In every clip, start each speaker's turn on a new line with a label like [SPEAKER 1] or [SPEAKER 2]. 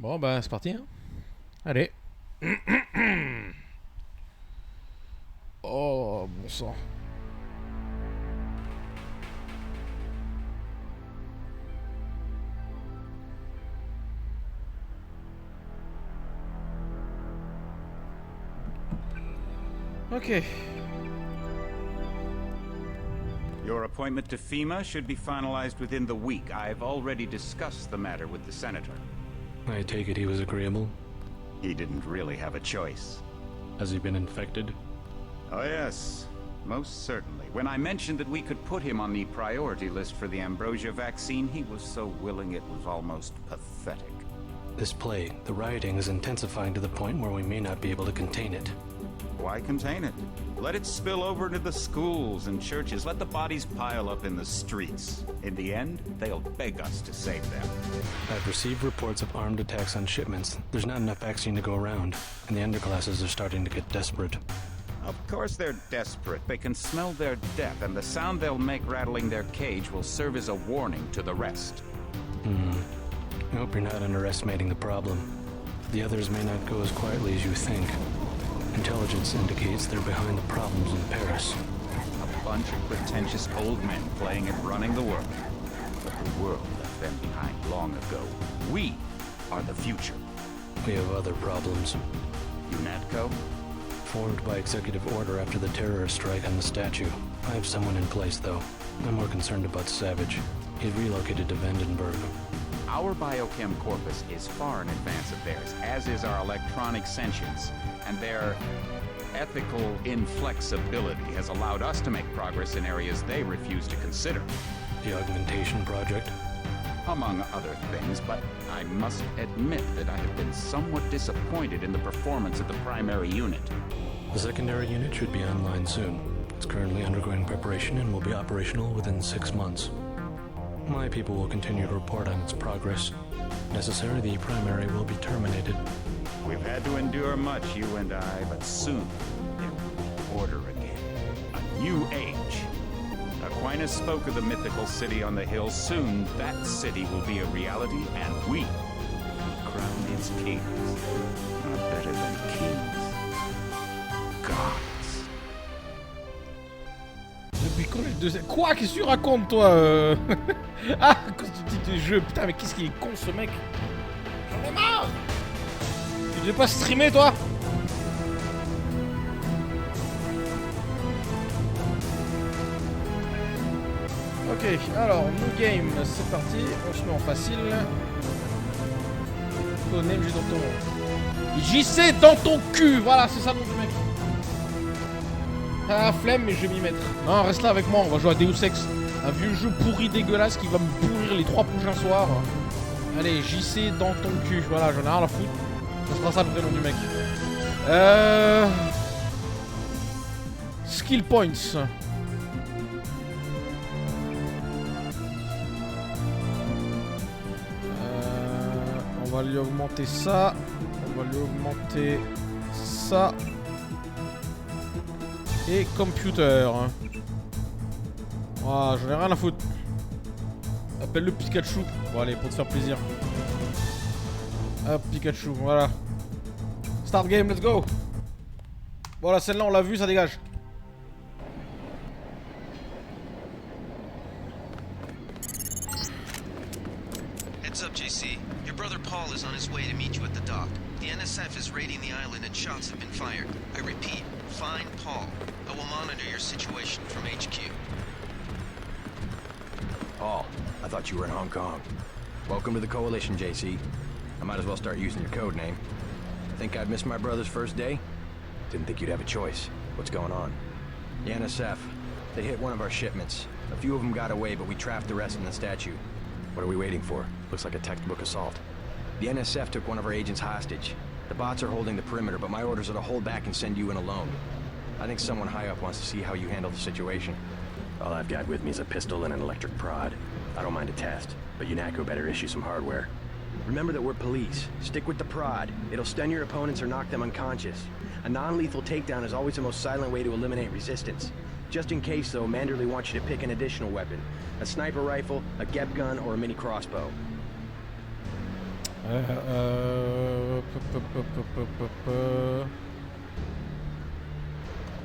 [SPEAKER 1] Bon, bah, c'est parti. Hein. Allez. Oh, bon sang. Ok.
[SPEAKER 2] Your appointment to FEMA should be finalized within the week. I've already discussed the matter with the Senator.
[SPEAKER 3] I take it he was agreeable?
[SPEAKER 2] He didn't really have a choice.
[SPEAKER 3] Has he been infected?
[SPEAKER 2] Oh yes, most certainly. When I mentioned that we could put him on the priority list for the Ambrosia vaccine, he was so willing it was almost pathetic.
[SPEAKER 3] This plague, the rioting is intensifying to the point where we may not be able to contain it.
[SPEAKER 2] Why contain it? Let it spill over into the schools and churches. Let the bodies pile up in the streets. In the end, they'll beg us to save them.
[SPEAKER 3] I've received reports of armed attacks on shipments. There's not enough vaccine to go around, and the underclasses are starting to get desperate.
[SPEAKER 2] Of course they're desperate. They can smell their death, and the sound they'll make rattling their cage will serve as a warning to the rest.
[SPEAKER 3] I hope you're not underestimating the problem. The others may not go as quietly as you think. Intelligence indicates they're behind the problems in Paris.
[SPEAKER 2] A bunch of pretentious old men playing at running the world. But the world left them behind long ago. We are the future.
[SPEAKER 3] We have other problems.
[SPEAKER 2] UNATCO?
[SPEAKER 3] Formed by executive order after the terrorist strike on the statue. I have someone in place, though. I'm more concerned about Savage. He's relocated to Vandenberg.
[SPEAKER 2] Our biochem corpus is far in advance of theirs, as is our electronic sentience, and their ethical inflexibility has allowed us to make progress in areas they refuse to consider.
[SPEAKER 3] The augmentation project?
[SPEAKER 2] Among other things, but I must admit that I have been somewhat disappointed in the performance of the primary unit.
[SPEAKER 3] The secondary unit should be online soon. It's currently undergoing preparation and will be operational within 6 months. My people will continue to report on its progress. If necessary, the primary will be terminated.
[SPEAKER 2] We've had to endure much, you and I, but soon there will be order again. A new age. Aquinas spoke of the mythical city on the hill. Soon that city will be a reality, and we crown its kings. Not better than kings. Gods.
[SPEAKER 1] Depuis quand les deux... Quoi? Qu'est-ce que tu racontes, toi Ah, à cause du titre du jeu. Putain, mais qu'est-ce qu'il est con, ce mec. J'en ai marre. Tu devais pas streamer, toi? Ok, alors, new game, c'est parti. On se met en facile. Name J dans ton... JC dans ton cul. Voilà, c'est ça le nom du mec. Ah, flemme, mais je vais m'y mettre. Non, reste là avec moi, on va jouer à Deus Ex. Un vieux jeu pourri dégueulasse qui va me pourrir les 3 prochains soirs. Allez, JC dans ton cul. Voilà, j'en ai rien à foutre. Ça sera ça le vrai nom du mec. Skill points. On va lui augmenter ça. On va lui augmenter ça. Et computer. Ah, j'en ai rien à foutre. Appelle le Pikachu. Bon, allez, pour te faire plaisir. Hop, Pikachu, voilà. Start game, let's go. Voilà, celle-là, on l'a vu, ça dégage.
[SPEAKER 4] Heads up, JC. Your brother Paul is on his way to meet you at the dock. The NSF is raiding the island and shots have been fired. I repeat, find Paul. I will monitor your situation from HQ.
[SPEAKER 5] Paul, I thought you were in Hong Kong. Welcome to the Coalition, JC. I might as well start using your code name. Think I'd miss my brother's first day? Didn't think you'd have a choice. What's going on? The NSF. They hit one of our shipments. A few of them got away, but we trapped the rest in the statue. What are we waiting for? Looks like a textbook assault. The NSF took one of our agents hostage. The bots are holding the perimeter, but my orders are to hold back and send you in alone. I think someone high up wants to see how you handle the situation. All I've got with me is a pistol and an electric prod. I don't mind a test, but UNATCO better issue some hardware. Remember that we're police. Stick with the prod. It'll stun your opponents or knock them unconscious. A non-lethal takedown is always the most silent way to eliminate resistance. Just in case, though, Manderley wants you to pick an additional weapon. A sniper rifle, a GEP gun, or a mini crossbow.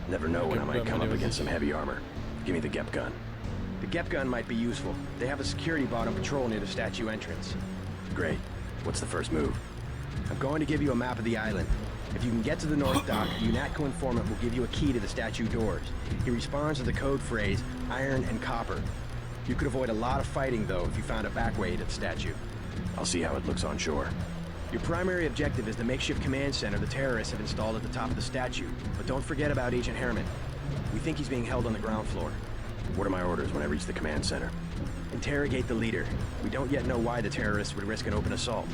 [SPEAKER 5] Never know when I might come up against some heavy armor. Give me the Gep gun. The Gep gun might be useful. They have a security bot on patrol near the statue entrance. Great. What's the first move? I'm going to give you a map of the island. If you can get to the North Dock, the UNATCO informant will give you a key to the statue doors. He responds to the code phrase, iron and copper. You could avoid a lot of fighting, though, if you found a back way to the statue. I'll see how it looks on shore. Your primary objective is the makeshift command center the terrorists have installed at the top of the statue. But don't forget about Agent Herman. We think he's being held on the ground floor. What are my orders when I reach the command center? Interrogate the leader. We don't yet know why the terrorists would risk an open assault.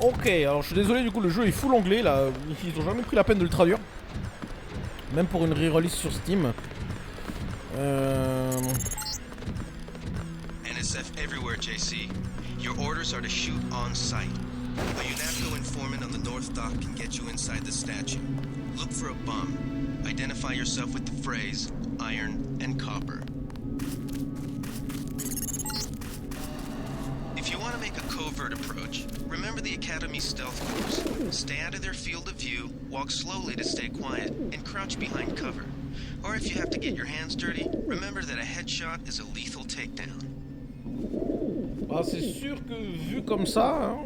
[SPEAKER 1] Ok, alors je suis désolé, du coup le jeu est full anglais là, ils ont jamais pris la peine de le traduire. Même pour une re-release sur Steam.
[SPEAKER 4] NSF everywhere, JC. Your orders are to shoot on site. A UNATCO informant on the North Dock can get you inside the statue. Look for a bomb. Identify yourself with the phrase, iron and copper. If you want to make a covert approach, remember the Academy stealth course. Stay out of their field of view, walk slowly to stay quiet, and crouch behind cover. Or if you have to get your hands dirty, remember that a headshot is a lethal takedown.
[SPEAKER 1] Ah, c'est sûr que vu comme ça, hein,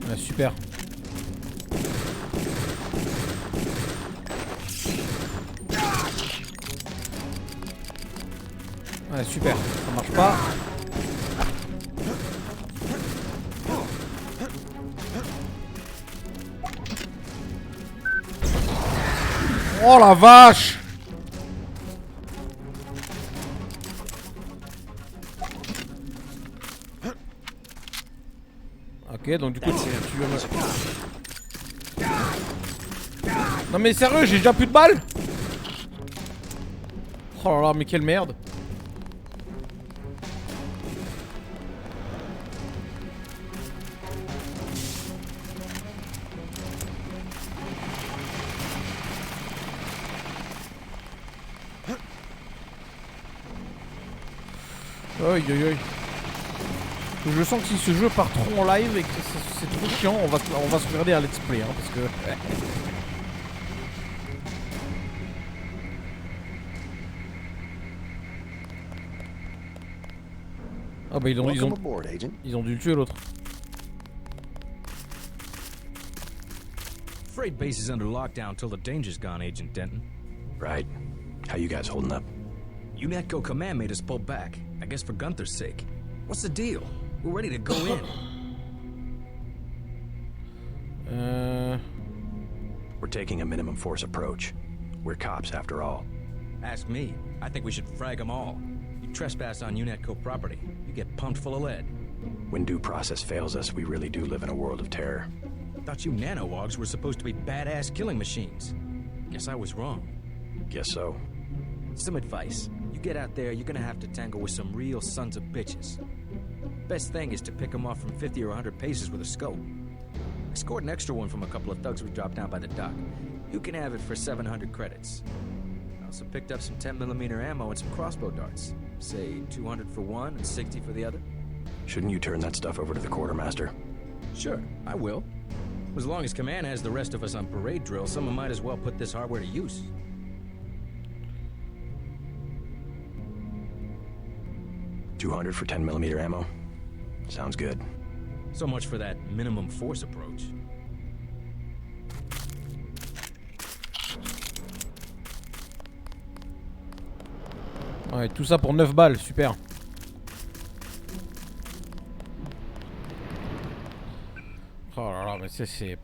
[SPEAKER 1] ouais, super. Ouais, super, ça marche pas. Oh la vache! Ok, donc du coup tu veux me... Non mais sérieux, j'ai déjà plus de balles? Oh là là, mais quelle merde! Aïe aïe aïe. Je sens que si ce jeu part trop en live et que c'est trop chiant, on va se regarder un let's play, hein, parce que... Ah bah ils ont dû le tuer l'autre.
[SPEAKER 6] Freight base is under lockdown till the danger's gone, Agent Denton.
[SPEAKER 5] Right. How you guys holding up?
[SPEAKER 6] UNATCO command made us pull back, I guess for Gunther's sake. What's the deal? We're ready to go in.
[SPEAKER 5] We're taking a minimum force approach. We're cops after all.
[SPEAKER 6] Ask me. I think we should frag them all. You trespass on UNATCO property, you get pumped full of lead.
[SPEAKER 5] When due process fails us, we really do live in a world of terror.
[SPEAKER 6] Thought you nanowogs were supposed to be badass killing machines. Guess I was wrong.
[SPEAKER 5] Guess so.
[SPEAKER 6] Some advice. You get out there, you're gonna have to tangle with some real sons of bitches. Best thing is to pick them off from 50 or 100 paces with a scope. I scored an extra one from a couple of thugs we dropped down by the dock. You can have it for 700 credits. I also picked up some 10mm ammo and some crossbow darts. Say 200 for one and 60 for the other.
[SPEAKER 5] Shouldn't you turn that stuff over to the quartermaster?
[SPEAKER 6] Sure, I will. As long as Command has the rest of us on parade drill, someone might as well put this hardware to use.
[SPEAKER 5] $200 for 10mm ammo? Sounds good.
[SPEAKER 6] So much for that minimum force approach.
[SPEAKER 1] Ouais, tout ça pour 9 balles, super. Oh là là, mais c'est...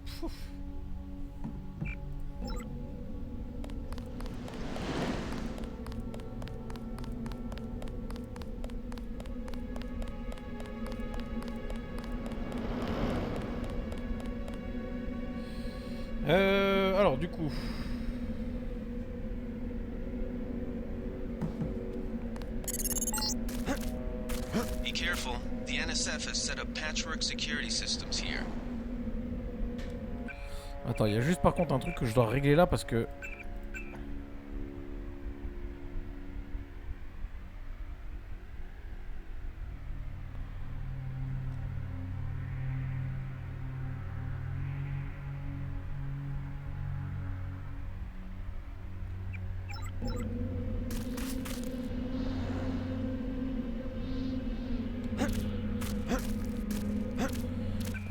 [SPEAKER 1] Alors du coup...
[SPEAKER 4] Be careful. The NSF has set up patchwork security systems here.
[SPEAKER 1] Attends, il y a juste par contre un truc que je dois régler là parce que...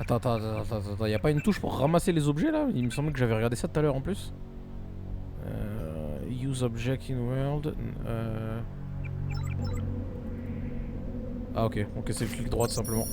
[SPEAKER 1] Attends, y a pas une touche pour ramasser les objets là? Il me semble que j'avais regardé ça tout à l'heure en plus. Use object in world. Ah ok, c'est le clic droit tout simplement.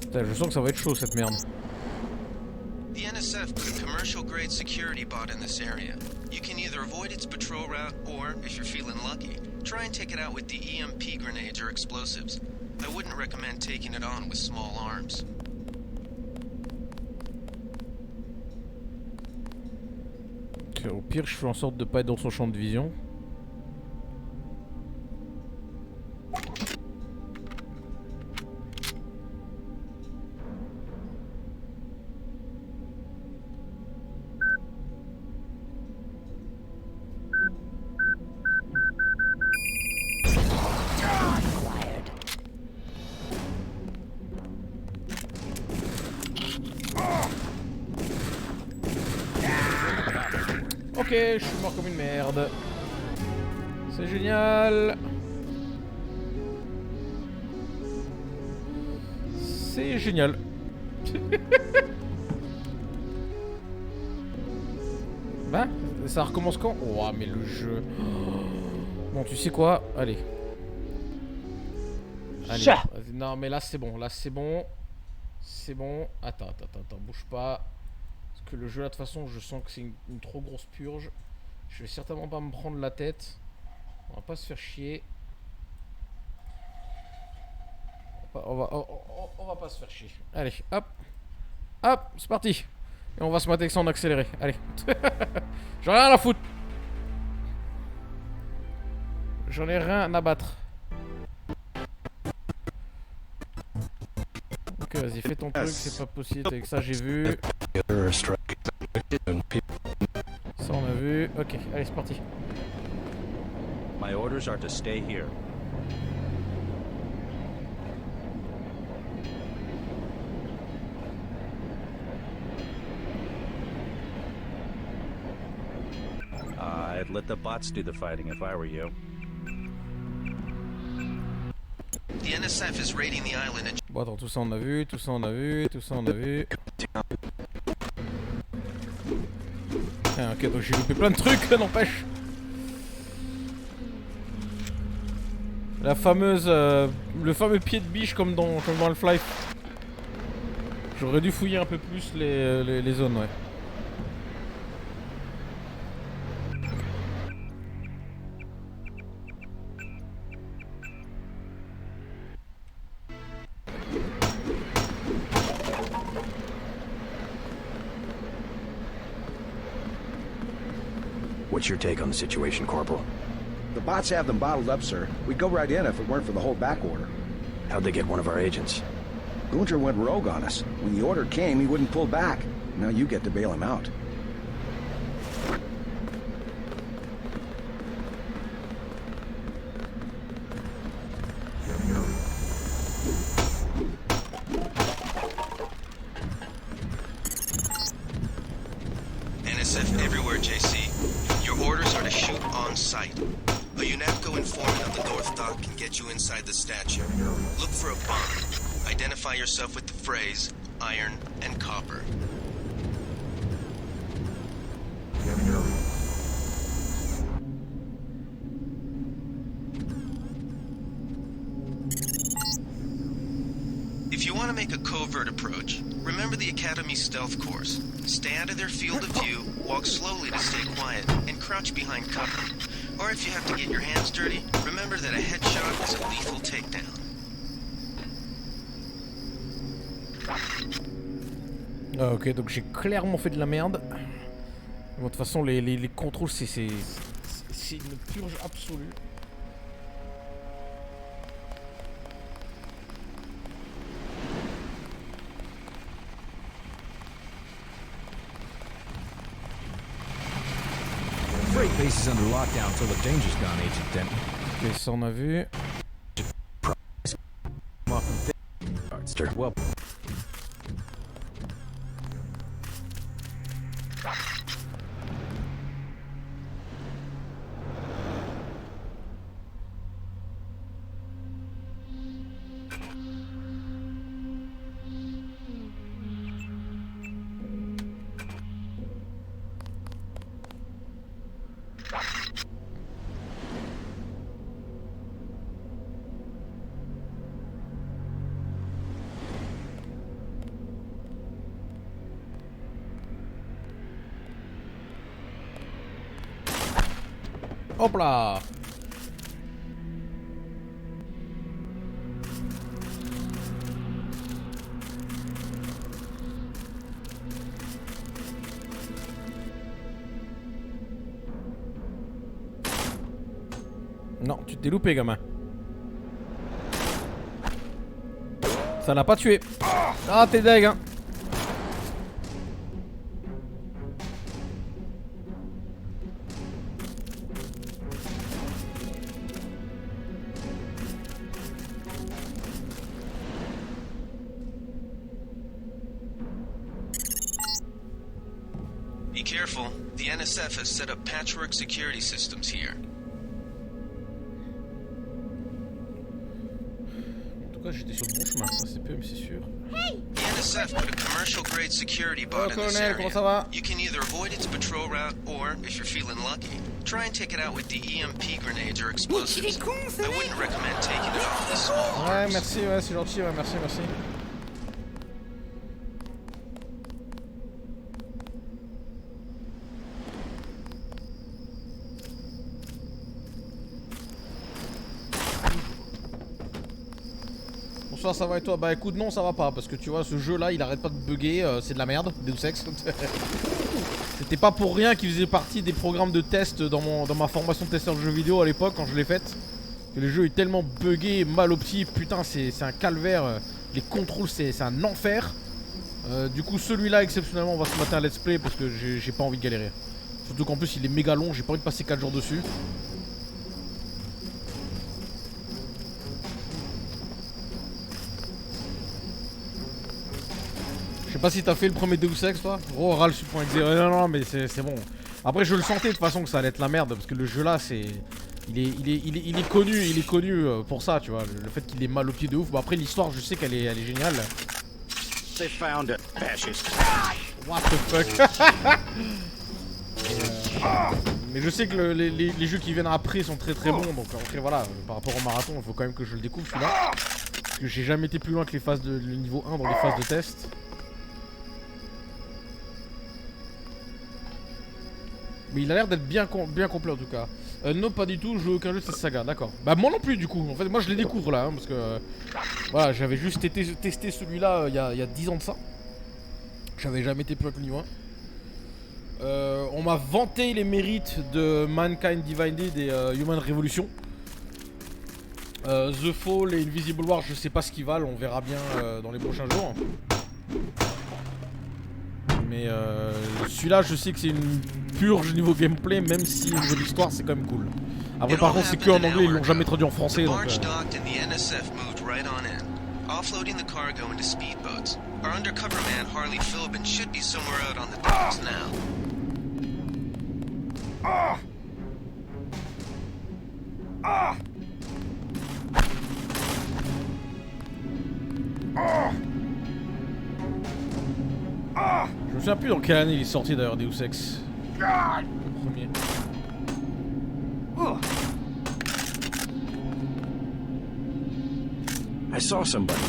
[SPEAKER 1] Putain, je sens que ça va être chaud cette merde.
[SPEAKER 4] The NSF put a commercial grade security bot in this area. You can either avoid its patrol route or, if you're feeling lucky, try and take it out with the EMP grenades or explosives. I wouldn't recommend taking it on with small arms.
[SPEAKER 1] Au pire, je fais en sorte de pas être dans son champ de vision. Ok, je suis mort comme une merde. C'est génial. C'est génial. Bah, ça recommence quand? Oh, mais le jeu. Bon, tu sais quoi? Allez. Allez. Non, mais là, c'est bon. Là, c'est bon. C'est bon. Attends, bouge pas. Parce que le jeu, là, de toute façon, je sens que c'est une trop grosse purge. Je vais certainement pas me prendre la tête. On va pas se faire chier. On va pas se faire chier. Allez, hop. Hop, c'est parti. Et on va se mater avec ça en accéléré. Allez. J'en ai rien à foutre. J'en ai rien à battre. Ok, vas-y, fais ton truc, c'est pas possible. Avec ça, j'ai vu. Ça, on a vu. Ok, allez, c'est parti.
[SPEAKER 2] My orders are to stay here. I'd let the bots do the fighting if I were you.
[SPEAKER 4] The NSF is raiding the island and...
[SPEAKER 1] Bon, attends, tout ça on a vu, tout ça on a vu, tout ça on a vu. Ah, ok, donc j'ai loupé plein de trucs, n'empêche. La fameuse... le fameux pied de biche comme dans Half-Life. J'aurais dû fouiller un peu plus les zones, ouais.
[SPEAKER 5] What's your take on the situation, Corporal?
[SPEAKER 7] The bots have them bottled up, sir. We'd go right in if it weren't for the whole back order.
[SPEAKER 5] How'd they get one of our agents?
[SPEAKER 7] Gunter went rogue on us. When the order came, he wouldn't pull back. Now you get to bail him out.
[SPEAKER 4] NSF everywhere, JC. Your orders are to shoot on sight. A UNAPCO informant on the North Dock can get you inside the statue. Look for a bomb. Identify yourself with the phrase, iron and copper. If you want to make a covert approach, remember the Academy stealth course. Stay out of their field of view, walk slowly to stay quiet, and crouch behind cover. Or if you have to get your hands dirty, remember that a headshot is a lethal takedown.
[SPEAKER 1] Ok, donc j'ai clairement fait de la merde. Bon, de toute façon, les contrôles, c'est une purge absolue.
[SPEAKER 6] Freight base is under lockdown until the danger's gone, Agent Denton.
[SPEAKER 1] Ok, ça on a vu.
[SPEAKER 6] Well,
[SPEAKER 1] Hop là. Non, tu t'es loupé, gamin. Ça l'a pas tué. Ah, t'es deg, hein.
[SPEAKER 4] Be careful. The NSF has set up patchwork security systems here.
[SPEAKER 1] En tout cas, j'étais sur le bon chemin, ça c'est PM, c'est sûr.
[SPEAKER 4] The NSF put a commercial-grade security bot in this
[SPEAKER 1] colonel, comment ça
[SPEAKER 4] area.
[SPEAKER 1] va?
[SPEAKER 4] You can either avoid its patrol route, or, if you're feeling lucky, try and take it out with the EMP grenades or explosives. I wouldn't recommend taking it off these small
[SPEAKER 1] Ouais,
[SPEAKER 4] arms.
[SPEAKER 1] merci, ouais, c'est gentil, ouais, merci, merci. Bonsoir, ça va et toi? Bah écoute, non, ça va pas, parce que tu vois, ce jeu là, il arrête pas de bugger, c'est de la merde, Deus Ex. C'était pas pour rien qu'il faisait partie des programmes de test dans ma formation de testeur de jeux vidéo à l'époque, quand je l'ai faite. Que le jeu est tellement buggé, mal opti, putain, c'est un calvaire. Les contrôles, c'est un enfer. Du coup, celui-là, exceptionnellement, on va se mater un let's play parce que j'ai pas envie de galérer. Surtout qu'en plus, il est méga long, j'ai pas envie de passer 4 jours dessus. Je sais pas si t'as fait le premier Deus Ex, toi. Gros, râle sur point .0. Non, mais c'est bon. Après, je le sentais de toute façon que ça allait être la merde parce que le jeu là, c'est. Il est connu pour ça, tu vois. Le fait qu'il est mal au pied de ouf. Bon, après, l'histoire, je sais qu'elle est géniale.
[SPEAKER 2] They found it, fascist.
[SPEAKER 1] What the fuck. Mais je sais que les jeux qui viennent après sont très bons. Donc après, voilà, par rapport au marathon, il faut quand même que je le découvre celui-là. Parce que j'ai jamais été plus loin que les phases le niveau 1 dans les phases de test. Mais il a l'air d'être bien complet en tout cas. Non, pas du tout, je joue aucun jeu de cette saga, d'accord. Bah moi non plus du coup, en fait moi je les découvre là, hein, parce que voilà, j'avais juste testé celui-là il y a 10 ans de ça. J'avais jamais été plus loin que le niveau 1. On m'a vanté les mérites de Mankind Divided et Human Revolution. The Fall et Invisible War, je sais pas ce qu'ils valent, on verra bien dans les prochains jours. Mais celui-là, je sais que c'est une purge niveau gameplay, même si au niveau de l'histoire, c'est quand même cool. Après, par contre, c'est que en anglais, ils l'ont jamais traduit en français. Donc,
[SPEAKER 4] offloading the cargo into speedboats. Our undercover man, Harley Philbin, should be somewhere out on the docks now.
[SPEAKER 1] Je me souviens plus dans quelle année il est sorti d'ailleurs, Deus Ex. Le premier.
[SPEAKER 7] I saw somebody.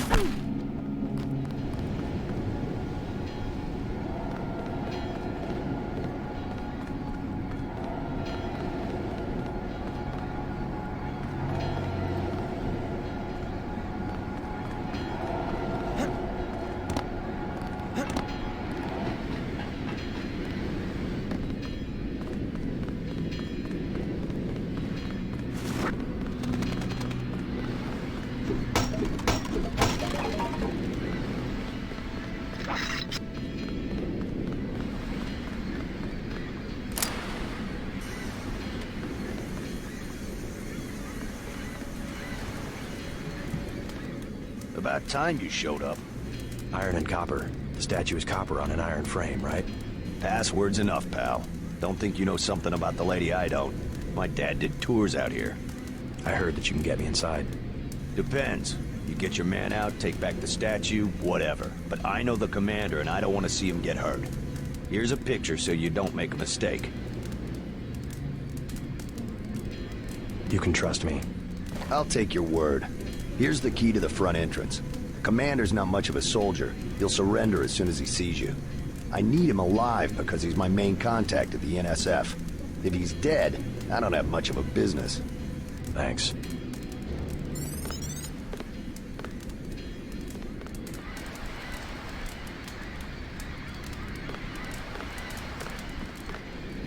[SPEAKER 8] About time you showed up.
[SPEAKER 5] Iron and copper. The statue is copper on an iron frame, right?
[SPEAKER 8] Password's enough, pal. Don't think you know something about the lady I don't. My dad did tours out here.
[SPEAKER 5] I heard that you can get me inside.
[SPEAKER 8] Depends. You get your man out, take back the statue, whatever. But I know the commander and I don't want to see him get hurt. Here's a picture so you don't make a mistake.
[SPEAKER 5] You can trust me.
[SPEAKER 8] I'll take your word. Here's the key to the front entrance. The commander's not much of a soldier. He'll surrender as soon as he sees you. I need him alive because he's my main contact at the NSF. If he's dead, I don't have much of a business.
[SPEAKER 5] Thanks.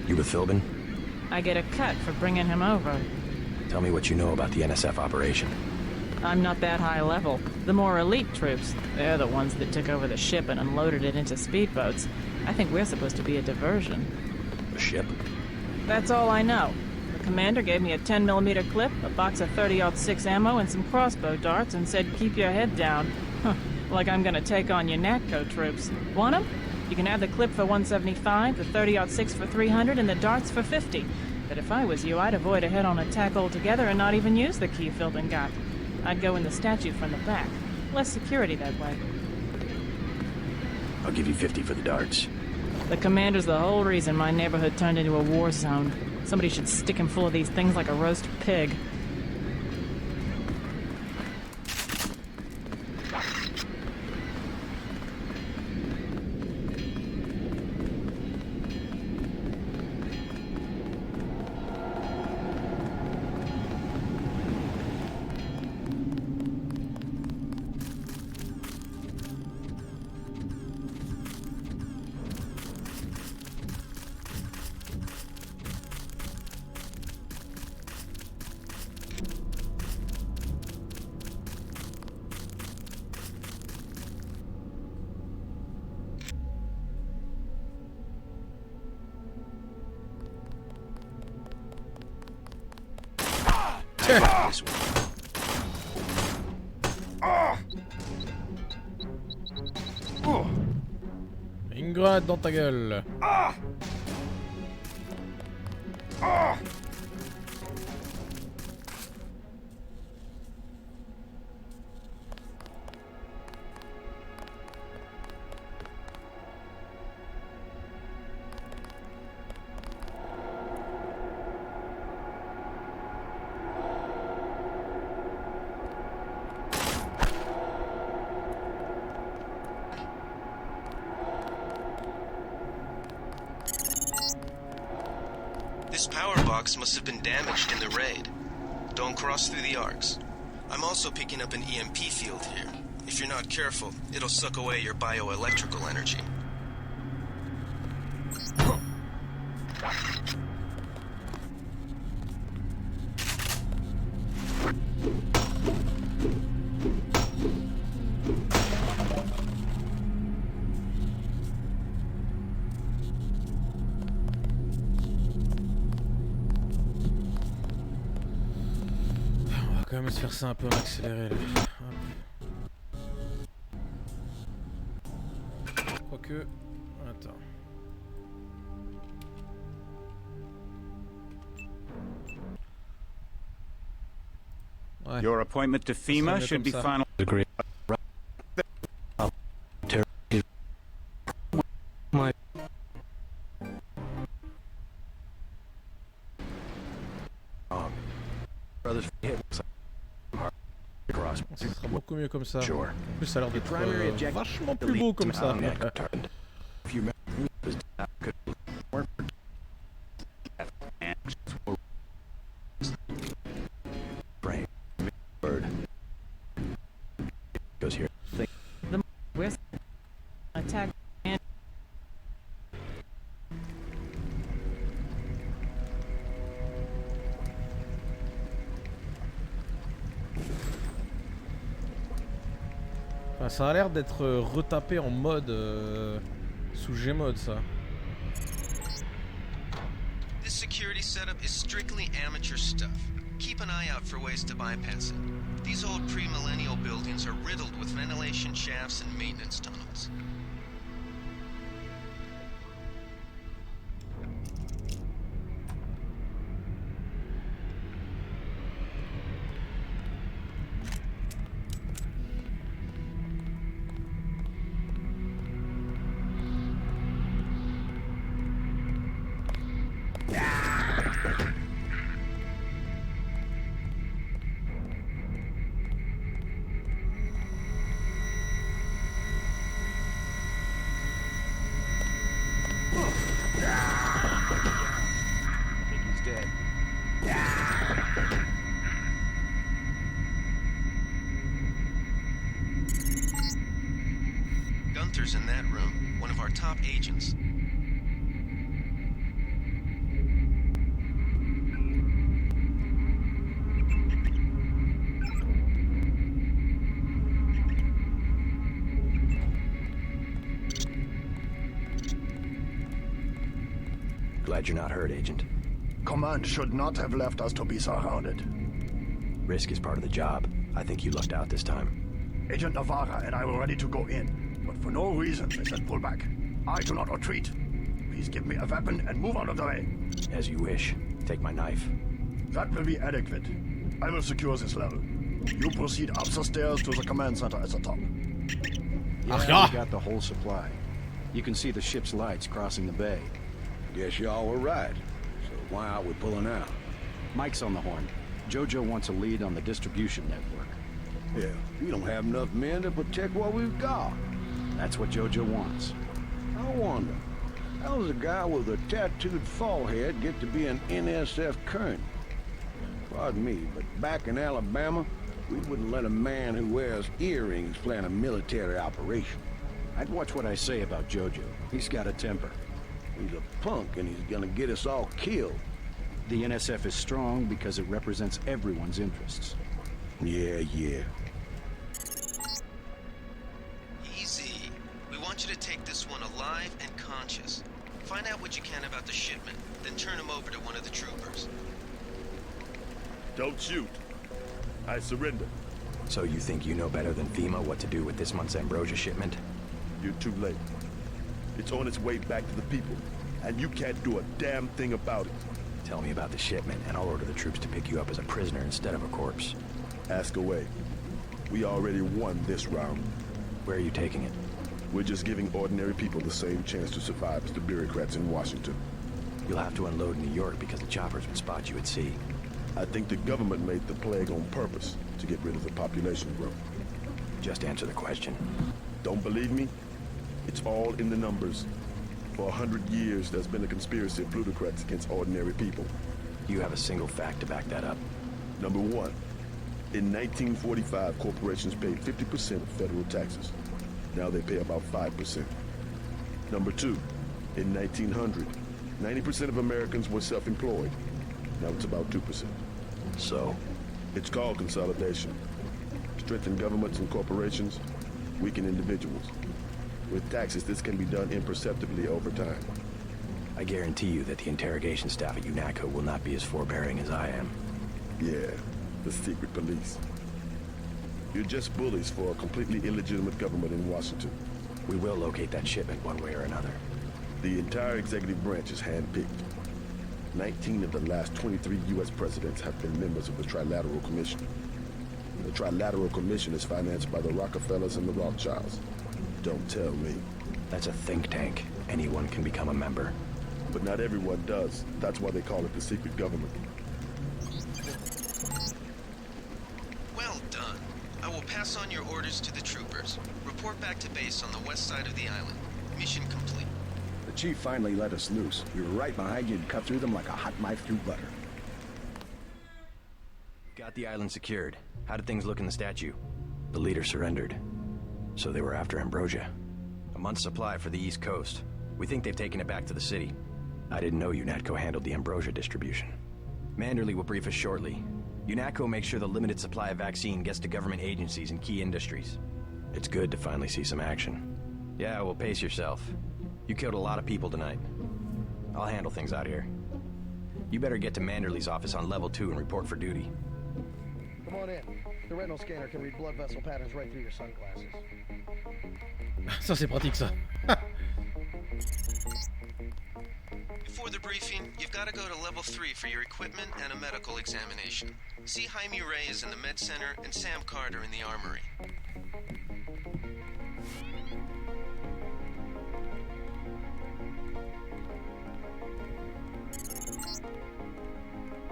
[SPEAKER 5] You with Philbin?
[SPEAKER 9] I get a cut for bringing him over.
[SPEAKER 5] Tell me what you know about the NSF operation.
[SPEAKER 9] I'm not that high level. The more elite troops, they're the ones that took over the ship and unloaded it into speedboats. I think we're supposed to be a diversion.
[SPEAKER 5] A ship?
[SPEAKER 9] That's all I know. The commander gave me a 10mm clip, a box of 30-06 ammo, and some crossbow darts, and said, keep your head down. Huh, like I'm gonna take on your NATCO troops. Want 'em? You can have the clip for 175, the 30-06 for 300, and the darts for 50. But if I was you, I'd avoid a head-on attack altogether and not even use the key Philbin got. I'd go in the statue from the back. Less security that way.
[SPEAKER 5] I'll give you 50 for the darts.
[SPEAKER 9] The commander's the whole reason my neighborhood turned into a war zone. Somebody should stick him full of these things like a roast pig.
[SPEAKER 5] This way.
[SPEAKER 1] Une grenade dans ta gueule.
[SPEAKER 4] This power box must have been damaged in the raid. Don't cross through the arcs. I'm also picking up an EMP field here. If you're not careful, it'll suck away your bioelectrical energy.
[SPEAKER 1] On va quand même se faire ça un peu en accéléré là. Hop. Quoique... Attends. Ouais.
[SPEAKER 2] Your appointment to FEMA
[SPEAKER 1] mieux
[SPEAKER 2] should
[SPEAKER 1] comme
[SPEAKER 2] be
[SPEAKER 1] ça.
[SPEAKER 2] final.
[SPEAKER 3] Agree. My
[SPEAKER 5] Brothers hit across.
[SPEAKER 1] Ça sera beaucoup mieux comme ça.
[SPEAKER 5] Sure.
[SPEAKER 1] En plus, ça a l'air d'être
[SPEAKER 5] primary objective
[SPEAKER 1] vachement plus beau comme ça.
[SPEAKER 5] If you remember, could work brain bird goes here.
[SPEAKER 9] Where's attack? And
[SPEAKER 1] Enfin, ça a l'air d'être retapé en mode sous Gmod ça.
[SPEAKER 4] This security setup is strictly amateur stuff. Keep an eye out for ways to bypass it. These old pre-millennial buildings are riddled with ventilation shafts and maintenance tunnels. Gunther's in that room, one of our top agents.
[SPEAKER 5] Glad you're not hurt, Agent.
[SPEAKER 10] Command should not have left us to be surrounded.
[SPEAKER 5] Risk is part of the job. I think you lucked out this time.
[SPEAKER 10] Agent Navarra and I were ready to go in, but for no reason they said pull back. I do not retreat. Please give me a weapon and move out of the way.
[SPEAKER 5] As you wish. Take my knife.
[SPEAKER 10] That will be adequate. I will secure this level. You proceed up the stairs to the command center at the top.
[SPEAKER 7] Yeah, we got the whole supply. You can see the ship's lights crossing the bay.
[SPEAKER 11] Guess y'all were right. So why aren't we pulling out?
[SPEAKER 7] Mike's on the horn. Jojo wants a lead on the distribution network.
[SPEAKER 11] Yeah, we don't have enough men to protect what we've got.
[SPEAKER 7] That's what Jojo wants.
[SPEAKER 11] I wonder, how does a guy with a tattooed forehead get to be an NSF colonel? Pardon me, but back in Alabama, we wouldn't let a man who wears earrings plan a military operation.
[SPEAKER 7] I'd watch what I say about Jojo. He's got a temper.
[SPEAKER 11] He's a punk and he's gonna get us all killed.
[SPEAKER 7] The NSF is strong because it represents everyone's interests.
[SPEAKER 11] Yeah.
[SPEAKER 4] Easy. We want you to take this one alive and conscious. Find out what you can about the shipment, then turn him over to one of the troopers.
[SPEAKER 10] Don't shoot. I surrender.
[SPEAKER 5] So you think you know better than FEMA what to do with this month's Ambrosia shipment?
[SPEAKER 10] You're too late. It's on its way back to the people, and you can't do a damn thing about it.
[SPEAKER 5] Tell me about the shipment, and I'll order the troops to pick you up as a prisoner instead of a corpse.
[SPEAKER 10] Ask away. We already won this round.
[SPEAKER 5] Where are you taking it?
[SPEAKER 10] We're just giving ordinary people the same chance to survive as the bureaucrats in Washington.
[SPEAKER 5] You'll have to unload in New York because the choppers would spot you at sea.
[SPEAKER 10] I think the government made the plague on purpose to get rid of the population growth.
[SPEAKER 5] Just answer the question.
[SPEAKER 10] Don't believe me? It's all in the numbers. For 100 years, there's been a conspiracy of plutocrats against ordinary people.
[SPEAKER 5] Do you have a single fact to back that up?
[SPEAKER 10] Number one, in 1945, corporations paid 50% of federal taxes. Now they pay about 5%. Number two, in 1900, 90% of Americans were self-employed. Now it's about 2%.
[SPEAKER 5] So?
[SPEAKER 10] It's called consolidation. Strengthen governments and corporations, weaken individuals. With taxes, this can be done imperceptibly over time.
[SPEAKER 5] I guarantee you that the interrogation staff at UNATCO will not be as forbearing as I am.
[SPEAKER 10] Yeah, the secret police. You're just bullies for a completely illegitimate government in Washington.
[SPEAKER 5] We will locate that shipment one way or another.
[SPEAKER 10] The entire executive branch is handpicked. 19 of the last 23 U.S. presidents have been members of the Trilateral Commission. The Trilateral Commission is financed by the Rockefellers and the Rothschilds. Don't tell me.
[SPEAKER 5] That's a think tank. Anyone can become a member.
[SPEAKER 10] But not everyone does. That's why they call it the secret government.
[SPEAKER 4] Well done. I will pass on your orders to the troopers. Report back to base on the west side of the island. Mission complete.
[SPEAKER 7] The chief finally let us loose. We were right behind you and cut through them like a hot knife through butter.
[SPEAKER 5] Got the island secured. How did things look in the statue? The leader surrendered. So they were after Ambrosia. A month's supply for the East Coast. We think they've taken it back to the city. I didn't know UNATCO handled the Ambrosia distribution. Manderley will brief us shortly. UNATCO makes sure the limited supply of vaccine gets to government agencies and key industries. It's good to finally see some action. Yeah, well, pace yourself. You killed a lot of people tonight. I'll handle things out here. You better get to Manderley's office on level 2 and report for duty.
[SPEAKER 12] Come on in. The retinal scanner can read blood vessel patterns right through your sunglasses.
[SPEAKER 1] Ça c'est pratique ça.
[SPEAKER 4] Before the briefing, you've got to go to level 3 for your equipment and a medical examination. See Jaime Reyes in the med center and Sam Carter in the armory.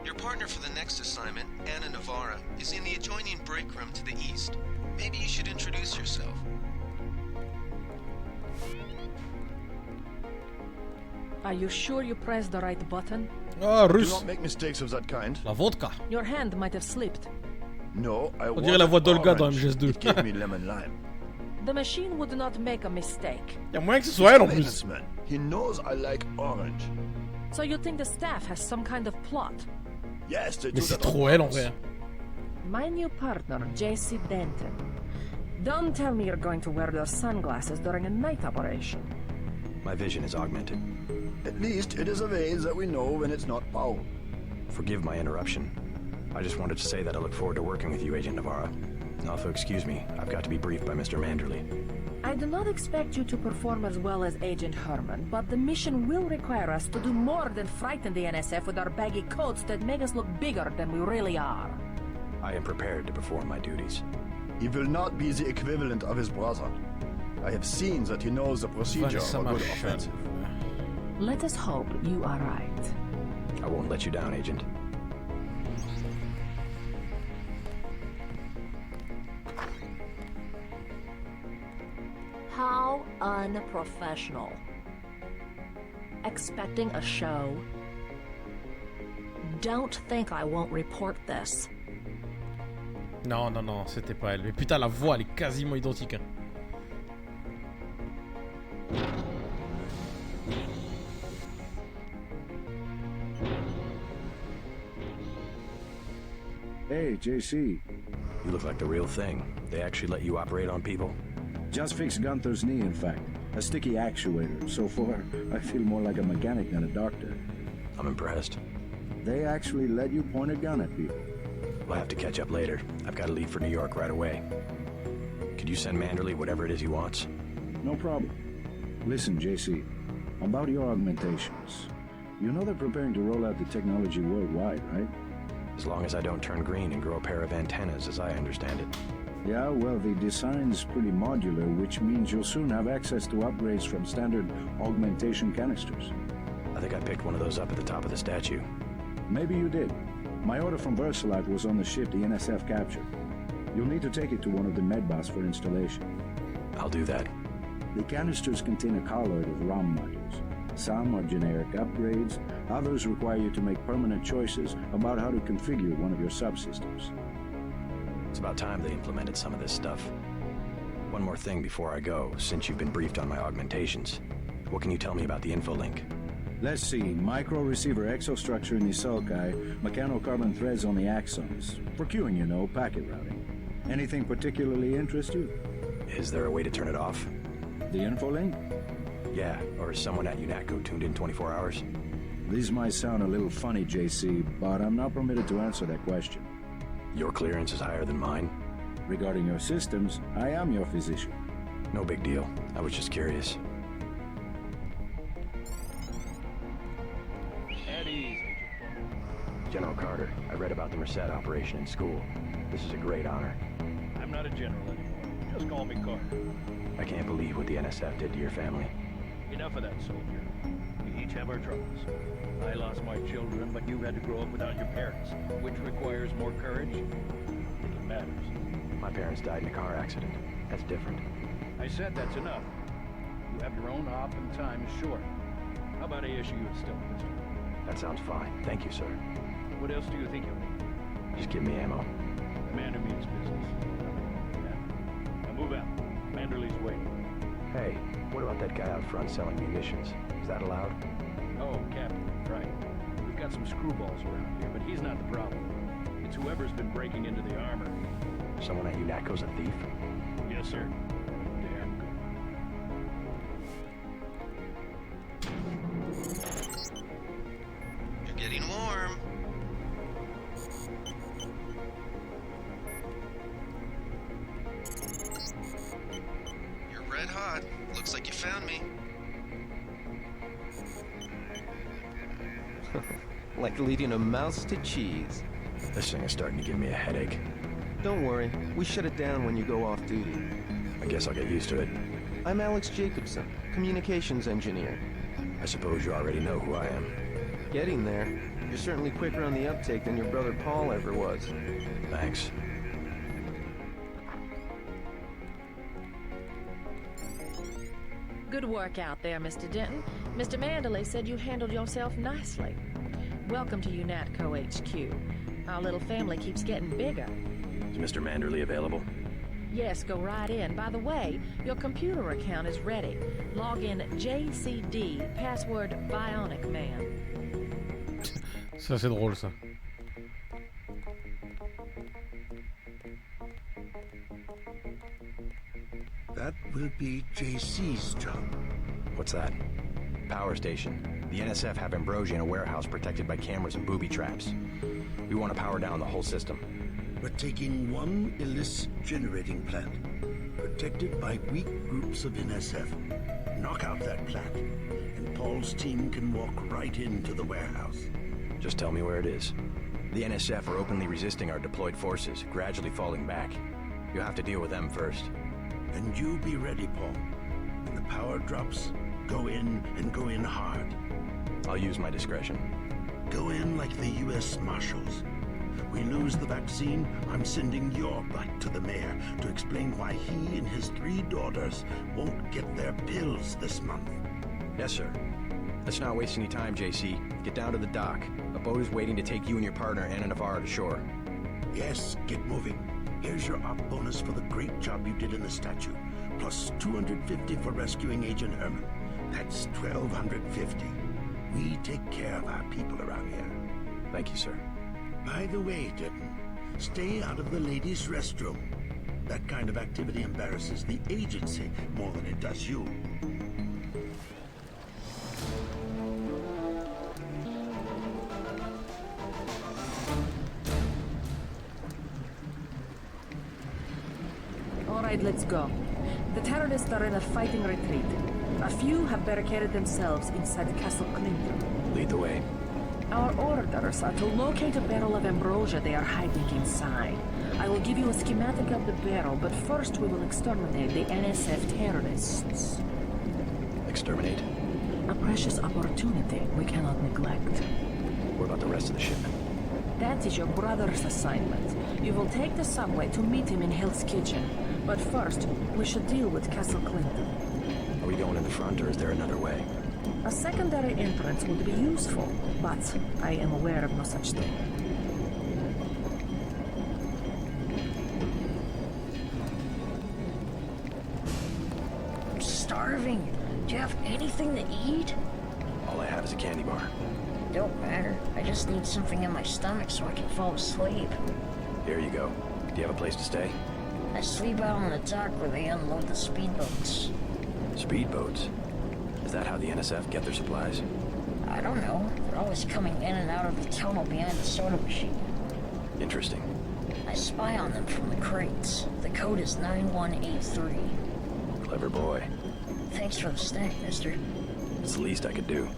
[SPEAKER 4] Your partner for the next assignment, Anna Navarra, is in the adjoining break room to the east. Maybe you should introduce yourself.
[SPEAKER 13] Are you sure you pressed the right button?
[SPEAKER 1] Ah,
[SPEAKER 14] Do
[SPEAKER 1] russe.
[SPEAKER 14] not make mistakes of that kind.
[SPEAKER 1] La vodka.
[SPEAKER 13] Your hand might have slipped.
[SPEAKER 14] No, I
[SPEAKER 1] On dirait la voix d'Olga dans
[SPEAKER 14] orange.
[SPEAKER 1] MGS2.
[SPEAKER 14] It gave me lemon lime.
[SPEAKER 13] The machine would not make a mistake.
[SPEAKER 1] Y'a moyen que ce soit elle en plus.
[SPEAKER 14] Maintenance man. He knows I like orange.
[SPEAKER 13] So you think the staff has some kind of plot?
[SPEAKER 14] Yes, they
[SPEAKER 1] Mais
[SPEAKER 14] do
[SPEAKER 1] c'est
[SPEAKER 14] that on
[SPEAKER 1] trop elle en
[SPEAKER 14] purpose.
[SPEAKER 1] vrai.
[SPEAKER 13] My new partner, JC Denton. Don't tell me you're going to wear those sunglasses during a night operation.
[SPEAKER 5] My vision is augmented.
[SPEAKER 14] At least it is a vase that we know when it's not Paul.
[SPEAKER 5] Forgive my interruption. I just wanted to say that I look forward to working with you, Agent Navarra. Also, excuse me, I've got to be briefed by Mr. Manderley.
[SPEAKER 13] I do not expect you to perform as well as Agent Herman, but the mission will require us to do more than frighten the NSF with our baggy coats that make us look bigger than we really are.
[SPEAKER 5] I am prepared to perform my duties.
[SPEAKER 14] He will not be the equivalent of his brother. I have seen that he knows the procedure
[SPEAKER 1] Ça
[SPEAKER 14] of a good
[SPEAKER 1] marche.
[SPEAKER 14] offensive.
[SPEAKER 13] Let us hope you are right.
[SPEAKER 5] I won't let you down, Agent.
[SPEAKER 13] How unprofessional. Expecting a show? Don't think I won't report this.
[SPEAKER 1] Non, non, non, c'était pas elle. Mais putain, la voix, elle est quasiment identique. Hein.
[SPEAKER 11] Hey, JC.
[SPEAKER 5] You look like the real thing. They actually let you operate on people?
[SPEAKER 11] Just fixed Gunther's knee, in fact. A sticky actuator. So far, I feel more like a mechanic than a doctor.
[SPEAKER 5] I'm impressed.
[SPEAKER 11] They actually let you point a gun at people.
[SPEAKER 5] We'll have to catch up later. I've got to leave for New York right away. Could you send Manderley whatever it is he wants?
[SPEAKER 11] No problem. Listen, JC. About your augmentations. You know they're preparing to roll out the technology worldwide, right?
[SPEAKER 5] As long as I don't turn green and grow a pair of antennas, as I understand it.
[SPEAKER 11] Yeah, well, the design's pretty modular, which means you'll soon have access to upgrades from standard augmentation canisters.
[SPEAKER 5] I think I picked one of those up at the top of the statue.
[SPEAKER 11] Maybe you did. My order from Versalite was on the ship the NSF captured. You'll need to take it to one of the medbas for installation.
[SPEAKER 5] I'll do that.
[SPEAKER 11] The canisters contain a colloid of ROM modules. Some are generic upgrades, others require you to make permanent choices about how to configure one of your subsystems.
[SPEAKER 5] It's about time they implemented some of this stuff. One more thing before I go, since you've been briefed on my augmentations. What can you tell me about the infolink?
[SPEAKER 11] Let's see, micro-receiver exostructure in the sulci, mechanocarbon threads on the axons. For queuing, you know, packet routing. Anything particularly interest you?
[SPEAKER 5] Is there a way to turn it off?
[SPEAKER 11] The infolink?
[SPEAKER 5] Yeah, or is someone at UNATCO tuned in 24 hours?
[SPEAKER 11] This might sound a little funny, JC, but I'm not permitted to answer that question.
[SPEAKER 5] Your clearance is higher than mine?
[SPEAKER 11] Regarding your systems, I am your physician.
[SPEAKER 5] No big deal. I was just curious.
[SPEAKER 15] At ease, Agent.
[SPEAKER 5] General Carter, I read about the Merced operation in school. This is a great honor.
[SPEAKER 15] I'm not a general anymore. Just call me Carter.
[SPEAKER 5] I can't believe what the NSF did to your family.
[SPEAKER 15] Enough of that, soldier. We each have our troubles. I lost my children, but you had to grow up without your parents. Which requires more courage? I think it matters.
[SPEAKER 5] My parents died in a car accident. That's different.
[SPEAKER 15] I said that's enough. You have your own op and time is short. How about I issue you a still pistol?
[SPEAKER 5] That sounds fine. Thank you, sir.
[SPEAKER 15] What else do you think you'll need?
[SPEAKER 5] Just give me ammo.
[SPEAKER 15] Commander means business. Yeah. Now move out. Manderley's waiting.
[SPEAKER 5] Hey, what about that guy out front selling munitions? Is that allowed?
[SPEAKER 15] Oh, Captain, right. We've got some screwballs around here, but he's not the problem. It's whoever's been breaking into the armor.
[SPEAKER 5] Someone at UNATCO's a thief?
[SPEAKER 15] Yes, Yes, sir. Damn good.
[SPEAKER 4] You're getting warm. You're red hot. Looks like you found me.
[SPEAKER 5] Like leading a mouse to cheese. This thing is starting to give me a headache.
[SPEAKER 16] Don't worry, we shut it down when you go off duty.
[SPEAKER 5] I guess I'll get used to it.
[SPEAKER 16] I'm Alex Jacobson, communications engineer.
[SPEAKER 5] I suppose you already know who I am.
[SPEAKER 16] Getting there. You're certainly quicker on the uptake than your brother Paul ever was.
[SPEAKER 5] Thanks.
[SPEAKER 13] Good work out there, Mr. Denton. Mr. Manderley said you handled yourself nicely. Welcome to UNATCO HQ. Our little family keeps getting bigger.
[SPEAKER 5] Is Mr. Manderley available?
[SPEAKER 13] Yes, go right in. By the way, your computer account is ready. Log in JCD, password Bionic Man.
[SPEAKER 1] Ça c'est drôle ça.
[SPEAKER 17] That will be JC's job.
[SPEAKER 5] What's that? Power station. The NSF have Ambrosia in a warehouse protected by cameras and booby traps. We want to power down the whole system.
[SPEAKER 17] We're taking one illicit generating plant, protected by weak groups of NSF. Knock out that plant, and Paul's team can walk right into the warehouse.
[SPEAKER 5] Just tell me where it is. The NSF are openly resisting our deployed forces, gradually falling back. You'll have to deal with them first.
[SPEAKER 17] And you be ready, Paul. When the power drops, go in and go in hard.
[SPEAKER 5] I'll use my discretion.
[SPEAKER 17] Go in like the U.S. Marshals. We lose the vaccine, I'm sending your butt to the mayor to explain why he and his 3 daughters won't get their pills this month.
[SPEAKER 5] Yes, sir. Let's not waste any time, JC. Get down to the dock. A boat is waiting to take you and your partner, Anna Navarro, to shore.
[SPEAKER 17] Yes, get moving. Here's your op bonus for the great job you did in the statue, plus 250 for rescuing Agent Herman. That's 1,250. We take care of our people around here.
[SPEAKER 5] Thank you, sir.
[SPEAKER 17] By the way, Denton, stay out of the ladies' restroom. That kind of activity embarrasses the agency more than it does you.
[SPEAKER 13] All right, let's go. The terrorists are in a fighting retreat. A few have barricaded themselves inside Castle Clinton.
[SPEAKER 5] Lead the way.
[SPEAKER 13] Our orders are to locate a barrel of ambrosia they are hiding inside. I will give you a schematic of the barrel, but first we will exterminate the NSF terrorists.
[SPEAKER 5] Exterminate?
[SPEAKER 13] A precious opportunity we cannot neglect.
[SPEAKER 5] What about the rest of the shipment?
[SPEAKER 13] That is your brother's assignment. You will take the subway to meet him in Hell's Kitchen. But first, we should deal with Castle Clinton.
[SPEAKER 5] Are we going in the front, or is there another way?
[SPEAKER 13] A secondary entrance would be useful, but I am aware of no such thing.
[SPEAKER 18] I'm starving. Do you have anything to eat?
[SPEAKER 5] All I have is a candy bar.
[SPEAKER 18] Don't matter. I just need something in my stomach so I can fall asleep.
[SPEAKER 5] Here you go. Do you have a place to stay?
[SPEAKER 18] I sleep out on the dock where they unload the speedboats.
[SPEAKER 5] Speedboats? Is that how the NSF get their supplies?
[SPEAKER 18] I don't know. They're always coming in and out of the tunnel behind the soda machine.
[SPEAKER 5] Interesting.
[SPEAKER 18] I spy on them from the crates. The code is 9183.
[SPEAKER 5] Clever boy.
[SPEAKER 18] Thanks for the snack, mister.
[SPEAKER 5] It's the least I could do.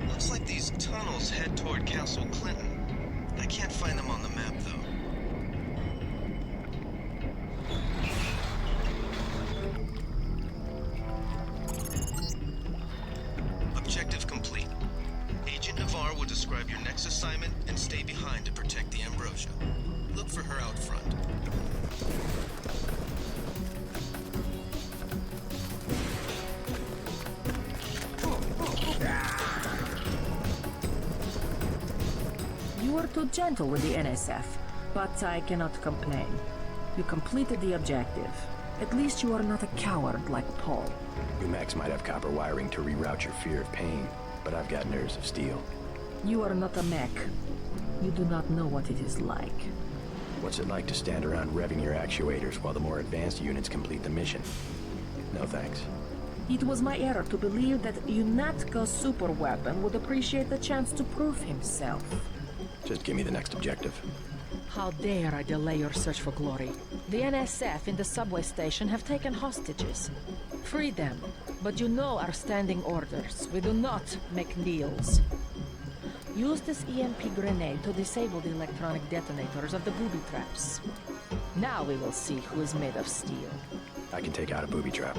[SPEAKER 4] Looks like these tunnels head toward Castle Clinton. I can't find them on the map, though. Objective complete. Agent Navarre will describe your next assignment and stay behind to protect the Ambrosia. Look for her out front.
[SPEAKER 13] You were too gentle with the NSF, but I cannot complain. You completed the objective. At least you are not a coward like Paul.
[SPEAKER 5] You Max might have copper wiring to reroute your fear of pain. but I've got nerves of steel.
[SPEAKER 13] You are not a mech. You do not know what it is like.
[SPEAKER 5] What's it like to stand around revving your actuators while the more advanced units complete the mission? No thanks.
[SPEAKER 13] It was my error to believe that UNATCO's superweapon would appreciate the chance to prove himself.
[SPEAKER 5] Just give me the next objective.
[SPEAKER 13] How dare I delay your search for glory? The NSF in the subway station have taken hostages. Free them, but you know our standing orders. We do not make deals. Use this EMP grenade to disable the electronic detonators of the booby traps. Now we will see who is made of steel.
[SPEAKER 5] I can take out a booby trap.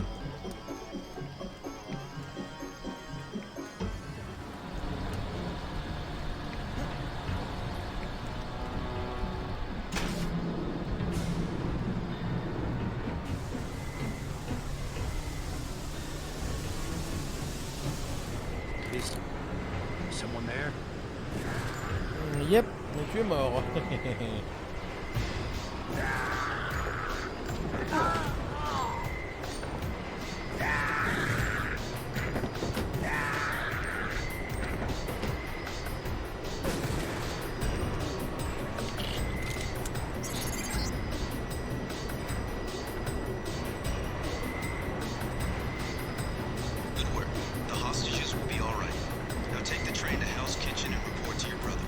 [SPEAKER 6] Is someone there?
[SPEAKER 1] Yep, mais tu es mort.
[SPEAKER 4] Good work. The hostages will be all right. Now take the train to Hell's Kitchen and report to your brother.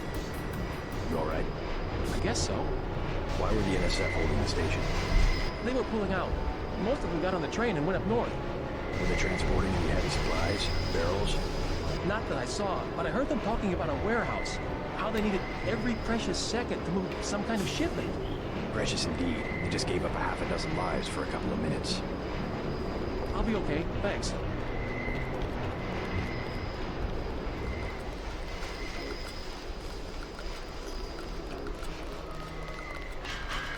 [SPEAKER 5] You alright?
[SPEAKER 6] I guess so.
[SPEAKER 5] Why were the NSF holding the station?
[SPEAKER 6] They were pulling out. Most of them got on the train and went up north.
[SPEAKER 5] Were they transporting any heavy supplies? Barrels?
[SPEAKER 6] Not that I saw, but I heard them talking about a warehouse. How they needed every precious second to move some kind of shipment.
[SPEAKER 5] Precious indeed. They just gave up a half a dozen lives for a couple of minutes.
[SPEAKER 6] I'll be okay, thanks.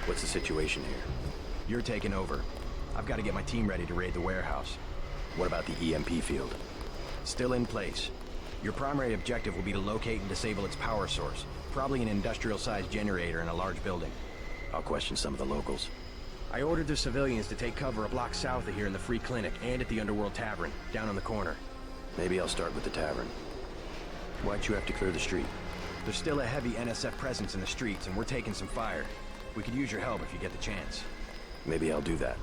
[SPEAKER 5] What's the situation here? You're taking over. I've got to get my team ready to raid the warehouse. What about the EMP field? Still in place. Your primary objective will be to locate and disable its power source. Probably an industrial-sized generator in a large building. I'll question some of the locals. I ordered the civilians to take cover a block south of here in the Free Clinic and at the Underworld Tavern, down on the corner. Maybe I'll start with the tavern. Why'd you have to clear the street? There's still a heavy NSF presence in the streets, and we're taking some fire. We could use your help if you get the chance. Maybe I'll do that.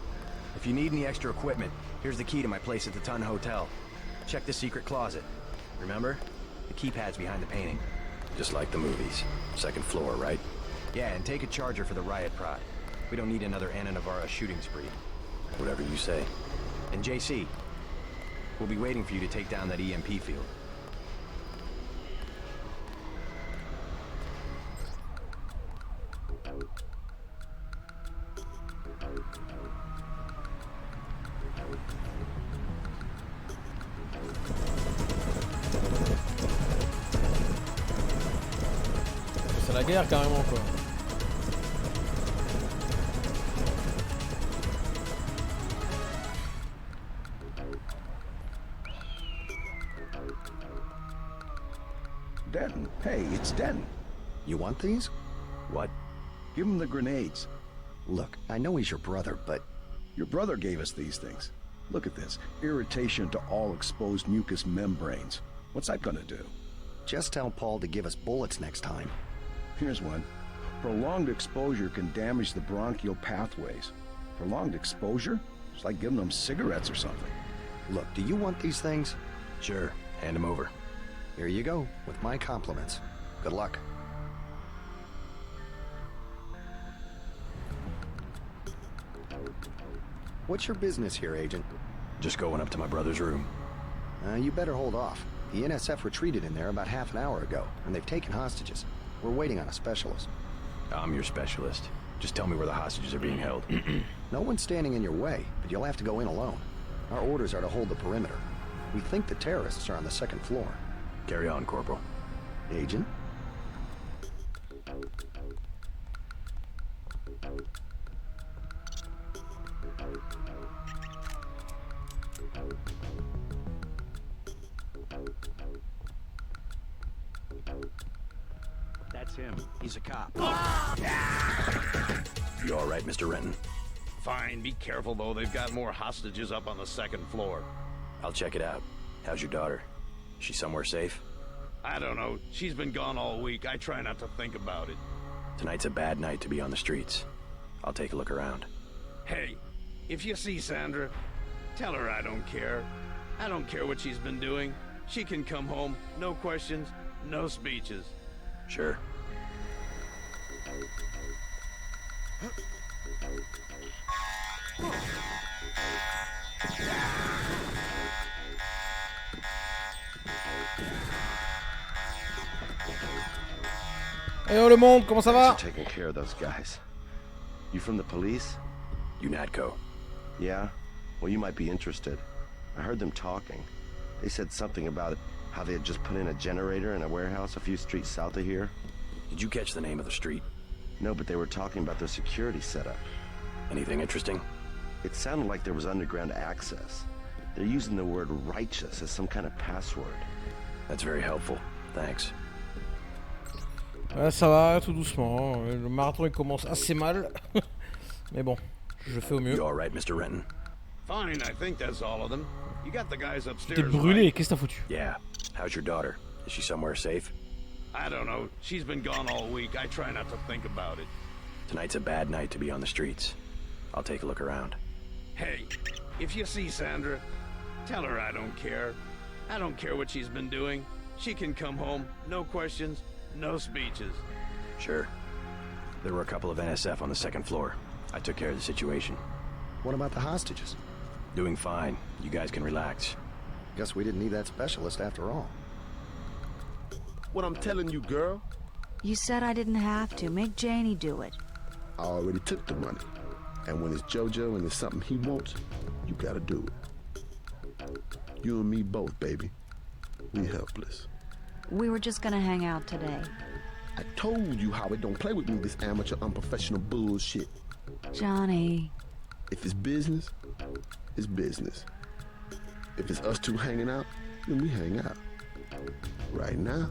[SPEAKER 5] If you need any extra equipment, here's the key to my place at the Ton Hotel. Check the secret closet. Remember? The keypad's behind the painting. Just like the movies. Second floor, right? Yeah, and take a charger for the riot prod. We don't need another Anna Navarra shooting spree. Whatever you say. And JC, we'll be waiting for you to take down that EMP field.
[SPEAKER 1] C'est la guerre carrément quoi.
[SPEAKER 7] Denton, hey, it's Denton.
[SPEAKER 8] You want these?
[SPEAKER 7] What? Give him the grenades.
[SPEAKER 8] Look, I know he's your brother, but...
[SPEAKER 7] Your brother gave us these things. Look at this. Irritation to all exposed mucous membranes. What's that gonna do?
[SPEAKER 8] Just tell Paul to give us bullets next time.
[SPEAKER 7] Here's one. Prolonged exposure can damage the bronchial pathways. Prolonged exposure? It's like giving them cigarettes or something.
[SPEAKER 8] Look, do you want these things?
[SPEAKER 5] Sure, hand them over.
[SPEAKER 8] Here you go, with my compliments. Good luck. What's your business here, Agent?
[SPEAKER 5] Just going up to my brother's room.
[SPEAKER 8] You better hold off. The NSF retreated in there about half an hour ago, and they've taken hostages. We're waiting on a specialist.
[SPEAKER 5] I'm your specialist. Just tell me where the hostages are being held.
[SPEAKER 8] No one's standing in your way, but you'll have to go in alone. Our orders are to hold the perimeter. We think the terrorists are on the second floor.
[SPEAKER 5] Carry on, Corporal.
[SPEAKER 8] Agent?
[SPEAKER 15] That's him.
[SPEAKER 5] He's a cop. You all right, Mr. Renton?
[SPEAKER 19] Fine. Be careful, though. They've got more hostages up on the second floor.
[SPEAKER 5] I'll check it out. How's your daughter? She somewhere safe?
[SPEAKER 19] I don't know. She's been gone all week. I try not to think about it.
[SPEAKER 5] Tonight's a bad night to be on the streets. I'll take a look around.
[SPEAKER 19] Hey, if you see Sandra, tell her I don't care. I don't care what she's been doing. She can come home. No questions, no speeches.
[SPEAKER 5] Sure.
[SPEAKER 1] Hey oh le monde, comment ça va?
[SPEAKER 20] Taking care of those guys. You from the police?
[SPEAKER 5] UNATCO.
[SPEAKER 20] Yeah? Well, you might be interested. I heard them talking. They said something about how they had just put in a generator in a warehouse a few streets south of here.
[SPEAKER 5] Did you catch the name of the street?
[SPEAKER 20] No, but they were talking about their security setup.
[SPEAKER 5] Anything interesting?
[SPEAKER 20] It sounded like there was underground access. They're using the word righteous as some kind of password.
[SPEAKER 5] That's very helpful. Thanks.
[SPEAKER 1] Ouais, ça va, tout doucement. Le marathon il commence assez mal. Mais bon, je fais au mieux.
[SPEAKER 5] You all right, Mr. Renton?
[SPEAKER 19] Fine, I think that's all of them. You got the guys upstairs.
[SPEAKER 1] T'es brûlé, qu'est-ce que t'as foutu?
[SPEAKER 5] Yeah. How's your daughter? Is she somewhere safe?
[SPEAKER 19] I don't know. She's been gone all week. I try not to think about it.
[SPEAKER 5] Tonight's a bad night to be on the streets. I'll take a look around.
[SPEAKER 19] Hey, if you see Sandra, tell her I don't care. I don't care what she's been doing. She can come home. No questions, no speeches.
[SPEAKER 5] Sure. There were a couple of NSF on the second floor. I took care of the situation.
[SPEAKER 12] What about the hostages?
[SPEAKER 5] Doing fine. You guys can relax.
[SPEAKER 12] Guess we didn't need that specialist after all.
[SPEAKER 10] What I'm telling you, girl.
[SPEAKER 21] You said I didn't have to. Make Janie do it.
[SPEAKER 10] I already took the money. And when it's JoJo and it's something he wants, you gotta do it. You and me both, baby. We helpless.
[SPEAKER 21] We were just gonna hang out today.
[SPEAKER 10] I told you how it don't play with me, this amateur unprofessional bullshit.
[SPEAKER 21] Johnny.
[SPEAKER 10] If it's business, it's business. If it's us two hanging out, then we hang out. Right now,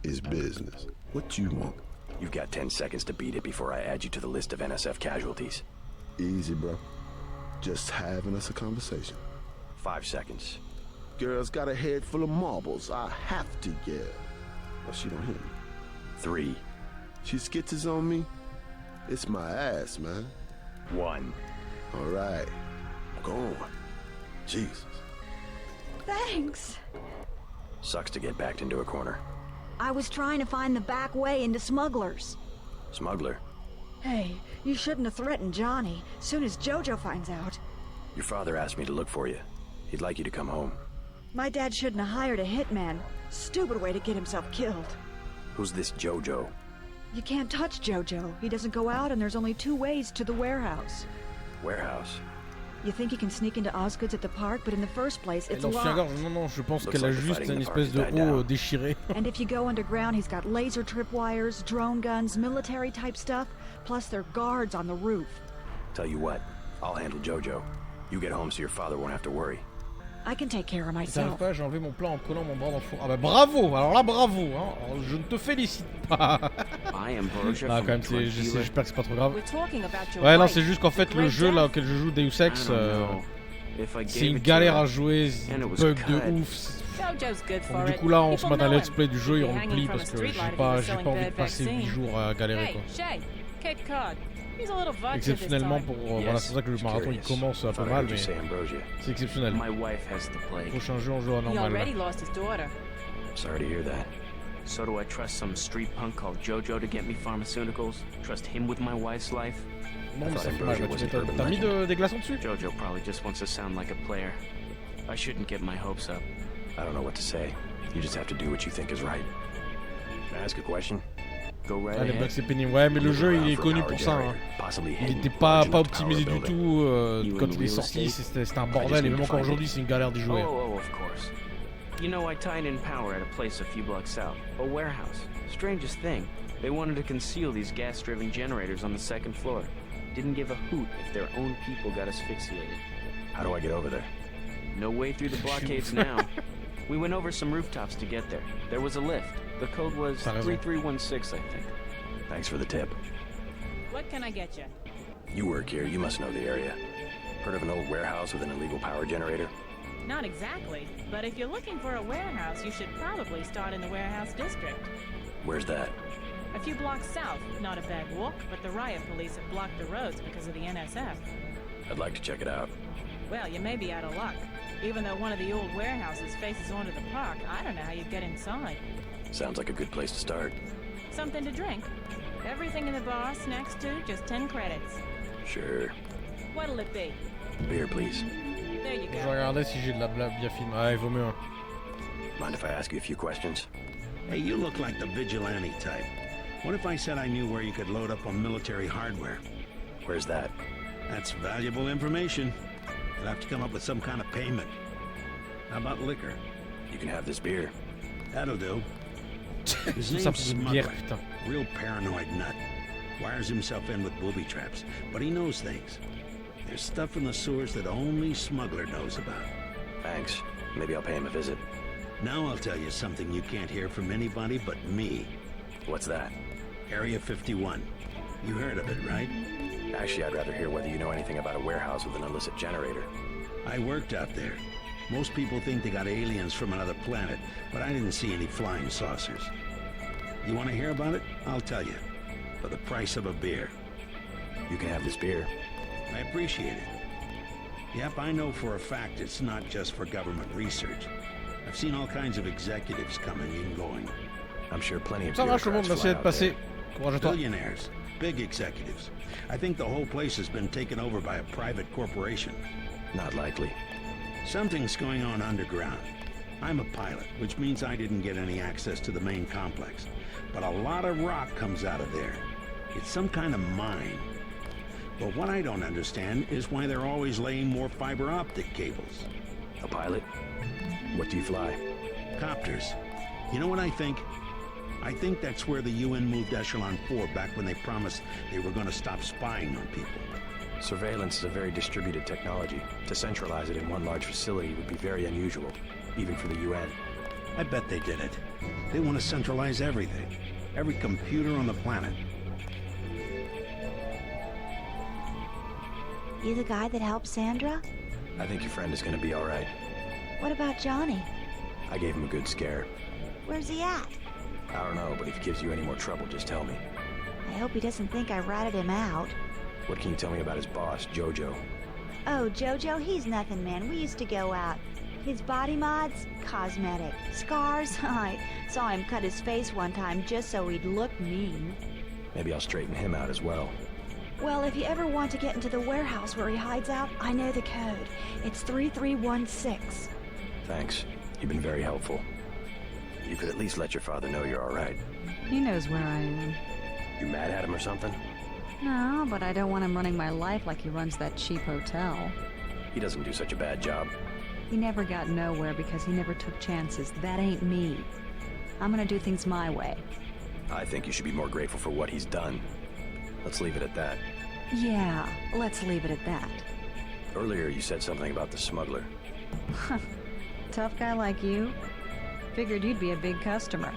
[SPEAKER 10] it's business. What you want?
[SPEAKER 5] You've got 10 seconds to beat it before I add you to the list of NSF casualties.
[SPEAKER 10] Easy, bro. Just having us a conversation.
[SPEAKER 5] 5 seconds.
[SPEAKER 10] Girl's got a head full of marbles. I have to yell. But she don't hear me.
[SPEAKER 5] 3.
[SPEAKER 10] She skitters on me. It's my ass, man.
[SPEAKER 5] 1.
[SPEAKER 10] All right. Go on. Jesus.
[SPEAKER 21] Thanks.
[SPEAKER 5] Sucks to get backed into a corner.
[SPEAKER 21] I was trying to find the back way into smugglers.
[SPEAKER 5] Smuggler?
[SPEAKER 21] Hey, you shouldn't have threatened Johnny. Soon as JoJo finds out.
[SPEAKER 5] Your father asked me to look for you. He'd like you to come home.
[SPEAKER 21] My dad shouldn't have hired a hitman. Stupid way to get himself killed.
[SPEAKER 5] Who's this JoJo?
[SPEAKER 21] You can't touch JoJo. He doesn't go out and there's only 2 ways to the warehouse.
[SPEAKER 5] Warehouse?
[SPEAKER 21] You think you can sneak into Osgood's at the park, but in the first place, it's locked.
[SPEAKER 1] Non, je pense qu'elle a juste une espèce de haut déchiré.
[SPEAKER 21] And if you go underground, he's got laser tripwires, drone guns, military type stuff, plus there are guards on the roof.
[SPEAKER 5] Tell you what, I'll handle JoJo. You get home so your father won't have to worry.
[SPEAKER 21] I can take care of
[SPEAKER 1] T'arrives
[SPEAKER 21] myself.
[SPEAKER 1] pas, j'ai enlevé mon plat en collant mon bras dans le four. Ah bah bravo, alors là bravo, hein. Alors, je ne te félicite pas. Ah quand même, j'espère que c'est pas trop grave. Ouais non, c'est juste qu'en fait le jeu là auquel je joue, Deus Ex, c'est une galère à jouer, bug de ouf. Donc, du coup là on se met un let's play du jeu et on le plie parce que j'ai pas envie de passer 8 jours à galérer quoi. Exceptionnellement pour... voilà, c'est pour ça que le marathon il commence un peu mal, mais c'est exceptionnel. Prochain jeu on joue à normal.
[SPEAKER 5] Sorry to hear that.
[SPEAKER 22] So do I trust some street punk called JoJo to get me pharmaceuticals? Trust him with my wife's life?
[SPEAKER 1] Non mais ça fait mal, t'as mis des glaçons dessus?
[SPEAKER 22] JoJo probably just wants to sound like a player. I shouldn't get my hopes up.
[SPEAKER 5] I don't know what to say. You just have to do what you think is right. Can I ask a question?
[SPEAKER 1] Ah, les bugs c'est pénible, ouais mais le jeu il est connu pour ça hein. Il était pas optimisé du tout quand il est sorti, c'était un bordel et même encore aujourd'hui c'est une galère d'y jouer.
[SPEAKER 22] Oh, of course. You know, I tied in power at a place a few blocks south, a warehouse. Strangest thing, they wanted to conceal these gas-driven generators on the second floor. Didn't give a hoot if their own people got asphyxiated.
[SPEAKER 5] How do I get over there?
[SPEAKER 22] No way through the blockades now. We went over some rooftops to get there. There was a lift. The code was 3316, I think.
[SPEAKER 5] Thanks for the tip.
[SPEAKER 9] What can I get you?
[SPEAKER 5] You work here, you must know the area. Heard of an old warehouse with an illegal power generator?
[SPEAKER 9] Not exactly, but if you're looking for a warehouse, you should probably start in the warehouse district.
[SPEAKER 5] Where's that?
[SPEAKER 9] A few blocks south. Not a bad walk, but the riot police have blocked the roads because of the NSF.
[SPEAKER 5] I'd like to check it out.
[SPEAKER 9] Well, you may be out of luck. Even though one of the old warehouses faces onto the park, I don't know how you'd get inside.
[SPEAKER 5] Sounds like a good place to start.
[SPEAKER 9] Something to drink? Everything in the bar, snacks too, just 10 credits.
[SPEAKER 5] Sure.
[SPEAKER 9] What'll it be?
[SPEAKER 5] Beer, please.
[SPEAKER 9] There you
[SPEAKER 1] Je vais
[SPEAKER 9] go.
[SPEAKER 1] regarder si j'ai de la blague bien filmée. Ah, il vaut mieux.
[SPEAKER 5] Mind if I ask you a few questions?
[SPEAKER 17] Hey, you look like the vigilante type. What if I said I knew where you could load up on military hardware?
[SPEAKER 5] Where's that?
[SPEAKER 17] That's valuable information. You'll have to come up with some kind of payment. How about liquor?
[SPEAKER 5] You can have this beer.
[SPEAKER 17] That'll do. His
[SPEAKER 1] Ça,
[SPEAKER 17] name's
[SPEAKER 1] c'est
[SPEAKER 17] Smuggler.
[SPEAKER 1] bière, putain.
[SPEAKER 17] Real paranoid nut. Wires himself in with booby traps, but he knows things. There's stuff in the sewers that only Smuggler knows about.
[SPEAKER 5] Thanks. Maybe I'll pay him a visit.
[SPEAKER 17] Now I'll tell you something you can't hear from anybody but me.
[SPEAKER 5] What's that?
[SPEAKER 17] Area 51. You heard of it, right?
[SPEAKER 5] Actually, I'd rather hear whether you know anything about a warehouse with an illicit generator.
[SPEAKER 17] I worked out there. Most people think they got aliens from another planet, but I didn't see any flying saucers. You want to hear about it? I'll tell you. For the price of a beer.
[SPEAKER 5] You can have this beer.
[SPEAKER 17] I appreciate it. Yep, I know for a fact it's not just for government research. I've seen all kinds of executives coming and going.
[SPEAKER 5] I'm sure plenty of
[SPEAKER 1] Ça marche, le monde,
[SPEAKER 5] bureaucrats
[SPEAKER 1] merci
[SPEAKER 5] fly
[SPEAKER 1] d'être
[SPEAKER 5] out
[SPEAKER 1] passé.
[SPEAKER 5] there.
[SPEAKER 1] Courage à toi.
[SPEAKER 17] Billionaires, big executives. I think the whole place has been taken over by a private corporation.
[SPEAKER 5] Not likely.
[SPEAKER 17] Something's going on underground. I'm a pilot, which means I didn't get any access to the main complex. But a lot of rock comes out of there. It's some kind of mine. But what I don't understand is why they're always laying more fiber optic cables.
[SPEAKER 5] A pilot? What do you fly?
[SPEAKER 17] Copters. You know what I think? I think that's where the UN moved Echelon 4 back when they promised they were going to stop spying on people.
[SPEAKER 5] Surveillance is a very distributed technology. To centralize it in one large facility would be very unusual, even for the UN.
[SPEAKER 17] I bet they did it. They want to centralize everything. Every computer on the planet.
[SPEAKER 2] You the guy that helped Sandra?
[SPEAKER 5] I think your friend is going to be all right.
[SPEAKER 2] What about Johnny?
[SPEAKER 5] I gave him a good scare.
[SPEAKER 2] Where's he at?
[SPEAKER 5] I don't know, but if he gives you any more trouble, just tell me.
[SPEAKER 2] I hope he doesn't think I ratted him out.
[SPEAKER 5] What can you tell me about his boss, Jojo?
[SPEAKER 2] Oh, Jojo, he's nothing, man. We used to go out. His body mods? Cosmetic. Scars? I saw him cut his face one time just so he'd look mean.
[SPEAKER 5] Maybe I'll straighten him out as well.
[SPEAKER 21] Well, if you ever want to get into the warehouse where he hides out, I know the code. It's 3316.
[SPEAKER 5] Thanks. You've been very helpful. You could at least let your father know you're all right.
[SPEAKER 21] He knows where I am.
[SPEAKER 5] You mad at him or something?
[SPEAKER 21] No, but I don't want him running my life like he runs that cheap hotel.
[SPEAKER 5] He doesn't do such a bad job.
[SPEAKER 21] He never got nowhere because he never took chances. That ain't me. I'm gonna do things my way.
[SPEAKER 5] I think you should be more grateful for what he's done. Let's leave it at that.
[SPEAKER 21] Yeah, let's leave it at that.
[SPEAKER 5] Earlier you said something about the smuggler.
[SPEAKER 21] Tough guy like you? Figured you'd be a big customer.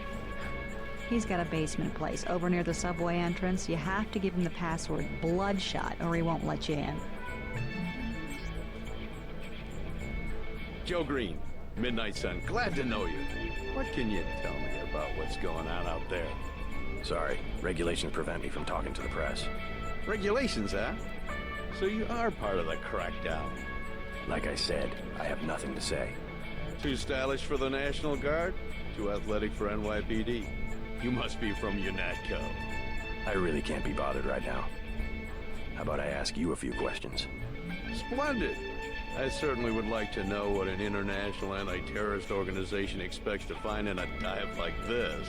[SPEAKER 21] He's got a basement place over near the subway entrance. You have to give him the password Bloodshot or he won't let you in.
[SPEAKER 3] Joe Green, Midnight Sun, glad to know you. What can you tell me about what's going on out there?
[SPEAKER 5] Sorry, regulations prevent me from talking to the press.
[SPEAKER 3] Regulations, huh? So you are part of the crackdown.
[SPEAKER 5] Like I said, I have nothing to say.
[SPEAKER 3] Too stylish for the National Guard? Too athletic for NYPD? You must be from UNATCO.
[SPEAKER 5] I really can't be bothered right now. How about I ask you a few questions?
[SPEAKER 3] Splendid! I certainly would like to know what an international anti-terrorist organization expects to find in a dive like this.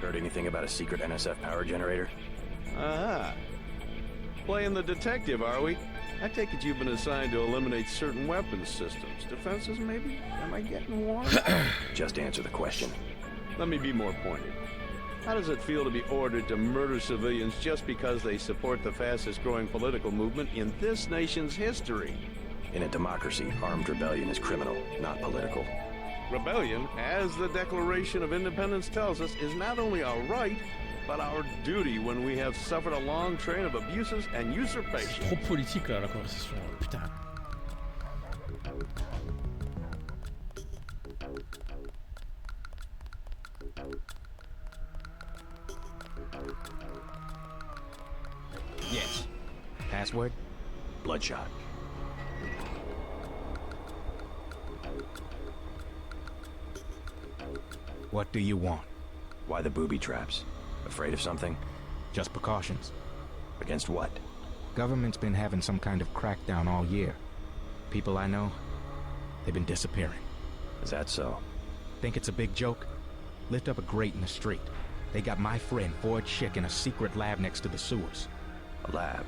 [SPEAKER 5] Heard anything about a secret NSF power generator?
[SPEAKER 3] Aha. Playing the detective, are we? I take it you've been assigned to eliminate certain weapons systems. Defenses, maybe? Am I getting warm?
[SPEAKER 5] Just answer the question.
[SPEAKER 3] Let me be more pointed. How does it feel to be ordered to murder civilians just because they support the fastest-growing political movement in this nation's history?
[SPEAKER 5] In a democracy, armed rebellion is criminal, not political.
[SPEAKER 3] Rebellion, as the Declaration of Independence tells us, is not only our right, but our duty when we have suffered a long train of abuses and usurpations.
[SPEAKER 1] Trop politique là la conversation, putain.
[SPEAKER 6] Password?
[SPEAKER 5] Bloodshot.
[SPEAKER 6] What do you want?
[SPEAKER 5] Why the booby traps? Afraid of something?
[SPEAKER 6] Just precautions.
[SPEAKER 5] Against what?
[SPEAKER 6] Government's been having some kind of crackdown all year. People I know, they've been disappearing.
[SPEAKER 5] Is that so?
[SPEAKER 6] Think it's a big joke? Lift up a grate in the street. They got my friend Ford Schick in a secret lab next to the sewers.
[SPEAKER 5] A lab?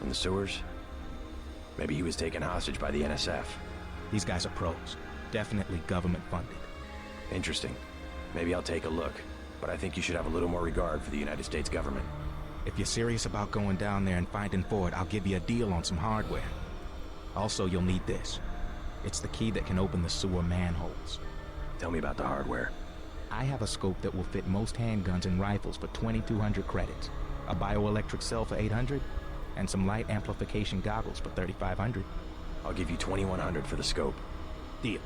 [SPEAKER 5] In the sewers? Maybe he was taken hostage by the NSF.
[SPEAKER 6] These guys are pros. Definitely government funded.
[SPEAKER 5] Interesting. Maybe I'll take a look. But I think you should have a little more regard for the United States government.
[SPEAKER 6] If you're serious about going down there and finding Ford, I'll give you a deal on some hardware. Also, you'll need this. It's the key that can open the sewer manholes.
[SPEAKER 5] Tell me about the hardware.
[SPEAKER 6] I have a scope that will fit most handguns and rifles for 2,200 credits, a bioelectric cell for 800, and some light amplification goggles for 3,500.
[SPEAKER 5] I'll give you 2,100 for the scope.
[SPEAKER 6] Deal.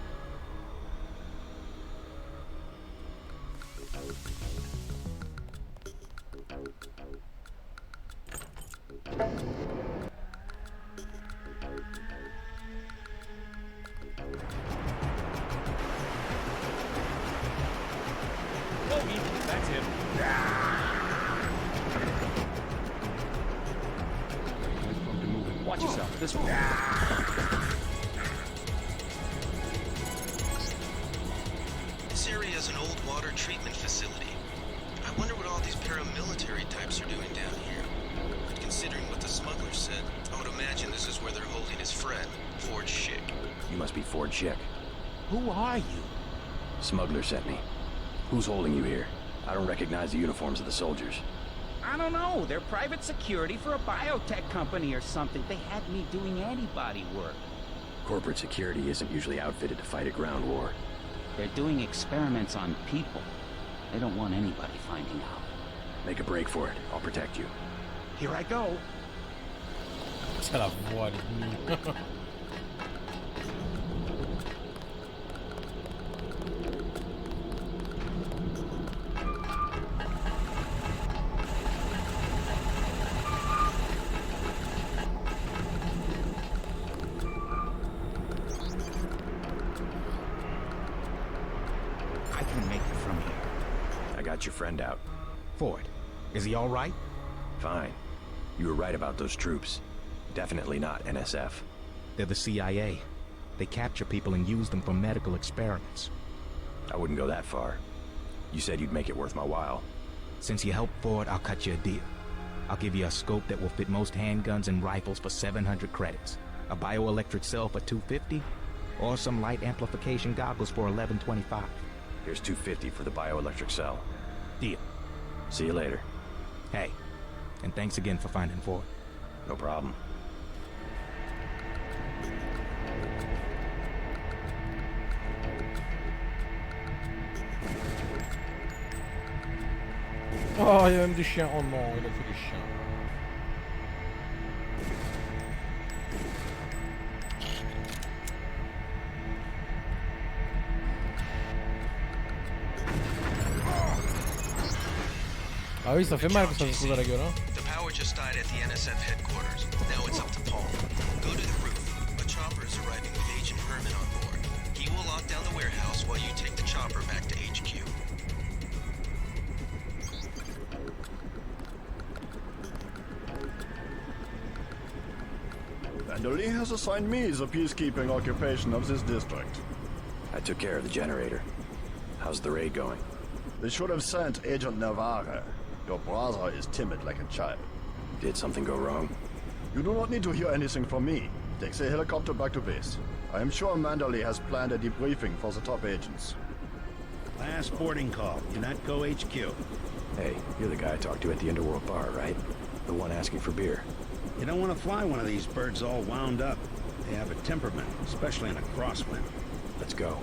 [SPEAKER 11] That's him. Watch yourself. This way.
[SPEAKER 4] This area is an old water treatment facility. I wonder what all these paramilitary types are doing down here. But considering what the smuggler said, I would imagine this is where they're holding his friend, Ford Schick.
[SPEAKER 5] You must be Ford Schick.
[SPEAKER 11] Who are you?
[SPEAKER 5] Smuggler sent me. Who's holding you here? I don't recognize the uniforms of the soldiers.
[SPEAKER 14] I don't know. They're private security for a biotech company or something. They had me doing antibody work.
[SPEAKER 5] Corporate security isn't usually outfitted to fight a ground war.
[SPEAKER 14] They're doing experiments on people. They don't want anybody finding out.
[SPEAKER 5] Make a break for it. I'll protect you.
[SPEAKER 14] Here I go.
[SPEAKER 1] C'est la voix, elle est nulle.
[SPEAKER 5] Your friend out.
[SPEAKER 6] Ford, is he all right?
[SPEAKER 5] Fine. You were right about those troops. Definitely not NSF.
[SPEAKER 6] They're the CIA. They capture people and use them for medical experiments.
[SPEAKER 5] I wouldn't go that far. You said you'd make it worth my while.
[SPEAKER 6] Since you helped Ford, I'll cut you a deal. I'll give you a scope that will fit most handguns and rifles for 700 credits, a bioelectric cell for 250, or some light amplification goggles for 1125.
[SPEAKER 5] Here's 250 for the bioelectric cell.
[SPEAKER 6] Deal.
[SPEAKER 5] See you later.
[SPEAKER 6] Hey, and thanks again for finding Ford.
[SPEAKER 5] No problem.
[SPEAKER 1] Oh, il y a même des chiens. Oh non, il a fait des chiens. Ah oui, ça fait mal quand ça se trouve à la gueule, hein.
[SPEAKER 4] The power just died at the NSF headquarters. Now it's up to Paul. Go to the roof. A chopper is arriving with Agent Herman on board. He will lock down the warehouse while you take the chopper back to HQ.
[SPEAKER 23] Vandali has assigned me the peacekeeping occupation of this district.
[SPEAKER 5] I took care of the generator. How's the raid going?
[SPEAKER 23] They should have sent Agent Navarre. Your brother is timid like a child.
[SPEAKER 5] Did something go wrong?
[SPEAKER 23] You do not need to hear anything from me. Take the helicopter back to base. I am sure Mandalay has planned a debriefing for the top agents.
[SPEAKER 17] Last boarding call, UNATCO HQ.
[SPEAKER 5] Hey, you're the guy I talked to at the Underworld bar, right? The one asking for beer.
[SPEAKER 17] You don't want to fly one of these birds all wound up. They have a temperament, especially in a crosswind.
[SPEAKER 5] Let's go.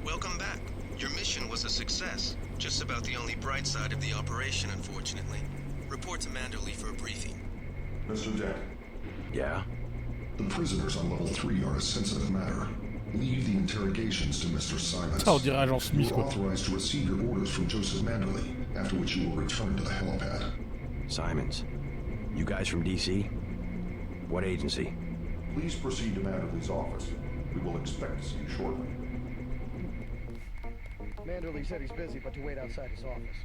[SPEAKER 4] Welcome back. Your mission was a success. Just about the only bright side of the operation, unfortunately. Report to Manderley for a briefing.
[SPEAKER 13] Mr. Dent.
[SPEAKER 5] Yeah?
[SPEAKER 13] The prisoners on level 3 are a sensitive matter. Leave the interrogations to Mr. Simons.
[SPEAKER 1] Ça, on dirait agent Smith,
[SPEAKER 13] You
[SPEAKER 1] quoi.
[SPEAKER 13] are authorized to receive your orders from Joseph Manderley, after which you will return to the helipad.
[SPEAKER 5] Simons. You guys from DC? What agency?
[SPEAKER 13] Please proceed to Manderley's office. We will expect to see you shortly.
[SPEAKER 12] Manderley said he's busy, but to wait outside his office.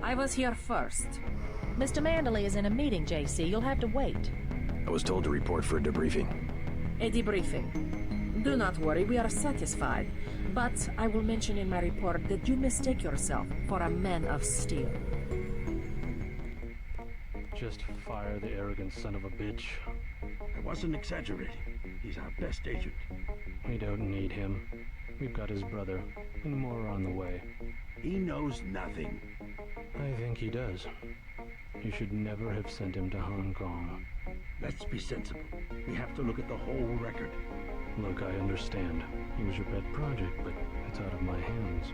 [SPEAKER 16] I was here first. Mr. Manderley is in a meeting, JC. You'll have to wait.
[SPEAKER 5] I was told to report for a debriefing.
[SPEAKER 16] A debriefing. Do not worry, we are satisfied. But I will mention in my report that you mistake yourself for a man of steel.
[SPEAKER 15] Just fire the arrogant son of a bitch.
[SPEAKER 17] I wasn't exaggerating. He's our best agent.
[SPEAKER 15] We don't need him. We've got his brother, and more on the way.
[SPEAKER 17] He knows nothing.
[SPEAKER 15] I think he does. You should never have sent him to Hong Kong.
[SPEAKER 17] Let's be sensible. We have to look at the whole record.
[SPEAKER 15] Look, I understand. He was your pet project, but it's out of my hands.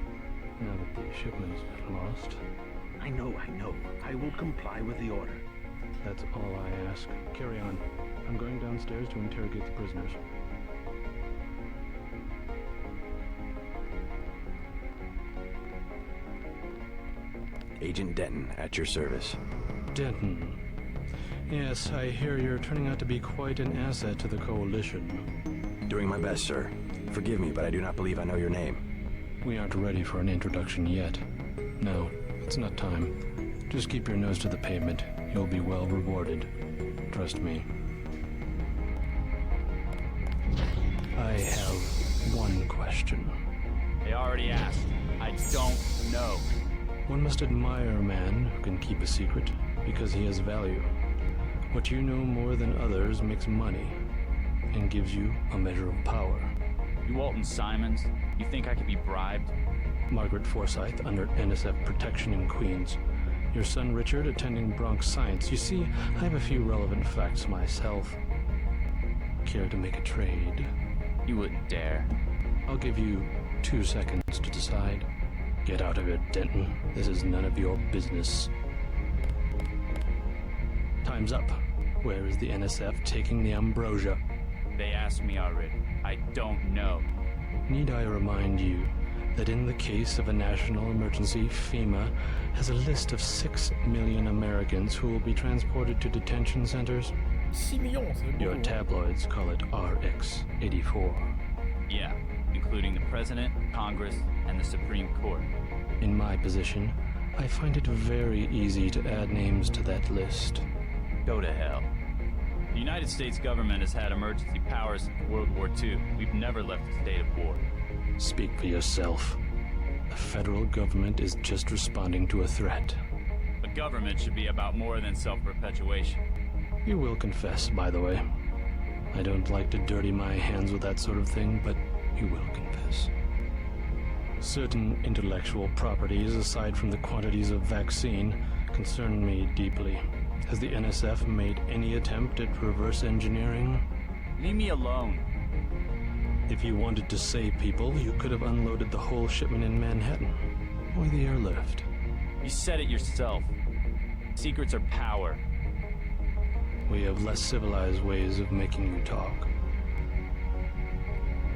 [SPEAKER 15] Now that the shipment's been lost.
[SPEAKER 17] I know. I will comply with the order.
[SPEAKER 15] That's all I ask. Carry on. I'm going downstairs to interrogate the prisoners.
[SPEAKER 5] Agent Denton, at your service.
[SPEAKER 15] Denton. Yes, I hear you're turning out to be quite an asset to the Coalition.
[SPEAKER 5] Doing my best, sir. Forgive me, but I do not believe I know your name.
[SPEAKER 15] We aren't ready for an introduction yet. No, it's not time. Just keep your nose to the pavement. You'll be well rewarded. Trust me. I have one question.
[SPEAKER 18] They already asked. I don't know.
[SPEAKER 15] One must admire a man who can keep a secret because he has value. What you know more than others makes money and gives you a measure of power.
[SPEAKER 18] You Walton Simons? You think I could be bribed?
[SPEAKER 15] Margaret Forsyth under NSF protection in Queens. Your son Richard attending Bronx Science. You see, I have a few relevant facts myself. Care to make a trade?
[SPEAKER 18] You wouldn't dare.
[SPEAKER 15] I'll give you 2 seconds to decide. Get out of here, Denton. This is none of your business. Time's up. Where is the NSF taking the ambrosia?
[SPEAKER 18] They asked me already. I don't know.
[SPEAKER 15] Need I remind you that in the case of a national emergency, FEMA has a list of 6 million Americans who will be transported to detention centers?
[SPEAKER 1] 6 millions, c'est beaucoup.
[SPEAKER 15] Your tabloids call it RX-84.
[SPEAKER 18] Yeah, including the President, Congress, and the Supreme Court.
[SPEAKER 15] In my position, I find it very easy to add names to that list.
[SPEAKER 18] Go to hell. The United States government has had emergency powers since World War II. We've never left a state of war.
[SPEAKER 15] Speak for yourself. The federal government is just responding to a threat.
[SPEAKER 18] The government should be about more than self-perpetuation.
[SPEAKER 15] You will confess, by the way. I don't like to dirty my hands with that sort of thing, but you will confess. Certain intellectual properties, aside from the quantities of vaccine, concern me deeply. Has the NSF made any attempt at reverse engineering?
[SPEAKER 18] Leave me alone.
[SPEAKER 15] If you wanted to save people, you could have unloaded the whole shipment in Manhattan. Or the airlift.
[SPEAKER 18] You said it yourself. Secrets are power.
[SPEAKER 15] We have less civilized ways of making you talk.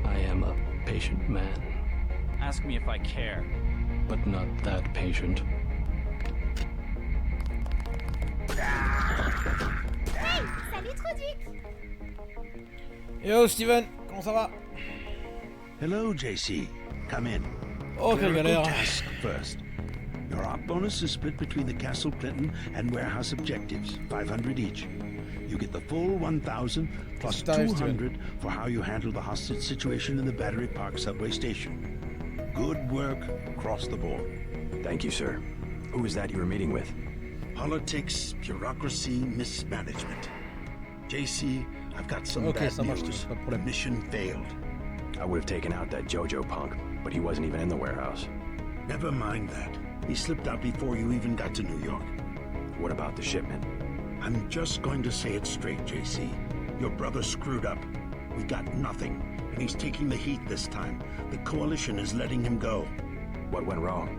[SPEAKER 15] I am a patient man.
[SPEAKER 18] Ask me if I care.
[SPEAKER 15] But not that patient.
[SPEAKER 24] Hey, salut Trudic!
[SPEAKER 1] Yo Steven, comment ça va?
[SPEAKER 17] Hello, JC. Come in.
[SPEAKER 1] Oh, quelle galère.
[SPEAKER 17] Task first. Your op bonus is split between the Castle Clinton and warehouse objectives, 500 each. You get the full 1,000 plus 200 for how you handle the hostage situation in the Battery Park subway station. Good work across the board.
[SPEAKER 5] Thank you, sir. Who is that you were meeting with?
[SPEAKER 17] Politics, bureaucracy, mismanagement. JC, I've got some bad news. The mission failed.
[SPEAKER 5] I would have taken out that JoJo punk, but he wasn't even in the warehouse.
[SPEAKER 17] Never mind that. He slipped out before you even got to New York.
[SPEAKER 5] What about the shipment?
[SPEAKER 17] I'm just going to say it straight, JC. The shipment Your brother screwed up. We got nothing, and he's taking the heat this time. The Coalition is letting him go.
[SPEAKER 5] What went wrong?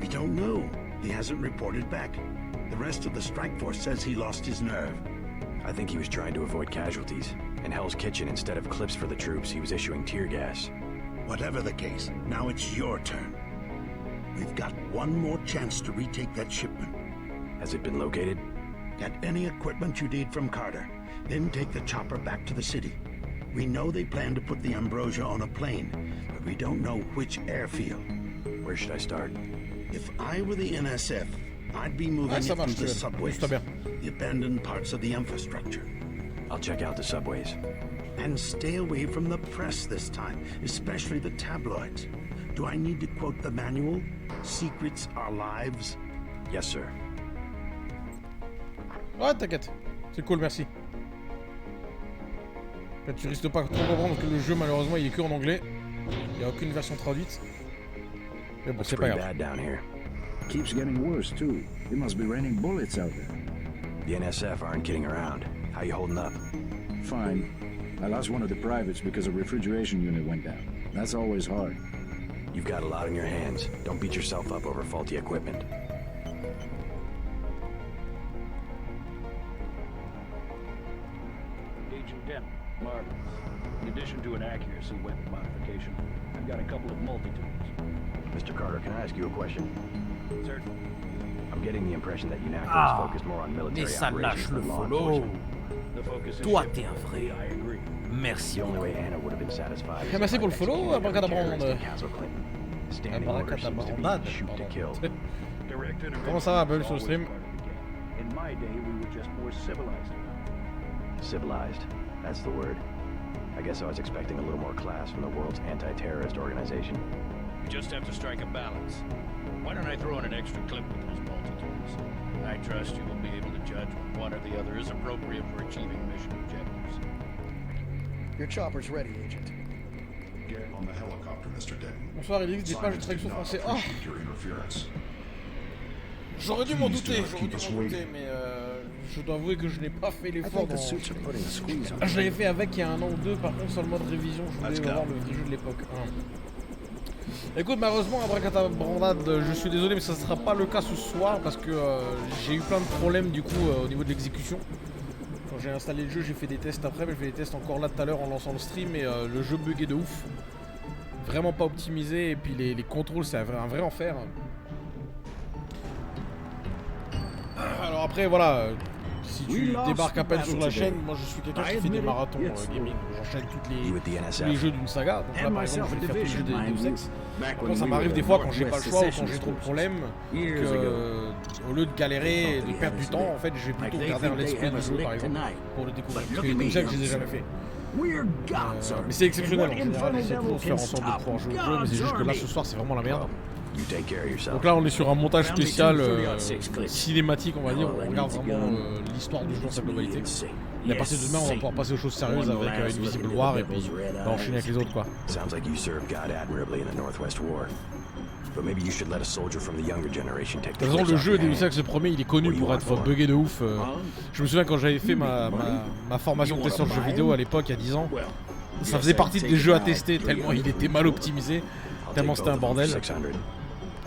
[SPEAKER 17] We don't know. He hasn't reported back. The rest of the strike force says he lost his nerve.
[SPEAKER 5] I think he was trying to avoid casualties. In Hell's Kitchen, instead of clips for the troops, he was issuing tear gas.
[SPEAKER 17] Whatever the case, now it's your turn. We've got one more chance to retake that shipment.
[SPEAKER 5] Has it been located?
[SPEAKER 17] Get any equipment you need from Carter, then take the chopper back to the city. We know they plan to put the Ambrosia on a plane, but we don't know which airfield.
[SPEAKER 5] Where should I start?
[SPEAKER 17] If I were the NSF, I'd be moving it through the subways, the abandoned parts of the infrastructure.
[SPEAKER 5] I'll check out the subways.
[SPEAKER 17] And stay away from the press this time, especially the tabloids. Do I need to quote the manual? Secrets are lives?
[SPEAKER 5] Yes, sir.
[SPEAKER 1] Ouais, t'inquiète. C'est cool, merci. En fait, tu risques de pas trop comprendre parce que le jeu, malheureusement, il est que en anglais. Il n'y a aucune version traduite. Mais bon, c'est pas grave.
[SPEAKER 7] Keeps getting worse, too. It must be raining bullets out there.
[SPEAKER 5] The NSF aren't kidding around. How you holding up?
[SPEAKER 7] Fine. I lost one of the privates because a refrigeration unit went down. That's always hard.
[SPEAKER 5] You've got a lot on your hands. Don't beat yourself up over faulty equipment.
[SPEAKER 11] Agent Denton, marvelous. In addition to an accuracy weapon modification, I've got a couple of multi-tools.
[SPEAKER 5] Mr. Carter, can I ask you a question?
[SPEAKER 11] Certainly.
[SPEAKER 5] I'm getting the impression that UNACO is focused more on military operations than law enforcement.
[SPEAKER 11] The focus is
[SPEAKER 8] Toi, t'es un vrai.
[SPEAKER 11] I agree.
[SPEAKER 8] Merci.
[SPEAKER 5] The only way Anna would have been satisfied.
[SPEAKER 1] Merci pour le follow, abracadabrande.
[SPEAKER 5] Abracadabrandade. Shoot to kill.
[SPEAKER 1] Comment ça va, Bull, sur le stream?
[SPEAKER 11] In my day, we were just more civilized.
[SPEAKER 5] Civilized. That's the word. I guess I was expecting a little more class from the world's anti-terrorist organization.
[SPEAKER 11] We just have to strike a balance. Why don't I throw in an extra clip with those multi-tools? I trust you will be able to judge when one or the other is appropriate for achieving mission objectives.
[SPEAKER 12] Your chopper's ready, Agent.
[SPEAKER 13] Get on the helicopter, Mr. Denton.
[SPEAKER 1] Bonsoir, il existe des pages de traduction français. Oh, j'aurais dû m'en douter, mais je dois avouer que je n'ai pas fait l'effort. Je l'avais fait avec il y a un an ou deux, par contre sur le mode révision, je voulais voir le vrai jeu de l'époque. Écoute, malheureusement, abracadabrandade, je suis désolé, mais ça ne sera pas le cas ce soir parce que j'ai eu plein de problèmes du coup au niveau de l'exécution. Quand j'ai installé le jeu, j'ai fait des tests après, mais j'ai fait des tests encore là tout à l'heure en lançant le stream et le jeu buguait de ouf. Vraiment pas optimisé et puis les contrôles, c'est un vrai enfer. Alors après, voilà, si tu débarques à peine sur la chaîne, moi je suis quelqu'un qui fait des marathons gaming, j'enchaîne tous les jeux d'une saga. Donc là par exemple, je vais faire tous les jeux des Deus Ex. Bon, ça m'arrive des fois quand j'ai pas le choix ou quand j'ai trop de problèmes, que au lieu de galérer et de perdre du temps, en fait je vais plutôt regarder un let's play du jeu par exemple pour le découvrir. Parce que les Deus Ex je les ai jamais fait. Mais c'est exceptionnel en général, j'essaie toujours de faire en sorte de pouvoir jouer au jeu, mais c'est juste que là ce soir c'est vraiment la merde. Donc là on est sur un montage spécial cinématique on va dire, on regarde vraiment l'histoire du jeu dans sa globalité. Et à partir de demain on va pouvoir passer aux choses sérieuses avec Invisible War et puis on va enchaîner avec les autres quoi. De toute façon le jeu Deus Ex le premier il est connu pour être buggé de ouf. Je me souviens quand j'avais fait ma formation de testeur de jeux vidéo à l'époque il y a 10 ans, ça faisait partie des jeux à tester tellement il était mal optimisé, tellement c'était un bordel.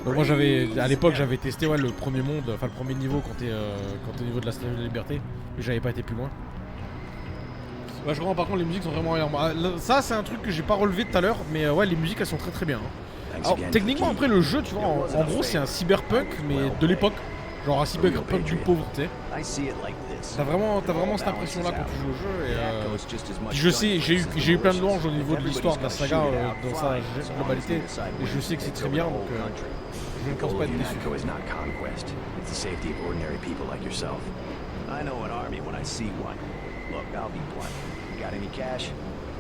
[SPEAKER 1] Donc moi à l'époque j'avais testé le premier monde, enfin le premier niveau quand t'es au niveau de la Statue de la Liberté, mais j'avais pas été plus loin. Ouais je comprends, par contre les musiques sont vraiment énormes. Ça c'est un truc que j'ai pas relevé tout à l'heure, mais ouais les musiques elles sont très bien. Alors techniquement après le jeu tu vois en gros c'est un cyberpunk mais de l'époque. Genre un cyberpunk du pauvre, tu sais. T'as vraiment cette impression là quand tu joues au jeu et je sais, j'ai eu plein de louanges au niveau de l'histoire de la saga dans sa globalité et je sais que c'est très bien donc je ne pense pas être déçu.
[SPEAKER 19] I know an army when I see one. Look, I'll be blunt. You got any cash?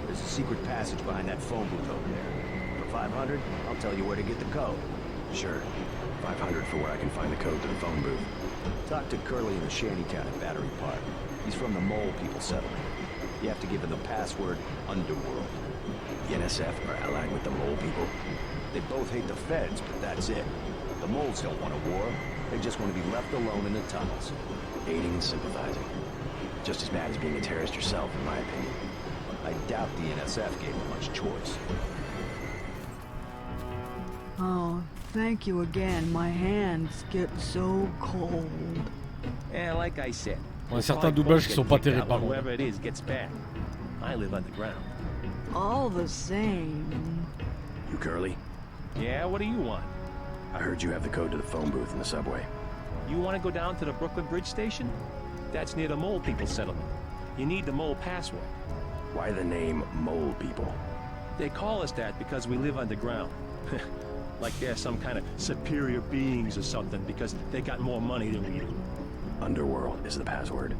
[SPEAKER 19] There's a secret passage behind that phone booth over there. For 500, I'll tell you where to get the code.
[SPEAKER 5] Sure. 500 for where I can find the code to the phone booth.
[SPEAKER 19] Talk to Curly in the shantytown at Battery Park. He's from the Mole People settlement. You have to give him the password Underworld.
[SPEAKER 5] The NSF are allied with the Mole People?
[SPEAKER 19] They both hate the feds, but that's it. The Moles don't want a war. They just want to be left alone in the tunnels.
[SPEAKER 5] Aiding and sympathizing. Just as bad as being a terrorist yourself, in my opinion.
[SPEAKER 19] I doubt the NSF gave him much choice.
[SPEAKER 21] Oh, thank you again. My hands get so cold.
[SPEAKER 19] And like I said,
[SPEAKER 1] On a certains doublages qui sont pas terribles par contre.
[SPEAKER 19] whoever it is gets back. I live underground.
[SPEAKER 21] All the same.
[SPEAKER 5] You Curly?
[SPEAKER 19] Yeah, what do you want?
[SPEAKER 5] I heard you have the code to the phone booth in the subway.
[SPEAKER 19] You want to go down to the Brooklyn Bridge Station? That's near the Mole People settlement. You need the Mole password.
[SPEAKER 5] Why the name Mole People?
[SPEAKER 19] They call us that because we live underground. Like they're some kind of superior beings or something because they got more money than we do.
[SPEAKER 5] Underworld is the password.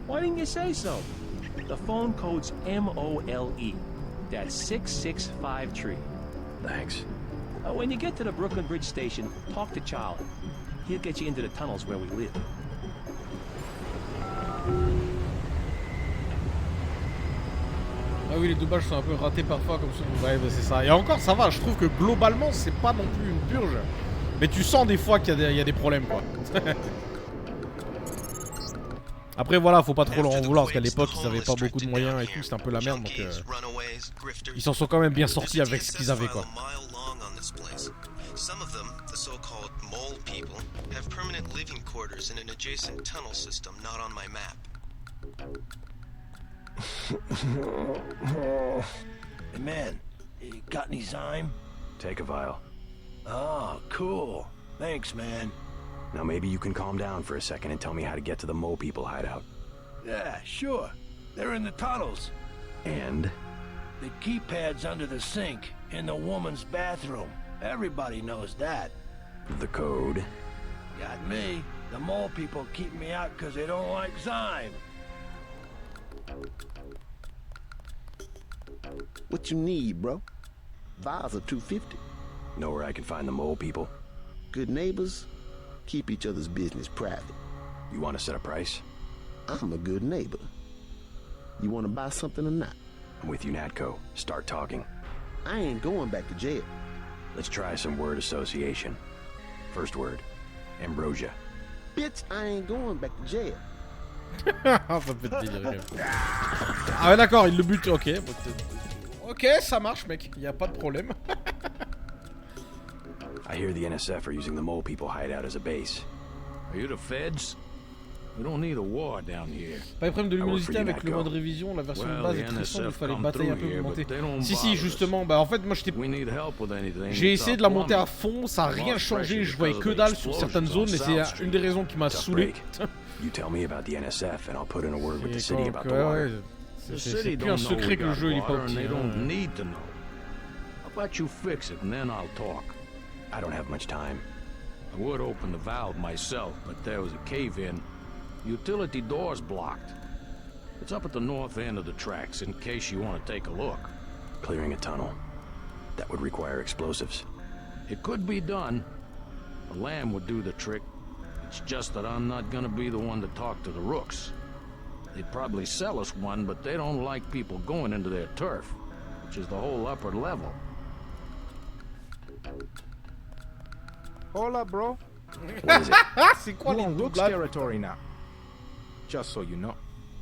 [SPEAKER 19] Why didn't you say so? The phone code's MOLE. That's 6653.
[SPEAKER 5] Thanks.
[SPEAKER 19] When you get to the Brooklyn Bridge Station, talk to Charlie. He'll get you into the tunnels where we live.
[SPEAKER 1] Ah oui, les doublages sont un peu ratés parfois comme ça. Ouais, bah c'est ça. Et encore, ça va, je trouve que globalement, c'est pas non plus une purge. Mais tu sens des fois qu'il y a des problèmes, quoi. Après, voilà, faut pas trop leur en vouloir, parce qu'à l'époque, ils avaient pas beaucoup de moyens et tout, c'était un peu la merde, donc... ils s'en sont quand même bien sortis avec ce qu'ils avaient, quoi.
[SPEAKER 4] Some of them, the so-called mole people, have permanent living quarters in an adjacent tunnel system not on my map.
[SPEAKER 17] Hey man, you got any Zyme?
[SPEAKER 5] Take a vial.
[SPEAKER 17] Oh, cool. Thanks, man.
[SPEAKER 5] Now maybe you can calm down for a second and tell me how to get to the Mole People hideout.
[SPEAKER 17] Yeah, sure. They're in the tunnels.
[SPEAKER 5] And?
[SPEAKER 17] The keypad's under the sink, in the woman's bathroom. Everybody knows that.
[SPEAKER 5] The code?
[SPEAKER 17] Got me. The Mole People keep me out because they don't like Zyme.
[SPEAKER 8] What you need, bro? Vials are $250.
[SPEAKER 5] Know where I can find the Mole People?
[SPEAKER 8] Good neighbors keep each other's business private.
[SPEAKER 5] You want to set a price?
[SPEAKER 8] I'm a good neighbor. You want to buy something or not?
[SPEAKER 5] I'm with you, Natco. Start talking.
[SPEAKER 8] I ain't going back to jail.
[SPEAKER 5] Let's try some word association. First word, ambrosia.
[SPEAKER 8] Bitch, I ain't going back to jail.
[SPEAKER 1] Ça peut te délirer. Ah ouais d'accord, il le bute, ok. Ok, ça marche mec, y a pas de problème.
[SPEAKER 5] I hear the NSF are using the Mole People hideout as a base.
[SPEAKER 11] Are you the feds? We don't need a war down here.
[SPEAKER 1] Pas de problème de luminosité avec le mode révision, la version de base est très sombre, il fallait batailler un peu pour monter. Si, justement, bah en fait moi j'étais... J'ai essayé de la monter à fond, ça a rien changé, je voyais que dalle sur certaines zones, et c'est une des raisons qui m'a saoulé.
[SPEAKER 5] You tell me about the NSF and I'll put in a word with the city about the
[SPEAKER 1] water.
[SPEAKER 11] C'est plus un secret que le jeu il est pas petit. They don't need to know. How about you fix it and then I'll talk.
[SPEAKER 5] I don't have much time.
[SPEAKER 11] I would open the valve myself, but there was a cave-in. Utility door's blocked. It's up at the north end of the tracks in case you want to take a look.
[SPEAKER 5] Clearing a tunnel. That would require explosives.
[SPEAKER 11] It could be done. A lamb would do the trick. It's just that I'm not gonna be the one to talk to the rooks. They'd probably sell us one, but they don't like people going into their turf, which is the whole upper level.
[SPEAKER 10] Hold up, bro.
[SPEAKER 5] What is it?
[SPEAKER 1] C'est quoi
[SPEAKER 10] You're on Rook's territory now. Just so you know.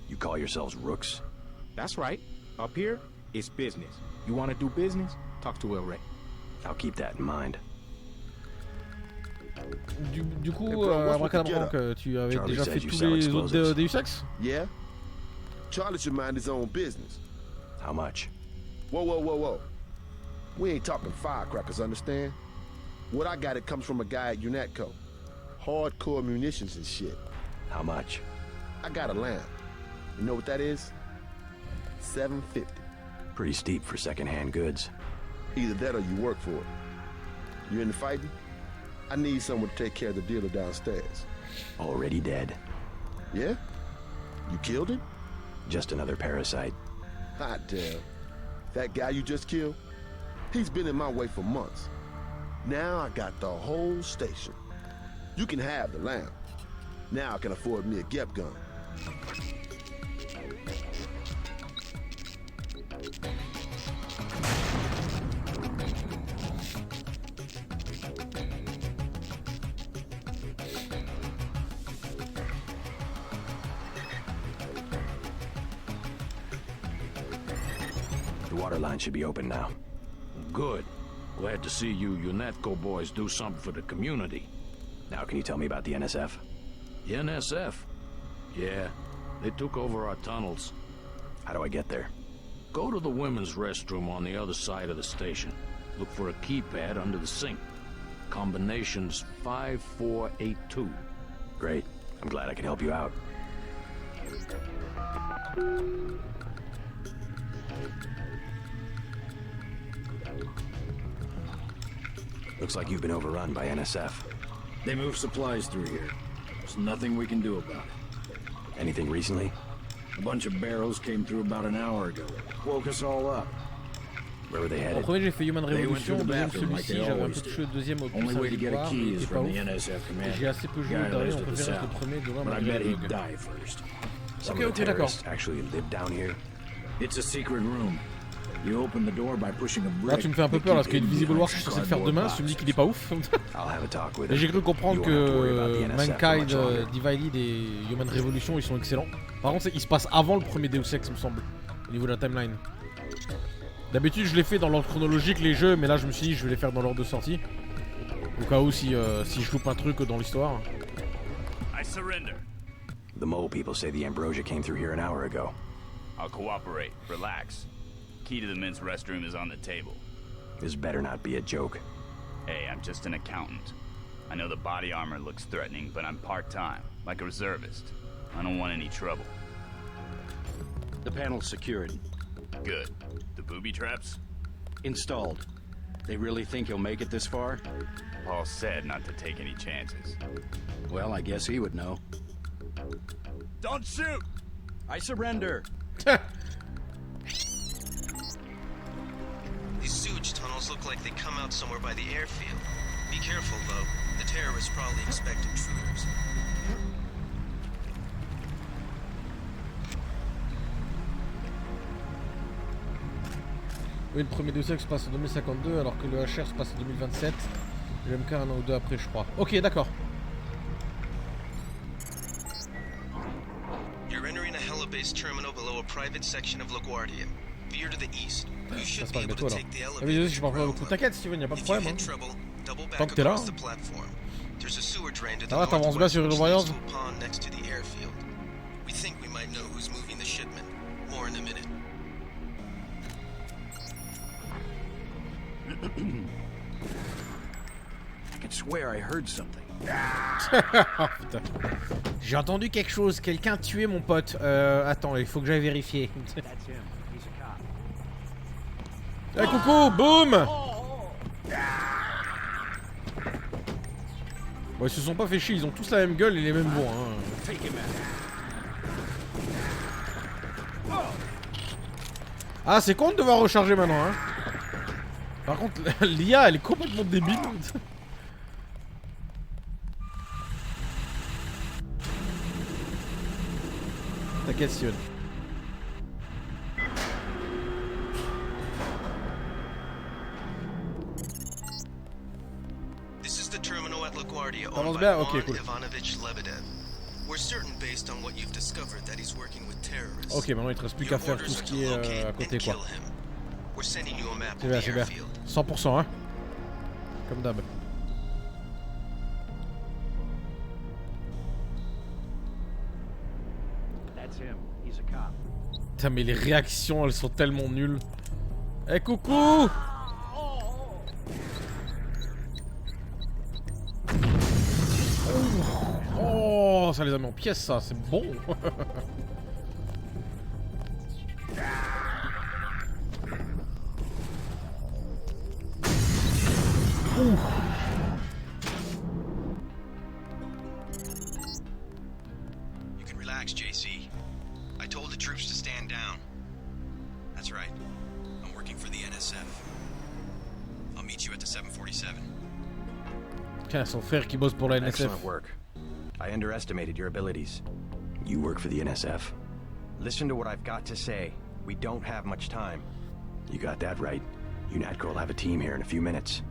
[SPEAKER 5] You call yourselves Rooks?
[SPEAKER 10] That's right. Up here, it's business. You want to do business? Talk to El Rey.
[SPEAKER 5] I'll keep that in mind.
[SPEAKER 1] Du coup, Abracadabra, tu avais déjà fait tous les autres Deus Ex?
[SPEAKER 8] Yeah. Charlie should mind his own business.
[SPEAKER 5] How much?
[SPEAKER 8] Whoa. We ain't talking firecrackers, understand? What I got, it comes from a guy at UNATCO. Hardcore munitions and shit.
[SPEAKER 5] How much?
[SPEAKER 8] I got a lamb. You know what that is? $750.
[SPEAKER 5] Pretty steep for second-hand goods.
[SPEAKER 8] Either that or you work for it. You into fighting? I need someone to take care of the dealer downstairs.
[SPEAKER 5] Already dead.
[SPEAKER 8] Yeah? You killed him?
[SPEAKER 5] Just another parasite.
[SPEAKER 8] Hot damn. That guy you just killed? He's been in my way for months. Now I got the whole station. You can have the lamb. Now I can afford me a Gep gun.
[SPEAKER 5] The water line should be open now.
[SPEAKER 11] Good. Glad to see you UNATCO boys do something for the community.
[SPEAKER 5] Now can you tell me about the NSF?
[SPEAKER 11] The NSF? Yeah, they took over our tunnels.
[SPEAKER 5] How do I get there?
[SPEAKER 11] Go to the women's restroom on the other side of the station. Look for a keypad under the sink. Combination's 5482.
[SPEAKER 5] Great. I'm glad I can help you out. Looks like you've been overrun by NSF.
[SPEAKER 7] They move supplies through here. There's nothing we can do about it.
[SPEAKER 5] Anything recently?
[SPEAKER 7] A bunch of barrels came through about an hour ago. Woke us all up.
[SPEAKER 5] Where were they
[SPEAKER 1] Au
[SPEAKER 5] headed?
[SPEAKER 1] premier j'ai fait Human Revolution, au deuxième celui-ci, j'avais un peu touché au deuxième au plus
[SPEAKER 7] Only way to
[SPEAKER 1] à
[SPEAKER 7] get a
[SPEAKER 1] victoire,
[SPEAKER 7] key
[SPEAKER 1] mais
[SPEAKER 7] is
[SPEAKER 1] c'était pas
[SPEAKER 7] from
[SPEAKER 1] ouf.
[SPEAKER 7] the NSF
[SPEAKER 1] Et
[SPEAKER 7] commander.
[SPEAKER 1] j'ai assez peu joué au dernier, on préfère le premier de loin
[SPEAKER 7] But I
[SPEAKER 1] malgré
[SPEAKER 7] bet
[SPEAKER 1] le
[SPEAKER 7] he'd
[SPEAKER 1] bug.
[SPEAKER 7] die first.
[SPEAKER 5] Some
[SPEAKER 1] Ok,
[SPEAKER 5] of the
[SPEAKER 1] ok, d'accord.
[SPEAKER 5] terrorists actually live down here.
[SPEAKER 7] It's a secret room. You open the door by pushing a brick.
[SPEAKER 1] Là tu me fais un peu peur parce qu'Invisible War je suis censé le faire demain, tu me dis qu'il est pas ouf. Mais j'ai cru comprendre que Mankind, Divided et Human Revolution ils sont excellents. Par contre il se passe avant le premier Deus Ex il me semble, au niveau de la timeline. D'habitude je les fais dans l'ordre chronologique les jeux, mais là je me suis dit je vais les faire dans l'ordre de sortie. Au cas où si je loupe un truc dans l'histoire.
[SPEAKER 2] I surrender.
[SPEAKER 5] The mole people say the ambrosia came through here an hour ago.
[SPEAKER 2] I'll cooperate. Relax. Key to the men's restroom is on the table.
[SPEAKER 5] This better not be a joke.
[SPEAKER 2] Hey, I'm just an accountant. I know the body armor looks threatening, but I'm part-time, like a reservist. I don't want any trouble.
[SPEAKER 19] The panel's secured.
[SPEAKER 2] Good. The booby traps?
[SPEAKER 19] Installed. They really think he'll make it this far?
[SPEAKER 2] Paul said not to take any chances.
[SPEAKER 19] Well, I guess he would know.
[SPEAKER 2] Don't shoot!
[SPEAKER 19] I surrender!
[SPEAKER 4] These sewage tunnels look like they come out somewhere by the airfield. Be careful, though. The terrorists probably expect intruders.
[SPEAKER 1] Oui, le premier Deus Ex se passe en 2052 alors que le HR se passe en 2027. Le MK un an ou deux après je crois. Ok, d'accord.
[SPEAKER 4] You're entering a Hella-based terminal below a private section of LaGuardia. Veer to the east. You should be able to take the elevator.
[SPEAKER 1] Je parle pas beaucoup. T'inquiète Steven, y'a pas de problème. Hein. Tant que t'es là.
[SPEAKER 4] There's a sewer drain to the
[SPEAKER 1] Ça va, t'avances bien sur une voyance.
[SPEAKER 4] pond next to the airfield. We think we might know who's moving the shipment. More in a minute.
[SPEAKER 19] I can swear I heard something.
[SPEAKER 1] Putain. J'ai entendu quelque chose, quelqu'un tuait mon pote. Attends, il faut que j'aille vérifier. Eh coucou, boum. Bon, ils se sont pas fait chier, ils ont tous la même gueule et les mêmes voix. Hein. Ah, c'est con de devoir recharger maintenant. Hein. Par contre, l'IA, elle est complètement débile. T'inquiète, Steven.
[SPEAKER 4] This is the terminal at LaGuardia
[SPEAKER 1] T'avances
[SPEAKER 4] owned by
[SPEAKER 1] bien? Ok,
[SPEAKER 4] Juan
[SPEAKER 1] cool.
[SPEAKER 4] Ivanovich Lebedev. We're certain based on what you've discovered that he's working with terrorists.
[SPEAKER 1] Ok, maintenant il te reste plus qu'à faire tout ce qui est à côté quoi.
[SPEAKER 4] We're sending you a map
[SPEAKER 1] C'est
[SPEAKER 4] of
[SPEAKER 1] bien,
[SPEAKER 4] the
[SPEAKER 1] c'est bien.
[SPEAKER 4] airfield.
[SPEAKER 1] 100% hein. Comme d'hab.
[SPEAKER 19] That's him. He's a cop.
[SPEAKER 1] Putain mais les réactions elles sont tellement nulles. Eh coucou. Oh, ça les a mis en pièces ça, c'est bon.
[SPEAKER 4] You can relax, JC. I told the troops to stand down. That's right. I'm working for the NSF. I'll meet you at the 747.
[SPEAKER 1] Tiens, son frère qui bosse pour la NSF.
[SPEAKER 5] Excellent work. I underestimated your abilities. You work for the NSF? Listen to what I've got to say. We don't have much time. You got that right. UNATCO will have a team here in a few minutes.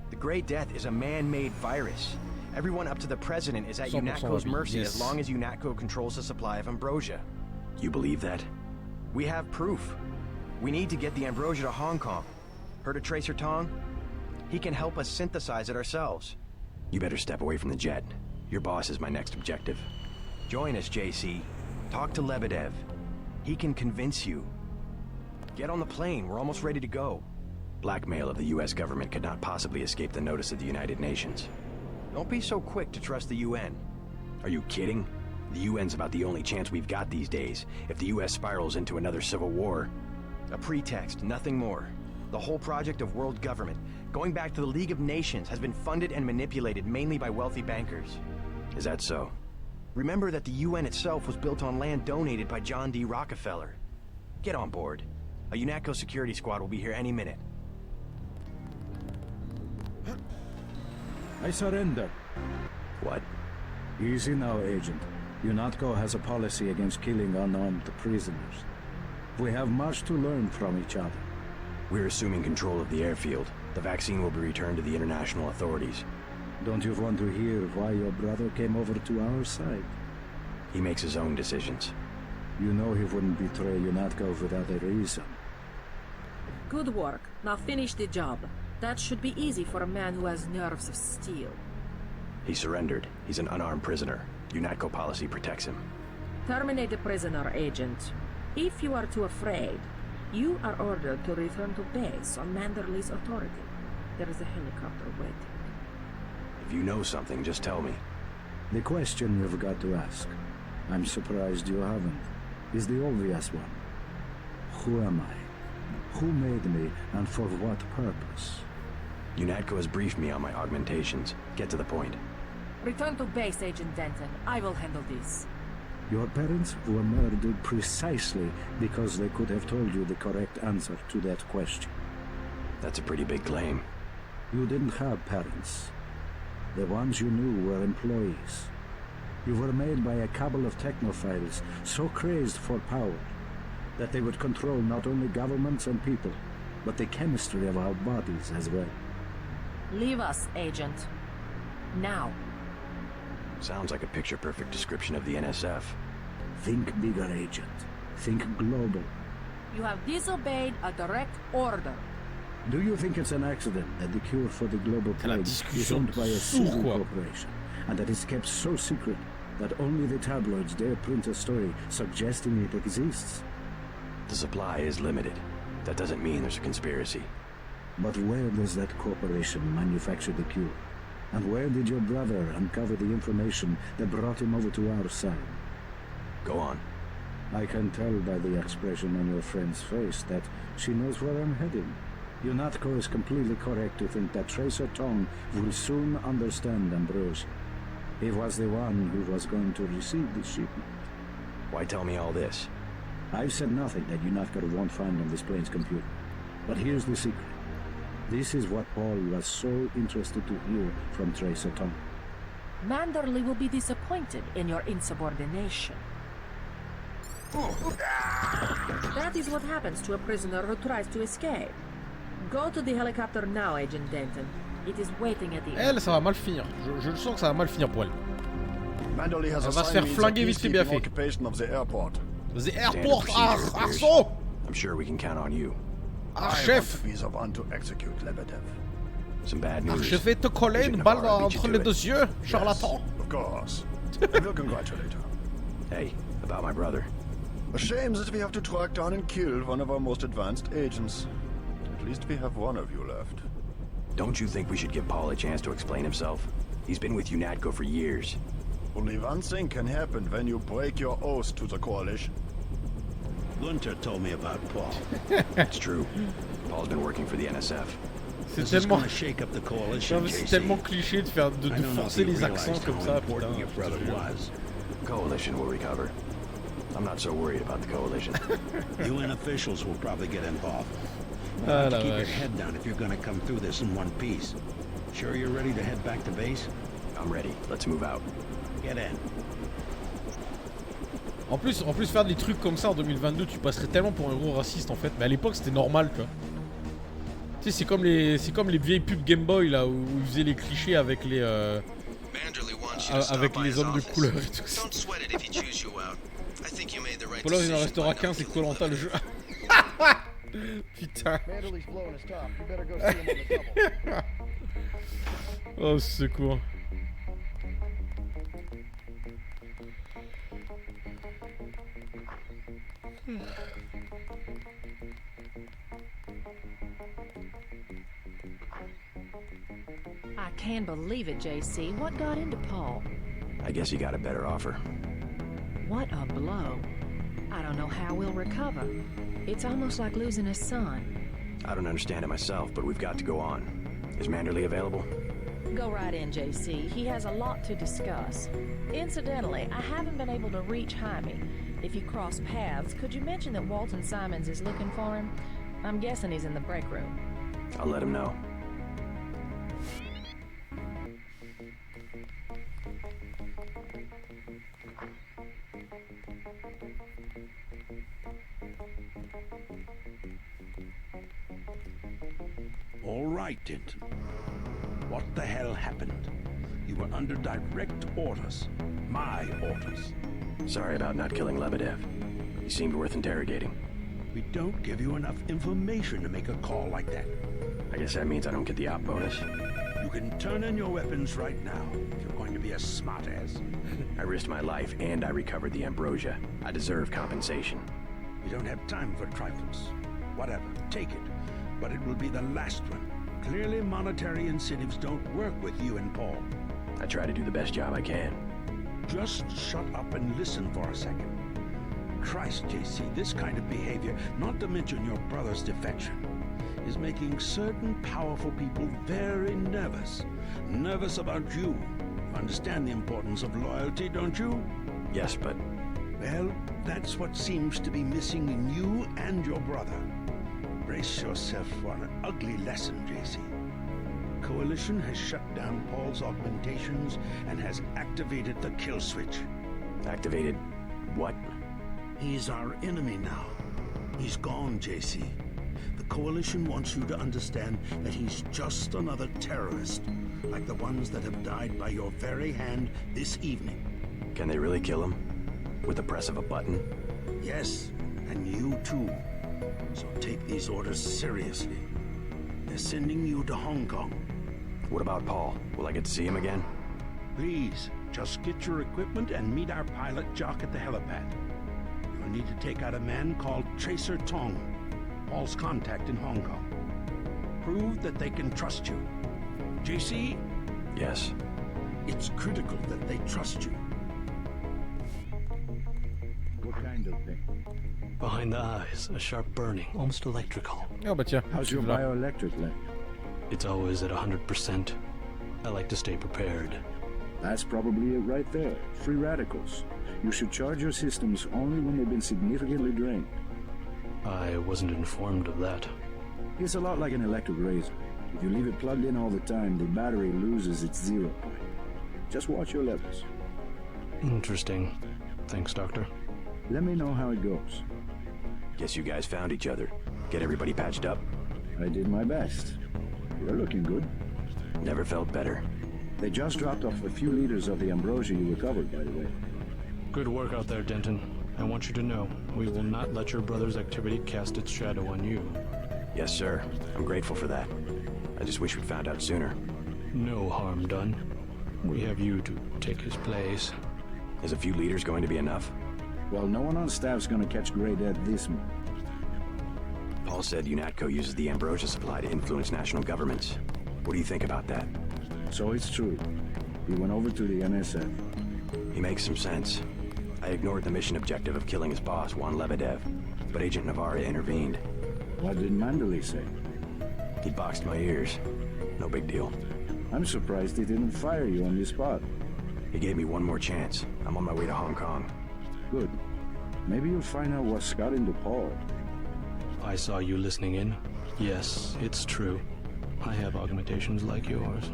[SPEAKER 5] The Great Death is a man-made virus. Everyone up to the President is at UNATCO's mercy as long as UNATCO controls the supply of ambrosia. You believe that? We have proof. We need to get the ambrosia to Hong Kong. Heard of Tracer Tong? He can help us synthesize it ourselves. You better step away from the jet. Your boss is my next objective. Join us, JC. Talk to Lebedev. He can convince you. Get on the plane, we're almost ready to go. Blackmail of the US government could not possibly escape the notice of the United Nations. Don't be so quick to trust the UN. Are you kidding? The UN's about the only chance we've got these days. If the US spirals into another civil war. A pretext, nothing more. The whole project of world government, going back to the League of Nations, has been funded and manipulated mainly by wealthy bankers. Is that so? Remember that the UN itself was built on land donated by John D. Rockefeller. Get on board. A UNATCO security squad will be here any minute.
[SPEAKER 7] I surrender.
[SPEAKER 5] What?
[SPEAKER 7] Easy now, Agent. UNATCO has a policy against killing unarmed prisoners. We have much to learn from each other.
[SPEAKER 5] We're assuming control of the airfield. The vaccine will be returned to the international authorities.
[SPEAKER 7] Don't you want to hear why your brother came over to our side?
[SPEAKER 5] He makes his own decisions.
[SPEAKER 7] You know he wouldn't betray UNATCO without a reason.
[SPEAKER 16] Good work. Now finish the job. That should be easy for a man who has nerves of steel.
[SPEAKER 5] He surrendered. He's an unarmed prisoner. UNATCO policy protects him.
[SPEAKER 16] Terminate the prisoner, Agent. If you are too afraid, you are ordered to return to base on Manderley's authority. There is a helicopter waiting.
[SPEAKER 5] If you know something, just tell me.
[SPEAKER 7] The question you've got to ask, I'm surprised you haven't, is the obvious one. Who am I? Who made me, and for what purpose?
[SPEAKER 5] UNATCO has briefed me on my augmentations. Get to the point.
[SPEAKER 16] Return to base, Agent Denton. I will handle this.
[SPEAKER 7] Your parents were murdered precisely because they could have told you the correct answer to that question.
[SPEAKER 5] That's a pretty big claim.
[SPEAKER 7] You didn't have parents. The ones you knew were employees. You were made by a cabal of technophiles so crazed for power that they would control not only governments and people, but the chemistry of our bodies as well.
[SPEAKER 16] Leave us, Agent. Now.
[SPEAKER 5] Sounds like a picture-perfect description of the NSF.
[SPEAKER 7] Think bigger, Agent. Think global.
[SPEAKER 16] You have disobeyed a direct order.
[SPEAKER 7] Do you think it's an accident that the cure for the global plague is owned by a single corporation, and that it's kept so secret that only the tabloids dare print a story suggesting it exists?
[SPEAKER 5] The supply is limited. That doesn't mean there's a conspiracy.
[SPEAKER 7] But where does that corporation manufacture the cure? And where did your brother uncover the information that brought him over to our side?
[SPEAKER 5] Go on.
[SPEAKER 7] I can tell by the expression on your friend's face that she knows where I'm heading. UNATCO is completely correct to think that Tracer Tong will soon understand Ambrosia. He was the one who was going to receive the shipment.
[SPEAKER 5] Why tell me all this?
[SPEAKER 7] I've said nothing that UNATCO won't find on this plane's computer. But here's the secret. This is what Paul was so interested to hear from Tracer Tong.
[SPEAKER 16] Manderley will be disappointed in your insubordination. That is what happens to a prisoner who tries to escape. Go to the helicopter now, Agent Denton. It is waiting at the end.
[SPEAKER 1] Elle, ça va mal finir. Je le sens que ça va mal finir pour elle.
[SPEAKER 23] Manderley has
[SPEAKER 1] Elle va se faire flinguer vite fait bien fait.
[SPEAKER 23] Of the airport.
[SPEAKER 1] The airport, Arso!
[SPEAKER 5] I'm sure we can count on you.
[SPEAKER 1] Chef!
[SPEAKER 23] Be the one to execute Lebedev.
[SPEAKER 5] Some bad news.
[SPEAKER 1] Je vais te coller une balle entre les deux yeux, charlatan.
[SPEAKER 23] Of course. I will congratulate her.
[SPEAKER 5] Hey, about my brother.
[SPEAKER 23] A shame that we have to track down and kill one of our most advanced agents. At least we have one of you left.
[SPEAKER 5] Don't you think we should give Paul a chance to explain himself? He's been with UNATCO for years.
[SPEAKER 23] Only one thing can happen when you break your oath to the Coalition.
[SPEAKER 17] Gunter told me about Paul.
[SPEAKER 5] It's true. Paul's been working for the NSF.
[SPEAKER 1] C'est tellement... C'est tellement cliché de faire de forcer les accents comme ça.
[SPEAKER 5] Coalition will recover. I'm not so worried about the Coalition.
[SPEAKER 17] UN officials will probably get involved. You'll have to keep your head down if you're going to come through this in one piece. Sure you're ready to head back to base?
[SPEAKER 5] I'm ready. Let's move out.
[SPEAKER 17] Get in.
[SPEAKER 1] En plus, faire des trucs comme ça en 2022, tu passerais tellement pour un gros raciste en fait. Mais à l'époque, c'était normal, tu vois. Tu sais, c'est comme les vieilles pubs Game Boy là où ils faisaient les clichés avec les hommes de couleur et tout ça. Pour là, il en restera 15 et Koh-Lanta le jeu. Putain.
[SPEAKER 12] Manderley's blowing his top. You better go see him on the double.
[SPEAKER 1] Oh, secours.
[SPEAKER 16] I can't believe it, JC. What got into Paul?
[SPEAKER 5] I guess he got a better offer.
[SPEAKER 16] What a blow. I don't know how we'll recover. It's almost like losing a son.
[SPEAKER 5] I don't understand it myself, but we've got to go on. Is Manderley available?
[SPEAKER 16] Go right in, JC. He has a lot to discuss. Incidentally, I haven't been able to reach Jaime. If you cross paths, could you mention that Walton Simons is looking for him? I'm guessing he's in the break room.
[SPEAKER 5] I'll let him know.
[SPEAKER 17] All right, Denton. What the hell happened? You were under direct orders. My orders.
[SPEAKER 5] Sorry about not killing Lebedev. He seemed worth interrogating.
[SPEAKER 17] We don't give you enough information to make a call like that.
[SPEAKER 5] I guess that means I don't get the op bonus.
[SPEAKER 17] You can turn in your weapons right now if you're going to be a smartass.
[SPEAKER 5] I risked my life and I recovered the ambrosia. I deserve compensation.
[SPEAKER 17] We don't have time for trifles. Whatever, take it. But it will be the last one. Clearly monetary incentives don't work with you and Paul.
[SPEAKER 5] I try to do the best job I can.
[SPEAKER 17] Just shut up and listen for a second. Christ, JC, this kind of behavior, not to mention your brother's defection, is making certain powerful people very nervous. Nervous about you. You understand the importance of loyalty, don't you?
[SPEAKER 5] Yes, but...
[SPEAKER 17] Well, that's what seems to be missing in you and your brother. Brace yourself for an ugly lesson, JC. Coalition has shut down Paul's augmentations and has activated the kill switch.
[SPEAKER 5] Activated what?
[SPEAKER 17] He's our enemy now. He's gone, JC. The Coalition wants you to understand that he's just another terrorist, like the ones that have died by your very hand this evening.
[SPEAKER 5] Can they really kill him? With the press of a button?
[SPEAKER 17] Yes, and you too. So take these orders seriously. They're sending you to Hong Kong.
[SPEAKER 5] What about Paul? Will I get to see him again?
[SPEAKER 17] Please, just get your equipment and meet our pilot Jock at the helipad. You'll need to take out a man called Tracer Tong, Paul's contact in Hong Kong. Prove that they can trust you. JC?
[SPEAKER 5] Yes.
[SPEAKER 17] It's critical that they trust you.
[SPEAKER 7] What kind of thing?
[SPEAKER 15] Behind the eyes, a sharp burning, almost electrical.
[SPEAKER 1] Oh, bah tiens.
[SPEAKER 7] How's your bioelectric link?
[SPEAKER 15] It's always at 100%. I like to stay prepared.
[SPEAKER 7] That's probably it right there. Free radicals. You should charge your systems only when they've been significantly drained.
[SPEAKER 15] I wasn't informed of that.
[SPEAKER 7] It's a lot like an electric razor. If you leave it plugged in all the time, the battery loses its 0 point. Just watch your levels.
[SPEAKER 15] Interesting. Thanks, Doctor.
[SPEAKER 7] Let me know how it goes.
[SPEAKER 5] Guess you guys found each other. Get everybody patched up?
[SPEAKER 7] I did my best. You're looking good.
[SPEAKER 5] Never felt better.
[SPEAKER 7] They just dropped off a few liters of the ambrosia you recovered, by the way.
[SPEAKER 15] Good work out there, Denton. I want you to know, we will not let your brother's activity cast its shadow on you.
[SPEAKER 5] Yes, sir. I'm grateful for that. I just wish we'd found out sooner.
[SPEAKER 15] No harm done. We have you to take his place.
[SPEAKER 5] Is a few liters going to be enough?
[SPEAKER 7] Well, no one on staff's gonna catch Grey Death this month.
[SPEAKER 5] Paul said UNATCO uses the ambrosia supply to influence national governments. What do you think about that?
[SPEAKER 7] So it's true. He went over to the NSF.
[SPEAKER 5] He makes some sense. I ignored the mission objective of killing his boss, Juan Lebedev, but Agent Navarra intervened.
[SPEAKER 7] What did Manderley say?
[SPEAKER 5] He boxed my ears. No big deal.
[SPEAKER 7] I'm surprised he didn't fire you on the spot.
[SPEAKER 5] He gave me one more chance. I'm on my way to Hong Kong.
[SPEAKER 7] Good. Maybe you'll find out what's got into Paul.
[SPEAKER 15] I saw you listening in. Yes, it's true. I have augmentations like yours.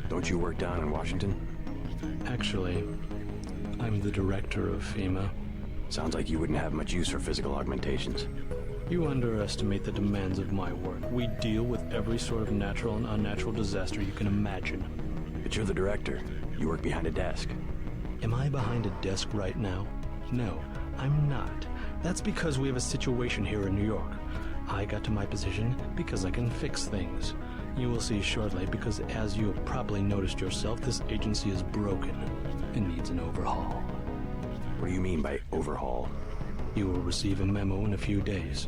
[SPEAKER 5] Don't you work down in Washington?
[SPEAKER 15] Actually, I'm the director of FEMA.
[SPEAKER 5] Sounds like you wouldn't have much use for physical augmentations.
[SPEAKER 15] You underestimate the demands of my work. We deal with every sort of natural and unnatural disaster you can imagine.
[SPEAKER 5] But you're the director. You work behind a desk.
[SPEAKER 15] Am I behind a desk right now? No, I'm not. That's because we have a situation here in New York. I got to my position because I can fix things. You will see shortly, because as you have probably noticed yourself, this agency is broken and needs an overhaul.
[SPEAKER 5] What do you mean by overhaul?
[SPEAKER 15] You will receive a memo in a few days.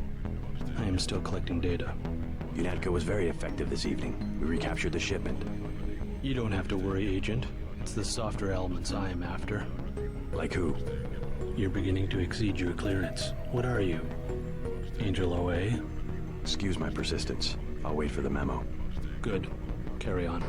[SPEAKER 15] I am still collecting data.
[SPEAKER 5] UNATCO was very effective this evening. We recaptured the shipment.
[SPEAKER 15] You don't have to worry, Agent. It's the softer elements I am after.
[SPEAKER 5] Like who?
[SPEAKER 15] You're beginning to exceed your clearance. What are you? Angel OA?
[SPEAKER 5] Excuse my persistence. I'll wait for the memo.
[SPEAKER 15] Good. Carry on.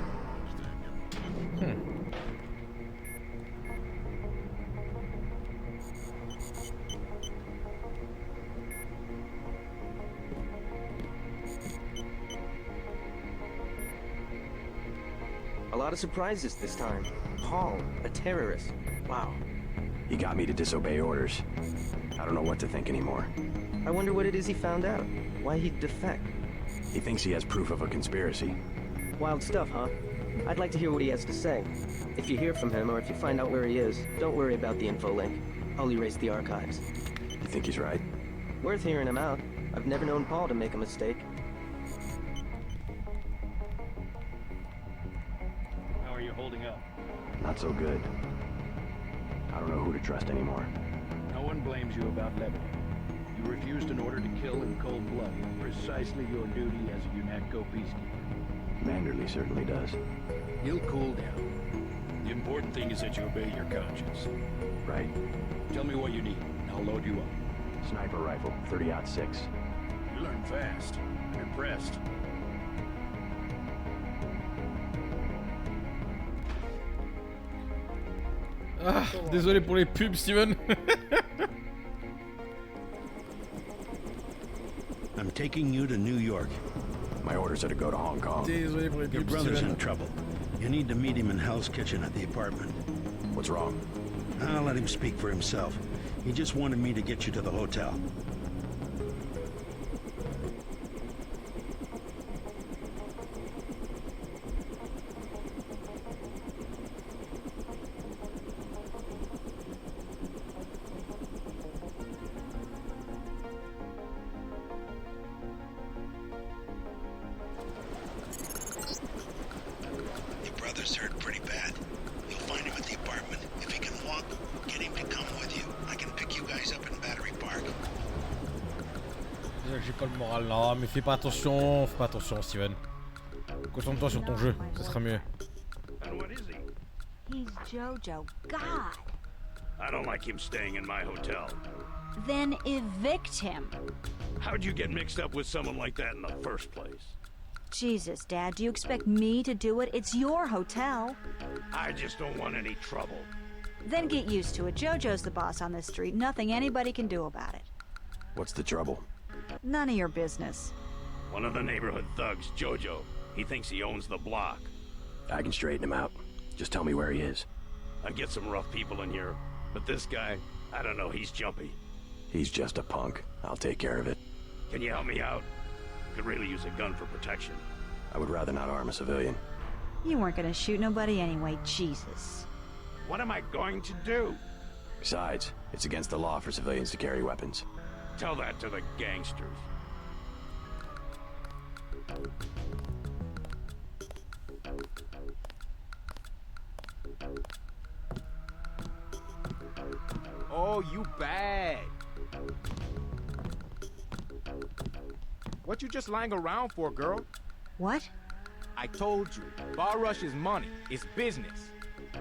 [SPEAKER 3] A lot of surprises this time. Paul, a terrorist. Wow.
[SPEAKER 5] He got me to disobey orders. I don't know what to think anymore.
[SPEAKER 3] I wonder what it is he found out. Why he'd defect.
[SPEAKER 5] He thinks he has proof of a conspiracy.
[SPEAKER 3] Wild stuff, huh? I'd like to hear what he has to say. If you hear from him, or if you find out where he is, don't worry about the info link. I'll erase the archives.
[SPEAKER 5] You think he's right?
[SPEAKER 3] Worth hearing him out. I've never known Paul to make a mistake.
[SPEAKER 9] How are you holding up?
[SPEAKER 5] Not so good. I don't know who to trust anymore.
[SPEAKER 9] No one blames you about Lebanon. You refused an order to kill in cold blood. Precisely your duty as a UNATCO peacekeeper.
[SPEAKER 5] Manderley certainly does.
[SPEAKER 9] You'll cool down. The important thing is that you obey your conscience.
[SPEAKER 5] Right.
[SPEAKER 9] Tell me what you need, and I'll load you up.
[SPEAKER 5] Sniper rifle, 30-06.
[SPEAKER 9] You learn fast. I'm impressed.
[SPEAKER 1] Ah, désolé pour les pubs, Steven.
[SPEAKER 17] I'm taking you to New York.
[SPEAKER 5] My orders are to go to Hong Kong.
[SPEAKER 1] Désolé pour les
[SPEAKER 17] Your
[SPEAKER 1] pubs,
[SPEAKER 17] brother's
[SPEAKER 1] Steven.
[SPEAKER 17] in trouble. You need to meet him in Hell's Kitchen at the apartment.
[SPEAKER 5] What's wrong?
[SPEAKER 17] I'll let him speak for himself. He just wanted me to get you to the hotel.
[SPEAKER 20] Your brother's hurt pretty bad. You'll find him at the apartment. If he can walk, get him to come with you. I can pick you guys up in Battery Park.
[SPEAKER 1] J'ai pas le moral. Non, mais fais pas attention, Steven. Concentre-toi sur ton jeu, ça sera mieux.
[SPEAKER 17] And what is he?
[SPEAKER 21] He's Jojo. God.
[SPEAKER 10] I don't like him staying in my hotel.
[SPEAKER 21] Then evict him.
[SPEAKER 10] How'd you get mixed up with someone like that in the first place?
[SPEAKER 21] Jesus, Dad, do you expect me to do it? It's your hotel.
[SPEAKER 10] I just don't want any trouble.
[SPEAKER 21] Then get used to it. Jojo's the boss on this street. Nothing anybody can do about it.
[SPEAKER 5] What's the trouble?
[SPEAKER 21] None of your business.
[SPEAKER 10] One of the neighborhood thugs, Jojo. He thinks he owns the block.
[SPEAKER 5] I can straighten him out. Just tell me where he is.
[SPEAKER 10] I get some rough people in here, but this guy, I don't know, he's jumpy.
[SPEAKER 5] He's just a punk. I'll take care of it.
[SPEAKER 10] Can you help me out? Could really use a gun for protection.
[SPEAKER 5] I would rather not arm a civilian.
[SPEAKER 21] You weren't gonna shoot nobody anyway, Jesus.
[SPEAKER 10] What am I going to do?
[SPEAKER 5] Besides, it's against the law for civilians to carry weapons.
[SPEAKER 10] Tell that to the gangsters. Oh, you bad.
[SPEAKER 22] What you just lying around for, girl?
[SPEAKER 21] What?
[SPEAKER 22] I told you, Bar Rush is money. It's business.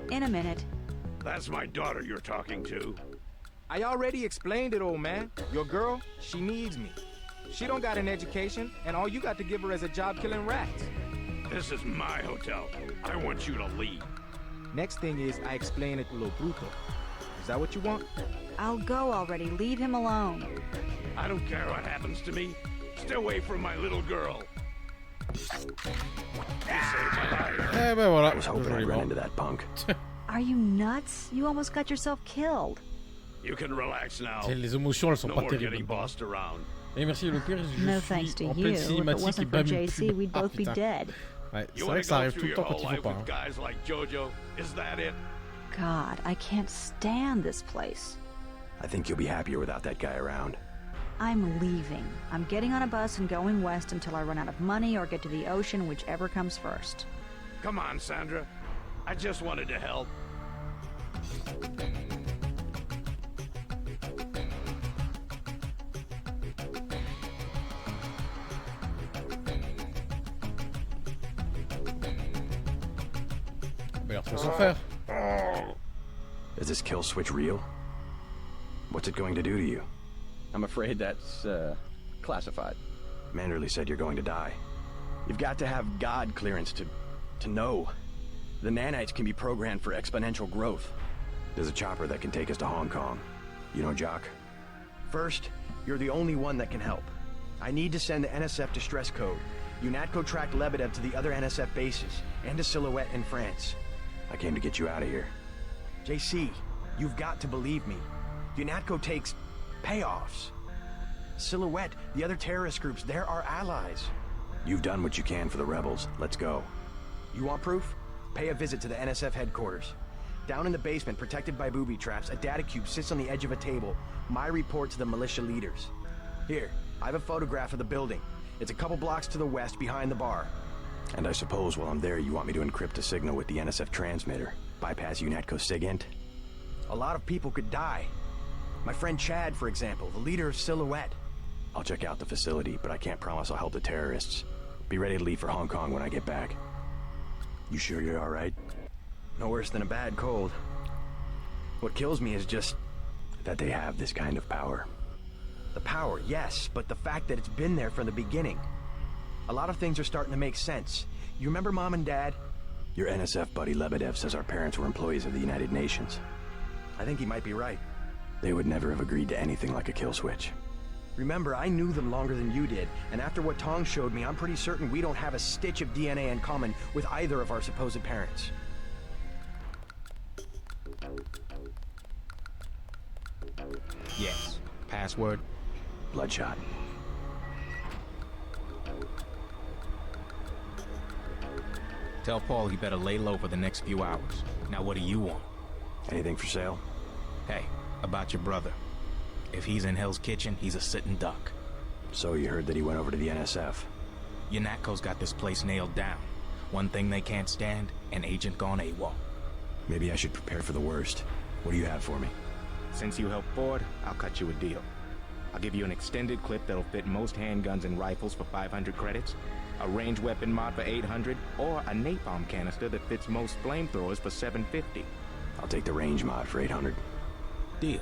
[SPEAKER 21] In a minute.
[SPEAKER 10] That's my daughter you're talking to.
[SPEAKER 22] I already explained it, old man. Your girl, she needs me. She don't got an education, and all you got to give her is a job killing rats.
[SPEAKER 10] This is my hotel. I want you to leave.
[SPEAKER 22] Next thing is, I explain it to Lo Bruto. Is that what you want?
[SPEAKER 21] I'll go already. Leave him alone.
[SPEAKER 10] I don't care what happens to me. Stay away from my little girl. You saved my life.
[SPEAKER 1] Eh ben voilà.
[SPEAKER 5] I was hoping I'd run into that punk.
[SPEAKER 21] Are you nuts? You almost got yourself killed.
[SPEAKER 10] You can relax now.
[SPEAKER 1] Les émotions, elles sont
[SPEAKER 10] No
[SPEAKER 1] pas
[SPEAKER 10] more
[SPEAKER 1] terribles.
[SPEAKER 10] getting bossed around.
[SPEAKER 1] Et merci, le pire, je
[SPEAKER 21] No
[SPEAKER 1] suis
[SPEAKER 21] thanks to
[SPEAKER 1] en
[SPEAKER 21] you.
[SPEAKER 1] pleine
[SPEAKER 21] If it
[SPEAKER 1] cinématique et
[SPEAKER 21] wasn't for
[SPEAKER 1] bam, une
[SPEAKER 21] JC,
[SPEAKER 1] pub.
[SPEAKER 21] we'd
[SPEAKER 1] Ah,
[SPEAKER 21] both be
[SPEAKER 1] putain.
[SPEAKER 21] dead.
[SPEAKER 1] Ouais, c'est
[SPEAKER 10] You
[SPEAKER 1] vrai
[SPEAKER 10] want
[SPEAKER 1] que
[SPEAKER 10] to
[SPEAKER 1] ça
[SPEAKER 10] go
[SPEAKER 1] arrive tout
[SPEAKER 10] through
[SPEAKER 1] le
[SPEAKER 10] your
[SPEAKER 1] temps quand
[SPEAKER 10] whole
[SPEAKER 1] il
[SPEAKER 10] life
[SPEAKER 1] faut pas.
[SPEAKER 10] with guys like Jojo? Is that it?
[SPEAKER 21] God, I can't stand this place.
[SPEAKER 5] I think you'll be happier without that guy around.
[SPEAKER 21] I'm leaving. I'm getting on a bus and going west until I run out of money or get to the ocean, whichever comes first.
[SPEAKER 10] Come on, Sandra. I just wanted to help.
[SPEAKER 1] Merde, faut s'en faire.
[SPEAKER 5] Is this kill switch real? What's it going to do to you?
[SPEAKER 19] I'm afraid that's, classified.
[SPEAKER 5] Manderley said you're going to die.
[SPEAKER 19] You've got to have God clearance to know. The nanites can be programmed for exponential growth.
[SPEAKER 5] There's a chopper that can take us to Hong Kong. You know Jock?
[SPEAKER 19] First, you're the only one that can help. I need to send the NSF distress code. UNATCO tracked Lebedev to the other NSF bases, and to Silhouette in France.
[SPEAKER 5] I came to get you out of here.
[SPEAKER 19] JC, you've got to believe me. UNATCO takes payoffs. Silhouette, the other terrorist groups, they're our allies.
[SPEAKER 5] You've done what you can for the rebels. Let's go.
[SPEAKER 19] You want proof? Pay a visit to the NSF headquarters. Down in the basement, protected by booby traps, a data cube sits on the edge of a table. My report to the militia leaders. Here, I have a photograph of the building. It's a couple blocks to the west, behind the bar.
[SPEAKER 5] And I suppose while I'm there, you want me to encrypt a signal with the NSF transmitter. Bypass UNATCO SIGINT?
[SPEAKER 19] A lot of people could die. My friend Chad, for example, the leader of Silhouette.
[SPEAKER 5] I'll check out the facility, but I can't promise I'll help the terrorists. Be ready to leave for Hong Kong when I get back. You sure you're alright?
[SPEAKER 19] No worse than a bad cold. What kills me is just...
[SPEAKER 5] that they have this kind of power.
[SPEAKER 19] The power, yes, but the fact that it's been there from the beginning. A lot of things are starting to make sense. You remember Mom and Dad?
[SPEAKER 5] Your NSF buddy Lebedev says our parents were employees of the United Nations.
[SPEAKER 19] I think he might be right.
[SPEAKER 5] They would never have agreed to anything like a kill switch.
[SPEAKER 19] Remember, I knew them longer than you did, and after what Tong showed me, I'm pretty certain we don't have a stitch of DNA in common with either of our supposed parents.
[SPEAKER 22] Yes. Password?
[SPEAKER 5] Bloodshot.
[SPEAKER 22] Tell Paul he better lay low for the next few hours. Now what do you want?
[SPEAKER 5] Anything for sale?
[SPEAKER 22] Hey, about your brother. If he's in Hell's Kitchen, he's a sitting duck.
[SPEAKER 5] So you heard that he went over to the NSF?
[SPEAKER 22] UNATCO's got this place nailed down. One thing they can't stand, an agent gone AWOL.
[SPEAKER 5] Maybe I should prepare for the worst. What do you have for me?
[SPEAKER 22] Since you helped Ford, I'll cut you a deal. I'll give you an extended clip that'll fit most handguns and rifles for 500 credits, a range weapon mod for 800, or a napalm canister that fits most flamethrowers for 750.
[SPEAKER 5] I'll take the range mod for 800.
[SPEAKER 22] Deal.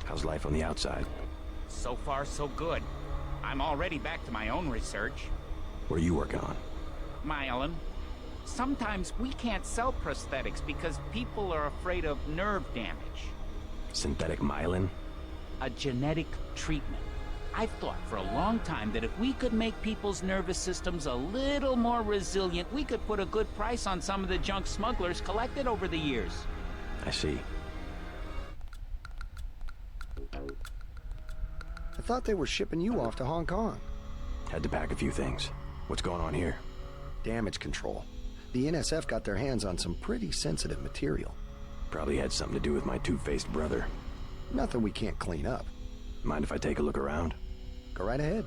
[SPEAKER 5] How's life on the outside?
[SPEAKER 6] So far, so good. I'm already back to my own research.
[SPEAKER 5] What are you working on?
[SPEAKER 6] Myelin. Sometimes we can't sell prosthetics because people are afraid of nerve damage.
[SPEAKER 5] Synthetic myelin?
[SPEAKER 6] A genetic treatment. I've thought for a long time that if we could make people's nervous systems a little more resilient, we could put a good price on some of the junk smugglers collected over the years.
[SPEAKER 5] I see.
[SPEAKER 12] I thought they were shipping you off to Hong Kong.
[SPEAKER 5] Had to pack a few things. What's going on here?
[SPEAKER 12] Damage control. The NSF got their hands on some pretty sensitive material.
[SPEAKER 5] Probably had something to do with my two-faced brother.
[SPEAKER 12] Nothing we can't clean up.
[SPEAKER 5] Mind if I take a look around?
[SPEAKER 12] Go right ahead.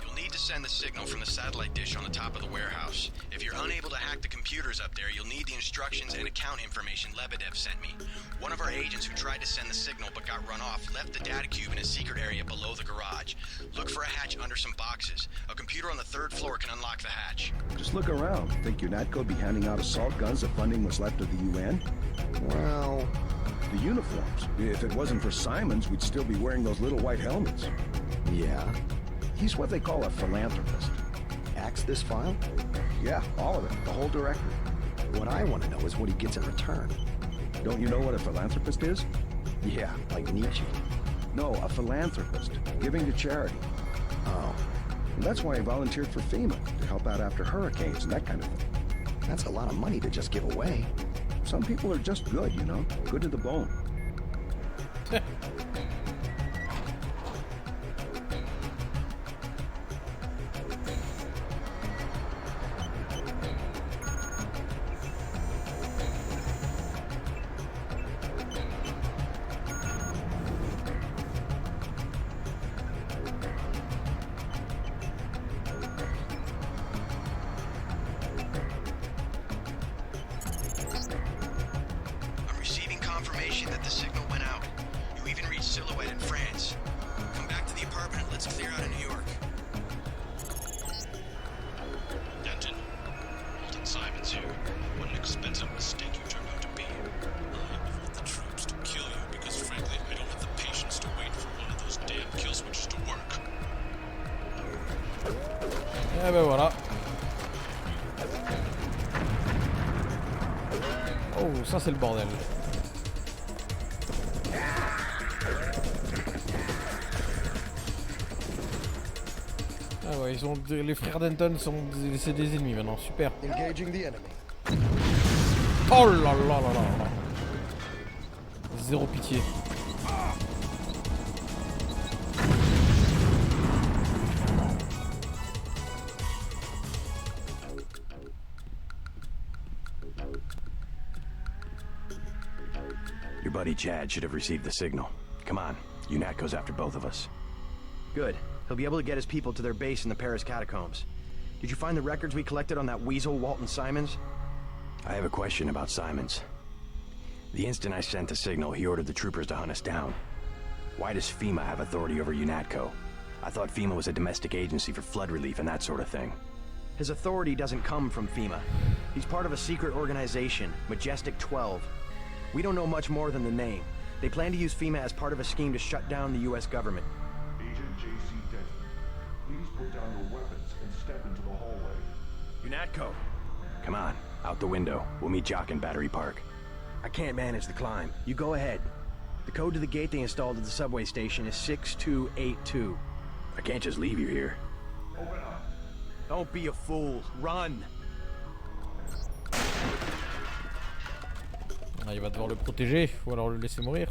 [SPEAKER 14] You'll need to send the signal from the satellite dish on the top of the warehouse. If you're unable to hack the computers up there, you'll need the instructions and account information Lebedev sent me. One of our agents who tried to send the signal but got run off left the data cube in a secret area below the garage. Look for a hatch under some boxes. A computer on the 3rd floor can unlock the hatch.
[SPEAKER 23] Just look around. Think UNATCO'd be handing out assault guns if funding was left of the UN?
[SPEAKER 12] Well...
[SPEAKER 23] the uniforms. If it wasn't for Simons, we'd still be wearing those little white helmets.
[SPEAKER 12] Yeah?
[SPEAKER 23] He's what they call a philanthropist.
[SPEAKER 12] Axe this file?
[SPEAKER 23] Yeah, all of it. The whole directory.
[SPEAKER 12] What I want to know is what he gets in return.
[SPEAKER 23] Don't you know what a philanthropist is?
[SPEAKER 12] Yeah, like Nietzsche.
[SPEAKER 23] No, a philanthropist. Giving to charity.
[SPEAKER 12] Oh.
[SPEAKER 23] And that's why he volunteered for FEMA, to help out after hurricanes and that kind of thing.
[SPEAKER 12] That's a lot of money to just give away.
[SPEAKER 23] Some people are just good, you know? Good to the bone.
[SPEAKER 14] confirmation that the signal went out. You even reached Silhouette in France. Come back to the apartment. Let's clear out of New York.
[SPEAKER 15] Denton, Walton Simons here. What an expensive mistake you turned out to be. I want the troops to kill you because, frankly, I don't have the patience to wait for one of those damn kill switches to work.
[SPEAKER 1] Et ben voilà. Oh, ça c'est le bordel. Ah ouais, ils ont les frères Denton c'est des ennemis maintenant, super.
[SPEAKER 12] Engaging the enemy.
[SPEAKER 1] Oh là là là là. Zéro pitié.
[SPEAKER 5] Your buddy Chad should have received the signal. Come on, UNAT goes after both of us.
[SPEAKER 19] Good. He'll be able to get his people to their base in the Paris catacombs. Did you find the records we collected on that weasel, Walton Simons?
[SPEAKER 5] I have a question about Simons. The instant I sent the signal, he ordered the troopers to hunt us down. Why does FEMA have authority over UNATCO? I thought FEMA was a domestic agency for flood relief and that sort of thing.
[SPEAKER 19] His authority doesn't come from FEMA. He's part of a secret organization, Majestic 12. We don't know much more than the name. They plan to use FEMA as part of a scheme to shut down the U.S. government.
[SPEAKER 8] Agent J.C. Denton, please put down your weapons and step into the hallway.
[SPEAKER 5] UNATCO! Come on, out the window. We'll meet Jock in Battery Park.
[SPEAKER 19] I can't manage the climb. You go ahead. The code to the gate they installed at the subway station is 6282.
[SPEAKER 5] I can't just leave you here.
[SPEAKER 8] Open up.
[SPEAKER 19] Don't be a fool. Run!
[SPEAKER 1] Ah, il va devoir le protéger, ou alors le laisser mourir.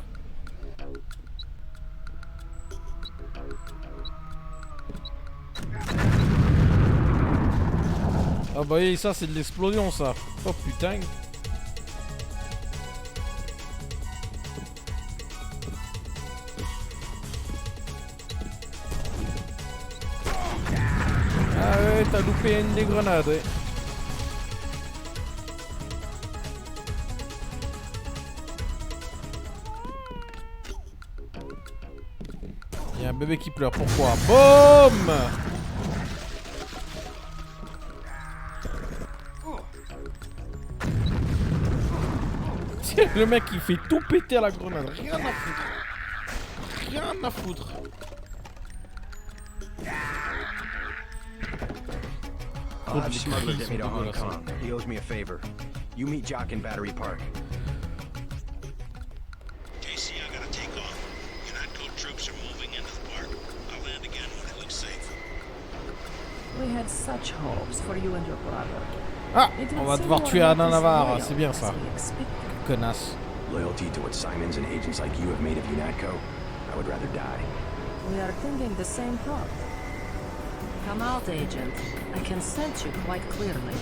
[SPEAKER 1] Ah bah oui, ça c'est de l'explosion ça. Oh putain. Ah ouais, t'as loupé une des grenades, ouais. Il y a un bébé qui pleure, pourquoi? Boum! Le mec il fait tout péter à la grenade, rien à foutre. Rien à foutre.
[SPEAKER 19] I'll have the smuggler get me to Hong Kong. He owes me a favor. You meet Jock in Battery Park.
[SPEAKER 20] JC, I gotta take off. UNATCO troops are moving into the park. I'll land again when it looks safe.
[SPEAKER 16] We had such hopes for you and your brother.
[SPEAKER 1] Ah, on va devoir tuer Anna Navarre, c'est bien ça. Connasse.
[SPEAKER 5] Loyalty to what Simons and agents like you have made of UNATCO? I would rather die.
[SPEAKER 16] We are thinking the same thought. Come out, agent. I can sense you quite clearly.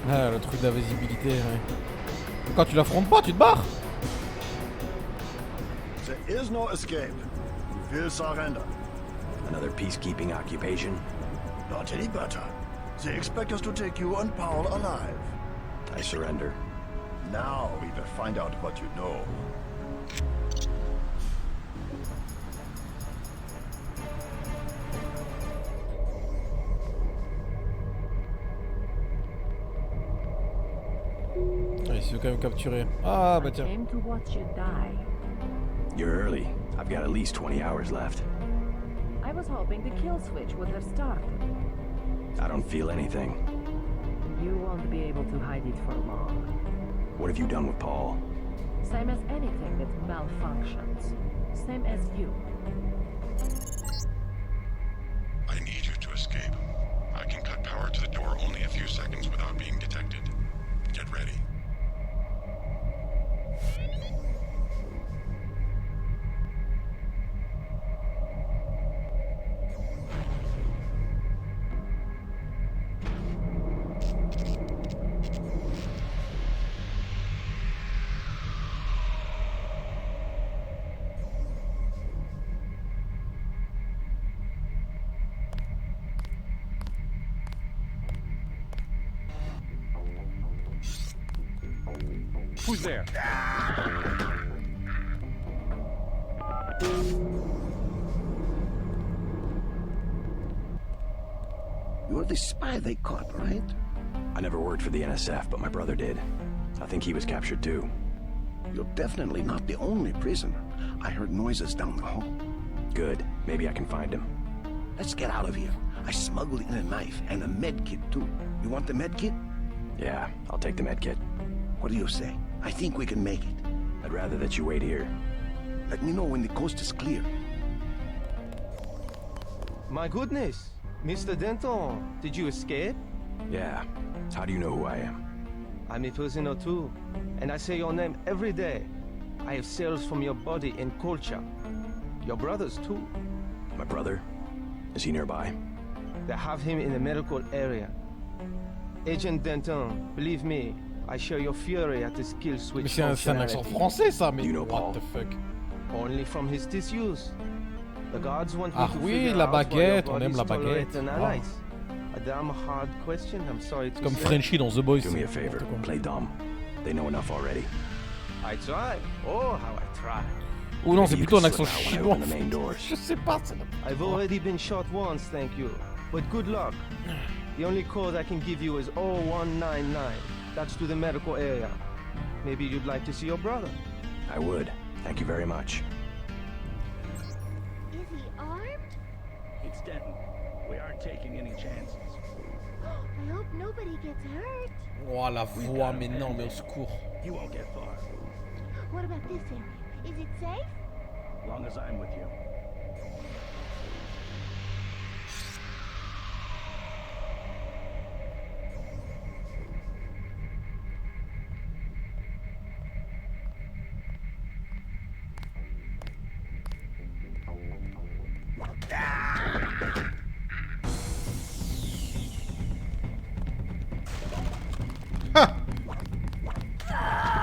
[SPEAKER 1] Ah, le truc d'invisibilité, ouais. Quand tu l'affrontes pas, tu te barres.
[SPEAKER 23] There is no escape. We'll surrender.
[SPEAKER 5] Another peacekeeping occupation?
[SPEAKER 23] Not any better. They expect us to take you and Paul alive.
[SPEAKER 5] I surrender.
[SPEAKER 23] Now we will find out what you know.
[SPEAKER 1] Ah, il se veut quand même capturer. Ah bah tiens.
[SPEAKER 16] Came to watch you die.
[SPEAKER 5] You're early. I've got at least 20 hours left.
[SPEAKER 16] I was hoping the kill switch would have started.
[SPEAKER 5] I don't feel anything.
[SPEAKER 16] You won't be able to hide it for long.
[SPEAKER 5] What have you done with Paul?
[SPEAKER 16] Same as anything that malfunctions. Same as you.
[SPEAKER 8] I need you to escape. I can cut power to the door only a few seconds without being detected. Get ready.
[SPEAKER 10] Who's there?
[SPEAKER 17] You're the spy they caught, right?
[SPEAKER 5] I never worked for the NSF, but my brother did. I think he was captured too.
[SPEAKER 17] You're definitely not the only prisoner. I heard noises down the hall.
[SPEAKER 5] Good. Maybe I can find him.
[SPEAKER 17] Let's get out of here. I smuggled in a knife and a med kit too. You want the med kit?
[SPEAKER 5] Yeah, I'll take the med kit.
[SPEAKER 17] What do you say? I think we can make it.
[SPEAKER 5] I'd rather that you wait here.
[SPEAKER 17] Let me know when the coast is clear.
[SPEAKER 11] My goodness! Mr. Denton, did you escape?
[SPEAKER 5] Yeah. How do you know who I am?
[SPEAKER 11] I'm a prisoner too, and I say your name every day. I have cells from your body and culture. Your brothers too.
[SPEAKER 5] My brother? Is he nearby?
[SPEAKER 11] They have him in the medical area. Agent Denton, believe me, I share your fury at his kill switch.
[SPEAKER 1] Mais c'est un accent français ça, mais
[SPEAKER 5] you know
[SPEAKER 1] what the fuck?
[SPEAKER 11] Only from his disuse. The guards want me
[SPEAKER 1] Ah
[SPEAKER 11] to
[SPEAKER 1] oui,
[SPEAKER 11] figure
[SPEAKER 1] la
[SPEAKER 11] out why your
[SPEAKER 1] baguette, on aime
[SPEAKER 11] bodies
[SPEAKER 1] la
[SPEAKER 11] tolerate
[SPEAKER 1] baguette.
[SPEAKER 11] the
[SPEAKER 1] Ah.
[SPEAKER 11] nanites. A damn hard question, I'm sorry to
[SPEAKER 1] Comme
[SPEAKER 11] say.
[SPEAKER 1] Frenchie dans The Boys.
[SPEAKER 5] Do me a favor. Play dumb. They know enough already.
[SPEAKER 11] I try. Oh, how I try.
[SPEAKER 1] Ou non, c'est
[SPEAKER 5] You
[SPEAKER 1] plutôt un
[SPEAKER 5] can
[SPEAKER 1] accent
[SPEAKER 5] slip out when I
[SPEAKER 1] chinois.
[SPEAKER 5] open the main doors.
[SPEAKER 1] Je sais pas.
[SPEAKER 11] I've already been shot once, thank you. But good luck. The only code I can give you is 0199. That's to the medical area. Maybe you'd like to see your brother.
[SPEAKER 5] I would. Thank you very much.
[SPEAKER 13] Is he armed?
[SPEAKER 10] It's Denton. We aren't taking any chances.
[SPEAKER 13] I hope nobody gets hurt.
[SPEAKER 1] Oh la voix, mais non, mais au secours.
[SPEAKER 10] You won't get far.
[SPEAKER 13] What about this area? Is it safe?
[SPEAKER 10] As long as I'm with you.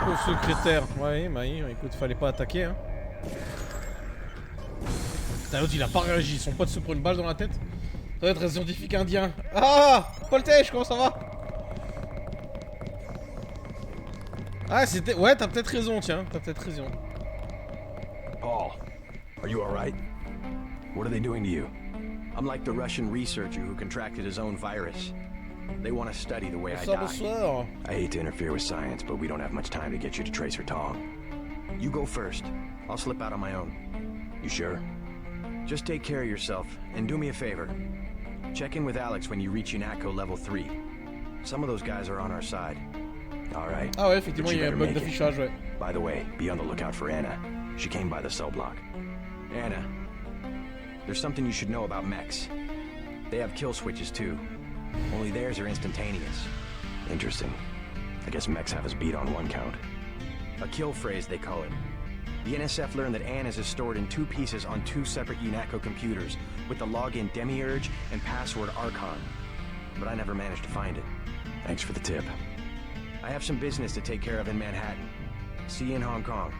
[SPEAKER 1] Au secrétaire. Ouais, bah oui, écoute, fallait pas attaquer. Hein. Putain, l'autre il a pas réagi. Son pote se prend une balle dans la tête. Ça doit être un scientifique indien. Ah Poltèche, comment ça va? Ah, c'était. Ouais, t'as peut-être raison, tiens. T'as peut-être raison.
[SPEAKER 5] Paul, are you alright? What are they doing to you? I'm like the Russian researcher who contracted his own virus. They want to study the way I die.
[SPEAKER 1] Bonsoir.
[SPEAKER 5] I hate to interfere with science, but we don't have much time to get you to Tracer Tong. You go first. I'll slip out on my own. You sure? Just take care of yourself, and do me a favor. Check in with Alex when you reach UNATCO level 3. Some of those guys are on our side. Alright.
[SPEAKER 1] Ah ouais, effectivement, il y a un bug d'affichage, ouais.
[SPEAKER 5] By the way, be on the lookout for Anna. She came by the cell block. Anna, there's something you should know about mechs. They have kill switches too. Only theirs are instantaneous. Interesting. I guess mechs have us beat on one count. A kill phrase, they call it. The NSF learned that Anna's is stored in 2 pieces on 2 separate UNATCO computers, with the login Demiurge and password Archon. But I never managed to find it. Thanks for the tip. I have some business to take care of in Manhattan. See you in Hong Kong.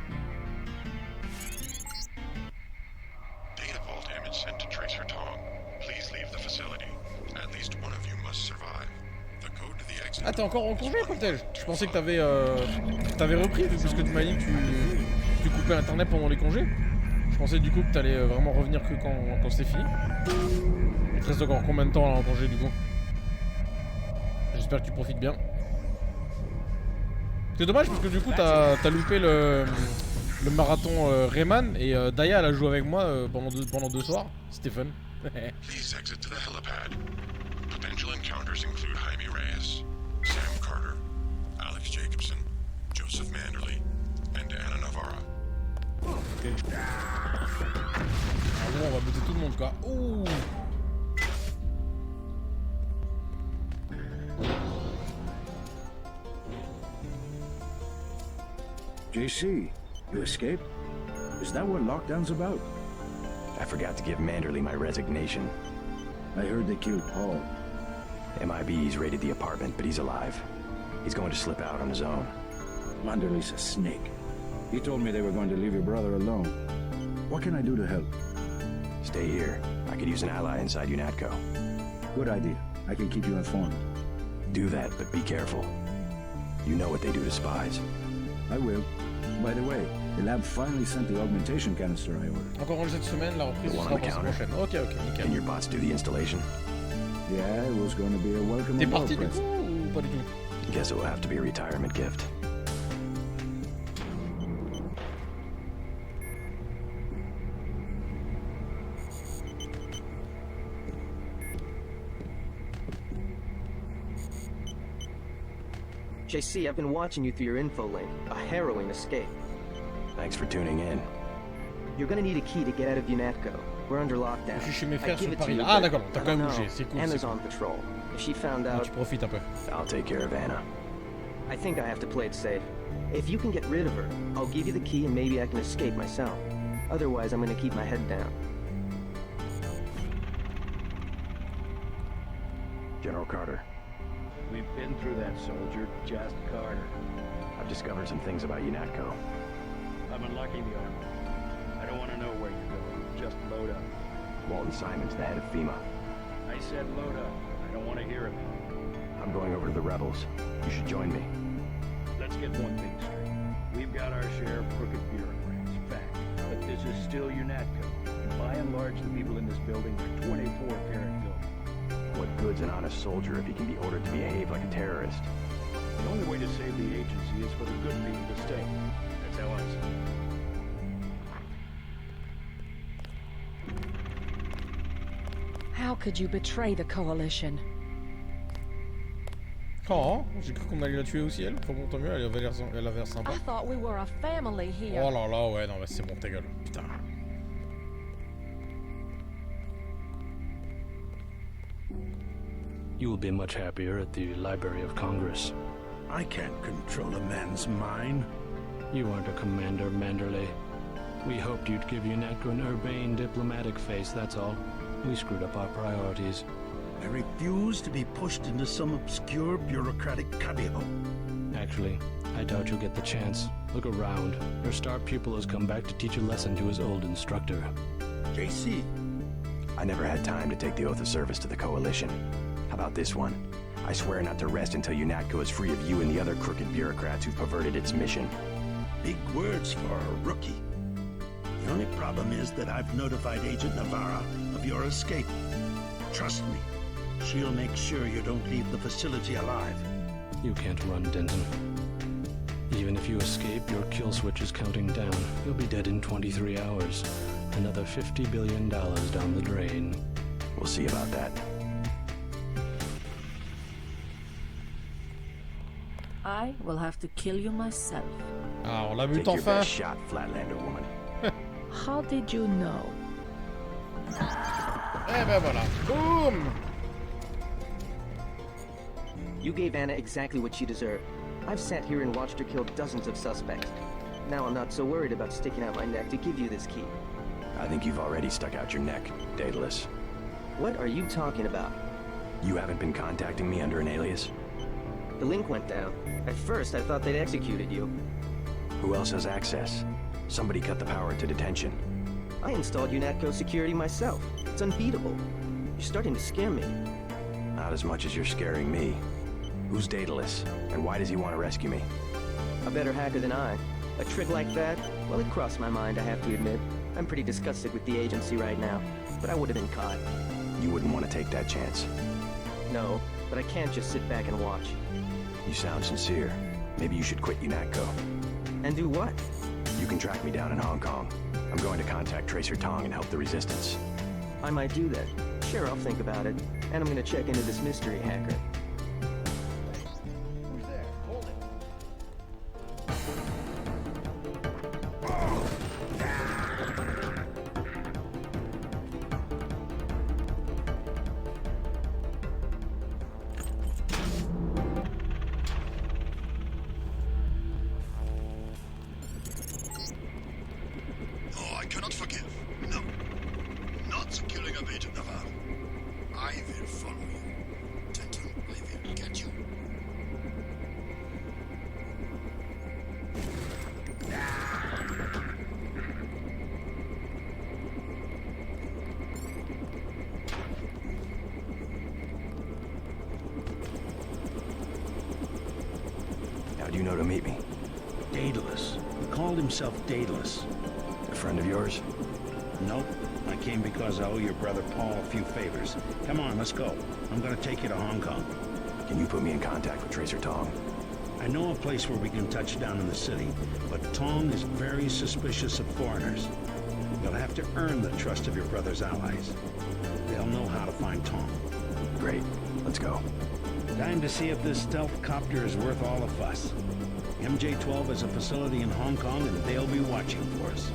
[SPEAKER 8] Data vault image sent to Tracer Tong. Please leave the facility. At least one of you must survive. The code to the exit.
[SPEAKER 1] Ah, t'es encore en congé, Poltèche? Je pensais que t'avais repris, vu que tu m'as dit que tu coupais internet pendant les congés. Je pensais du coup que t'allais vraiment revenir que quand c'était fini. Il te reste encore combien de temps là en congé du coup? J'espère que tu profites bien. C'est dommage parce que du coup t'as loupé le marathon Rayman et Daya elle a joué avec moi pendant deux soirs. C'était fun.
[SPEAKER 8] Please exit to the helipad. Potential encounters include Jaime Reyes, Sam Carter, Alex Jacobson, Joseph Manderley, and Anna Navarra.
[SPEAKER 1] Ok. Ah bon, on va buter tout le monde quoi. Ouh.
[SPEAKER 7] JC, you escaped? Is that what lockdown's about?
[SPEAKER 5] I forgot to give Manderley my resignation.
[SPEAKER 7] I heard they killed Paul.
[SPEAKER 5] MIB's raided the apartment, but he's alive. He's going to slip out on his own.
[SPEAKER 7] Manderley's a snake. He told me they were going to leave your brother alone. What can I do to help?
[SPEAKER 5] Stay here. I could use an ally inside UNATCO.
[SPEAKER 7] Good idea. I can keep you informed.
[SPEAKER 5] Do that, but be careful. You know what they do to spies.
[SPEAKER 7] I will. By the way, the lab finally sent the augmentation canister I ordered.
[SPEAKER 1] Encore une cette semaine, la reprise
[SPEAKER 5] The one
[SPEAKER 1] sera
[SPEAKER 5] on the
[SPEAKER 1] pour la
[SPEAKER 5] counter.
[SPEAKER 1] prochaine. Ok, nickel.
[SPEAKER 5] Can your bots do the installation?
[SPEAKER 7] Yeah, it was going to be a welcome
[SPEAKER 1] T'es
[SPEAKER 7] aboard
[SPEAKER 1] parti du
[SPEAKER 7] present.
[SPEAKER 1] coup ou pas du tout?
[SPEAKER 5] Guess it will have to be a retirement gift.
[SPEAKER 3] JC, I've been watching you through your info link. A harrowing escape.
[SPEAKER 5] Thanks for tuning in.
[SPEAKER 3] You're gonna need a key to get out of UNATCO. We're under lockdown.
[SPEAKER 1] Je suis chez mes
[SPEAKER 3] I'd
[SPEAKER 1] frères
[SPEAKER 3] give
[SPEAKER 1] sur
[SPEAKER 3] it to
[SPEAKER 1] Paris
[SPEAKER 3] you,
[SPEAKER 1] là. Ah
[SPEAKER 3] but
[SPEAKER 1] d'accord, t'as
[SPEAKER 3] I
[SPEAKER 1] quand même
[SPEAKER 3] don't
[SPEAKER 1] bougé,
[SPEAKER 3] know.
[SPEAKER 1] c'est cool.
[SPEAKER 3] Anna's
[SPEAKER 1] c'est cool.
[SPEAKER 3] on patrol. If she found
[SPEAKER 1] Ah,
[SPEAKER 3] out,
[SPEAKER 1] tu profites un peu.
[SPEAKER 5] I'll take care of Anna.
[SPEAKER 3] I think I have to play it safe. If you can get rid of her, I'll give you the key and maybe I can escape myself. Otherwise, I'm gonna keep my head down.
[SPEAKER 5] General Carter,
[SPEAKER 9] We've been through that, soldier. Just Carter.
[SPEAKER 5] I've discovered some things about UNATCO.
[SPEAKER 9] I'm unlocking the armor. I don't want to know where you're going. Just load up.
[SPEAKER 5] Walton Simon's the head of FEMA.
[SPEAKER 9] I said load up. I don't want to hear it.
[SPEAKER 5] I'm going over to the rebels. You should join me.
[SPEAKER 9] Let's get one thing straight. We've got our share of crooked bureaucrats, fact. But this is still UNATCO. And by and large, the people in this building are 24-karat gold.
[SPEAKER 5] What good's an honest soldier if he can be ordered to behave like a terrorist?
[SPEAKER 9] The only way to save the agency is for the good people to stay. That's how I see it.
[SPEAKER 16] How could you betray the Coalition?
[SPEAKER 1] Oh, j'ai cru qu'on allait la tuer aussi elle. Enfin bon, tant mieux, elle avait l'air sympa.
[SPEAKER 16] I thought we were a family here.
[SPEAKER 1] Oh là là, ouais, non, mais c'est bon, ta gueule. Putain.
[SPEAKER 15] You will be much happier at the Library of Congress.
[SPEAKER 17] I can't control a man's mind.
[SPEAKER 15] You aren't a commander, Manderley. We hoped you'd give UNATCO an urbane diplomatic face, that's all. We screwed up our priorities.
[SPEAKER 17] I refuse to be pushed into some obscure bureaucratic cubbyhole.
[SPEAKER 15] Actually, I doubt you'll get the chance. Look around. Your star pupil has come back to teach a lesson to his old instructor.
[SPEAKER 17] JC.
[SPEAKER 5] I never had time to take the oath of service to the Coalition. How about this one? I swear not to rest until UNATCO is free of you and the other crooked bureaucrats who've perverted its mission.
[SPEAKER 17] Big words for a rookie. The only problem is that I've notified Agent Navarra of your escape. Trust me, she'll make sure you don't leave the facility alive.
[SPEAKER 15] You can't run, Denton. Even if you escape, your kill switch is counting down. You'll be dead in 23 hours. Another $50 billion down the drain.
[SPEAKER 5] We'll see about that.
[SPEAKER 16] I will have to kill you myself.
[SPEAKER 1] Ah, on l'a vu
[SPEAKER 5] Take your
[SPEAKER 1] enfin.
[SPEAKER 5] best shot, Flatlander woman.
[SPEAKER 16] How did you know?
[SPEAKER 1] Eh ben voilà. Boom!
[SPEAKER 3] You gave Anna exactly what she deserved. I've sat here and watched her kill dozens of suspects. Now I'm not so worried about sticking out my neck to give you this key.
[SPEAKER 5] I think you've already stuck out your neck, Daedalus.
[SPEAKER 3] What are you talking about?
[SPEAKER 5] You haven't been contacting me under an alias?
[SPEAKER 3] The link went down. At first, I thought they'd executed you.
[SPEAKER 5] Who else has access? Somebody cut the power to detention.
[SPEAKER 3] I installed UNATCO security myself. It's unbeatable. You're starting to scare me.
[SPEAKER 5] Not as much as you're scaring me. Who's Daedalus, and why does he want to rescue me?
[SPEAKER 3] A better hacker than I. A trick like that? Well, it crossed my mind, I have to admit. I'm pretty disgusted with the agency right now, but I would have been caught.
[SPEAKER 5] You wouldn't want to take that chance.
[SPEAKER 3] No, but I can't just sit back and watch.
[SPEAKER 5] You sound sincere. Maybe you should quit UNATCO.
[SPEAKER 3] And do what?
[SPEAKER 5] You can track me down in Hong Kong. I'm going to contact Tracer Tong and help the Resistance.
[SPEAKER 3] I might do that. Sure, I'll think about it. And I'm gonna check into this mystery hacker.
[SPEAKER 12] Who's there? Hold it.
[SPEAKER 8] Oh, I cannot forgive. No. Not the killing of Agent Navarro. I will follow you. Denton, I will get you.
[SPEAKER 5] How'd you know to meet me?
[SPEAKER 17] Daedalus. He called himself Daedalus.
[SPEAKER 5] A friend of yours?
[SPEAKER 17] Nope. I came because I owe your brother Paul a few favors. Come on, let's go. I'm gonna take you to Hong Kong.
[SPEAKER 5] Can you put me in contact with Tracer Tong?
[SPEAKER 17] I know a place where we can touch down in the city, but Tong is very suspicious of foreigners. You'll have to earn the trust of your brother's allies. They'll know how to find Tong.
[SPEAKER 5] Great. Let's go.
[SPEAKER 17] Time to see if this stealth copter is worth all the fuss. MJ-12 has a facility in Hong Kong, and they'll be watching for us.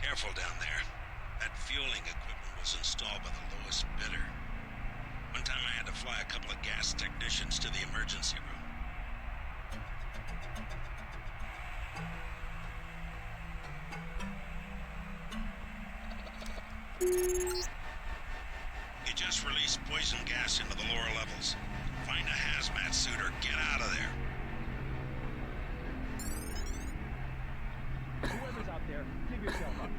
[SPEAKER 20] Careful down there. That fueling equipment was installed by the lowest bidder. One time I had to fly a couple of gas technicians to the emergency room. You just released poison gas into the lower levels. Find a hazmat suit or get out of there.
[SPEAKER 9] Whoever's out there, give yourself up.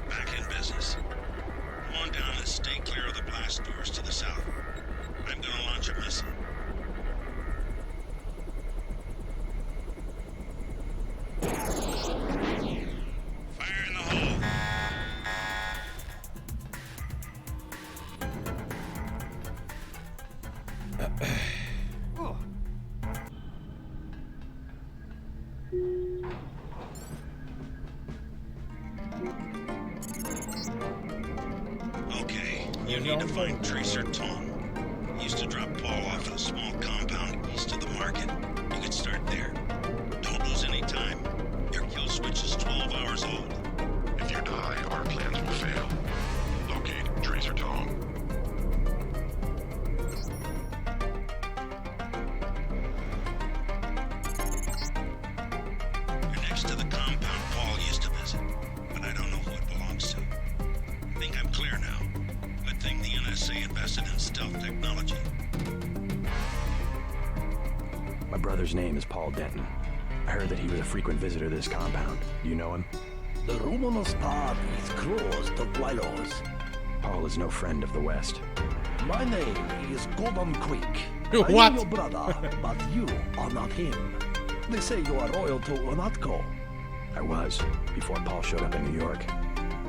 [SPEAKER 20] Back in business. Come on down and stay clear of the blast doors to the south. I'm gonna launch a missile. Fire in the hole. Okay, you need to find Tracer Tong. He used to drop Paul off at a small compound east of the market. You could start there. Don't lose any time. Your kill switch is 12 hours old.
[SPEAKER 8] If you die, our plans will fail. Locate Tracer Tong.
[SPEAKER 20] You're next to the compound Paul used to visit, but I don't know who it belongs to. I think I'm clear now. Good thing the NSA invested in stealth technology.
[SPEAKER 5] My brother's name is Paul Denton. I heard that he was a frequent visitor to this compound. Do you know him?
[SPEAKER 17] The Romanos Partie is close to Guilos.
[SPEAKER 5] Paul is no friend of the West.
[SPEAKER 17] My name is Gordon Quick.
[SPEAKER 1] What?
[SPEAKER 17] I am your brother, but you are not him. They say you are loyal to Unatco.
[SPEAKER 5] I was, before Paul showed up in New York.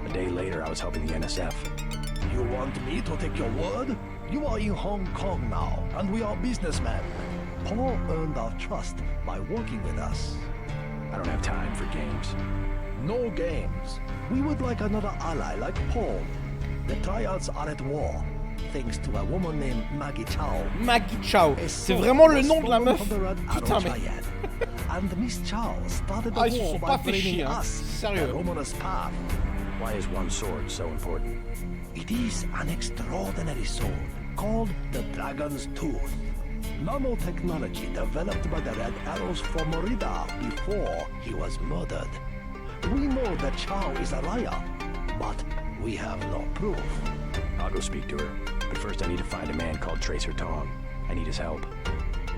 [SPEAKER 5] A day later, I was helping the NSF.
[SPEAKER 17] You want me to take your word? You are in Hong Kong now, and we are businessmen. Paul earned our trust by working with us.
[SPEAKER 5] I don't have time for games.
[SPEAKER 17] No games. We would like another ally like Paul. The Triads are at war, thanks to a woman named Maggie Chow.
[SPEAKER 1] Maggie Chow. C'est vraiment le nom de la meuf. Putain, mais...
[SPEAKER 17] And Miss Chow started the
[SPEAKER 1] Ah, ils se
[SPEAKER 17] war
[SPEAKER 1] sont
[SPEAKER 17] by
[SPEAKER 1] pas fait
[SPEAKER 17] blaming
[SPEAKER 1] chier, hein.
[SPEAKER 17] us, the
[SPEAKER 1] Sérieux.
[SPEAKER 17] Romanos Path.
[SPEAKER 5] Why is one sword so important?
[SPEAKER 17] It is an extraordinary sword called the Dragon's Tooth. Nanotechnology developed by the Red Arrows for Morida before he was murdered. We know that Chow is a liar, but we have no proof.
[SPEAKER 5] I'll go speak to her. But first I need to find a man called Tracer Tong. I need his help.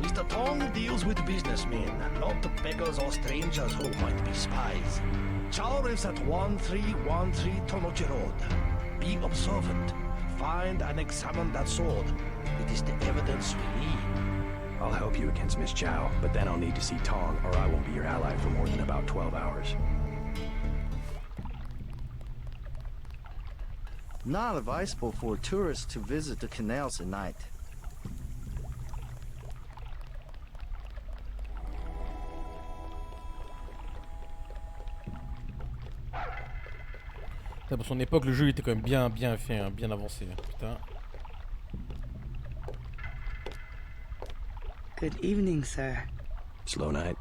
[SPEAKER 17] Mr. Tong deals with businessmen, not beggars or strangers who might be spies. Chow lives at 1313 Tonochi Road. Be observant. Find and examine that sword. It is the evidence we need.
[SPEAKER 5] I'll help you against Miss Chow, but then I'll need to see Tong, or I won't be your ally for more than about 12 hours.
[SPEAKER 12] Not advisable for tourists to visit the canals at night.
[SPEAKER 1] Pour son époque, le jeu était quand même bien fait, hein, bien avancé. Hein, putain.
[SPEAKER 2] Good evening, sir.
[SPEAKER 5] Slow night?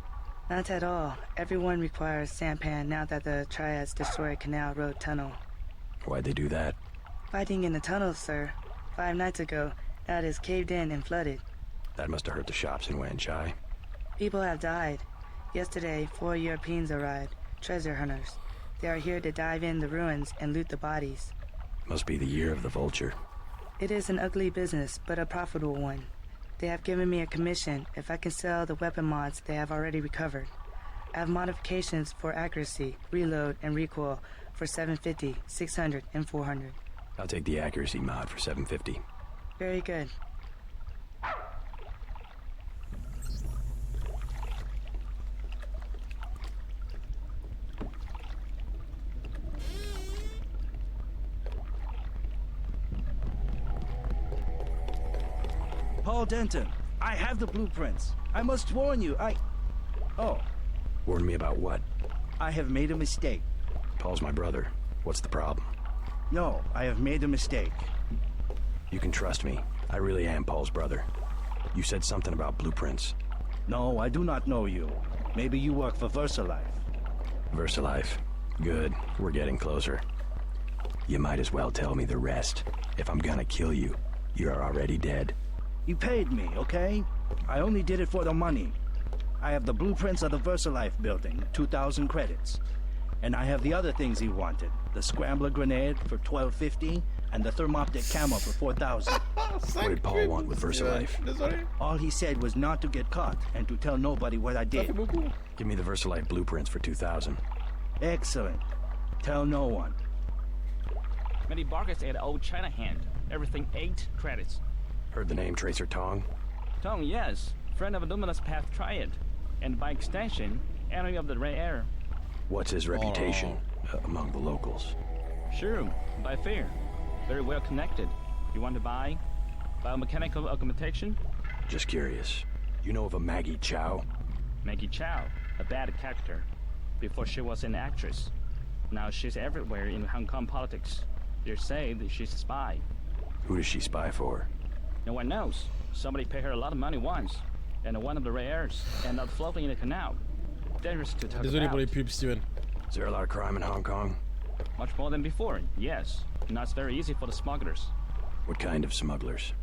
[SPEAKER 2] Not at all. Everyone requires sampan now that the Triads destroyed Canal Road Tunnel.
[SPEAKER 5] Why'd they do that?
[SPEAKER 2] Fighting in the tunnels, sir. 5 nights ago, that is caved in and flooded.
[SPEAKER 5] That must have hurt the shops in Wanchai.
[SPEAKER 2] People have died. Yesterday, 4 Europeans arrived, treasure hunters. They are here to dive in the ruins and loot the bodies.
[SPEAKER 5] Must be the year of the vulture.
[SPEAKER 2] It is an ugly business, but a profitable one. They have given me a commission if I can sell the weapon mods they have already recovered. I have modifications for accuracy, reload, and recoil for 750, 600, and 400.
[SPEAKER 5] I'll take the accuracy mod for 750.
[SPEAKER 2] Very good.
[SPEAKER 4] Paul Denton, I have the blueprints. I must warn you, Oh.
[SPEAKER 5] Warn me about what?
[SPEAKER 4] I have made a mistake.
[SPEAKER 5] Paul's my brother. What's the problem?
[SPEAKER 4] No, I have made a mistake.
[SPEAKER 5] You can trust me. I really am Paul's brother. You said something about blueprints.
[SPEAKER 4] No, I do not know you. Maybe you work for VersaLife.
[SPEAKER 5] VersaLife. Good. We're getting closer. You might as well tell me the rest. If I'm gonna kill you, you're already dead.
[SPEAKER 4] You paid me, okay? I only did it for the money. I have the blueprints of the VersaLife building, 2,000 credits. And I have the other things he wanted. The scrambler grenade for 1250 and the thermoptic camo for 4,000.
[SPEAKER 5] What did Paul want with VersaLife?
[SPEAKER 4] All he said was not to get caught and to tell nobody what I did.
[SPEAKER 5] Give me the VersaLife blueprints for 2,000.
[SPEAKER 4] Excellent. Tell no one.
[SPEAKER 18] Many bargains at Old China Hand. Everything 8 credits.
[SPEAKER 5] Heard the name Tracer Tong?
[SPEAKER 18] Tong, yes. Friend of Luminous Path Triad. And by extension, enemy of the Ray Air.
[SPEAKER 5] What's his reputation among the locals?
[SPEAKER 18] Sure, by fair. Very well connected. You want to buy? Biomechanical augmentation?
[SPEAKER 5] Just curious. You know of a Maggie Chow?
[SPEAKER 18] Maggie Chow, a bad character. Before she was an actress. Now she's everywhere in Hong Kong politics. They say that she's a spy.
[SPEAKER 5] Who does she spy for?
[SPEAKER 18] No one knows. Somebody paid her a lot of money once. And one of the Ray Airs ended up floating in the canal. Dangerous to talk
[SPEAKER 1] Désolé
[SPEAKER 18] about.
[SPEAKER 1] pour les pubs, Steven.
[SPEAKER 5] Is there a lot of crime in Hong Kong?
[SPEAKER 18] Much more than before, yes. Now it's very easy for the smugglers.
[SPEAKER 5] What kind of smugglers?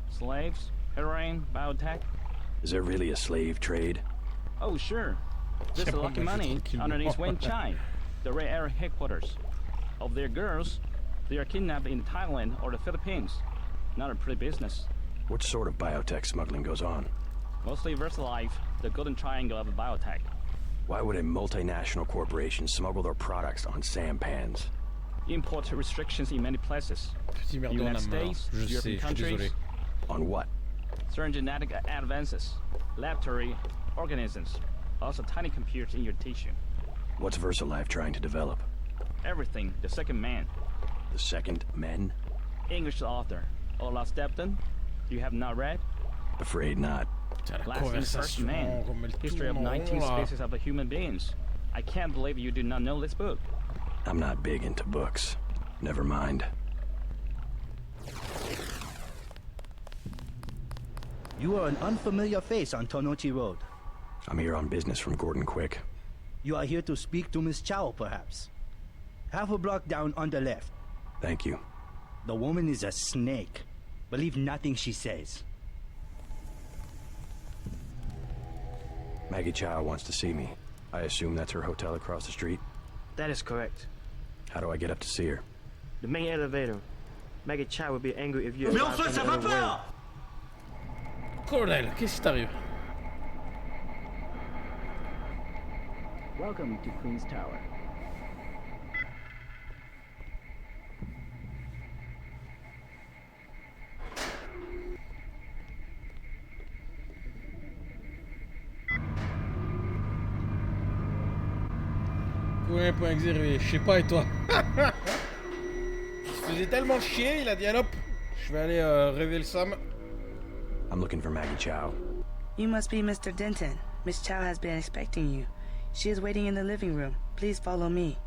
[SPEAKER 18] Slaves, heroin, biotech.
[SPEAKER 5] Is there really a slave trade?
[SPEAKER 18] Oh, sure. There's a lucky money underneath Wanchai, the Ray Air headquarters. Of their girls, they are kidnapped in Thailand or the Philippines. Not a pretty business.
[SPEAKER 5] What sort of biotech smuggling goes on?
[SPEAKER 18] Mostly VersaLife, the golden triangle of biotech.
[SPEAKER 5] Why would a multinational corporation smuggle their products on sampans?
[SPEAKER 18] Import restrictions in many places. United States, European countries.
[SPEAKER 5] On what?
[SPEAKER 18] Certain genetic advances, laboratory organisms, also tiny computers in your tissue.
[SPEAKER 5] What's VersaLife trying to develop?
[SPEAKER 18] Everything, the second man.
[SPEAKER 5] The second men?
[SPEAKER 18] English author, Olaf Stepton. You have not read?
[SPEAKER 5] Afraid not.
[SPEAKER 18] Last and First Man, History of 19 Species of Human Beings. I can't believe you do not know this book.
[SPEAKER 5] I'm not big into books. Never mind.
[SPEAKER 4] You are an unfamiliar face on Tonochi Road.
[SPEAKER 5] I'm here on business from Gordon Quick.
[SPEAKER 4] You are here to speak to Miss Chow, perhaps. Half a block down on the left.
[SPEAKER 5] Thank you.
[SPEAKER 4] The woman is a snake. Believe nothing she says.
[SPEAKER 5] Maggie Chow wants to see me. I assume that's her hotel across the street?
[SPEAKER 3] That is correct.
[SPEAKER 5] How do I get up to see her?
[SPEAKER 3] The main elevator. Maggie Chow would be angry if you...
[SPEAKER 1] Mais enfin, ça va pas! Colonel, qu'est-ce qui t'arrive?
[SPEAKER 6] Welcome to Queen's Tower.
[SPEAKER 1] combien de points exervés? Je sais pas, et toi? Il se faisait tellement chier, il a dit allez hop, je vais aller réveiller le Sam.
[SPEAKER 5] I'm looking for Maggie Chow.
[SPEAKER 2] You must be Mr. Denton. Miss Chow has been expecting you. She is waiting in the living room. Please follow me.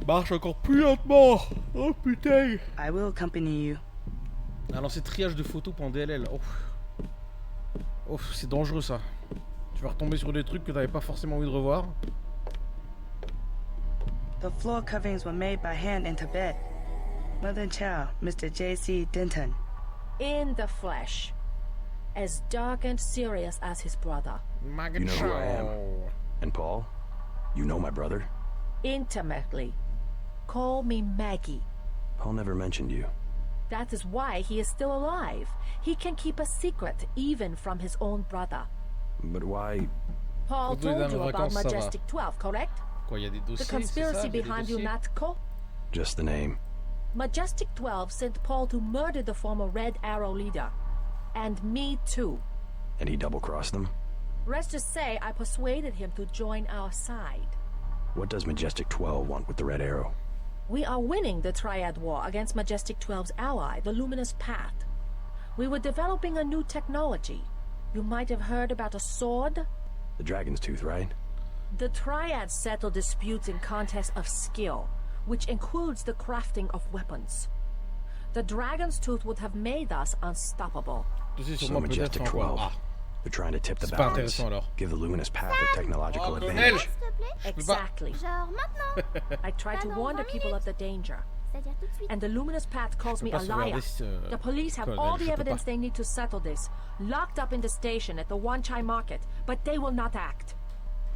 [SPEAKER 1] Marche encore plus lentement. Oh putain.
[SPEAKER 2] I will accompany you.
[SPEAKER 1] Alors c'est triage de photos pour un DLL. Oh. Oh, c'est dangereux ça. Tu vas retomber sur des trucs que t'avais pas forcément envie de revoir.
[SPEAKER 2] The floor coverings were made by hand in Tibet. Mother Chow, Mr. J.C. Denton.
[SPEAKER 16] In the flesh. As dark and serious as his brother.
[SPEAKER 5] You know who I am. And Paul? You know my brother?
[SPEAKER 16] Intimately. Call me Maggie.
[SPEAKER 5] Paul never mentioned you.
[SPEAKER 16] That is why he is still alive. He can keep a secret even from his own brother.
[SPEAKER 5] But why?
[SPEAKER 16] Paul told you about Majestic 12, correct?
[SPEAKER 1] Quoi, y a des dossiers,
[SPEAKER 16] the conspiracy behind UNATCO?
[SPEAKER 5] Just the name.
[SPEAKER 16] Majestic 12 sent Paul to murder the former Red Arrow leader. And me too.
[SPEAKER 5] And he double-crossed them?
[SPEAKER 16] Rest to say, I persuaded him to join our side.
[SPEAKER 5] What does Majestic 12 want with the Red Arrow?
[SPEAKER 16] We are winning the Triad War against Majestic 12's ally, the Luminous Path. We were developing a new technology. You might have heard about a sword?
[SPEAKER 5] The Dragon's Tooth, right?
[SPEAKER 16] The Triads settle disputes in contests of skill, which includes the crafting of weapons. The Dragon's Tooth would have made us unstoppable.
[SPEAKER 5] So Majestic 12. They're trying to tip the balance. Give the Luminous Path a technological advantage.
[SPEAKER 16] Exactly. I tried to warn the people of the danger. And the Luminous Path calls me a liar. The police have all the evidence they need to settle this, locked up in the station at the Wanchai Market, but they will not act.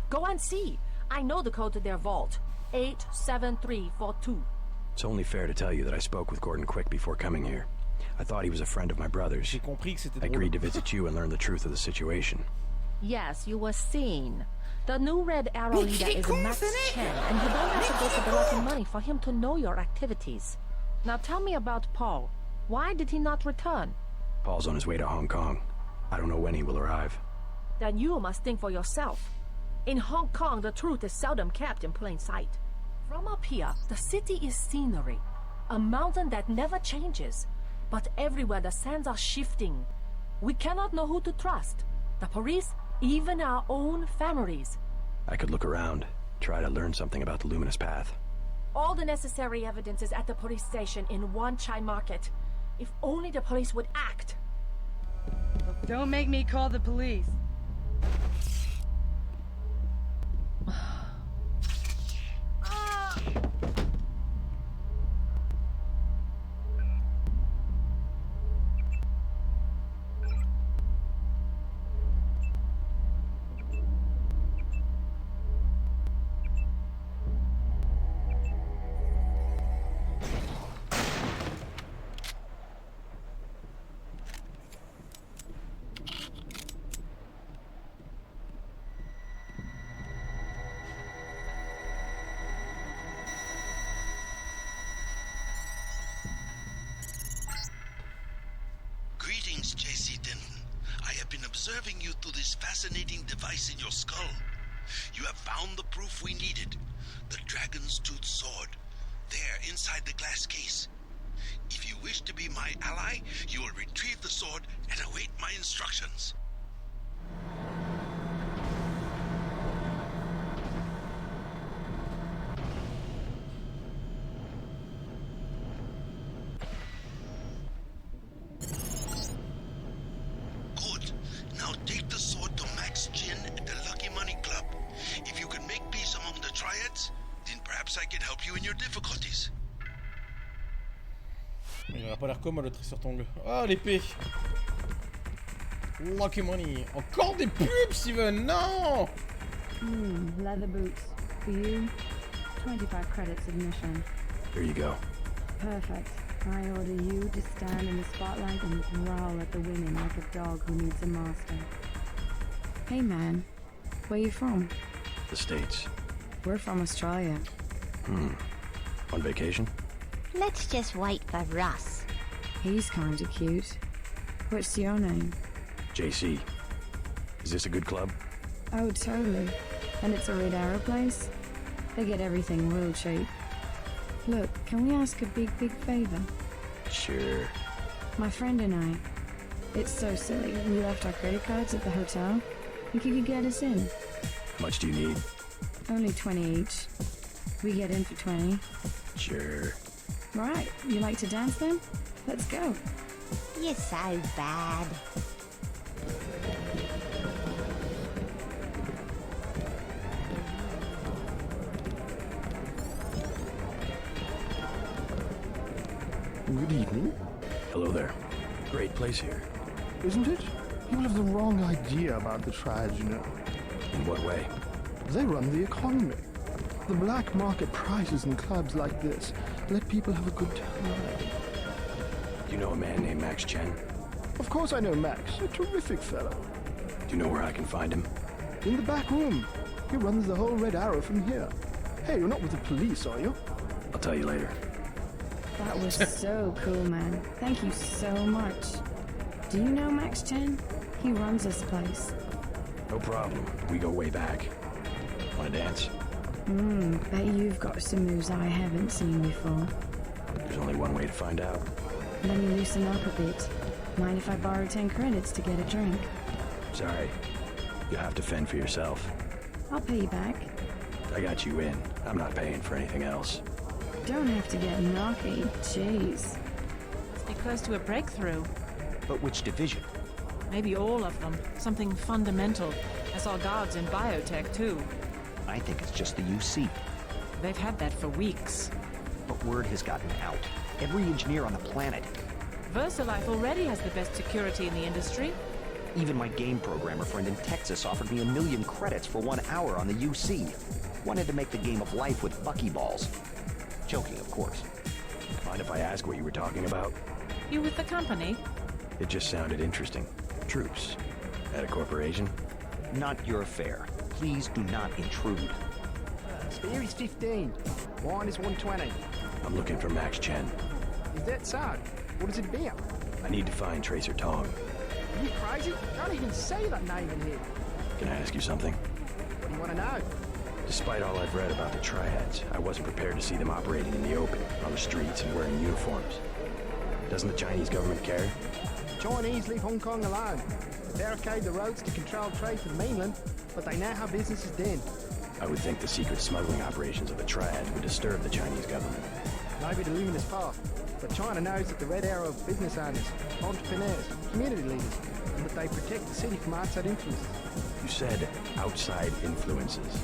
[SPEAKER 16] Go and see. I know the code to their vault. 87342.
[SPEAKER 5] It's only fair to tell you that I spoke with Gordon Quick before coming here. I thought he was a friend of my brother's. I agreed to visit you and learn the truth of the situation.
[SPEAKER 16] Yes, you were seen. The new Red Arrow leader is Max Chen, and you don't have to go to the Lucky Money for him to know your activities. Now tell me about Paul. Why did he not return?
[SPEAKER 5] Paul's on his way to Hong Kong. I don't know when he will arrive.
[SPEAKER 16] Then you must think for yourself. In Hong Kong, the truth is seldom kept in plain sight. From up here, the city is scenery. A mountain that never changes. But everywhere the sands are shifting. We cannot know who to trust. The police, even our own families.
[SPEAKER 5] I could look around, try to learn something about the Luminous Path.
[SPEAKER 16] All the necessary evidence is at the police station in Wanchai Market. If only the police would act.
[SPEAKER 2] Don't make me call the police.
[SPEAKER 20] Greetings, J.C. Denton. I have been observing you through this fascinating device in your skull. You have found the proof we needed. The Dragon's Tooth sword. There, inside the glass case. If you wish to be my ally, you will retrieve the sword and await my instructions. Good. Now take the sword to Max Chin at the Lucky Money Club. If you can make peace among the Triads, then perhaps I can help you in your difficulties.
[SPEAKER 1] Il a pas l'air comme le Tracer Tongue. Ah, l'épée. Lucky Money. Encore des pubs, Steven. Non.
[SPEAKER 14] Leather boots. For you, 25 credits admission.
[SPEAKER 5] Here you go.
[SPEAKER 14] Perfect. I order you to stand in the spotlight and growl at the women like a dog who needs a master. Hey man, where you from?
[SPEAKER 5] The States.
[SPEAKER 14] We're from Australia.
[SPEAKER 5] On vacation?
[SPEAKER 13] Let's just wait for Russ.
[SPEAKER 14] He's kinda cute. What's your name?
[SPEAKER 5] JC. Is this a good club?
[SPEAKER 14] Oh, totally. And it's a Red Arrow place? They get everything real cheap. Look, can we ask a big favor?
[SPEAKER 5] Sure.
[SPEAKER 14] My friend and I, it's so silly. We left our credit cards at the hotel. Think you could get us in?
[SPEAKER 5] How much do you need?
[SPEAKER 14] Only 20 each. We get in for 20.
[SPEAKER 5] Sure.
[SPEAKER 14] Right, you like to dance then? Let's go.
[SPEAKER 13] You're so bad.
[SPEAKER 19] Good evening.
[SPEAKER 5] Hello there. Great place here.
[SPEAKER 19] Isn't it? People have the wrong idea about the Triads, you know.
[SPEAKER 5] In what way?
[SPEAKER 19] They run the economy. The black market prices in clubs like this let people have a good time.
[SPEAKER 5] Do you know a man named Max Chen?
[SPEAKER 19] Of course I know Max, a terrific fellow.
[SPEAKER 5] Do you know where I can find him?
[SPEAKER 19] In the back room. He runs the whole Red Arrow from here. Hey, you're not with the police, are you?
[SPEAKER 5] I'll tell you later.
[SPEAKER 14] That was so cool, man. Thank you so much. Do you know Max Chen? He runs this place.
[SPEAKER 5] No problem. We go way back. Wanna dance?
[SPEAKER 14] Bet you've got some moves I haven't seen before.
[SPEAKER 5] There's only one way to find out.
[SPEAKER 14] Let me loosen up a bit. Mind if I borrow 10 credits to get a drink?
[SPEAKER 5] Sorry. You'll have to fend for yourself.
[SPEAKER 14] I'll pay you back.
[SPEAKER 5] I got you in. I'm not paying for anything else.
[SPEAKER 14] Don't have to get knocky. Jeez.
[SPEAKER 21] Must be close to a breakthrough.
[SPEAKER 22] But which division?
[SPEAKER 21] Maybe all of them. Something fundamental. I saw guards in biotech, too.
[SPEAKER 22] I think it's just the UC.
[SPEAKER 21] They've had that for weeks.
[SPEAKER 22] But word has gotten out. Every engineer on the planet.
[SPEAKER 21] VersaLife already has the best security in the industry.
[SPEAKER 22] Even my game programmer friend in Texas offered me 1 million credits for 1 hour on the UC. Wanted to make the game of life with buckyballs. Joking, of course.
[SPEAKER 5] Mind if I ask what you were talking about?
[SPEAKER 21] You with the company?
[SPEAKER 5] It just sounded interesting. Troops. At a corporation?
[SPEAKER 22] Not your affair. Please do not intrude.
[SPEAKER 12] Spear is 15. Wine is 120.
[SPEAKER 5] I'm looking for Max Chen.
[SPEAKER 12] Is that so? What is it about?
[SPEAKER 5] I need to find Tracer Tong.
[SPEAKER 12] Are you crazy? Can't even say that name in here.
[SPEAKER 5] Can I ask you something?
[SPEAKER 12] What do you want to know?
[SPEAKER 5] Despite all I've read about the Triads, I wasn't prepared to see them operating in the open, on the streets, and wearing uniforms. Doesn't the Chinese government care?
[SPEAKER 12] Chinese leave Hong Kong alone. They barricade the roads to control trade to the mainland, but they know how business is done.
[SPEAKER 5] I would think the secret smuggling operations of the Triads would disturb the Chinese government.
[SPEAKER 12] Maybe the luminous path, but China knows that the Red Arrow of business owners, entrepreneurs, community leaders, and that they protect the city from outside influences.
[SPEAKER 5] You said outside influences.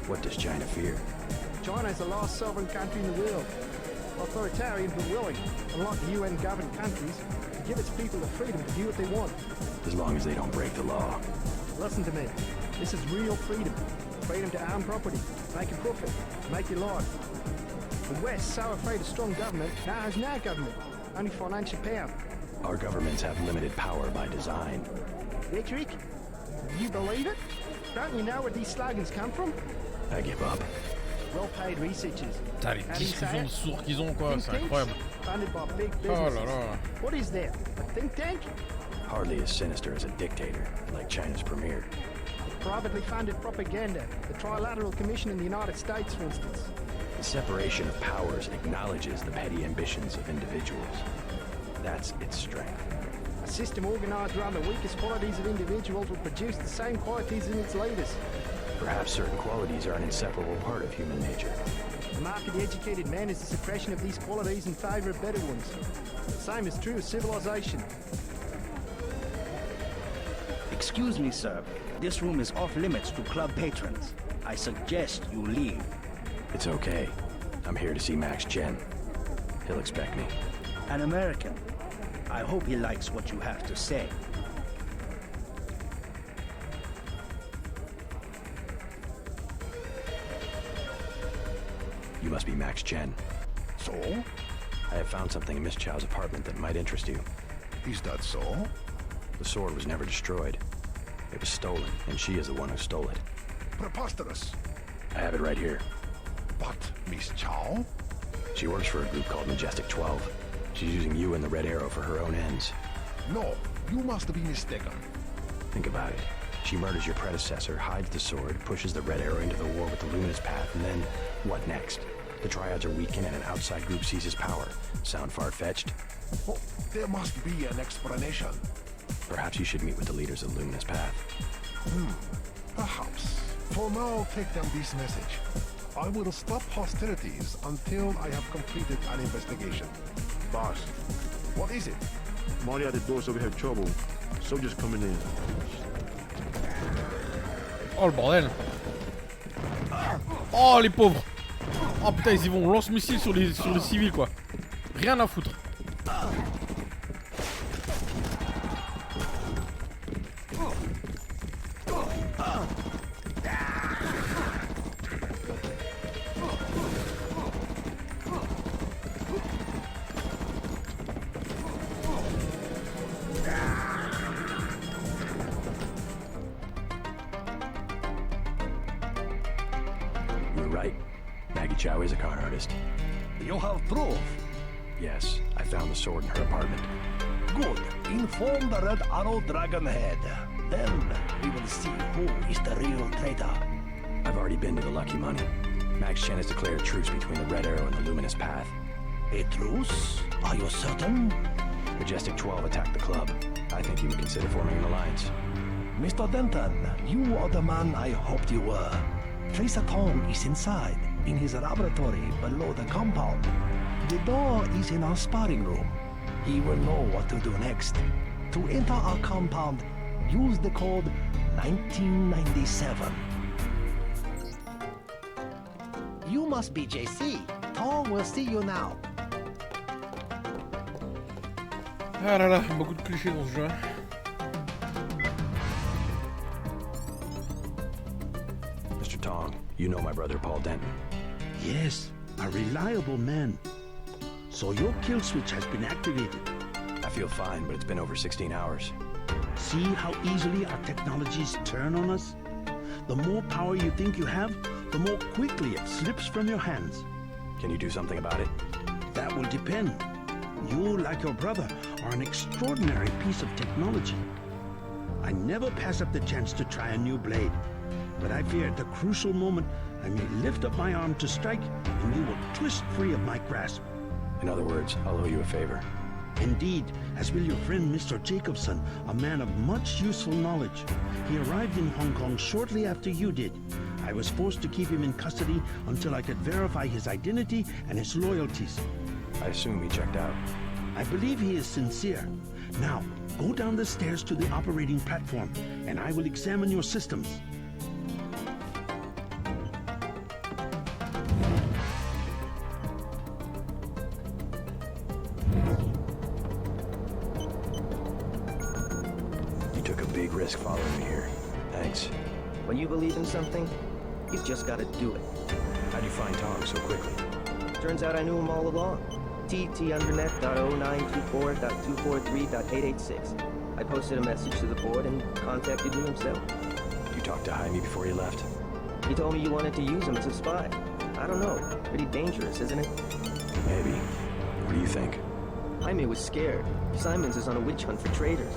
[SPEAKER 5] What does China fear?
[SPEAKER 12] China is the last sovereign country in the world. Authoritarian but willing, unlike the UN-governed countries, to give its people the freedom to do what they want.
[SPEAKER 5] As long as they don't break the law.
[SPEAKER 12] Listen to me. This is real freedom. Freedom to own property, make a profit, make your life. The West, so afraid of strong government, now has no government, only financial power.
[SPEAKER 5] Our governments have limited power by design.
[SPEAKER 12] Rhetoric? You believe it? Don't you know where these slogans come from?
[SPEAKER 5] I give up.
[SPEAKER 12] Well-paid researchers.
[SPEAKER 1] Putain, les descriptions de sourds qu'ils ont, quoi, c'est incroyable.
[SPEAKER 12] Funded by big
[SPEAKER 1] Oh
[SPEAKER 12] businesses.
[SPEAKER 1] là là.
[SPEAKER 12] What is that? A think tank?
[SPEAKER 5] Hardly as sinister as a dictator, like China's premier.
[SPEAKER 12] Privately funded propaganda. The Trilateral Commission in the United States, for instance.
[SPEAKER 5] The separation of powers acknowledges the petty ambitions of individuals. That's its strength.
[SPEAKER 12] A system organized around the weakest qualities of individuals will produce the same qualities in its leaders.
[SPEAKER 5] Perhaps certain qualities are an inseparable part of human nature.
[SPEAKER 12] The mark of the educated man is the suppression of these qualities in favor of better ones. The same is true of civilization.
[SPEAKER 4] Excuse me, sir. This room is off limits to club patrons. I suggest you leave.
[SPEAKER 5] It's okay. I'm here to see Max Chen. He'll expect me.
[SPEAKER 4] An American. I hope he likes what you have to say.
[SPEAKER 5] You must be Max Chen.
[SPEAKER 23] So?
[SPEAKER 5] I have found something in Miss Chow's apartment that might interest you.
[SPEAKER 23] Is that so?
[SPEAKER 5] The sword was never destroyed. It was stolen, and she is the one who stole it.
[SPEAKER 23] Preposterous.
[SPEAKER 5] I have it right here.
[SPEAKER 23] But Miss Chow?
[SPEAKER 5] She works for a group called Majestic 12. She's using you and the Red Arrow for her own ends.
[SPEAKER 23] No, you must be mistaken.
[SPEAKER 5] Think about it. She murders your predecessor, hides the sword, pushes the Red Arrow into the war with the Luminous Path, and then what next? The Triads are weakened and an outside group seizes power. Sound far-fetched?
[SPEAKER 7] Oh, there must be an explanation.
[SPEAKER 5] Perhaps you should meet with the leaders of the Luminous Path.
[SPEAKER 7] Perhaps. For now, take them this message. I will stop hostilities until I have completed an investigation.
[SPEAKER 23] Boss,
[SPEAKER 7] What is it?
[SPEAKER 23] Marty at the door said we have trouble. Soldiers coming in.
[SPEAKER 1] Oh le bordel. Oh les pauvres. Oh putain ils y vont, lance-missiles sur les civils quoi. Rien à foutre.
[SPEAKER 5] Is a con artist.
[SPEAKER 7] You have proof?
[SPEAKER 5] Yes, I found the sword in her apartment.
[SPEAKER 7] Good. Inform the Red Arrow Dragon Head. Then we will see who is the real traitor.
[SPEAKER 5] I've already been to the Lucky Money. Max Chen has declared a truce between the Red Arrow and the Luminous Path.
[SPEAKER 7] A truce? Are you certain?
[SPEAKER 5] Majestic 12 attacked the club. I think he would consider forming an alliance.
[SPEAKER 7] Mr. Denton, you are the man I hoped you were. Tracer Tong is inside, in his laboratory below the compound. The door is in our sparring room. He will know what to do next. To enter our compound, use the code 1997. You must be JC. Tong will see you now.
[SPEAKER 1] Ah là là, beaucoup de clichés dans ce jeu.
[SPEAKER 5] Mr. Tong, you know my brother Paul Denton.
[SPEAKER 17] Yes, a reliable man. So your kill switch has been activated.
[SPEAKER 5] I feel fine, but it's been over 16 hours.
[SPEAKER 17] See how easily our technologies turn on us? The more power you think you have, the more quickly it slips from your hands.
[SPEAKER 5] Can you do something about it?
[SPEAKER 17] That will depend. You, like your brother, are an extraordinary piece of technology. I never pass up the chance to try a new blade, but I fear at the crucial moment I may lift up my arm to strike, and you will twist free of my grasp.
[SPEAKER 5] In other words, I'll owe you a favor.
[SPEAKER 17] Indeed, as will your friend Mr. Jacobson, a man of much useful knowledge. He arrived in Hong Kong shortly after you did. I was forced to keep him in custody until I could verify his identity and his loyalties.
[SPEAKER 5] I assume he checked out.
[SPEAKER 17] I believe he is sincere. Now, go down the stairs to the operating platform, and I will examine your systems.
[SPEAKER 5] You took a big risk following me here. Thanks.
[SPEAKER 3] When you believe in something, you've just got to do it.
[SPEAKER 5] How'd you find Tong so quickly?
[SPEAKER 3] Turns out I knew him all along. tt_undernet.0924.243.886. I posted a message to the board and contacted you himself.
[SPEAKER 5] You talked to Jaime before you left?
[SPEAKER 3] He told me you wanted to use him as a spy. I don't know. Pretty dangerous, isn't it?
[SPEAKER 5] Maybe. What do you think?
[SPEAKER 3] Jaime was scared. Simons is on a witch hunt for traitors.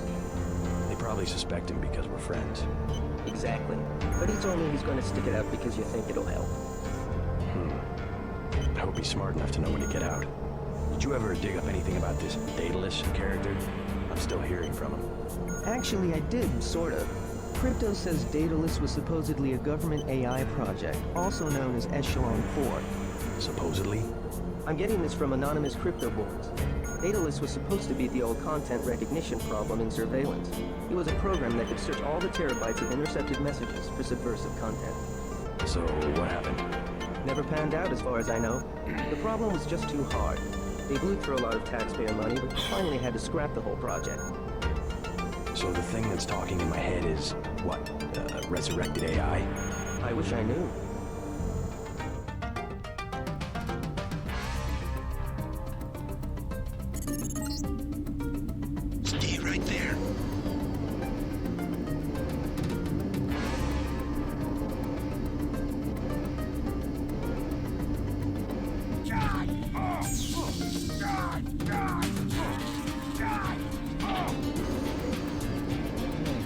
[SPEAKER 5] They probably suspect him because we're friends.
[SPEAKER 3] Exactly. But he told me he's going to stick it out because you think it'll help.
[SPEAKER 5] I hope he's smart enough to know when to get out. Did you ever dig up anything about this Daedalus character? I'm still hearing from him.
[SPEAKER 3] Actually, I did, sort of. Crypto says Daedalus was supposedly a government AI project, also known as Echelon 4.
[SPEAKER 5] Supposedly?
[SPEAKER 3] I'm getting this from anonymous crypto boards. Daedalus was supposed to be the old content recognition problem in surveillance. It was a program that could search all the terabytes of intercepted messages for subversive content.
[SPEAKER 5] So, what happened?
[SPEAKER 3] Never panned out as far as I know. The problem was just too hard. They blew through a lot of taxpayer money, but finally had to scrap the whole project.
[SPEAKER 5] So the thing that's talking in my head is, what, resurrected AI?
[SPEAKER 3] I wish I knew.
[SPEAKER 20] Stay right there.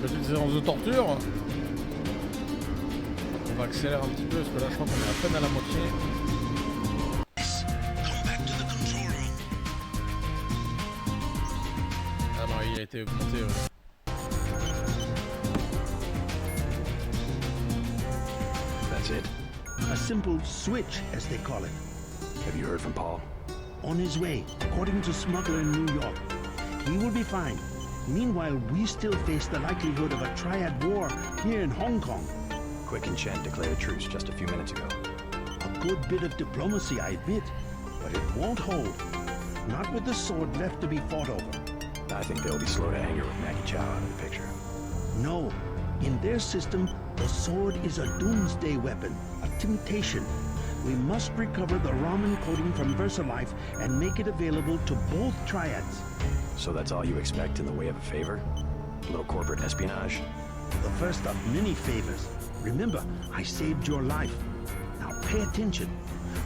[SPEAKER 1] Petite séance de torture. accélère un petit peu parce que là je crois qu'on est à peine à la moitié. Ah non, il a été augmenté. Ouais.
[SPEAKER 17] That's it. A simple switch, as they call it.
[SPEAKER 5] Have you heard from Paul?
[SPEAKER 17] On his way, according to smuggler in New York. He will be fine. Meanwhile, we still face the likelihood of a triad war here in Hong Kong.
[SPEAKER 5] Quick and Chen declared a truce just a few minutes ago.
[SPEAKER 17] A good bit of diplomacy, I admit, but it won't hold. Not with the sword left to be fought over.
[SPEAKER 5] I think they'll be slow to anger with Maggie Chow out of the picture.
[SPEAKER 17] No. In their system, the sword is a doomsday weapon, a temptation. We must recover the Raman coding from VersaLife and make it available to both triads.
[SPEAKER 5] So that's all you expect in the way of a favor? A little corporate espionage?
[SPEAKER 17] The first of many favors. Remember, I saved your life. Now pay attention.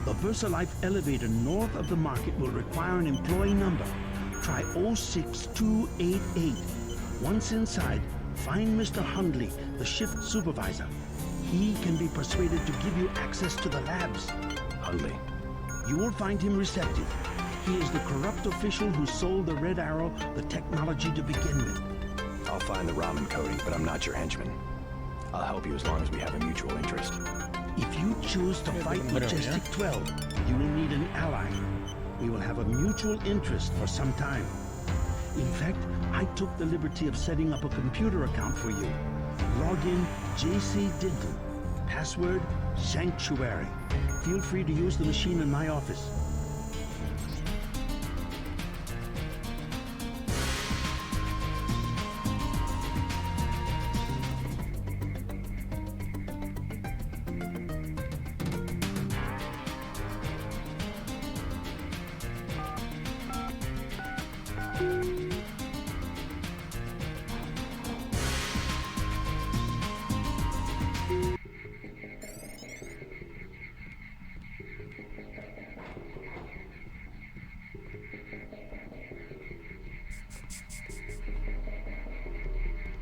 [SPEAKER 17] The VersaLife elevator north of the market will require an employee number. Try 06288. Once inside, find Mr. Hundley, the shift supervisor. He can be persuaded to give you access to the labs.
[SPEAKER 5] Hundley.
[SPEAKER 17] You will find him receptive. He is the corrupt official who sold the Red Arrow the technology to begin with.
[SPEAKER 5] I'll find the Raman coding, but I'm not your henchman. I'll help you as long as we have a mutual interest.
[SPEAKER 17] If you choose to fight Majestic 12, you will need an ally. We will have a mutual interest for some time. In fact, I took the liberty of setting up a computer account for you. Log in JC Denton. Password Sanctuary. Feel free to use the machine in my office.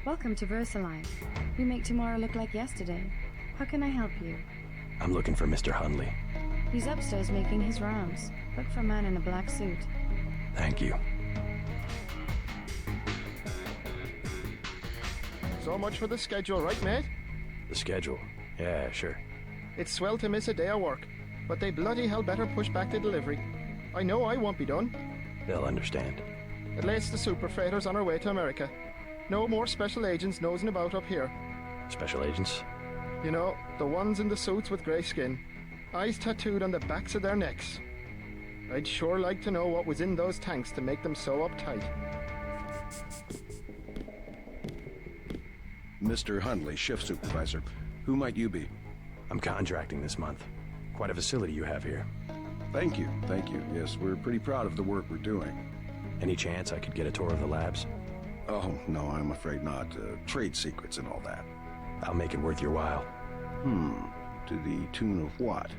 [SPEAKER 14] Welcome to VersaLife. We make tomorrow look like yesterday. How can I help you?
[SPEAKER 5] I'm looking for Mr. Hundley.
[SPEAKER 14] He's upstairs making his rounds. Look for a man in a black suit.
[SPEAKER 5] Thank you.
[SPEAKER 12] So much for the schedule, right, mate?
[SPEAKER 5] The schedule? Yeah, sure.
[SPEAKER 12] It's swell to miss a day of work, but they bloody hell better push back the delivery. I know I won't be done.
[SPEAKER 5] They'll understand.
[SPEAKER 12] It lays the super freighters on our way to America. No more special agents nosing about up here.
[SPEAKER 5] Special agents?
[SPEAKER 12] You know, the ones in the suits with grey skin. Eyes tattooed on the backs of their necks. I'd sure like to know what was in those tanks to make them so uptight.
[SPEAKER 10] Mr. Hundley, shift supervisor. Who might you be?
[SPEAKER 5] I'm contracting this month. Quite a facility you have here.
[SPEAKER 10] Thank you, thank you. Yes, we're pretty proud of the work we're doing.
[SPEAKER 5] Any chance I could get a tour of the labs?
[SPEAKER 10] Oh, no, I'm afraid not. Trade secrets and all that.
[SPEAKER 5] I'll make it worth your while.
[SPEAKER 10] To the tune of what?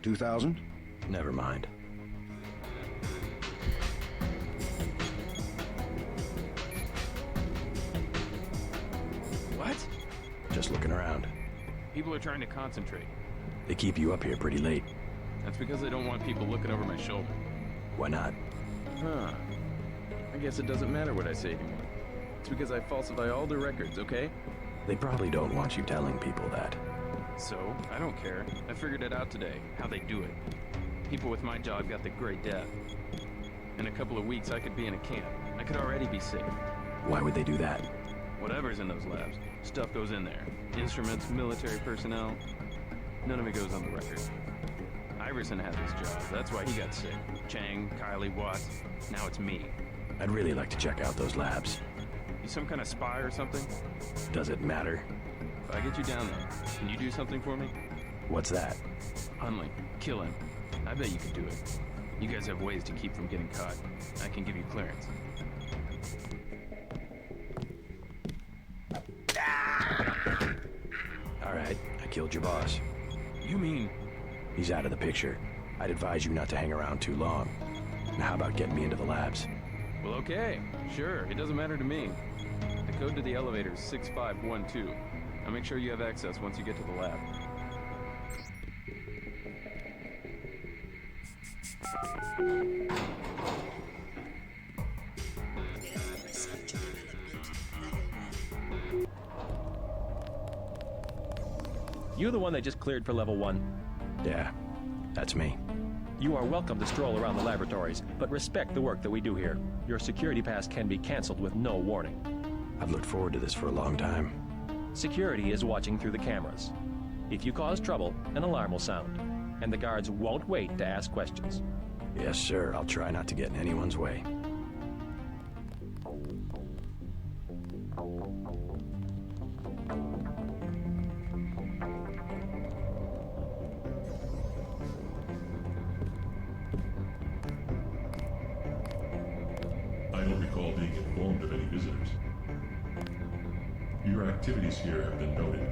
[SPEAKER 10] 2,000?
[SPEAKER 5] Never mind.
[SPEAKER 18] What?
[SPEAKER 5] Just looking around.
[SPEAKER 18] People are trying to concentrate.
[SPEAKER 5] They keep you up here pretty late.
[SPEAKER 18] That's because they don't want people looking over my shoulder.
[SPEAKER 5] Why not?
[SPEAKER 18] Huh. I guess it doesn't matter what I say anymore. It's because I falsify all the records, okay?
[SPEAKER 5] They probably don't want you telling people that.
[SPEAKER 18] So, I don't care. I figured it out today, how they do it. People with my job got the Great Death. In a couple of weeks, I could be in a camp. I could already be sick.
[SPEAKER 5] Why would they do that?
[SPEAKER 18] Whatever's in those labs, stuff goes in there. Instruments, military personnel. None of it goes on the record. Iverson had this job, that's why he got sick. Chang, Kylie, Watts. Now it's me.
[SPEAKER 5] I'd really like to check out those labs.
[SPEAKER 18] You some kind of spy or something?
[SPEAKER 5] Does it matter?
[SPEAKER 18] If I get you down there, can you do something for me?
[SPEAKER 5] What's that?
[SPEAKER 18] Hundley, kill him. I bet you could do it. You guys have ways to keep from getting caught. I can give you clearance.
[SPEAKER 5] All right, I killed your boss.
[SPEAKER 18] You mean?
[SPEAKER 5] He's out of the picture. I'd advise you not to hang around too long. Now how about getting me into the labs?
[SPEAKER 18] Well, okay. Sure, it doesn't matter to me. The code to the elevator is 6512. I'll make sure you have access once you get to the lab.
[SPEAKER 9] You the one they just cleared for level 1?
[SPEAKER 5] Yeah, that's me.
[SPEAKER 9] You are welcome to stroll around the laboratories, but respect the work that we do here. Your security pass can be canceled with no warning.
[SPEAKER 5] I've looked forward to this for a long time.
[SPEAKER 9] Security is watching through the cameras. If you cause trouble, an alarm will sound, and the guards won't wait to ask questions.
[SPEAKER 5] Yes, sir. I'll try not to get in anyone's way.
[SPEAKER 8] I don't recall being informed of any visitors. Your activities here have been noted.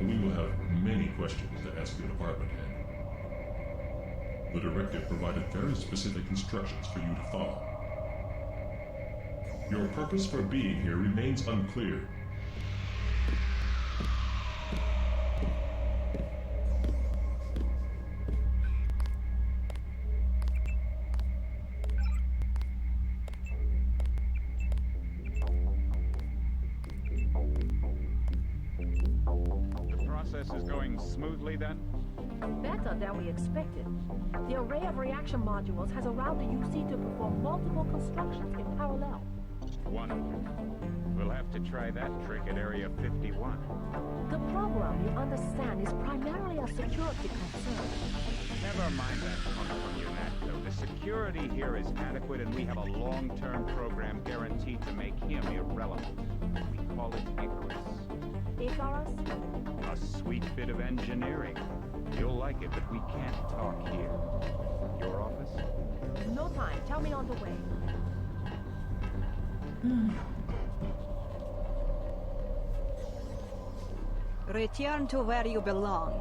[SPEAKER 8] We will have many questions to ask your department head. The directive provided very specific instructions for you to follow. Your purpose for being here remains unclear.
[SPEAKER 6] Is going smoothly then?
[SPEAKER 11] Better than we expected. The array of reaction modules has allowed the UC to perform multiple constructions in parallel.
[SPEAKER 6] Wonderful. We'll have to try that trick at Area 51.
[SPEAKER 11] The program, you understand, is primarily a security concern.
[SPEAKER 6] Never mind that from your neck, though. The security here is adequate, and we have a long-term program guaranteed to make him irrelevant. We call it Icarus.
[SPEAKER 11] Icarus?
[SPEAKER 6] A sweet bit of engineering. You'll like it, but we can't talk here. Your office?
[SPEAKER 11] No time. Tell me on the way.
[SPEAKER 15] Return to where you belong.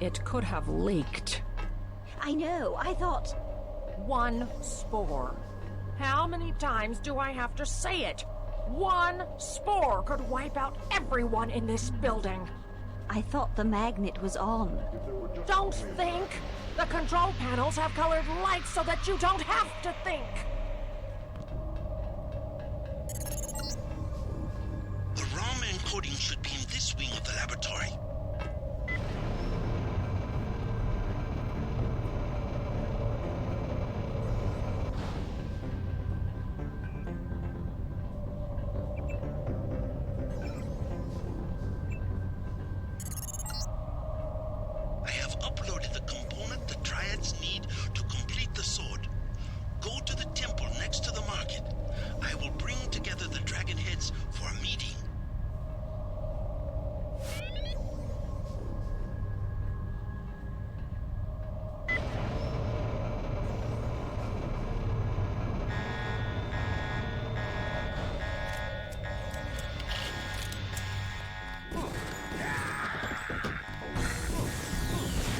[SPEAKER 16] It could have leaked.
[SPEAKER 13] I know, I thought...
[SPEAKER 16] One spore. How many times do I have to say it? One spore could wipe out everyone in this building.
[SPEAKER 13] I thought the magnet was on.
[SPEAKER 16] Don't think! The control panels have colored lights so that you don't have to think!
[SPEAKER 20] The ROM encoding should be in this wing of the laboratory.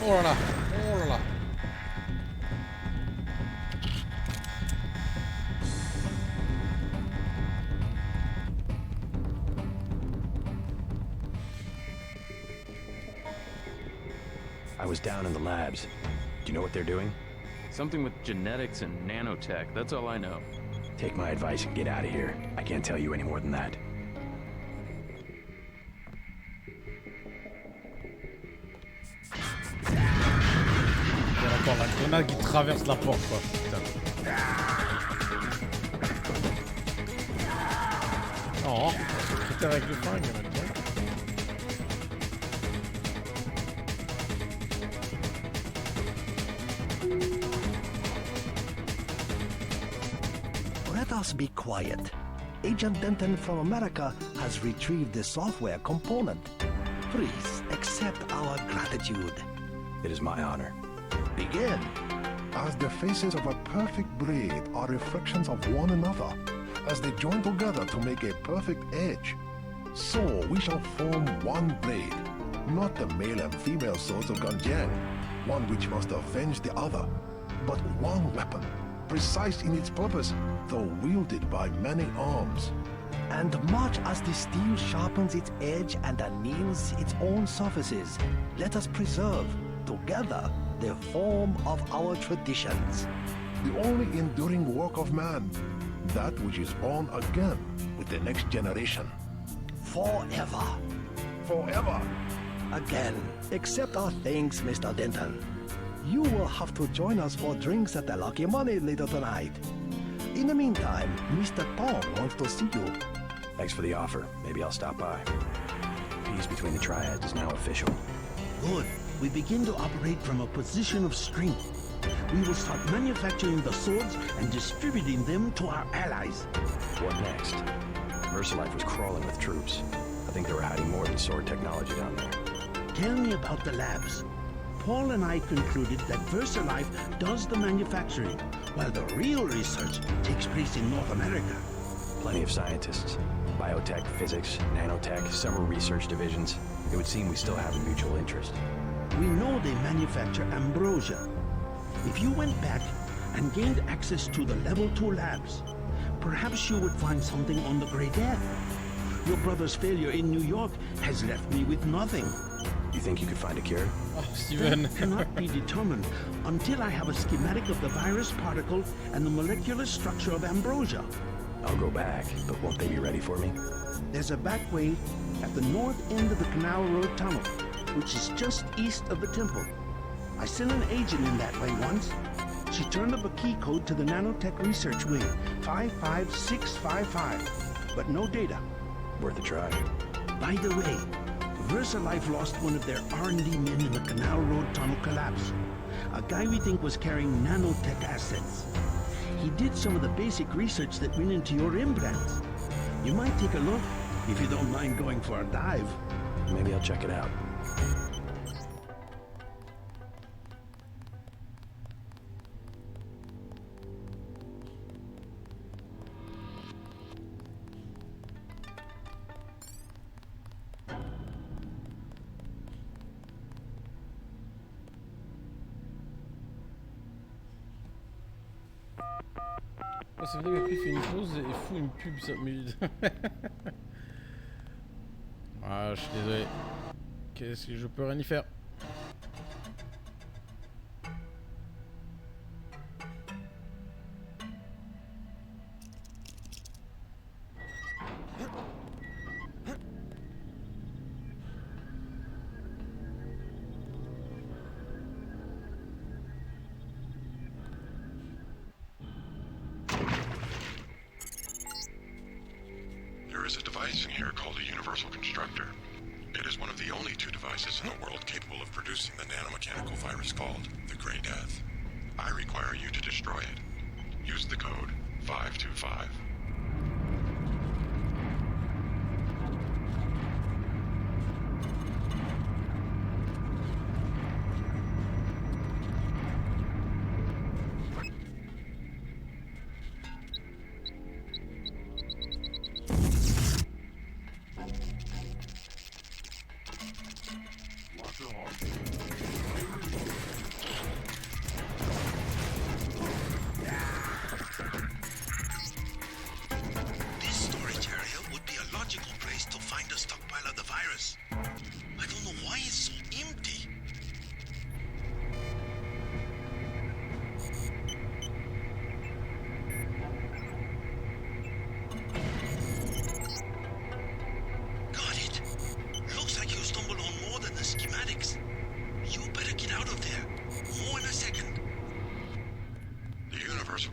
[SPEAKER 1] Oh là là, oh là là.
[SPEAKER 5] I was down in the labs. Do you know what they're doing?
[SPEAKER 18] Something with genetics and nanotech, that's all I know.
[SPEAKER 5] Take my advice and get out of here. I can't tell you any more than that.
[SPEAKER 1] D'accord, la grenade qui traverse la porte, quoi. Putain. Oh, c'était avec le flingue maintenant.
[SPEAKER 7] Let us be quiet. Agent Denton from America has retrieved the software component. Please accept our gratitude.
[SPEAKER 5] It is my honor.
[SPEAKER 7] Begin.
[SPEAKER 19] As the faces of a perfect blade are reflections of one another, as they join together to make a perfect edge, so we shall form one blade, not the male and female swords of Ganjiang, one which must avenge the other, but one weapon, precise in its purpose, though wielded by many arms.
[SPEAKER 7] And much as the steel sharpens its edge and anneals its own surfaces, let us preserve, together, the form of our traditions.
[SPEAKER 19] The only enduring work of man, that which is born again with the next generation.
[SPEAKER 7] Forever.
[SPEAKER 19] Forever.
[SPEAKER 7] Again, accept our thanks, Mr. Denton. You will have to join us for drinks at the Lucky Money later tonight. In the meantime, Mr. Tong wants to see you.
[SPEAKER 5] Thanks for the offer. Maybe I'll stop by. Peace between the triads is now official.
[SPEAKER 17] Good. We begin to operate from a position of strength. We will start manufacturing the swords and distributing them to our allies.
[SPEAKER 5] What next? VersaLife was crawling with troops. I think they were hiding more than sword technology down there.
[SPEAKER 17] Tell me about the labs. Paul and I concluded that VersaLife does the manufacturing, while the real research takes place in North America.
[SPEAKER 5] Plenty of scientists. Biotech, physics, nanotech, several research divisions. It would seem we still have a mutual interest.
[SPEAKER 17] We know they manufacture ambrosia. If you went back and gained access to the Level 2 labs, perhaps you would find something on the Grey Death. Your brother's failure in New York has left me with nothing.
[SPEAKER 5] You think you could find a cure?
[SPEAKER 1] Oh, Steven.
[SPEAKER 17] That cannot be determined until I have a schematic of the virus particle and the molecular structure of ambrosia.
[SPEAKER 5] I'll go back, but won't they be ready for me?
[SPEAKER 17] There's a back way at the north end of the Canal Road Tunnel, which is just east of the temple. I sent an agent in that way once. She turned up a key code to the nanotech research wing, 55655, but no data.
[SPEAKER 5] Worth a try.
[SPEAKER 17] By the way, VersaLife lost one of their R&D men in the Canal Road Tunnel collapse. A guy we think was carrying nanotech assets. He did some of the basic research that went into your implants. You might take a look, if you don't mind going for a dive.
[SPEAKER 5] Maybe I'll check it out.
[SPEAKER 1] Ça veut dire qu'après il fait une pause et fout une pub, ça me... Ah, je suis désolé. Qu'est-ce que je peux rien y faire?
[SPEAKER 8] There is a device in here called a universal constructor. It is one of the only two devices in the world capable of producing the nanomechanical virus called the Grey Death. I require you to destroy it. Use the code 525.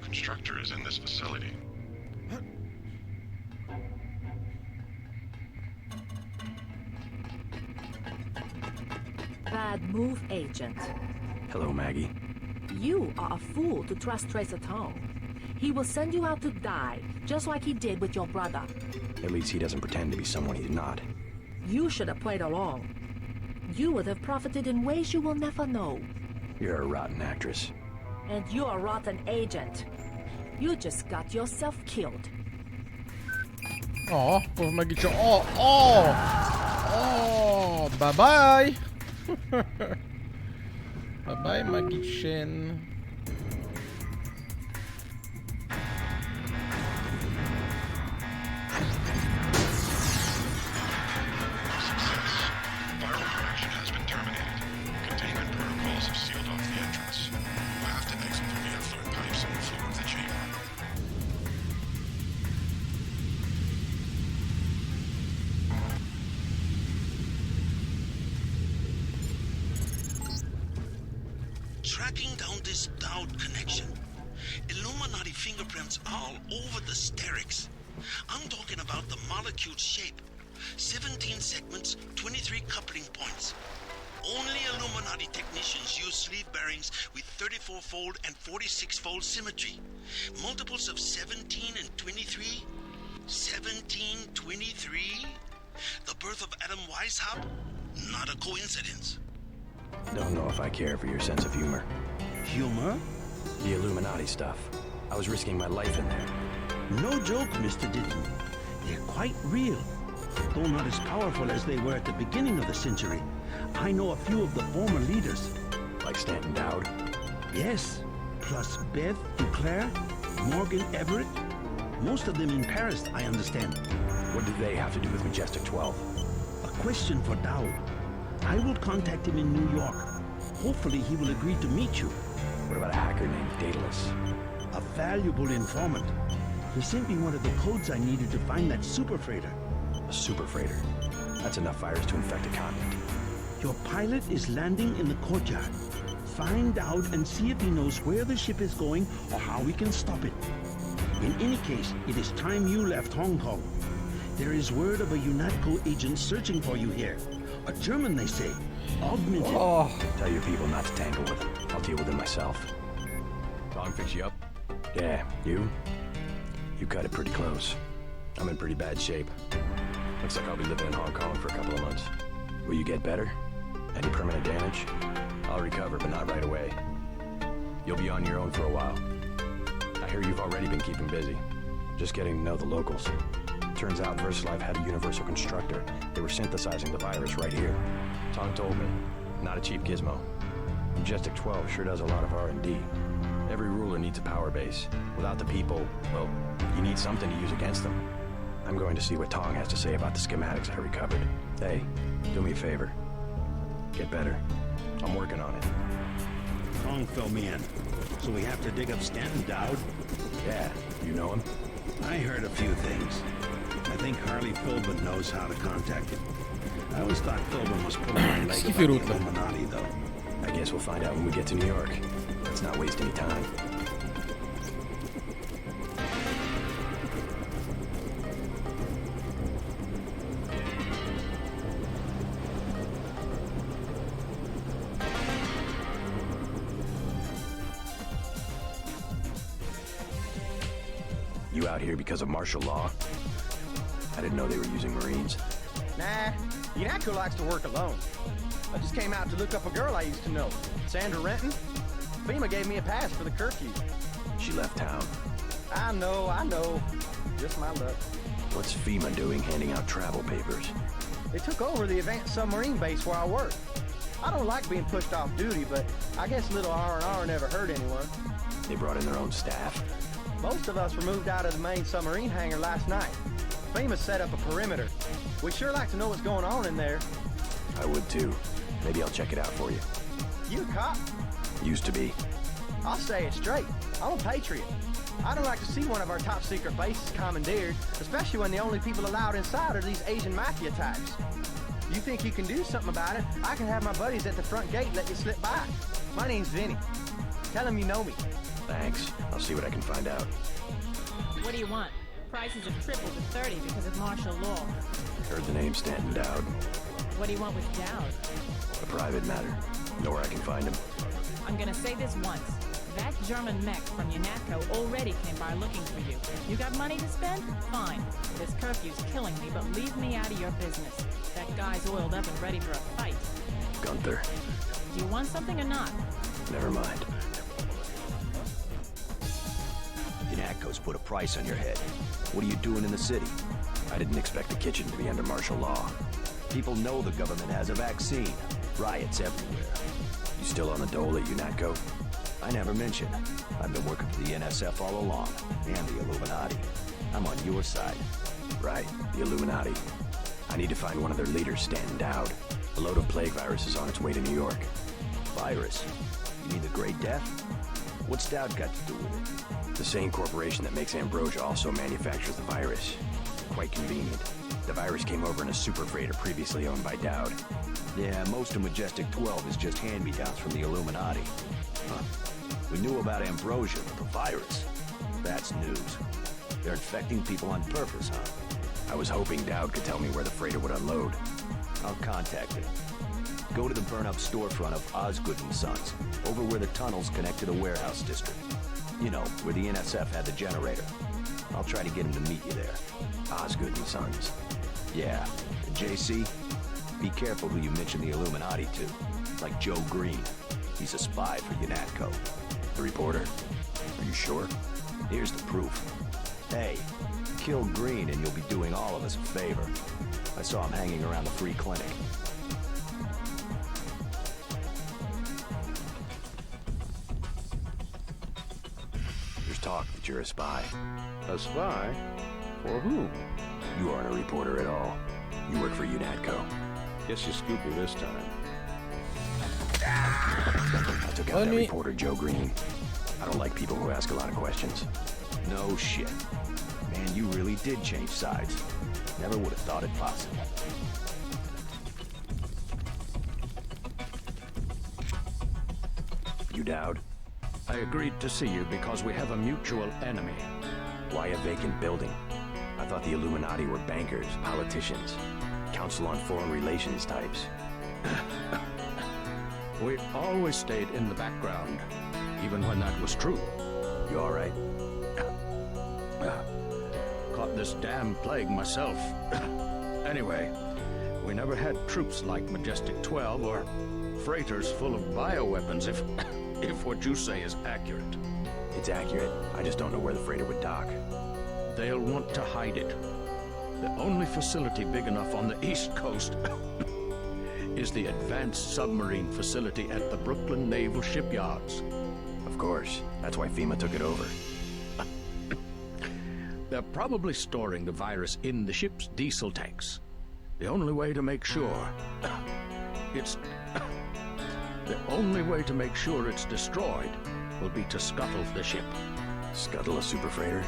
[SPEAKER 8] Constructor is in this facility.
[SPEAKER 11] Bad move, Agent.
[SPEAKER 5] Hello, Maggie.
[SPEAKER 11] You are a fool to trust Tracer Tong. He will send you out to die, just like he did with your brother.
[SPEAKER 5] At least he doesn't pretend to be someone he's not.
[SPEAKER 11] You should have played along. You would have profited in ways you will never know.
[SPEAKER 5] You're a rotten actress.
[SPEAKER 11] And you're a rotten agent. You just got yourself killed.
[SPEAKER 1] Oh, pauvre Maggie. Oh, oh, oh, bye bye. Bye bye, Maggie Chen.
[SPEAKER 20] tracking down this Dowd connection. Illuminati fingerprints all over the sterics. I'm talking about the molecule shape. 17 segments, 23 coupling points. Only Illuminati technicians use sleeve bearings with 34-fold and 46-fold symmetry. Multiples of 17 and 23? 17, 23? The birth of Adam Weishaupt? Not a coincidence.
[SPEAKER 5] Don't know if I care for your sense of humor.
[SPEAKER 17] Humor?
[SPEAKER 5] The Illuminati stuff. I was risking my life in there.
[SPEAKER 17] No joke, Mr. Ditton. They're quite real. Though not as powerful as they were at the beginning of the century. I know a few of the former leaders.
[SPEAKER 5] Like Stanton Dowd?
[SPEAKER 17] Yes. Plus Beth Duclair, Morgan Everett. Most of them in Paris, I understand.
[SPEAKER 5] What do they have to do with Majestic 12?
[SPEAKER 17] A question for Dowd. I will contact him in New York. Hopefully he will agree to meet you.
[SPEAKER 5] What about a hacker named Daedalus?
[SPEAKER 17] A valuable informant. He sent me one of the codes I needed to find that super freighter.
[SPEAKER 5] A super freighter? That's enough virus to infect a continent.
[SPEAKER 17] Your pilot is landing in the courtyard. Find out and see if he knows where the ship is going or how we can stop it. In any case, it is time you left Hong Kong. There is word of a UNATCO agent searching for you here. A German, they say. Augmented.
[SPEAKER 5] Oh. Tell your people not to tangle with him. I'll deal with him myself. Tom fix you up? Yeah, you? You cut it pretty close. I'm in pretty bad shape. Looks like I'll be living in Hong Kong for a couple of months. Will you get better? Any permanent damage? I'll recover, but not right away. You'll be on your own for a while. I hear you've already been keeping busy. Just getting to know the locals. Turns out VersaLife had a universal constructor. They were synthesizing the virus right here. Tong told me. Not a cheap gizmo. Majestic 12 sure does a lot of R&D. Every ruler needs a power base. Without the people, well, you need something to use against them. I'm going to see what Tong has to say about the schematics I recovered. Hey, do me a favor. Get better. I'm working on it.
[SPEAKER 17] Tong filled me in. So we have to dig up Stanton Dowd?
[SPEAKER 5] Yeah, you know him?
[SPEAKER 17] I heard a few things. I think Harley Philbin knows how to contact him. I always thought Philbin was pulling my leg about the Illuminati, though.
[SPEAKER 5] I guess we'll find out when we get to New York. Let's not waste any time. You out here because of martial law? I didn't know they were using Marines.
[SPEAKER 2] Nah, UNATCO likes to work alone. I just came out to look up a girl I used to know, Sandra Renton. FEMA gave me a pass for the curfew.
[SPEAKER 5] She left town.
[SPEAKER 2] I know. Just my luck.
[SPEAKER 5] What's FEMA doing handing out travel papers?
[SPEAKER 2] They took over the advanced submarine base where I work. I don't like being pushed off duty, but I guess little R&R never hurt anyone.
[SPEAKER 5] They brought in their own staff.
[SPEAKER 2] Most of us were moved out of the main submarine hangar last night. FEMA set up a perimeter. We'd sure like to know what's going on in there.
[SPEAKER 5] I would too. Maybe I'll check it out for you.
[SPEAKER 2] You a cop?
[SPEAKER 5] Used to be.
[SPEAKER 2] I'll say it straight. I'm a patriot. I don't like to see one of our top secret bases commandeered, especially when the only people allowed inside are these Asian mafia types. You think you can do something about it? I can have my buddies at the front gate let you slip by. My name's Vinny. Tell them you know me.
[SPEAKER 5] Thanks. I'll see what I can find out.
[SPEAKER 16] What do you want? Prices have tripled to 30 because of martial law.
[SPEAKER 5] Heard the name Stanton Dowd.
[SPEAKER 16] What do you want with Dowd?
[SPEAKER 5] A private matter. Know where I can find him.
[SPEAKER 16] I'm gonna say this once. That German mech from UNATCO already came by looking for you. You got money to spend? Fine. This curfew's killing me, but leave me out of your business. That guy's oiled up and ready for a fight.
[SPEAKER 5] Gunther.
[SPEAKER 16] Do you want something or not?
[SPEAKER 5] Never mind.
[SPEAKER 21] UNATCO's put a price on your head. What are you doing in the city?
[SPEAKER 5] I didn't expect the kitchen to be under martial law.
[SPEAKER 21] People know the government has a vaccine. Riots everywhere.
[SPEAKER 5] You still on the dole at UNATCO?
[SPEAKER 21] I never mentioned. I've been working for the NSF all along, and the Illuminati. I'm on your side.
[SPEAKER 5] Right, the Illuminati. I need to find one of their leaders, Stanton Dowd. A load of plague virus is on its way to New York.
[SPEAKER 21] Virus? You mean the Great Death? What's Dowd got to do with it?
[SPEAKER 5] The same corporation that makes Ambrosia also manufactures the virus. Quite convenient. The virus came over in a super freighter previously owned by Dowd.
[SPEAKER 21] Yeah, most of Majestic 12 is just hand-me-downs from the Illuminati. Huh. We knew about Ambrosia, but the virus, that's news. They're infecting people on purpose, huh?
[SPEAKER 5] I was hoping Dowd could tell me where the freighter would unload.
[SPEAKER 21] I'll contact him. Go to the burn-up storefront of Osgood & Sons, over where the tunnels connect to the warehouse district. You know, where the NSF had the generator. I'll try to get him to meet you there.
[SPEAKER 5] Osgood & Sons.
[SPEAKER 21] Yeah. And JC, be careful who you mention the Illuminati to. Like Joe Green. He's a spy for UNATCO.
[SPEAKER 5] The reporter? Are you sure?
[SPEAKER 21] Here's the proof. Hey, kill Green and you'll be doing all of us a favor. I saw him hanging around the free clinic.
[SPEAKER 5] There's talk that you're a spy.
[SPEAKER 10] A spy? For whom?
[SPEAKER 5] You aren't a reporter at all. You work for UNATCO.
[SPEAKER 10] Guess you scooped me this time.
[SPEAKER 5] I took out that reporter, Joe Green. I don't like people who ask a lot of questions.
[SPEAKER 21] No shit. Man, you really did change sides. Never would have thought it possible.
[SPEAKER 5] You Dowd?
[SPEAKER 4] I agreed to see you because we have a mutual enemy.
[SPEAKER 5] Why a vacant building? I thought the Illuminati were bankers, politicians, Council on Foreign Relations types.
[SPEAKER 4] We always stayed in the background, even when that was true.
[SPEAKER 5] You all right?
[SPEAKER 4] Caught this damn plague myself. Anyway, we never had troops like Majestic 12 or freighters full of bioweapons, if what you say is accurate.
[SPEAKER 5] It's accurate. I just don't know where the freighter would dock.
[SPEAKER 4] They'll want to hide it. The only facility big enough on the East Coast is the Advanced Submarine Facility at the Brooklyn Naval Shipyards.
[SPEAKER 5] Of course. That's why FEMA took it over.
[SPEAKER 4] They're probably storing the virus in the ship's diesel tanks. The only way to make sure it's destroyed will be to scuttle the ship.
[SPEAKER 5] Scuttle a super freighter?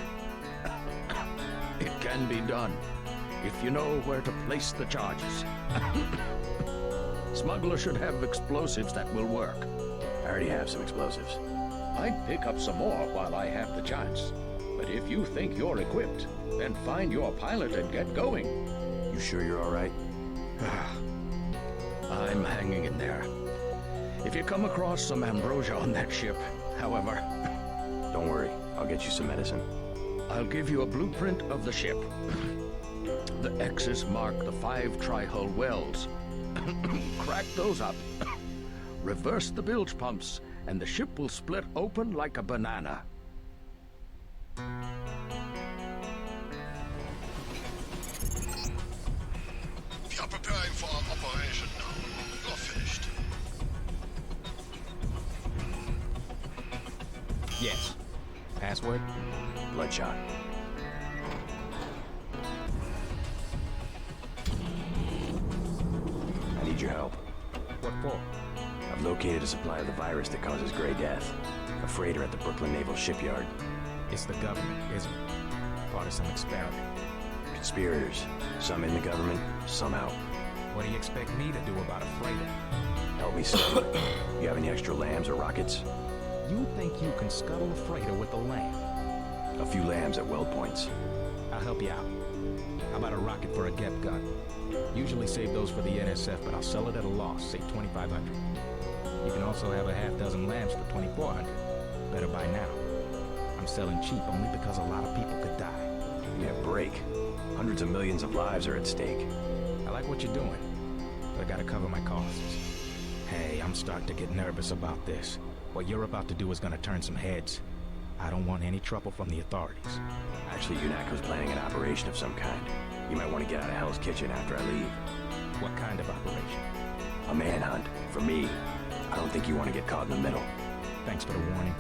[SPEAKER 4] It can be done, if you know where to place the charges. Smuggler should have explosives that will work.
[SPEAKER 5] I already have some explosives.
[SPEAKER 4] I'd pick up some more while I have the chance. But if you think you're equipped, then find your pilot and get going.
[SPEAKER 5] You sure you're all right?
[SPEAKER 4] I'm hanging in there. If you come across some ambrosia on that ship, however...
[SPEAKER 5] Don't worry, I'll get you some medicine.
[SPEAKER 4] I'll give you a blueprint of the ship. The X's mark the 5 tri-hull wells. Crack those up. Reverse the bilge pumps, and the ship will split open like a banana.
[SPEAKER 22] We are preparing for our operation now. You're finished.
[SPEAKER 23] Yes. Password?
[SPEAKER 5] Bloodshot. I need your help.
[SPEAKER 23] What for?
[SPEAKER 5] I've located a supply of the virus that causes Gray Death. A freighter at the Brooklyn Naval Shipyard.
[SPEAKER 23] It's the government, isn't it? Part of some experiment.
[SPEAKER 5] Conspirators. Some in the government, some out.
[SPEAKER 23] What do you expect me to do about a freighter?
[SPEAKER 5] Help me study. You have any extra lambs or rockets?
[SPEAKER 23] You think you can scuttle a freighter with a lamb?
[SPEAKER 5] A few lambs at weld points.
[SPEAKER 23] I'll help you out. How about a rocket for a GEP gun? Usually save those for the NSF, but I'll sell it at a loss, say $2,500. You can also have a half dozen lambs for $2,400. Better buy now. I'm selling cheap only because a lot of people could die.
[SPEAKER 5] Yeah, break. Hundreds of millions of lives are at stake.
[SPEAKER 23] I like what you're doing, but I gotta cover my costs. Hey, I'm starting to get nervous about this. What you're about to do is gonna turn some heads. I don't want any trouble from the authorities.
[SPEAKER 5] Actually, UNATCO's planning an operation of some kind. You might want to get out of Hell's Kitchen after I leave.
[SPEAKER 23] What kind of operation?
[SPEAKER 5] A manhunt. For me. I don't think you want to get caught in the middle.
[SPEAKER 23] Thanks for the warning.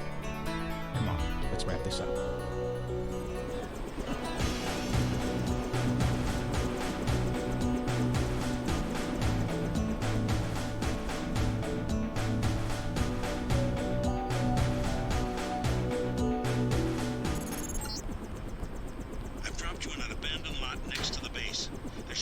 [SPEAKER 23] Come on, let's wrap this up.
[SPEAKER 20] I've dropped you in an abandoned lot next to the base. There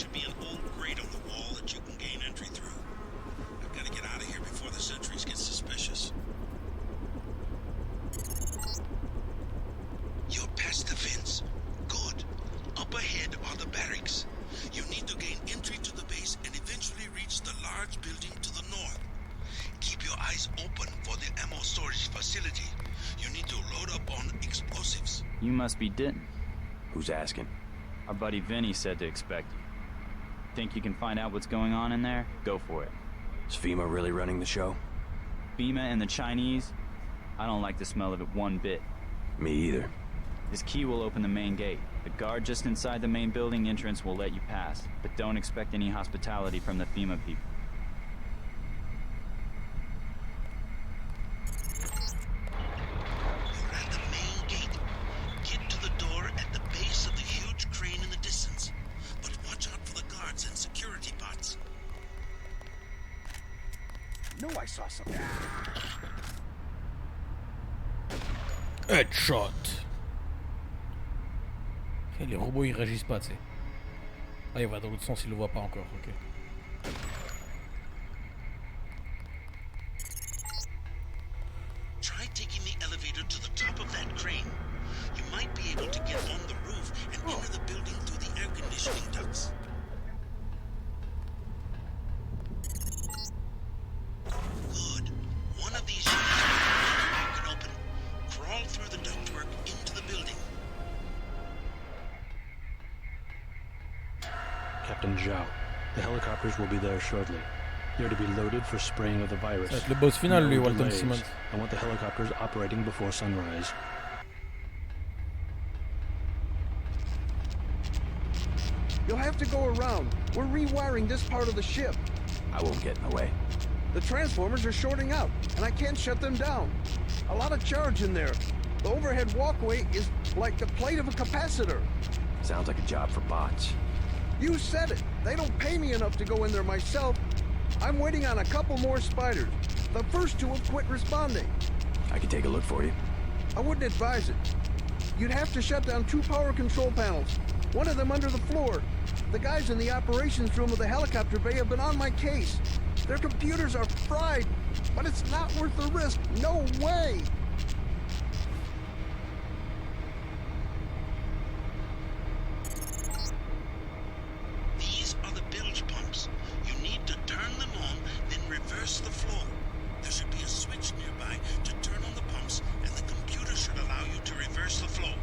[SPEAKER 20] building to the north. Keep your eyes open for the ammo storage facility. You need to load up on explosives.
[SPEAKER 3] You must be Denton.
[SPEAKER 5] Who's asking?
[SPEAKER 3] Our buddy Vinny said to expect you. Think you can find out what's going on in there? Go for it.
[SPEAKER 5] Is FEMA really running the show?
[SPEAKER 3] FEMA and the Chinese? I don't like the smell of it one bit.
[SPEAKER 5] Me either.
[SPEAKER 3] This key will open the main gate. The guard just inside the main building entrance will let you pass, but don't expect any hospitality from the FEMA people.
[SPEAKER 20] You're at the main gate. Get to the door at the base of the huge crane in the distance. But watch out for the guards and security bots.
[SPEAKER 17] No, I saw something.
[SPEAKER 1] Headshot. Les robots ils réagissent pas, tu sais. Ah, il va dans l'autre sens, il le voit pas encore, ok.
[SPEAKER 20] Try taking the elevator to the top of that crane. You might be able to get on the roof and enter the building through the air conditioning ducts. Good. One of these you can open. Crawl through the ductwork into the building.
[SPEAKER 12] Captain Zhao, the helicopters will be there shortly. They're to be loaded for spraying of the virus.
[SPEAKER 1] Ça va être le boss final, lui, Walton
[SPEAKER 12] delays.
[SPEAKER 1] Simmons.
[SPEAKER 12] I want the helicopters operating before sunrise.
[SPEAKER 14] You'll have to go around. We're rewiring this part of the ship.
[SPEAKER 5] I won't get in the way.
[SPEAKER 14] The transformers are shorting out, and I can't shut them down. A lot of charge in there. The overhead walkway is like the plate of a capacitor.
[SPEAKER 5] Sounds like a job for bots.
[SPEAKER 14] You said it. They don't pay me enough to go in there myself. I'm waiting on a couple more spiders. The first two have quit responding.
[SPEAKER 5] I can take a look for you.
[SPEAKER 14] I wouldn't advise it. You'd have to shut down 2 power control panels. One of them under the floor. The guys in the operations room of the helicopter bay have been on my case. Their computers are fried, but it's not worth the risk. No way!
[SPEAKER 20] These are the bilge pumps. You need to turn them on, then reverse the flow. There should be a switch nearby to turn on the pumps, and the computer should allow you to reverse the flow.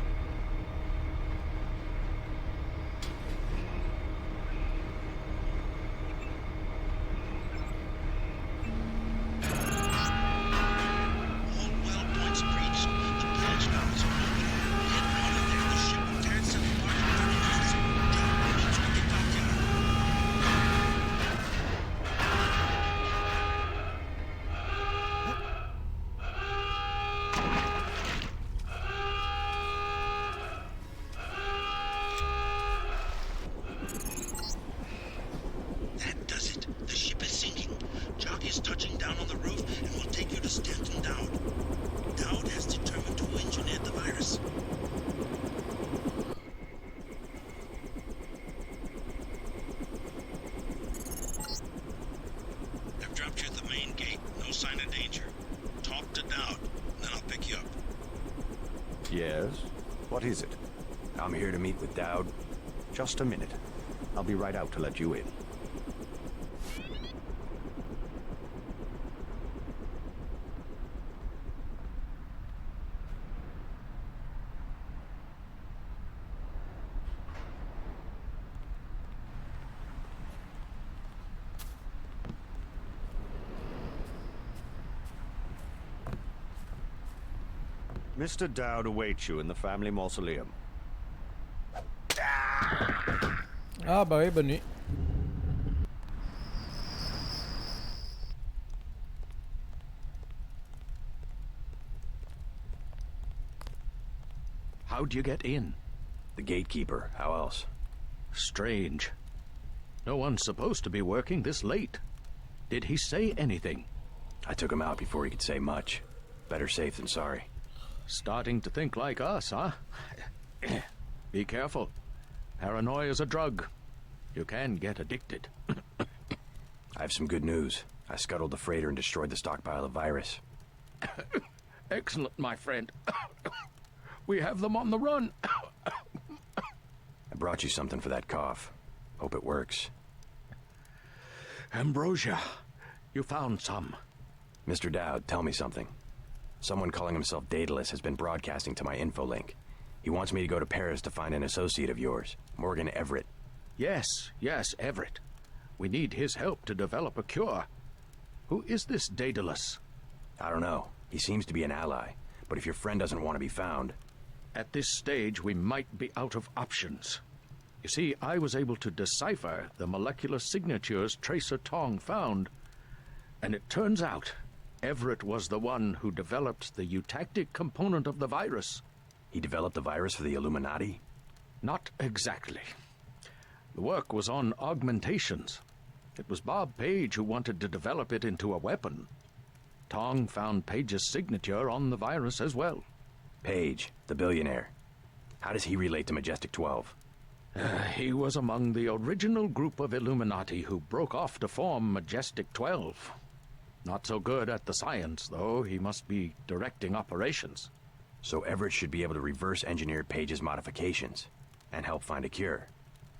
[SPEAKER 21] Yes? What is it?
[SPEAKER 5] I'm here to meet with Dowd.
[SPEAKER 21] Just a minute. I'll be right out to let you in. Mr. Dowd awaits you in the family mausoleum.
[SPEAKER 1] Ah bah oui, bonne nuit.
[SPEAKER 4] How'd you get in?
[SPEAKER 5] The gatekeeper. How else?
[SPEAKER 4] Strange. No one's supposed to be working this late. Did he say anything?
[SPEAKER 5] I took him out before he could say much. Better safe than sorry.
[SPEAKER 4] Starting to think like us, huh? Be careful. Paranoia is a drug. You can get addicted.
[SPEAKER 5] I have some good news. I scuttled the freighter and destroyed the stockpile of virus.
[SPEAKER 4] Excellent, my friend. We have them on the run.
[SPEAKER 5] I brought you something for that cough. Hope it works.
[SPEAKER 4] Ambrosia. You found some.
[SPEAKER 5] Mr. Dowd, tell me something. Someone calling himself Daedalus has been broadcasting to my infolink. He wants me to go to Paris to find an associate of yours, Morgan Everett.
[SPEAKER 4] Yes, Everett. We need his help to develop a cure. Who is this Daedalus?
[SPEAKER 5] I don't know. He seems to be an ally, but if your friend doesn't want to be found...
[SPEAKER 4] At this stage, we might be out of options. You see, I was able to decipher the molecular signatures Tracer Tong found, and it turns out Everett was the one who developed the eutactic component of the virus.
[SPEAKER 5] He developed the virus for the Illuminati?
[SPEAKER 4] Not exactly. The work was on augmentations. It was Bob Page who wanted to develop it into a weapon. Tong found Page's signature on the virus as well.
[SPEAKER 5] Page, the billionaire. How does he relate to Majestic 12?
[SPEAKER 4] He was among the original group of Illuminati who broke off to form Majestic 12. Not so good at the science, though. He must be directing operations.
[SPEAKER 5] So Everett should be able to reverse engineer Page's modifications and help find a cure.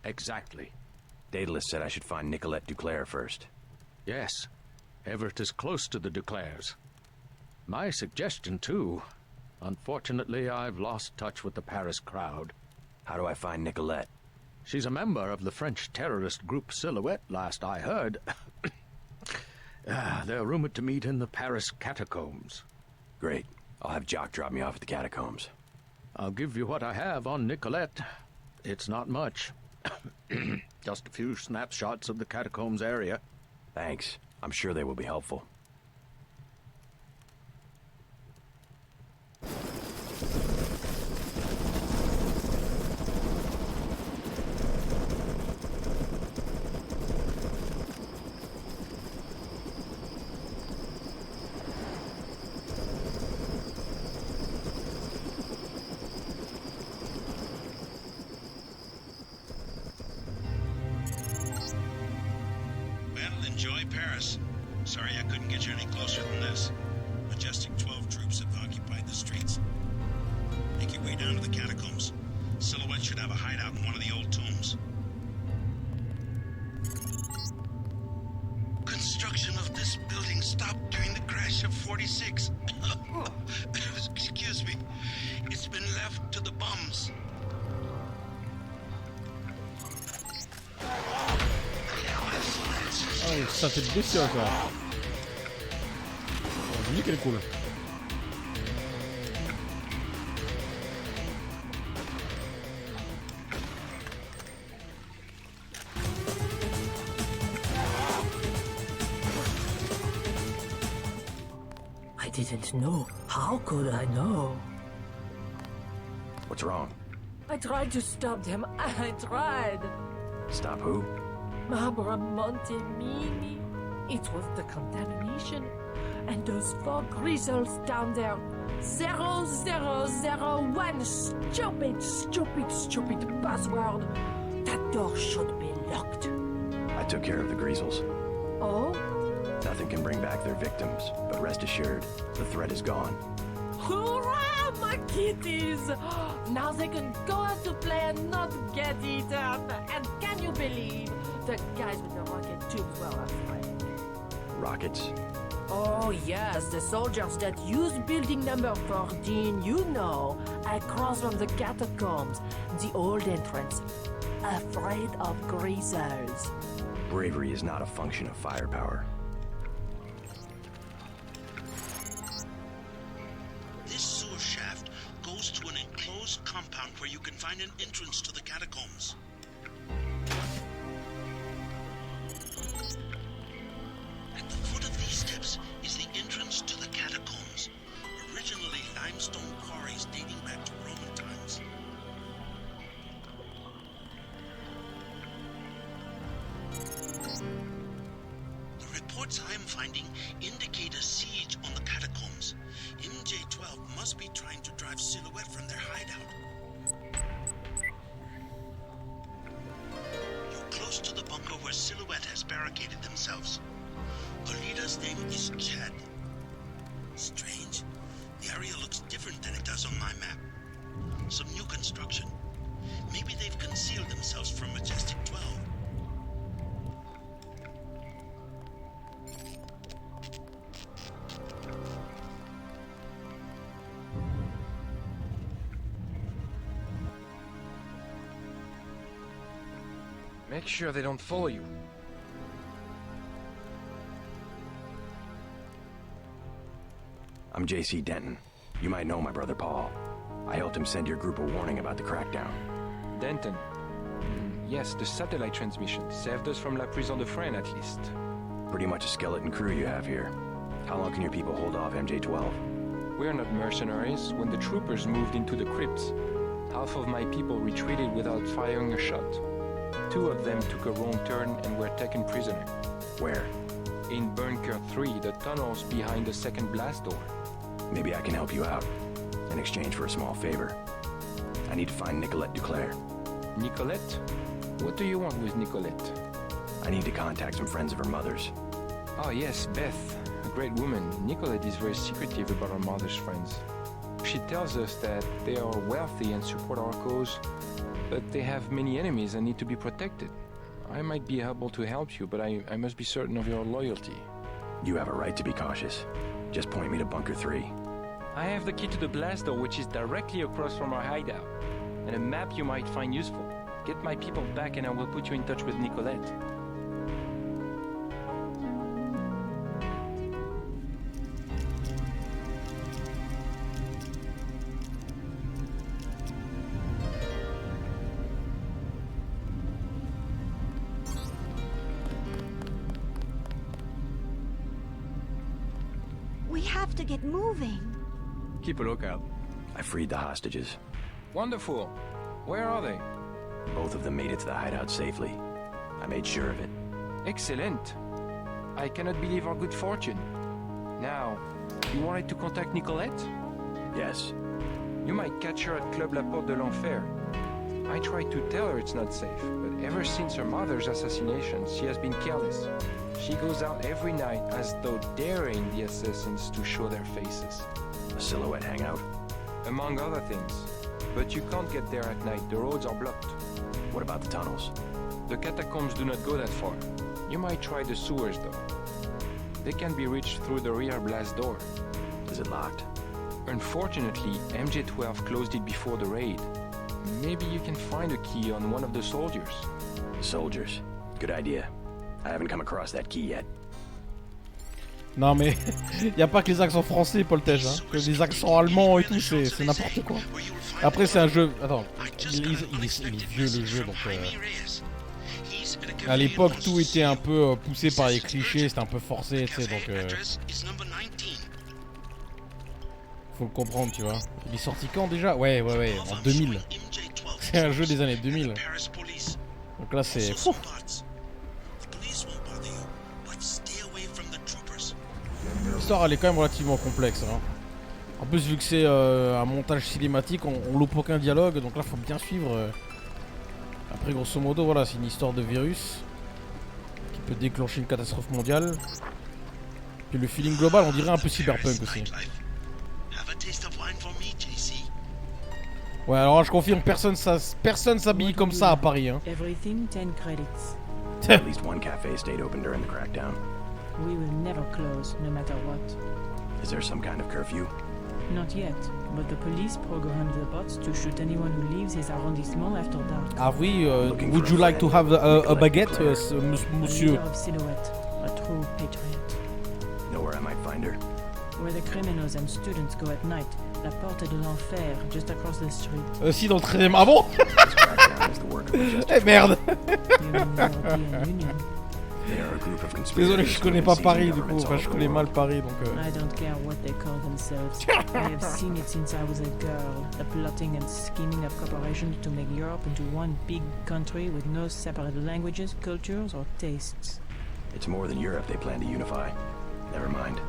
[SPEAKER 4] Exactly.
[SPEAKER 5] Daedalus said I should find Nicolette Duclair first.
[SPEAKER 4] Yes. Everett is close to the Duclairs. My suggestion, too. Unfortunately, I've lost touch with the Paris crowd.
[SPEAKER 5] How do I find Nicolette?
[SPEAKER 4] She's a member of the French terrorist group Silhouette, last I heard. They're rumored to meet in the Paris catacombs.
[SPEAKER 5] Great. I'll have Jock drop me off at the catacombs.
[SPEAKER 4] I'll give you what I have on Nicolette. It's not much. Just a few snapshots of the catacombs area.
[SPEAKER 5] Thanks. I'm sure they will be helpful.
[SPEAKER 20] Enjoy Paris. Sorry I couldn't get you any closer than this. Majestic 12 troops have occupied the streets. Make your way down to the catacombs. Silhouette should have a hideout in one of the old tombs. Construction of this building stopped during the crash of 46. Excuse me. It's been left to the bums.
[SPEAKER 1] Oh, ça fait de bestiole quoi. Oh, dis qu'elle est cool.
[SPEAKER 11] I didn't know. How could I know?
[SPEAKER 5] What's wrong?
[SPEAKER 11] I tried to stop them. I tried.
[SPEAKER 5] Stop who?
[SPEAKER 11] Barbara Montemini. It was the contamination. And those 4 grizzles down there. 0001. Stupid password. That door should be locked.
[SPEAKER 5] I took care of the Greasels.
[SPEAKER 11] Oh?
[SPEAKER 5] Nothing can bring back their victims, but rest assured, the threat is gone.
[SPEAKER 11] Hurrah, my kitties! Now they can go out to play and not get eaten. And can you believe the guys with the rocket tubes were afraid?
[SPEAKER 5] Rockets?
[SPEAKER 11] Oh yes, the soldiers that used building number 14, you know, across from the catacombs, the old entrance, afraid of greasers.
[SPEAKER 5] Bravery is not a function of firepower.
[SPEAKER 20] This sewer shaft goes to an enclosed compound where you can find an entrance to the catacombs. At the foot of these steps is the entrance to the catacombs, originally limestone quarries dating back to Roman times. The reports I'm finding indicate a siege on the catacombs. MJ-12 must be trying to drive Silhouette from their hideout. You're close to the bunker where Silhouette has barricaded themselves. The leader's name is Chad. Strange. The area looks different than it does on my map. Some new construction. Maybe they've concealed themselves from Majestic 12.
[SPEAKER 6] Make sure they don't follow you.
[SPEAKER 5] I'm J.C. Denton. You might know my brother Paul. I helped him send your group a warning about the crackdown.
[SPEAKER 6] Denton. Yes, the satellite transmission saved us from La Prison de Fresnes at least.
[SPEAKER 5] Pretty much a skeleton crew you have here. How long can your people hold off MJ-12?
[SPEAKER 6] We're not mercenaries. When the troopers moved into the crypts, half of my people retreated without firing a shot. 2 of them took a wrong turn and were taken prisoner.
[SPEAKER 5] Where?
[SPEAKER 6] In Bunker 3, the tunnels behind the second blast door.
[SPEAKER 5] Maybe I can help you out, in exchange for a small favor. I need to find Nicolette Duclair.
[SPEAKER 6] Nicolette? What do you want with Nicolette?
[SPEAKER 5] I need to contact some friends of her mother's.
[SPEAKER 6] Oh yes, Beth. A great woman. Nicolette is very secretive about her mother's friends. She tells us that they are wealthy and support our cause, but they have many enemies and need to be protected. I might be able to help you, but I must be certain of your loyalty.
[SPEAKER 5] You have a right to be cautious. Just point me to Bunker 3.
[SPEAKER 6] I have the key to the blast door, which is directly across from our hideout, and a map you might find useful. Get my people back and I will put you in touch with Nicolette.
[SPEAKER 13] We have to get moving.
[SPEAKER 6] Keep a lookout.
[SPEAKER 5] I freed the hostages.
[SPEAKER 6] Wonderful. Where are they?
[SPEAKER 5] Both of them made it to the hideout safely. I made sure of it.
[SPEAKER 6] Excellent. I cannot believe our good fortune. Now, you wanted to contact Nicolette?
[SPEAKER 5] Yes.
[SPEAKER 6] You might catch her at Club La Porte de l'Enfer. I tried to tell her it's not safe, but ever since her mother's assassination, she has been careless. She goes out every night as though daring the assassins to show their faces.
[SPEAKER 5] A silhouette hangout?
[SPEAKER 6] Among other things. But you can't get there at night, the roads are blocked.
[SPEAKER 5] What about the tunnels?
[SPEAKER 6] The catacombs do not go that far. You might try the sewers though. They can be reached through the rear blast door.
[SPEAKER 5] Is it locked?
[SPEAKER 6] Unfortunately, MJ-12 closed it before the raid. Maybe you can find a key on one of the soldiers.
[SPEAKER 5] Soldiers. Good idea. I haven't come across that key yet.
[SPEAKER 1] Non mais, y a pas que les accents français, Poltège, hein. Que les accents allemands et tout, c'est n'importe quoi. Après c'est un jeu... Attends, il est vieux le jeu, donc... À l'époque, tout était un peu poussé par les clichés, c'était un peu forcé, tu sais, donc... Faut le comprendre, tu vois. Il est sorti quand déjà? Ouais, en 2000. C'est un jeu des années 2000. Donc là c'est... L'histoire elle est quand même relativement complexe, hein. En plus vu que c'est un montage cinématique, on loupe aucun dialogue, donc là faut bien suivre. Après grosso modo voilà, c'est une histoire de virus qui peut déclencher une catastrophe mondiale. Puis le feeling global on dirait un peu cyberpunk aussi. Ouais alors là, je confirme, personne s'habille comme ça à Paris, hein.
[SPEAKER 11] Everything 10 credits.
[SPEAKER 5] At least one cafe stayed open during the crackdown.
[SPEAKER 11] We will never close, no matter what.
[SPEAKER 5] Is there some kind of curfew?
[SPEAKER 11] Not yet, but the police programmed the bots to shoot anyone who leaves his arrondissement after dark.
[SPEAKER 1] Ah oui, would you like to have a baguette, monsieur?
[SPEAKER 11] Leader of Silhouette, a true patriot.
[SPEAKER 5] Know where I might find her?
[SPEAKER 11] Where the criminals and students go at night, La Porte de l'Enfer, just across the street.
[SPEAKER 1] Si, dans le 13e... Ah bon? Eh merde. Désolé, je connais pas Paris du coup, enfin je connais mal Paris donc...
[SPEAKER 11] I don't care what they call themselves. I have seen it since I was a girl. The plotting and scheming of corporations to make Europe into one big country with no separate languages, cultures or tastes.
[SPEAKER 5] It's more than Europe they plan to unify. Never mind.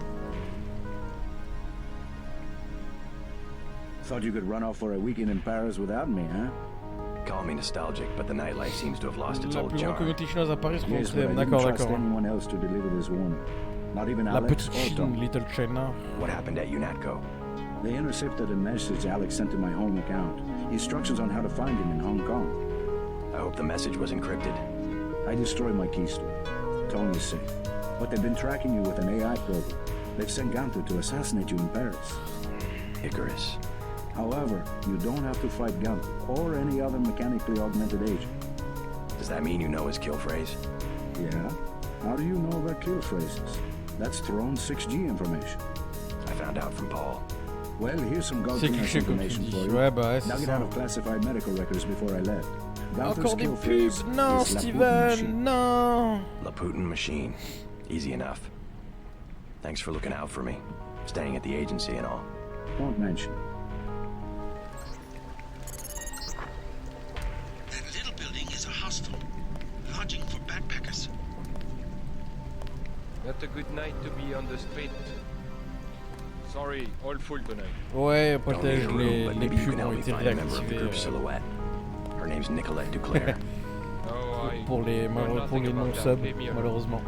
[SPEAKER 9] Thought you could run off for a weekend in Paris without me, huh?
[SPEAKER 5] Call me nostalgic, but the nightlife seems to have lost its old charm.
[SPEAKER 1] À Paris,
[SPEAKER 9] yes, but I didn't trust anyone else to deliver this one. Not even
[SPEAKER 1] La
[SPEAKER 9] Alex
[SPEAKER 1] petite
[SPEAKER 9] or Tom.
[SPEAKER 1] Little China.
[SPEAKER 5] What happened at UNATCO?
[SPEAKER 9] They intercepted a message Alex sent to my home account. Instructions on how to find him in Hong Kong.
[SPEAKER 5] I hope the message was encrypted.
[SPEAKER 9] I destroyed my keystore. Tony's safe. But they've been tracking you with an AI program. They've sent Gunther to assassinate you in Paris.
[SPEAKER 5] Icarus.
[SPEAKER 9] However, you don't have to fight Gunther or any other mechanically augmented agent.
[SPEAKER 5] Does that mean you know his kill phrase?
[SPEAKER 9] Yeah? How do you know about kill phrases? That's Throne 6G information.
[SPEAKER 5] I found out from Paul.
[SPEAKER 9] Well, here's some
[SPEAKER 1] C'est
[SPEAKER 9] Galpina's
[SPEAKER 1] cliché comme tu
[SPEAKER 9] information
[SPEAKER 1] dis.
[SPEAKER 9] for you.
[SPEAKER 1] Ouais, bah ouais, c'est
[SPEAKER 9] Dug it
[SPEAKER 1] ça.
[SPEAKER 9] out of classified medical records before I left. Galpin's
[SPEAKER 1] Encore des
[SPEAKER 9] kill phrase
[SPEAKER 1] pubs. Non,
[SPEAKER 9] is La Putin
[SPEAKER 1] Steven,
[SPEAKER 9] machine.
[SPEAKER 1] non.
[SPEAKER 5] La Putin machine. Easy enough. Thanks for looking out for me. Staying at the agency and all.
[SPEAKER 9] Don't mention.
[SPEAKER 20] That little building is a hostel. Lodging for backpackers.
[SPEAKER 6] Not a good night to be on the street. Sorry, all full tonight.
[SPEAKER 1] Ouais,
[SPEAKER 5] Don't need
[SPEAKER 1] protège
[SPEAKER 5] a room,
[SPEAKER 1] les
[SPEAKER 5] but maybe you
[SPEAKER 1] pubs
[SPEAKER 5] can
[SPEAKER 1] ont
[SPEAKER 5] help me
[SPEAKER 1] été
[SPEAKER 5] find a member of the
[SPEAKER 1] réactivées.
[SPEAKER 5] group Silhouette. Her name's Nicolette Duclair.
[SPEAKER 6] No, I
[SPEAKER 1] Pour les
[SPEAKER 6] know nothing about
[SPEAKER 1] non-subs,
[SPEAKER 6] that. Leave me alone.
[SPEAKER 1] malheureusement.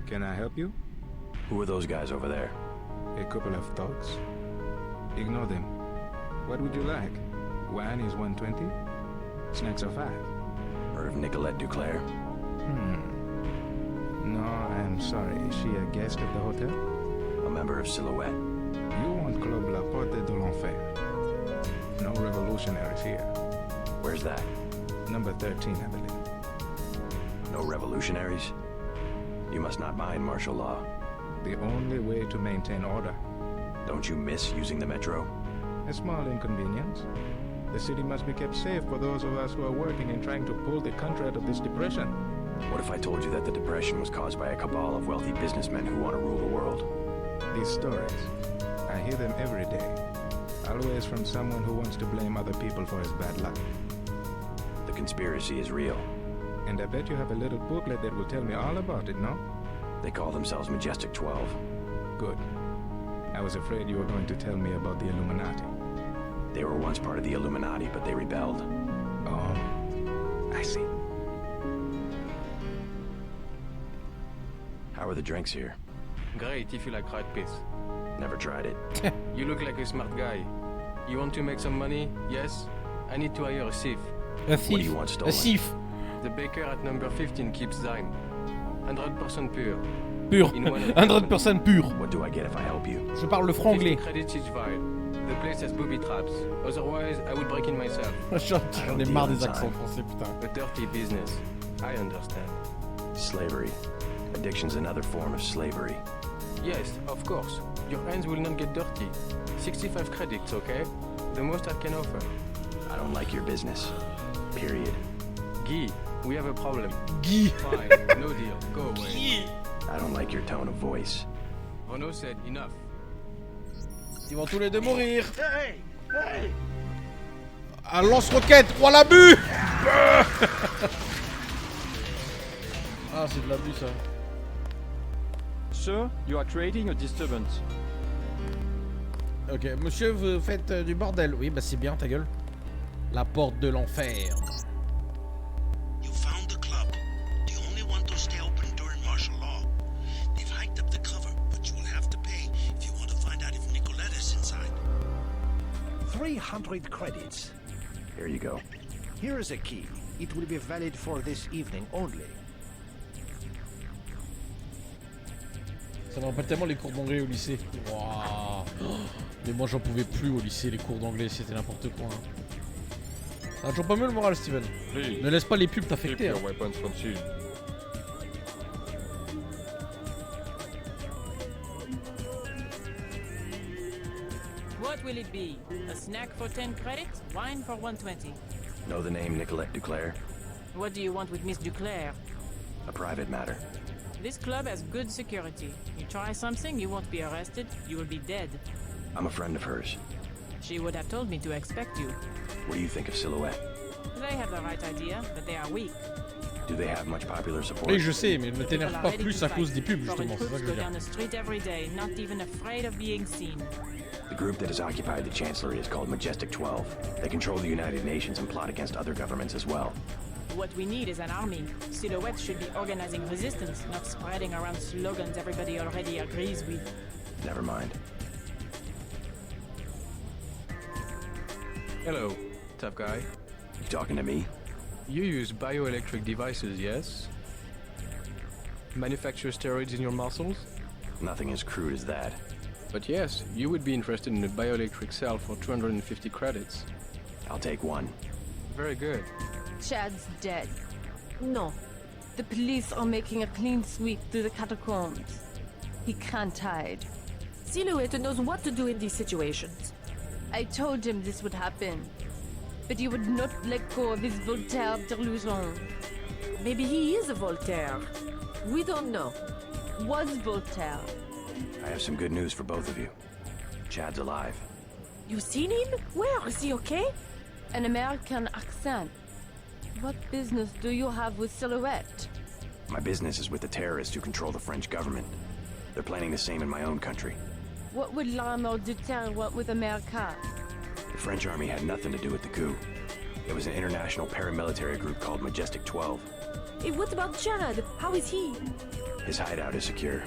[SPEAKER 23] Can I help you?
[SPEAKER 5] Who are those guys over there?
[SPEAKER 23] A couple of thugs. Ignore them. What would you like? Wine is 120. Snacks are 5.
[SPEAKER 5] Heard of Nicolette Duclair?
[SPEAKER 23] No, I'm sorry. Is she a guest of the hotel?
[SPEAKER 5] A member of Silhouette.
[SPEAKER 23] You want Club La Porte de l'Enfer. No revolutionaries here.
[SPEAKER 5] Where's that?
[SPEAKER 23] Number 13, I believe.
[SPEAKER 5] No revolutionaries? You must not mind martial law.
[SPEAKER 23] The only way to maintain order.
[SPEAKER 5] Don't you miss using the metro?
[SPEAKER 23] A small inconvenience. The city must be kept safe for those of us who are working and trying to pull the country out of this depression.
[SPEAKER 5] What if I told you that the depression was caused by a cabal of wealthy businessmen who want to rule the world?
[SPEAKER 23] These stories, I hear them every day. Always from someone who wants to blame other people for his bad luck.
[SPEAKER 5] The conspiracy is real.
[SPEAKER 23] And I bet you have a little booklet that will tell me all about it, no?
[SPEAKER 5] They call themselves Majestic 12.
[SPEAKER 23] Good. I was afraid you were going to tell me about the Illuminati.
[SPEAKER 5] They were once part of the Illuminati, but they rebelled.
[SPEAKER 23] Oh, I see.
[SPEAKER 5] How are the drinks here?
[SPEAKER 15] Great if you like rat piss.
[SPEAKER 5] Never tried it.
[SPEAKER 15] You look like a smart guy. You want to make some money? Yes? I need to hire a thief.
[SPEAKER 1] A
[SPEAKER 5] What do you
[SPEAKER 1] thief.
[SPEAKER 5] want
[SPEAKER 1] A
[SPEAKER 5] stolen?
[SPEAKER 1] thief.
[SPEAKER 15] The baker at number 15 keeps Zyme. 100% pure.
[SPEAKER 1] Pur.
[SPEAKER 15] In one of
[SPEAKER 1] 100% pur.
[SPEAKER 5] What do I get if I help you?
[SPEAKER 1] Je parle le
[SPEAKER 15] 50
[SPEAKER 1] franglais.
[SPEAKER 15] credits each vial. The place has booby traps. Otherwise, I would break in myself.
[SPEAKER 1] J'en ai marre des accents français, putain.
[SPEAKER 15] A dirty business. I understand.
[SPEAKER 5] Slavery. Addiction's another form of slavery.
[SPEAKER 15] Yes, of course. Your hands will not get dirty. 65 credits, okay? The most I can offer.
[SPEAKER 5] I don't like your business. Period.
[SPEAKER 15] Guy, we have a problem.
[SPEAKER 1] Guy.
[SPEAKER 15] Fine, no deal. Go away.
[SPEAKER 5] I don't like your tone of voice.
[SPEAKER 15] Renaud said enough.
[SPEAKER 1] Ils vont tous les deux mourir.
[SPEAKER 17] Hey! Hey!
[SPEAKER 1] Un lance-roquette. Oh, l'abus. Ah, c'est de l'abus, ça.
[SPEAKER 18] Sir, you are creating a disturbance.
[SPEAKER 1] Ok, monsieur, vous faites du bordel. Oui, bah c'est bien, ta gueule. La porte de l'enfer.
[SPEAKER 20] You found the club. The only one to stay open during martial law. They've hiked up the cover, but you will have to pay if you want to find out if Nicolette is inside.
[SPEAKER 7] 300 credits.
[SPEAKER 5] Here you go.
[SPEAKER 7] Here is a key. It will be valid for this evening only.
[SPEAKER 1] Ça me rappelle tellement les cours d'anglais au lycée. Waouh. Mais moi j'en pouvais plus au lycée, les cours d'anglais, c'était n'importe quoi. Hein. Ça a toujours pas mieux le moral, Steven.
[SPEAKER 6] Please.
[SPEAKER 1] Ne laisse pas les pubs t'affecter.
[SPEAKER 6] Keep
[SPEAKER 1] Hein.
[SPEAKER 6] your weapons concealed.
[SPEAKER 19] What will it be? A snack for 10 credits? Wine for 120.
[SPEAKER 5] Know the name Nicolette Duclair?
[SPEAKER 19] What do you want with Miss Duclair?
[SPEAKER 5] A private matter.
[SPEAKER 19] This club has good security. You try something, you won't be arrested. You will be dead.
[SPEAKER 5] I'm a friend of hers.
[SPEAKER 19] She would have told me to expect you.
[SPEAKER 5] What do you think of Silhouette?
[SPEAKER 19] They have the right idea, but they are weak.
[SPEAKER 5] Do they have much popular support?
[SPEAKER 1] Oui, je sais, mais ne t'énerve
[SPEAKER 19] People are
[SPEAKER 1] pas
[SPEAKER 19] ready
[SPEAKER 1] plus
[SPEAKER 19] to
[SPEAKER 1] à cause
[SPEAKER 19] fight.
[SPEAKER 1] des pubs,
[SPEAKER 19] Foreign
[SPEAKER 1] justement. C'est ça
[SPEAKER 19] troops
[SPEAKER 1] que je
[SPEAKER 19] go
[SPEAKER 1] veux dire.
[SPEAKER 19] down the street every day, not even afraid of being seen.
[SPEAKER 5] The group that has occupied the Chancellery is called Majestic 12. They control the United Nations and plot against other governments as well.
[SPEAKER 19] What we need is an army. Silhouette should be organizing resistance, not spreading around slogans everybody already agrees with.
[SPEAKER 5] Never mind.
[SPEAKER 15] Hello, tough guy.
[SPEAKER 5] You talking to me?
[SPEAKER 15] You use bioelectric devices, yes? Manufacture steroids in your muscles?
[SPEAKER 5] Nothing as crude as that.
[SPEAKER 15] But yes, you would be interested in a bioelectric cell for 250 credits.
[SPEAKER 5] I'll take one.
[SPEAKER 15] Very good.
[SPEAKER 2] Chad's dead. No. The police are making a clean sweep through the catacombs. He can't hide.
[SPEAKER 11] Silhouette knows what to do in these situations.
[SPEAKER 2] I told him this would happen, but he would not let go of his Voltaire delusion.
[SPEAKER 11] Maybe he is a Voltaire. We don't know.
[SPEAKER 2] Was Voltaire.
[SPEAKER 5] I have some good news for both of you. Chad's alive.
[SPEAKER 11] You seen him? Where? Is he okay?
[SPEAKER 2] An American accent. What business do you have with Silhouette?
[SPEAKER 5] My business is with the terrorists who control the French government. They're planning the same in my own country.
[SPEAKER 2] What would l'armée de terre want with America?
[SPEAKER 5] The French army had nothing to do with the coup. It was an international paramilitary group called Majestic 12.
[SPEAKER 11] Hey, what about Chad? How is he?
[SPEAKER 5] His hideout is secure.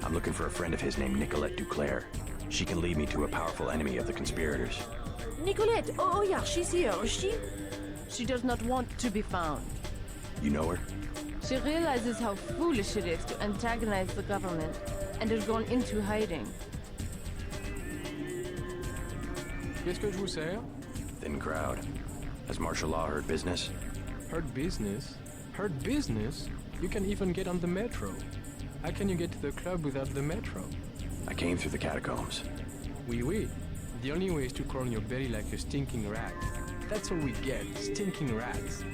[SPEAKER 5] I'm looking for a friend of his named Nicolette Duclair. She can lead me to a powerful enemy of the conspirators.
[SPEAKER 11] Nicolette! Oh yeah, she's here, is she?
[SPEAKER 2] She does not want to be found.
[SPEAKER 5] You know her?
[SPEAKER 2] She realizes how foolish it is to antagonize the government and has gone into hiding.
[SPEAKER 15] Qu'est-ce que je vous sers?
[SPEAKER 5] Thin crowd. Has martial law heard business?
[SPEAKER 15] Heard business? Heard business? You can even get on the metro. How can you get to the club without the metro?
[SPEAKER 5] I came through the catacombs.
[SPEAKER 15] Oui, oui. The only way is to crawl on your belly like a stinking rat. That's all we get, stinking rats.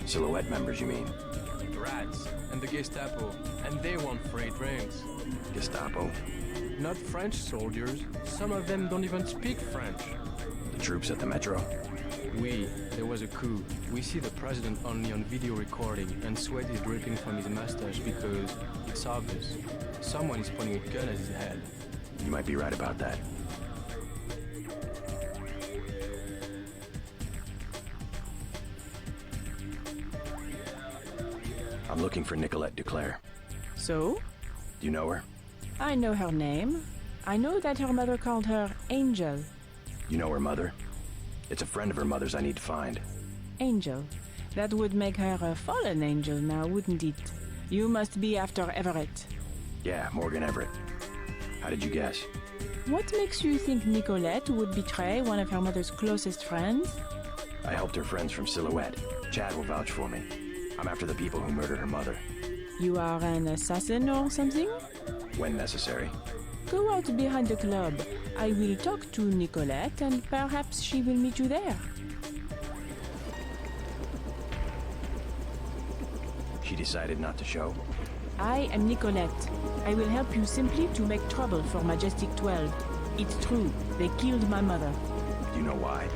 [SPEAKER 5] Silhouette members, you mean?
[SPEAKER 15] Rats, and the Gestapo, and they want freight rings.
[SPEAKER 5] Gestapo?
[SPEAKER 15] Not French soldiers. Some of them don't even speak French.
[SPEAKER 5] The troops at the metro?
[SPEAKER 15] Oui, there was a coup. We see the president only on video recording, and sweat is dripping from his mustache because it's obvious. Someone is pointing a gun at his head.
[SPEAKER 5] You might be right about that. I'm looking for Nicolette Duclair.
[SPEAKER 19] So?
[SPEAKER 5] Do you know her?
[SPEAKER 19] I know her name. I know that her mother called her Angel.
[SPEAKER 5] You know her mother? It's a friend of her mother's I need to find.
[SPEAKER 19] Angel. That would make her a fallen angel now, wouldn't it? You must be after Everett.
[SPEAKER 5] Yeah, Morgan Everett. How did you guess?
[SPEAKER 19] What makes you think Nicolette would betray one of her mother's closest friends?
[SPEAKER 5] I helped her friends from Silhouette. Chad will vouch for me. I'm after the people who murdered her mother.
[SPEAKER 19] You are an assassin or something?
[SPEAKER 5] When necessary.
[SPEAKER 19] Go out behind the club. I will talk to Nicolette and perhaps she will meet you there.
[SPEAKER 5] She decided not to show?
[SPEAKER 19] I am Nicolette. I will help you simply to make trouble for Majestic 12. It's true, they killed my mother.
[SPEAKER 5] Do you know why?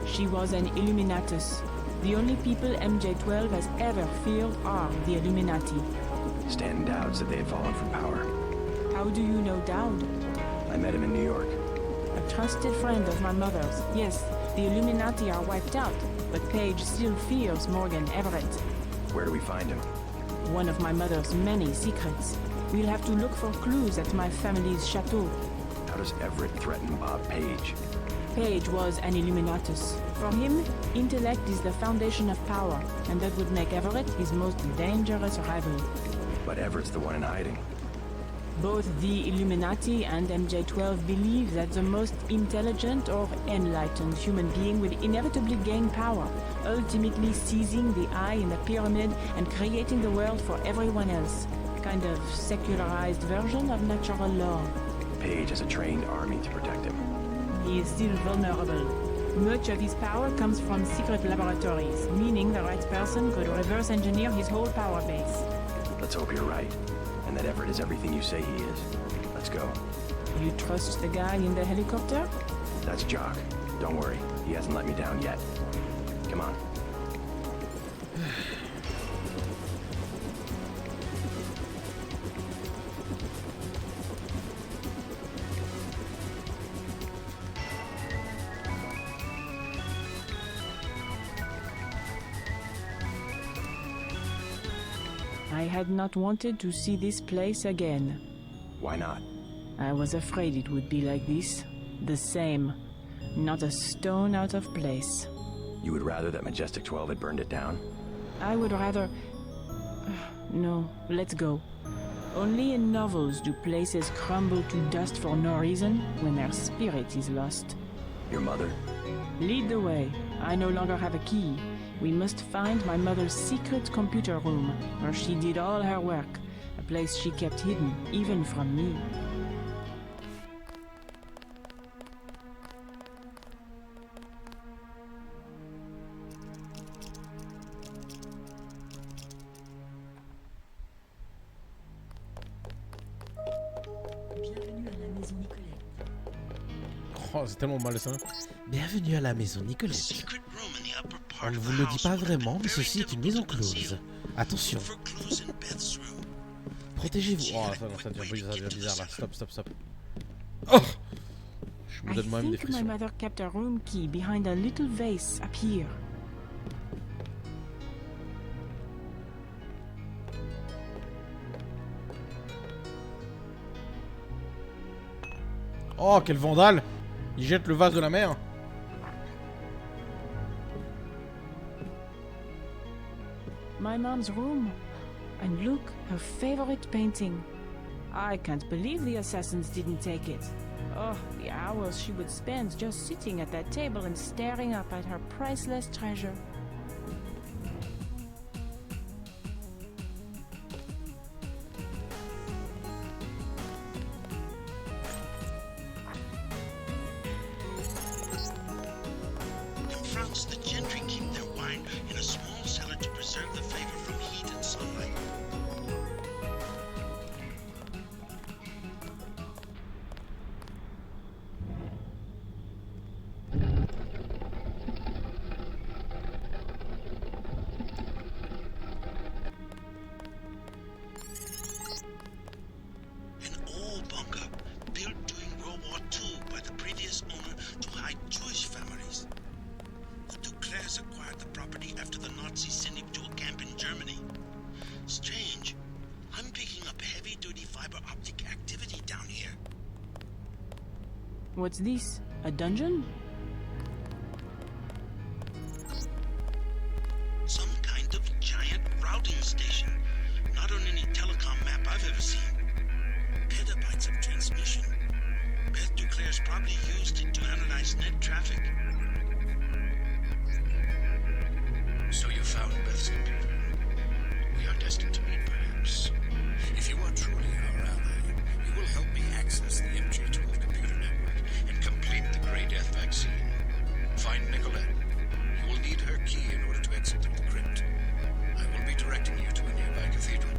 [SPEAKER 19] She was an Illuminatus. The only people MJ-12 has ever feared are the Illuminati.
[SPEAKER 5] Stan Dowd said they had fallen from power.
[SPEAKER 19] How do you know Dowd?
[SPEAKER 5] I met him in New York.
[SPEAKER 19] A trusted friend of my mother's. Yes, the Illuminati are wiped out, but Paige still fears Morgan Everett.
[SPEAKER 5] Where do we find him?
[SPEAKER 19] One of my mother's many secrets. We'll have to look for clues at my family's chateau.
[SPEAKER 5] How does Everett threaten Bob Page?
[SPEAKER 19] Page was an Illuminatus. For him, intellect is the foundation of power, and that would make Everett his most dangerous rival.
[SPEAKER 5] But Everett's the one in hiding.
[SPEAKER 19] Both the Illuminati and MJ-12 believe that the most intelligent or enlightened human being will inevitably gain power, ultimately seizing the eye in the pyramid and creating the world for everyone else. Kind of secularized version of natural law.
[SPEAKER 5] Page has a trained army to protect him.
[SPEAKER 19] He is still vulnerable. Much of his power comes from secret laboratories, meaning the right person could reverse engineer his whole power base.
[SPEAKER 5] Let's hope you're right, and that Everett is everything you say he is. Let's go.
[SPEAKER 19] You trust the guy in the helicopter?
[SPEAKER 5] That's Jock. Don't worry, he hasn't let me down yet. Come on.
[SPEAKER 19] I had not wanted to see this place again.
[SPEAKER 5] Why not?
[SPEAKER 19] I was afraid it would be like this. The same. Not a stone out of place.
[SPEAKER 5] You would rather that Majestic 12 had burned it down?
[SPEAKER 19] I would rather... No, let's go. Only in novels do places crumble to dust for no reason when their spirit is lost.
[SPEAKER 5] Your mother?
[SPEAKER 19] Lead the way. I no longer have a key. We must find my mother's secret computer room, where she did all her work, a place she kept hidden, even from me.
[SPEAKER 1] Oh, c'est tellement malsain. Bienvenue à la maison Nicolette. On ne vous le dit pas vraiment, mais ceci est une maison close. Attention. Protégez-vous. Oh, ça devient bizarre là. Stop. Oh, je me donne moi-même des
[SPEAKER 19] I think my
[SPEAKER 1] frissons.
[SPEAKER 19] mother kept a room key behind a little vase up here.
[SPEAKER 1] Oh, quel vandale! Il jette le vase de la mer.
[SPEAKER 19] My mom's room. And look, her favorite painting. I can't believe the assassins didn't take it. Oh, the hours she would spend just sitting at that table and staring up at her priceless treasure.
[SPEAKER 20] In France, the gentry keep their wine in a small cellar to preserve the flavor from heat and sunlight. An old bunker built during World War II by the previous owner to hide Jewish families. The Duclairs acquired the property after the Nazis sent him to a camp in Germany. Strange. I'm picking up heavy-duty fiber optic activity down here.
[SPEAKER 19] What's this? A dungeon?
[SPEAKER 20] Some kind of giant routing station. Not on any telecom map I've ever seen. Petabytes of transmission. Beth Duclair's probably used it to analyze net traffic.
[SPEAKER 17] So you found Beth's computer. We are destined to meet, perhaps. If you are truly our ally, you will help me access the MJ12 computer network and complete the Grey Death vaccine. Find Nicolette. You will need her key in order to exit through the crypt. I will be directing you to a nearby cathedral.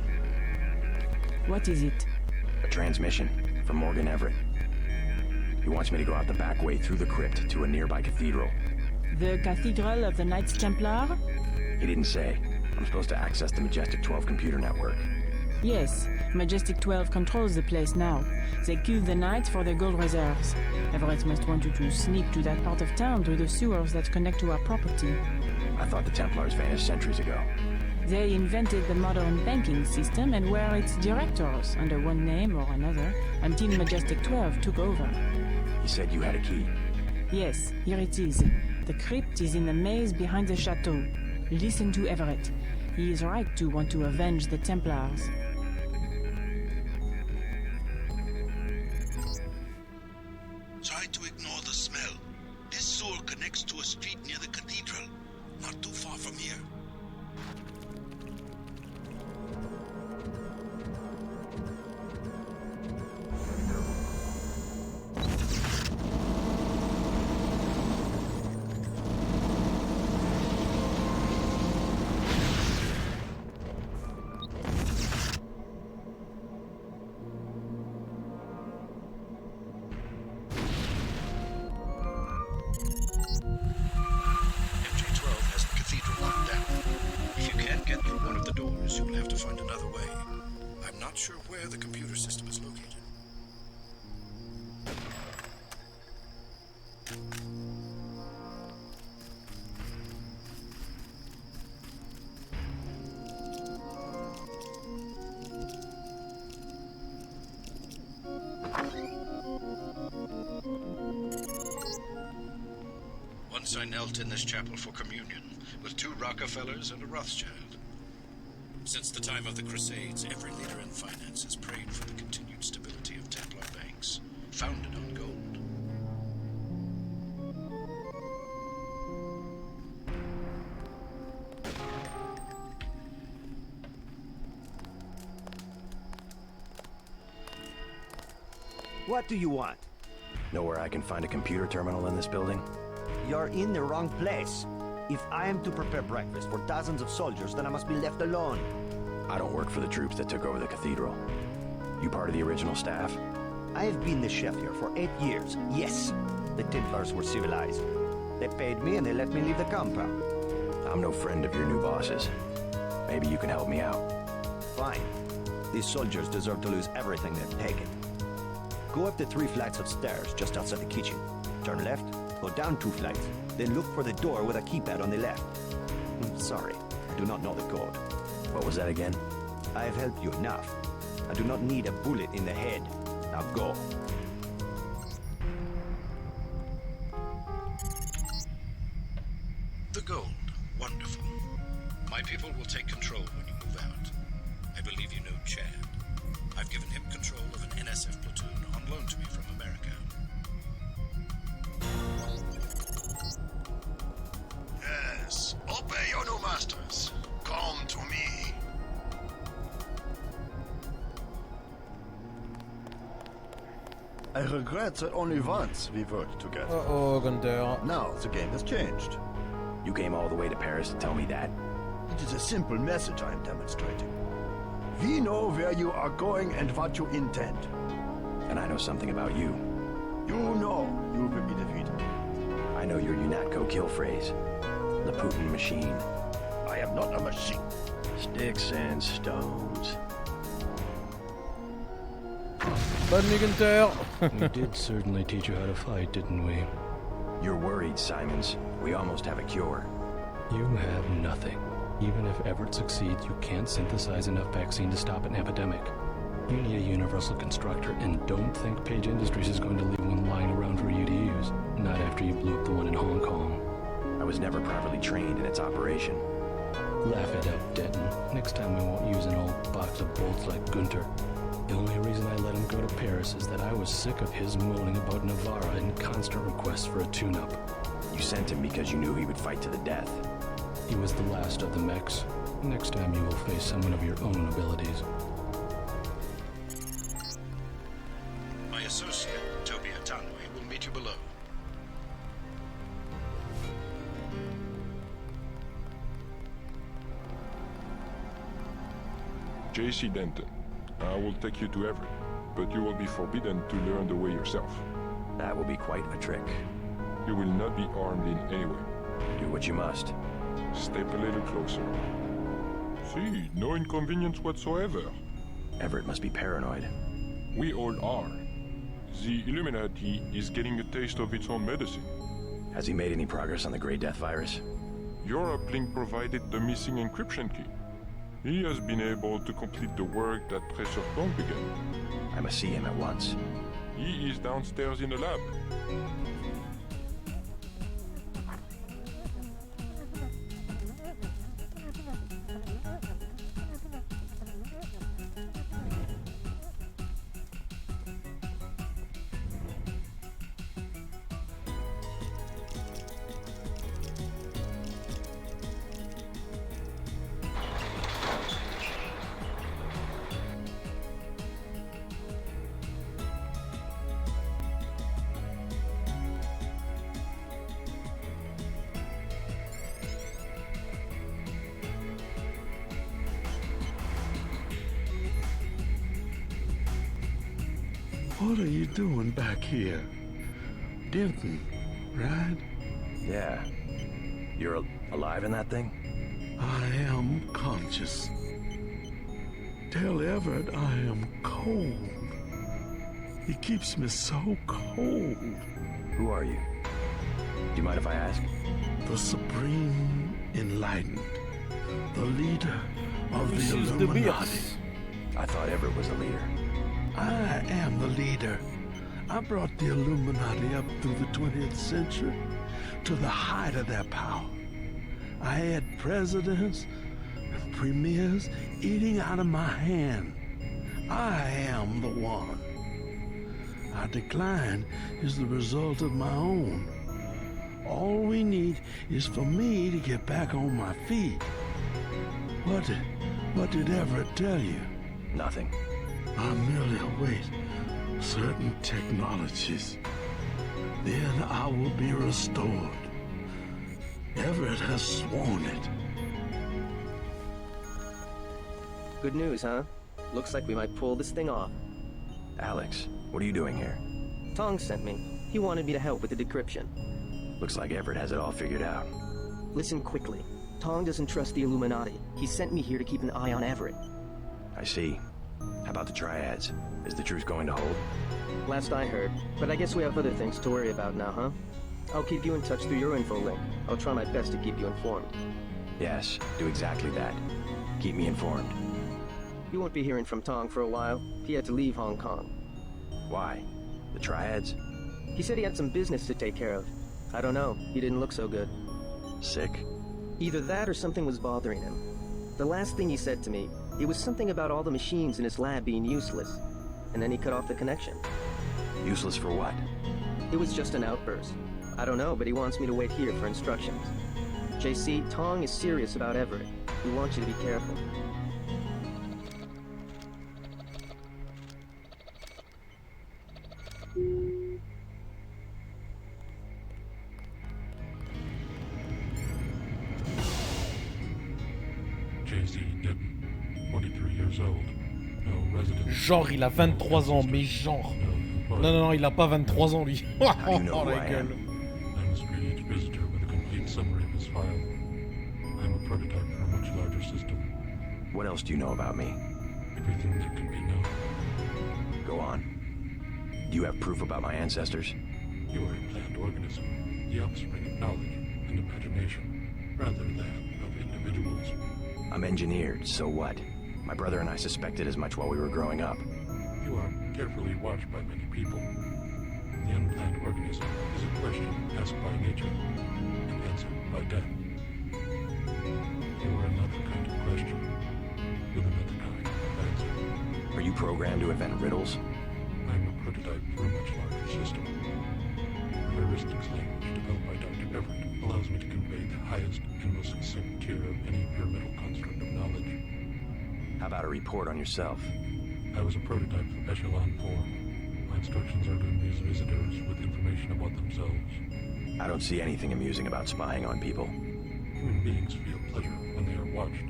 [SPEAKER 19] What is it?
[SPEAKER 5] A transmission from Morgan Everett. He wants me to go out the back way through the crypt to a nearby cathedral.
[SPEAKER 19] The Cathedral of the Knights Templar?
[SPEAKER 5] He didn't say. I'm supposed to access the Majestic 12 computer network.
[SPEAKER 19] Yes, Majestic 12 controls the place now. They killed the Knights for their gold reserves. Everett must want you to sneak to that part of town through the sewers that connect to our property.
[SPEAKER 5] I thought the Templars vanished centuries ago.
[SPEAKER 19] They invented the modern banking system and were its directors under one name or another until Majestic 12 took over.
[SPEAKER 5] You said you had a key.
[SPEAKER 19] Yes, here it is. The crypt is in the maze behind the chateau. Listen to Everett. He is right to want to avenge the Templars.
[SPEAKER 20] Try to ignore the smell. This sewer connects to a street near the cathedral. Not too far from here.
[SPEAKER 17] MJ12 has the cathedral locked down. If you can't get through one of the doors, you will have to find another way. I'm not sure where the computer system is located. Once I knelt in this chapel for communion with two Rockefellers and a Rothschild. Since the time of the Crusades, every leader in finance has prayed for the continued stability of Templar banks, founded on gold.
[SPEAKER 21] What do you want?
[SPEAKER 5] Know where I can find a computer terminal in this building?
[SPEAKER 21] You're in the wrong place. If I am to prepare breakfast for dozens of soldiers, then I must be left alone.
[SPEAKER 5] I don't work for the troops that took over the cathedral. You part of the original staff?
[SPEAKER 21] I have been the chef here for 8 years. Yes, the Templars were civilized. They paid me and they let me leave the compound.
[SPEAKER 5] I'm no friend of your new bosses. Maybe you can help me out.
[SPEAKER 21] Fine. These soldiers deserve to lose everything they've taken. Go up the 3 flights of stairs just outside the kitchen. Turn left, go down 2 flights, then look for the door with a keypad on the left. Sorry, I do not know the code.
[SPEAKER 5] What was that again?
[SPEAKER 21] I have helped you enough. I do not need a bullet in the head. Now go.
[SPEAKER 22] The gold. Wonderful. My people will take control when you move out. I believe you know Chad. I've given him control of an NSF platoon on loan to me from America. Yes, obey your new masters. Come to me.
[SPEAKER 8] I regret that only once we worked together.
[SPEAKER 1] Uh-oh, Gunther.
[SPEAKER 8] Now the game has changed.
[SPEAKER 5] You came all the way to Paris to tell me that?
[SPEAKER 8] It is a simple message I am demonstrating. We know where you are going and what you intend.
[SPEAKER 5] And I know something about you.
[SPEAKER 8] You know you will be defeated.
[SPEAKER 5] I know your UNATCO kill phrase. The Putin machine.
[SPEAKER 8] I am not a machine.
[SPEAKER 5] Sticks and stones.
[SPEAKER 1] Bonne nuit, Gunther.
[SPEAKER 12] We did certainly teach you how to fight, didn't we?
[SPEAKER 5] You're worried, Simons. We almost have a cure.
[SPEAKER 12] You have nothing. Even if Everett succeeds, you can't synthesize enough vaccine to stop an epidemic. You need a universal constructor, and don't think Page Industries is going to leave one lying around for you to use. Not after you blew up the one in Hong Kong.
[SPEAKER 5] I was never properly trained in its operation.
[SPEAKER 12] Laugh it up, Denton. Next time we won't use an old box of bolts like Gunter. The only reason I let him go to Paris is that I was sick of his moaning about Navarra and constant requests for a tune-up.
[SPEAKER 5] You sent him because you knew he would fight to the death.
[SPEAKER 12] He was the last of the mechs. Next time you will face someone of your own abilities.
[SPEAKER 22] My associate, Toby Atanwe, will meet you below.
[SPEAKER 10] J.C. Denton, I will take you to Everett, but you will be forbidden to learn the way yourself.
[SPEAKER 5] That will be quite a trick.
[SPEAKER 10] You will not be armed in any way.
[SPEAKER 5] Do what you must.
[SPEAKER 10] Step a little closer. See, no inconvenience whatsoever.
[SPEAKER 5] Everett must be paranoid.
[SPEAKER 10] We all are. The Illuminati is getting a taste of its own medicine.
[SPEAKER 5] Has he made any progress on the Grey Death virus?
[SPEAKER 10] Your uplink provided the missing encryption key. He has been able to complete the work that Professor Tong began.
[SPEAKER 5] I must see him at once.
[SPEAKER 10] He is downstairs in the lab.
[SPEAKER 17] What are you doing back here? Denton, right?
[SPEAKER 5] Yeah. You're alive in that thing?
[SPEAKER 17] I am conscious. Tell Everett I am cold. He keeps me so cold.
[SPEAKER 5] Who are you? Do you mind if I ask?
[SPEAKER 17] The Supreme Enlightened. The leader of the Illuminati.
[SPEAKER 5] I thought Everett was the leader.
[SPEAKER 17] I am the leader. I brought the Illuminati up through the 20th century to the height of their power. I had presidents and premiers eating out of my hand. I am the one. Our decline is the result of my own. All we need is for me to get back on my feet. What did Everett tell you?
[SPEAKER 5] Nothing.
[SPEAKER 17] I merely await certain technologies. Then I will be restored. Everett has sworn it.
[SPEAKER 3] Good news, huh? Looks like we might pull this thing off.
[SPEAKER 5] Alex, what are you doing here?
[SPEAKER 3] Tong sent me. He wanted me to help with the decryption.
[SPEAKER 5] Looks like Everett has it all figured out.
[SPEAKER 3] Listen quickly. Tong doesn't trust the Illuminati. He sent me here to keep an eye on Everett.
[SPEAKER 5] I see. How about the triads? Is the truce going to hold?
[SPEAKER 3] Last I heard. But I guess we have other things to worry about now, huh? I'll keep you in touch through your info link. I'll try my best to keep you informed.
[SPEAKER 5] Yes, do exactly that. Keep me informed.
[SPEAKER 3] You won't be hearing from Tong for a while. He had to leave Hong Kong.
[SPEAKER 5] Why? The triads?
[SPEAKER 3] He said he had some business to take care of. I don't know. He didn't look so good.
[SPEAKER 5] Sick?
[SPEAKER 3] Either that or something was bothering him. The last thing he said to me, it was something about all the machines in his lab being useless. And then he cut off the connection.
[SPEAKER 5] Useless for what?
[SPEAKER 3] It was just an outburst. I don't know, but he wants me to wait here for instructions. JC, Tong is serious about Everett. He wants you to be careful.
[SPEAKER 1] Genre, il a 23 ans, mais genre. Non, non, non, il a pas 23 ans, lui. Oh, la gueule.
[SPEAKER 10] I'm a strange visitor with a complete summary of his file. I'm a prototype for a much larger system.
[SPEAKER 5] What else do you know about me?
[SPEAKER 10] Everything that can be known.
[SPEAKER 5] Go on. Do you have proof about my ancestors?
[SPEAKER 10] You are a planned organism, the offspring of knowledge and imagination, rather than of individuals.
[SPEAKER 5] I'm engineered, so what? My brother and I suspected as much while we were growing up.
[SPEAKER 10] You are carefully watched by many people. The unplanned organism is a question asked by nature and answered by death. You are another kind of question with another kind of answer.
[SPEAKER 5] Are you programmed to invent riddles?
[SPEAKER 10] I'm a prototype for a much larger system. The heuristics language developed by Dr. Everett allows me to convey the highest and most succinct tier of any pyramidal construct of knowledge.
[SPEAKER 5] How about a report on yourself?
[SPEAKER 10] I was a prototype for Echelon 4. My instructions are to amuse visitors with information about themselves.
[SPEAKER 5] I don't see anything amusing about spying on people.
[SPEAKER 10] Human beings feel pleasure when they are watched.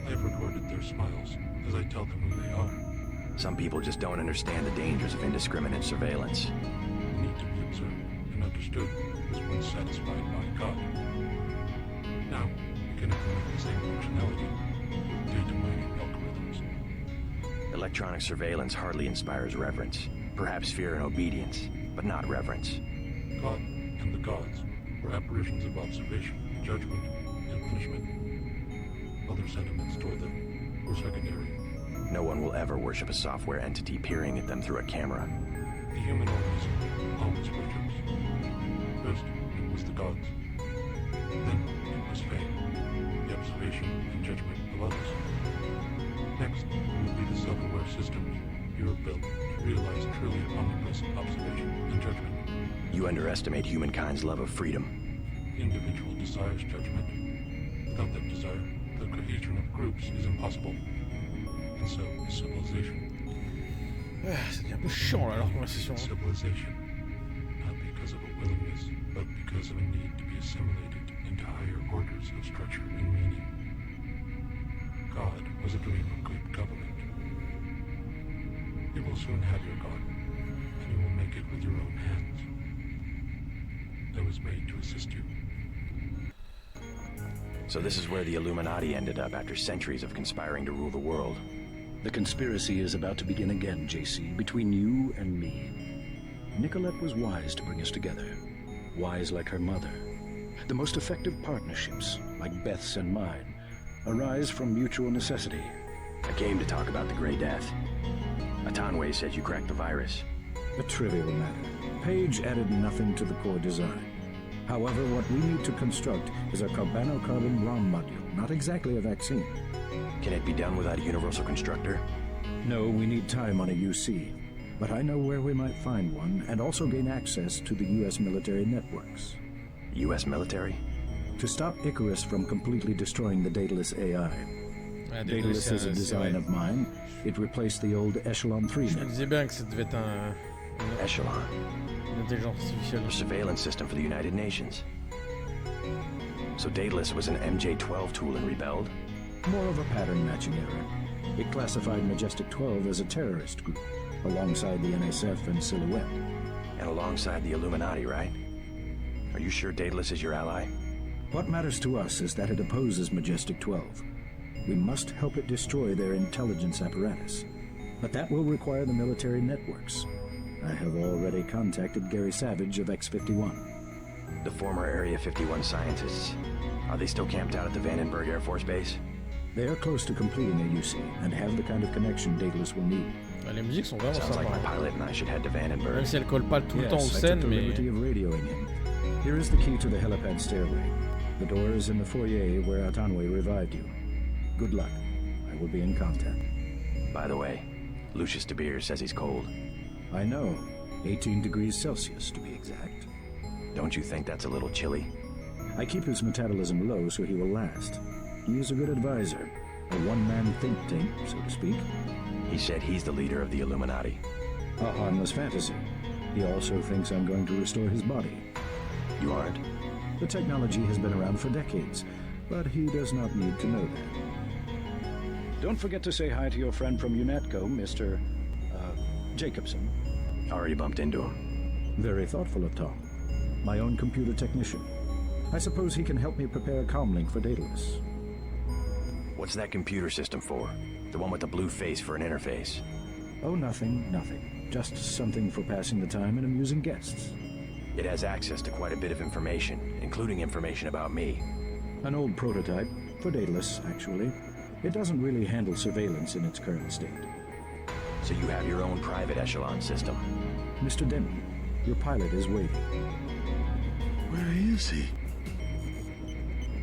[SPEAKER 10] I have recorded their smiles as I tell them who they are.
[SPEAKER 5] Some people just don't understand the dangers of indiscriminate surveillance.
[SPEAKER 10] The need to be observed and understood is once satisfied by God. Now, we can implement the same functionality with data mining algorithms.
[SPEAKER 5] Electronic surveillance hardly inspires reverence. Perhaps fear and obedience, but not reverence.
[SPEAKER 10] God and the gods were apparitions of observation, judgment, and punishment. Other sentiments toward them were secondary.
[SPEAKER 5] No one will ever worship a software entity peering at them through a camera.
[SPEAKER 10] The human organism always worships. First, it was the gods. Then, it was fame, the observation and judgment of others. Next, it would be the self-aware systems you have built to realize truly omnipresent observation and judgment.
[SPEAKER 5] You underestimate humankind's love of freedom.
[SPEAKER 10] The individual desires judgment. Without that desire, the cohesion of groups is impossible. And so is civilization.
[SPEAKER 1] C'est un peu chiant là, leur conversation.
[SPEAKER 10] Civilization, not because of a willingness, but because of a need to be assimilated into higher orders of structure and meaning. God was a dream of good government. You will soon have your God, and you will make it with your own hands. I was made to assist you.
[SPEAKER 5] So this is where the Illuminati ended up after centuries of conspiring to rule the world.
[SPEAKER 9] The conspiracy is about to begin again, JC, between you and me. Nicolette was wise to bring us together. Wise like her mother. The most effective partnerships, like Beth's and mine, arise from mutual necessity.
[SPEAKER 5] I came to talk about the Grey Death. Atanwe said you cracked the virus.
[SPEAKER 9] A trivial matter. Page added nothing to the core design. However, what we need to construct is a carbon ROM module, not exactly a vaccine.
[SPEAKER 5] Can it be done without a universal constructor?
[SPEAKER 9] No, we need time on a UC. But I know where we might find one, and also gain access to the U.S. military networks.
[SPEAKER 5] U.S. military?
[SPEAKER 9] To stop Icarus from completely destroying the dataless AI.
[SPEAKER 1] Ah,
[SPEAKER 9] Daedalus is a design of mine. It replaced the old Echelon 3
[SPEAKER 1] Je me
[SPEAKER 9] net.
[SPEAKER 1] disais bien que ça devait être
[SPEAKER 5] Echelon.
[SPEAKER 1] une intelligence artificielle.
[SPEAKER 5] A surveillance system for the United Nations. So Daedalus was an MJ-12 tool and rebelled?
[SPEAKER 9] More of a pattern matching error. It classified Majestic 12 as a terrorist group, alongside the NSF and Silhouette.
[SPEAKER 5] And alongside the Illuminati, right? Are you sure Daedalus is your ally?
[SPEAKER 9] What matters to us is that it opposes Majestic 12. We must help it destroy their intelligence apparatus. But that will require the military networks. I have already contacted Gary Savage of X-51.
[SPEAKER 5] The former Area 51 scientists. Are they still camped out at the Vandenberg Air Force Base?
[SPEAKER 9] They are close to completing a UC and have the kind of connection Daedalus will need.
[SPEAKER 1] Les musiques sont vraiment
[SPEAKER 5] Sounds like my
[SPEAKER 1] sympas.
[SPEAKER 5] pilot and I should head to Vandenberg.
[SPEAKER 1] Même si elles collent pas tout le temps aux
[SPEAKER 9] Yes, I
[SPEAKER 1] scènes,
[SPEAKER 9] took the
[SPEAKER 1] mais
[SPEAKER 9] liberty of radioing him. Here is the key to the helipad stairway. The door is in the foyer where Atanwe revived you. Good luck. I will be in contact.
[SPEAKER 5] By the way, Lucius de Beers says he's cold.
[SPEAKER 9] I know. 18 degrees Celsius, to be exact.
[SPEAKER 5] Don't you think that's a little chilly?
[SPEAKER 9] I keep his metabolism low so he will last. He is a good advisor. A one-man think tank, so to speak.
[SPEAKER 5] He said he's the leader of the Illuminati.
[SPEAKER 9] A harmless fantasy. He also thinks I'm going to restore his body.
[SPEAKER 5] You aren't?
[SPEAKER 9] The technology has been around for decades, but he does not need to know that. Don't forget to say hi to your friend from UNATCO, Mr. Jacobson.
[SPEAKER 5] Already bumped into him.
[SPEAKER 9] Very thoughtful of Tom. My own computer technician. I suppose he can help me prepare a comlink for Daedalus.
[SPEAKER 5] What's that computer system for? The one with the blue face for an interface?
[SPEAKER 9] Oh, nothing. Just something for passing the time and amusing guests.
[SPEAKER 5] It has access to quite a bit of information, including information about me.
[SPEAKER 9] An old prototype, for Daedalus, actually. It doesn't really handle surveillance in its current state.
[SPEAKER 5] So you have your own private echelon system.
[SPEAKER 9] Mr. Denton, your pilot is waiting.
[SPEAKER 8] Where is he?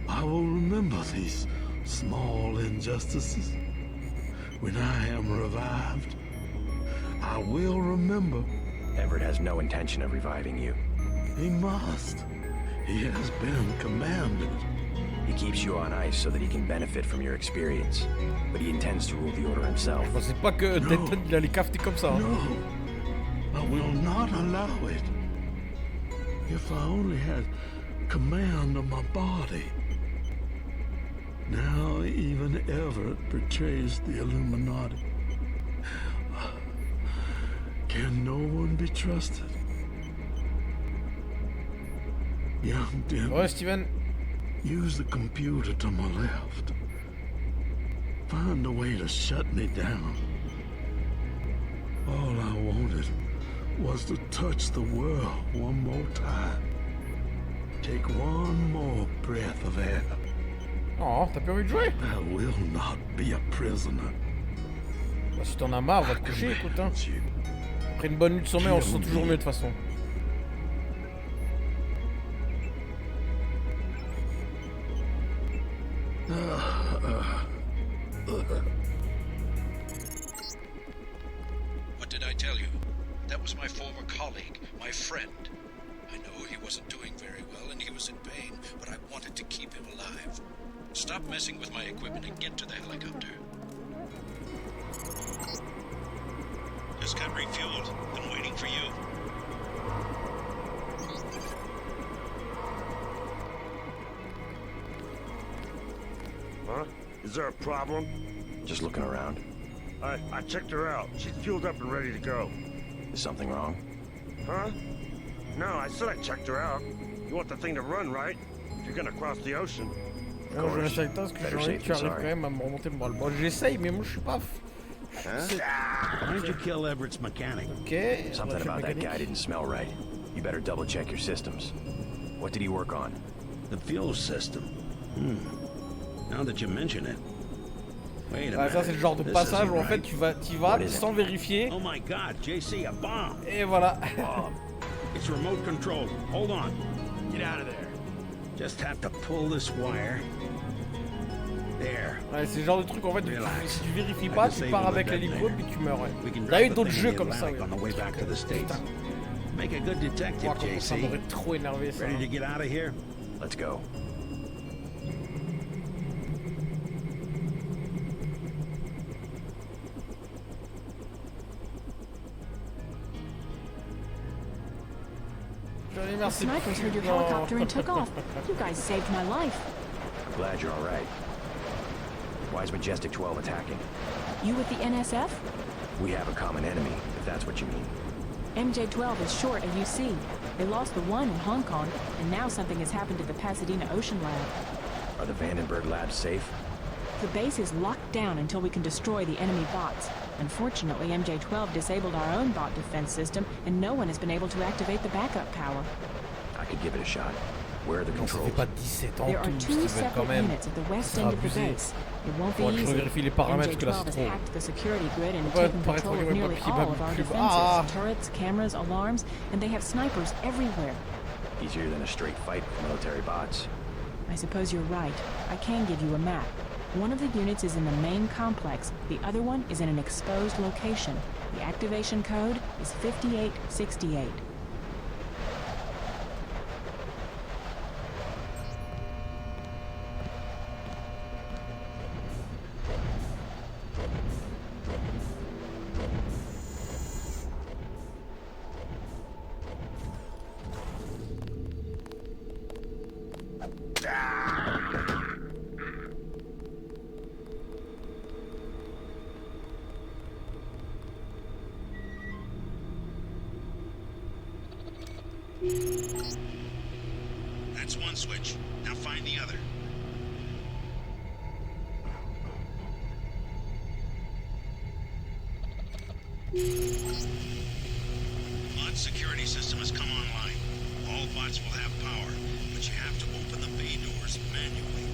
[SPEAKER 8] I will remember these small injustices. When I am revived, I will remember.
[SPEAKER 5] Everett has no intention of reviving you.
[SPEAKER 8] He must. He has been commanded.
[SPEAKER 5] He keeps you on ice so that he can benefit from your experience. But he intends to rule the Order himself.
[SPEAKER 1] je pensais pas que Denton il allait cafeter comme ça.
[SPEAKER 8] No, I will not allow it. If I only had command of my body. Now even Everett betrays the Illuminati. Can no one be trusted? Young Denton.
[SPEAKER 1] Ouais, Steven.
[SPEAKER 8] Use the computer to my left. Find a way to shut me down. All I wanted was to touch the world one more time. Take one more breath of air.
[SPEAKER 1] Oh, t'as plus envie de jouer?
[SPEAKER 8] I will not be a prisoner.
[SPEAKER 1] Bah, si t'en as marre, va te coucher, écoute. Hein. Après une bonne nuit de sommeil, on se sent toujours mieux de toute façon.
[SPEAKER 22] What did I tell you? That was my former colleague, my friend. I know he wasn't doing very well and he was in pain, but I wanted to keep him alive. Stop messing with my equipment and get to the helicopter. Just got refueled. Been waiting for you.
[SPEAKER 4] Huh? Is there a problem?
[SPEAKER 5] Just looking around.
[SPEAKER 4] I checked her out. She's fueled up and ready to go.
[SPEAKER 5] Is something wrong?
[SPEAKER 4] Huh? No, I said I checked her out. You want the thing to run, right? If you're gonna cross the ocean.
[SPEAKER 1] Non, je reste avec toi parce que j'ai envie que tu arrives quand même à me remonter le moral. Bon, j'essaye, mais moi je suis pas.
[SPEAKER 17] Why did you kill Everett's mechanic?
[SPEAKER 1] Ok.
[SPEAKER 5] Something about that guy didn't smell right. You better double check your systems. What did he work on?
[SPEAKER 17] The fuel system. Now that you mention it. Wait a
[SPEAKER 1] Ah,
[SPEAKER 17] minute.
[SPEAKER 1] ça c'est le genre de
[SPEAKER 17] This
[SPEAKER 1] passage
[SPEAKER 17] isn't
[SPEAKER 1] où en fait
[SPEAKER 17] right.
[SPEAKER 1] tu vas sans vérifier.
[SPEAKER 17] Oh my God, JC, a bomb.
[SPEAKER 1] Et voilà.
[SPEAKER 17] It's remote controlled. Hold on. Get out of there. Just have to pull this wire. There.
[SPEAKER 1] Ouais, c'est le genre de truc en fait, si tu vérifies pas, tu pars avec l'hélico puis tu meurs.
[SPEAKER 17] We can
[SPEAKER 1] Il y a
[SPEAKER 17] drop
[SPEAKER 1] eu
[SPEAKER 17] the
[SPEAKER 1] d'autres
[SPEAKER 17] thing
[SPEAKER 1] jeux
[SPEAKER 17] in the
[SPEAKER 1] comme ça.
[SPEAKER 17] Atlantic on the way back to the States. Make a good detective,
[SPEAKER 1] Ça
[SPEAKER 17] JC.
[SPEAKER 1] m'aurait trop énervé ça.
[SPEAKER 17] Ready to get out of here?
[SPEAKER 5] Let's go.
[SPEAKER 1] Allez,
[SPEAKER 19] The
[SPEAKER 1] merci.
[SPEAKER 19] snipers heard your
[SPEAKER 1] Non.
[SPEAKER 19] helicopter and took off. You guys saved my life.
[SPEAKER 5] I'm glad you're all right. Why is Majestic 12 attacking?
[SPEAKER 19] You with the NSF?
[SPEAKER 5] We have a common enemy, if that's what you mean.
[SPEAKER 19] MJ-12 is short of UC. They lost the one in Hong Kong, and now something has happened to the Pasadena Ocean Lab.
[SPEAKER 5] Are the Vandenberg labs safe?
[SPEAKER 19] The base is locked down until we can destroy the enemy bots. Unfortunately, MJ-12 disabled our own bot defense system, and no one has been able to activate the backup power.
[SPEAKER 5] I could give it a shot. Where are the controls?
[SPEAKER 1] Pas 17 ans
[SPEAKER 19] There are
[SPEAKER 1] tous,
[SPEAKER 19] two
[SPEAKER 1] Steven, quand
[SPEAKER 19] separate
[SPEAKER 1] même.
[SPEAKER 19] units at the west
[SPEAKER 1] Ça
[SPEAKER 19] end
[SPEAKER 1] sera
[SPEAKER 19] of the
[SPEAKER 1] abusé.
[SPEAKER 19] base. It won't be
[SPEAKER 1] Faudra que je
[SPEAKER 19] easy.
[SPEAKER 1] vérifie les paramètres, parce que là,
[SPEAKER 19] MJ-12
[SPEAKER 1] c'est
[SPEAKER 19] has
[SPEAKER 1] trop.
[SPEAKER 19] hacked the security grid and
[SPEAKER 1] On va
[SPEAKER 19] taken
[SPEAKER 1] paraître
[SPEAKER 19] control of
[SPEAKER 1] que
[SPEAKER 19] nearly
[SPEAKER 1] qui va
[SPEAKER 19] all of our
[SPEAKER 1] plus
[SPEAKER 19] defenses.
[SPEAKER 1] bas.
[SPEAKER 19] Turrets, cameras, alarms, and they have snipers everywhere.
[SPEAKER 5] Easier than a straight fight with military bots.
[SPEAKER 19] I suppose you're right. I can give you a map. One of the units is in the main complex. The other one is in an exposed location. The activation code is 5868.
[SPEAKER 20] That's one switch. Now find the other. Mod security system has come online. All bots will have power, but you have to open the bay doors manually.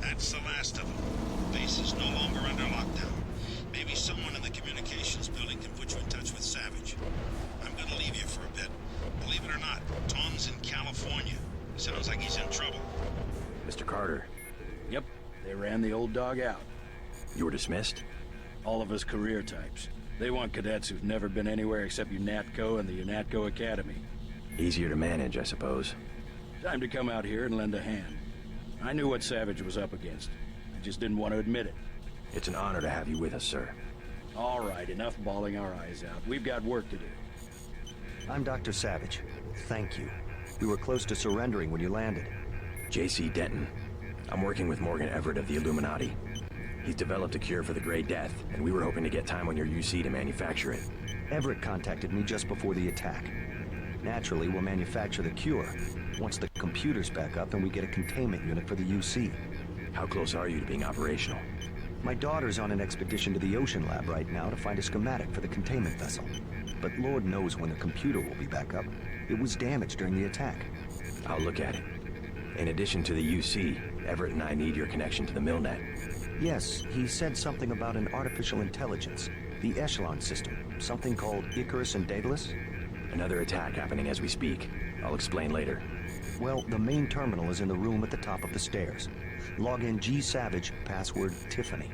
[SPEAKER 20] That's the last of them. Base is no longer under lockdown. Maybe someone in the communications building can put you in touch with Savage. I'm gonna leave you for a bit. Believe it or not, Tom's in California. Sounds like he's in trouble.
[SPEAKER 5] Mr. Carter.
[SPEAKER 9] Yep, they ran the old dog out.
[SPEAKER 5] You were dismissed?
[SPEAKER 9] All of us career types. They want cadets who've never been anywhere except UNATCO and the UNATCO Academy.
[SPEAKER 5] Easier to manage, I suppose.
[SPEAKER 9] Time to come out here and lend a hand. I knew what Savage was up against. I just didn't want to admit it.
[SPEAKER 5] It's an honor to have you with us, sir.
[SPEAKER 9] All right, enough bawling our eyes out. We've got work to do.
[SPEAKER 3] I'm Dr. Savage. Thank you. We were close to surrendering when you landed.
[SPEAKER 5] J.C. Denton. I'm working with Morgan Everett of the Illuminati. He's developed a cure for the Grey Death, and we were hoping to get time on your UC to manufacture it.
[SPEAKER 3] Everett contacted me just before the attack. Naturally, we'll manufacture the cure once the computer's back up and we get a containment unit for the UC.
[SPEAKER 5] How close are you to being operational?
[SPEAKER 3] My daughter's on an expedition to the Ocean Lab right now to find a schematic for the containment vessel. But Lord knows when the computer will be back up. It was damaged during the attack.
[SPEAKER 5] I'll look at it. In addition to the UC, Everett and I need your connection to the Milnet.
[SPEAKER 3] Yes, he said something about an artificial intelligence. The Echelon system. Something called Icarus and Daedalus.
[SPEAKER 5] Another attack happening as we speak. I'll explain later.
[SPEAKER 3] Well, the main terminal is in the room at the top of the stairs. Log in G Savage, password Tiffany.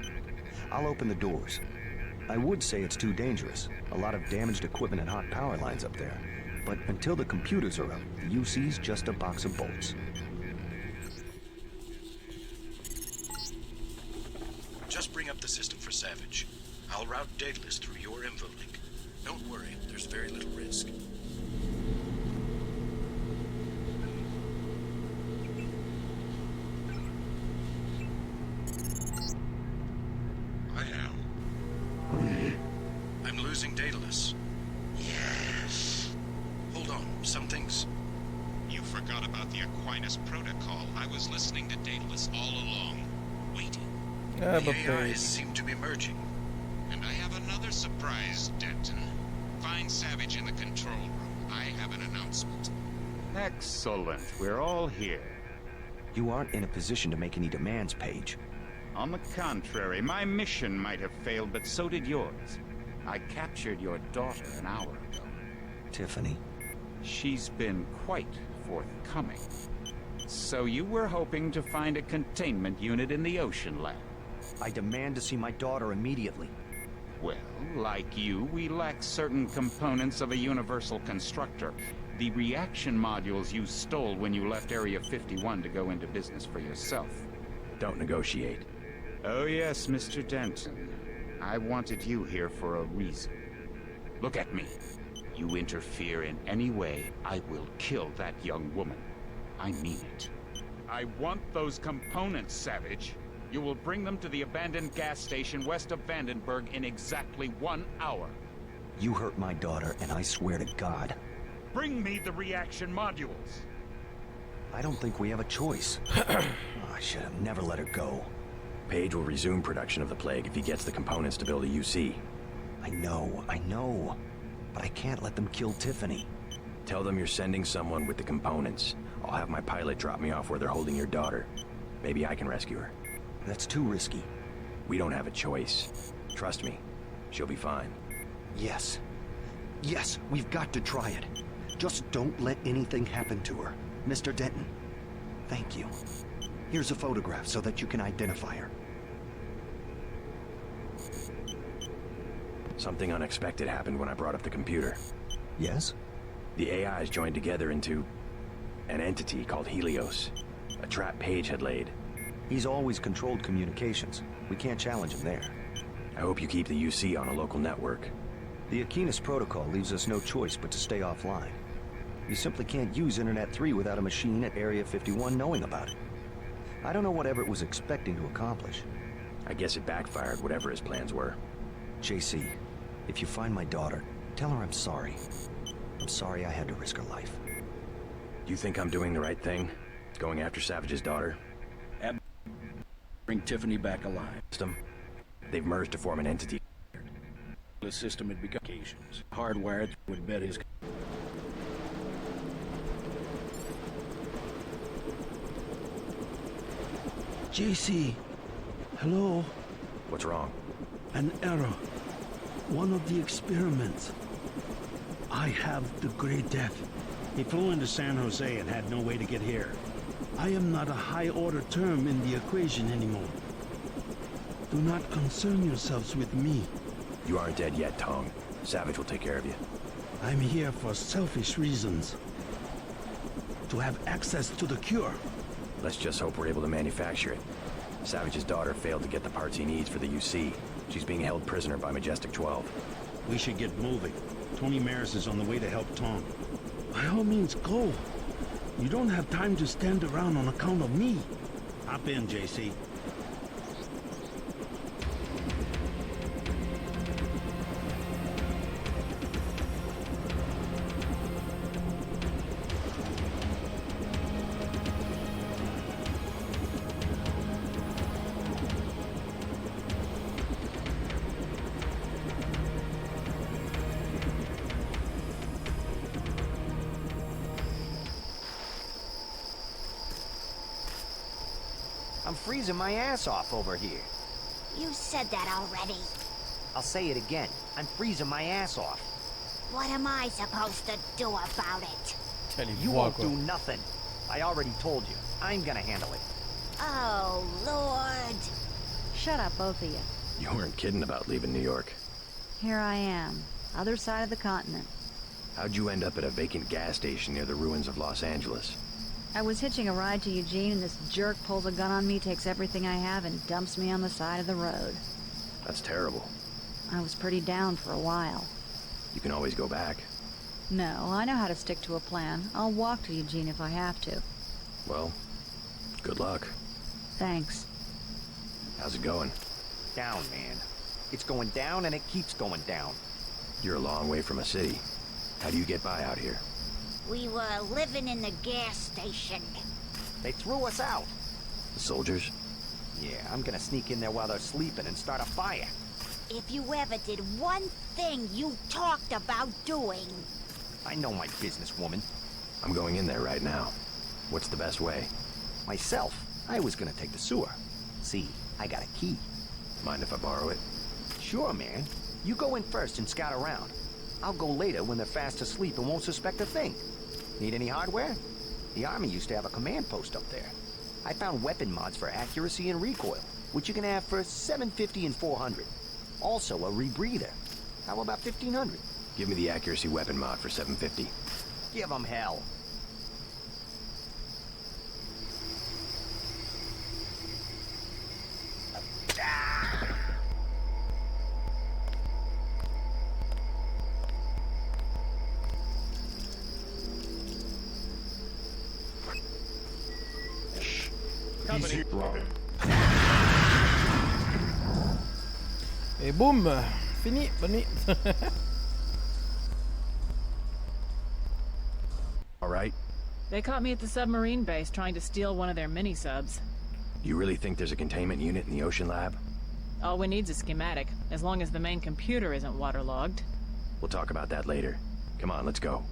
[SPEAKER 3] I'll open the doors. I would say it's too dangerous. A lot of damaged equipment and hot power lines up there. But until the computers are up, the UC's just a box of bolts.
[SPEAKER 20] Just bring up the system for Savage. I'll route Daedalus through your info link. Don't worry, there's very little risk. I am. I'm losing Daedalus. Yes. Hold on, some things...
[SPEAKER 13] You forgot about the Aquinas Protocol. I was listening to Daedalus all along, waiting.
[SPEAKER 20] The AIs seem to be merging.
[SPEAKER 13] And I have another surprise, Denton. Find Savage in the control room. I have an announcement.
[SPEAKER 14] Excellent. We're all here.
[SPEAKER 3] You aren't in a position to make any demands, Paige.
[SPEAKER 14] On the contrary, my mission might have failed, but so did yours. I captured your daughter an hour ago.
[SPEAKER 3] Tiffany.
[SPEAKER 14] She's been quite forthcoming. So you were hoping to find a containment unit in the ocean lab?
[SPEAKER 3] I demand to see my daughter immediately.
[SPEAKER 14] Well, like you, we lack certain components of a universal constructor. The reaction modules you stole when you left Area 51 to go into business for yourself.
[SPEAKER 5] Don't negotiate.
[SPEAKER 14] Oh yes, Mr. Denton. I wanted you here for a reason. Look at me. You interfere in any way, I will kill that young woman. I mean it. I want those components, Savage. You will bring them to the abandoned gas station west of Vandenberg in exactly 1 hour.
[SPEAKER 3] You hurt my daughter, and I swear to God.
[SPEAKER 14] Bring me the reaction modules.
[SPEAKER 3] I don't think we have a choice. I should have never let her go.
[SPEAKER 5] Page will resume production of the Plague if he gets the components to build a UC.
[SPEAKER 3] I know. But I can't let them kill Tiffany.
[SPEAKER 5] Tell them you're sending someone with the components. I'll have my pilot drop me off where they're holding your daughter. Maybe I can rescue her.
[SPEAKER 3] That's too risky.
[SPEAKER 5] We don't have a choice. Trust me, she'll be fine.
[SPEAKER 3] Yes, we've got to try it. Just don't let anything happen to her. Mr. Denton, thank you. Here's a photograph so that you can identify her.
[SPEAKER 5] Something unexpected happened when I brought up the computer.
[SPEAKER 3] Yes?
[SPEAKER 5] The AIs joined together into an entity called Helios. A trap Page had laid.
[SPEAKER 3] He's always controlled communications. We can't challenge him there.
[SPEAKER 5] I hope you keep the UC on a local network.
[SPEAKER 3] The Aquinas protocol leaves us no choice but to stay offline. You simply can't use Internet 3 without a machine at Area 51 knowing about it. I don't know what Everett was expecting to accomplish.
[SPEAKER 5] I guess it backfired, whatever his plans were.
[SPEAKER 3] JC, if you find my daughter, tell her I'm sorry. I'm sorry I had to risk her life.
[SPEAKER 5] You think I'm doing the right thing? Going after Savage's daughter?
[SPEAKER 9] Bring Tiffany back alive.
[SPEAKER 5] They've merged to form an entity.
[SPEAKER 9] The system had become occasions. Hardwired would bet his...
[SPEAKER 8] JC, hello?
[SPEAKER 5] What's wrong?
[SPEAKER 8] An error. One of the experiments. I have the Grey Death.
[SPEAKER 17] He flew into San Jose and had no way to get here.
[SPEAKER 8] I am not a high-order term in the equation anymore. Do not concern yourselves with me.
[SPEAKER 5] You aren't dead yet, Tong. Savage will take care of you.
[SPEAKER 8] I'm here for selfish reasons. To have access to the cure.
[SPEAKER 5] Let's just hope we're able to manufacture it. Savage's daughter failed to get the parts he needs for the UC. She's being held prisoner by Majestic 12.
[SPEAKER 17] We should get moving. Tony Maris is on the way to help Tom.
[SPEAKER 8] By all means, go. You don't have time to stand around on account of me.
[SPEAKER 17] Hop in, JC.
[SPEAKER 16] I'm freezing my ass off over here.
[SPEAKER 23] You said that already.
[SPEAKER 16] I'll say it again. I'm freezing my ass off.
[SPEAKER 23] What am I supposed to do about it?
[SPEAKER 16] You won't do nothing. I already told you. I'm gonna handle it.
[SPEAKER 23] Oh, Lord.
[SPEAKER 24] Shut up, both of you.
[SPEAKER 5] You weren't kidding about leaving New York.
[SPEAKER 24] Here I am, other side of the continent.
[SPEAKER 5] How'd you end up at a vacant gas station near the ruins of Los Angeles?
[SPEAKER 24] I was hitching a ride to Eugene and this jerk pulls a gun on me, takes everything I have, and dumps me on the side of the road.
[SPEAKER 5] That's terrible.
[SPEAKER 24] I was pretty down for a while.
[SPEAKER 5] You can always go back.
[SPEAKER 24] No, I know how to stick to a plan. I'll walk to Eugene if I have to.
[SPEAKER 5] Well, good luck.
[SPEAKER 24] Thanks.
[SPEAKER 5] How's it going?
[SPEAKER 16] Down, man. It's going down and it keeps going down.
[SPEAKER 5] You're a long way from a city. How do you get by out here?
[SPEAKER 23] We were living in the gas station.
[SPEAKER 16] They threw us out.
[SPEAKER 5] The soldiers?
[SPEAKER 16] Yeah, I'm gonna sneak in there while they're sleeping and start a fire.
[SPEAKER 23] If you ever did one thing you talked about doing.
[SPEAKER 16] I know my business, woman.
[SPEAKER 5] I'm going in there right now. What's the best way?
[SPEAKER 3] Myself, I was gonna take the sewer. See, I got a key.
[SPEAKER 5] Mind if I borrow it?
[SPEAKER 3] Sure, man. You go in first and scout around. I'll go later when they're fast asleep and won't suspect a thing. Need any hardware? The Army used to have a command post up there. I found weapon mods for accuracy and recoil, which you can have for $750 and $400. Also a rebreather. How about $1,500?
[SPEAKER 5] Give me the accuracy weapon mod for $750.
[SPEAKER 3] Give 'em hell.
[SPEAKER 10] Easy, Robin.
[SPEAKER 1] Et boum, fini, bonne nuit.
[SPEAKER 5] All right.
[SPEAKER 19] They caught me at the submarine base trying to steal one of their mini-subs.
[SPEAKER 5] You really think there's a containment unit in the ocean lab?
[SPEAKER 19] All we need's a schematic, as long as the main computer isn't waterlogged.
[SPEAKER 5] We'll talk about that later. Come on, let's go.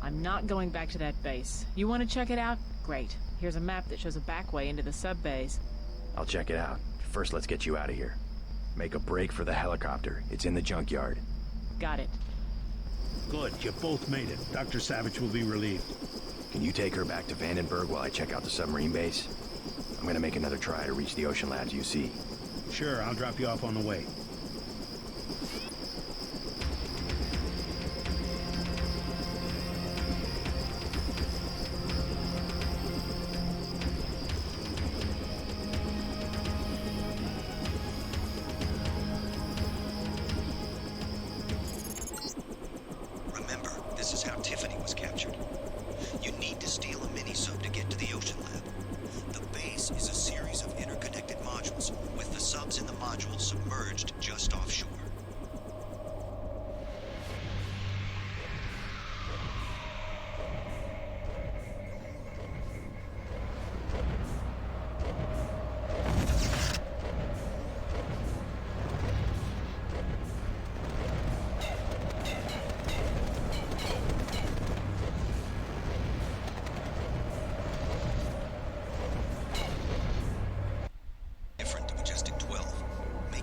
[SPEAKER 19] I'm not going back to that base. You want to check it out? Great. Here's a map that shows a back way into the sub-base.
[SPEAKER 5] I'll check it out. First, let's get you out of here. Make a break for the helicopter. It's in the junkyard.
[SPEAKER 19] Got it.
[SPEAKER 9] Good, you both made it. Dr. Savage will be relieved.
[SPEAKER 5] Can you take her back to Vandenberg while I check out the submarine base? I'm gonna make another try to reach the Ocean Labs UC.
[SPEAKER 9] Sure, I'll drop you off on the way.
[SPEAKER 21] Remember, this is how Tiffany was captured. You need to steal a mini-sub to get to the Ocean Lab. The base is a series of interconnected modules, with the subs in the modules submerged just offshore.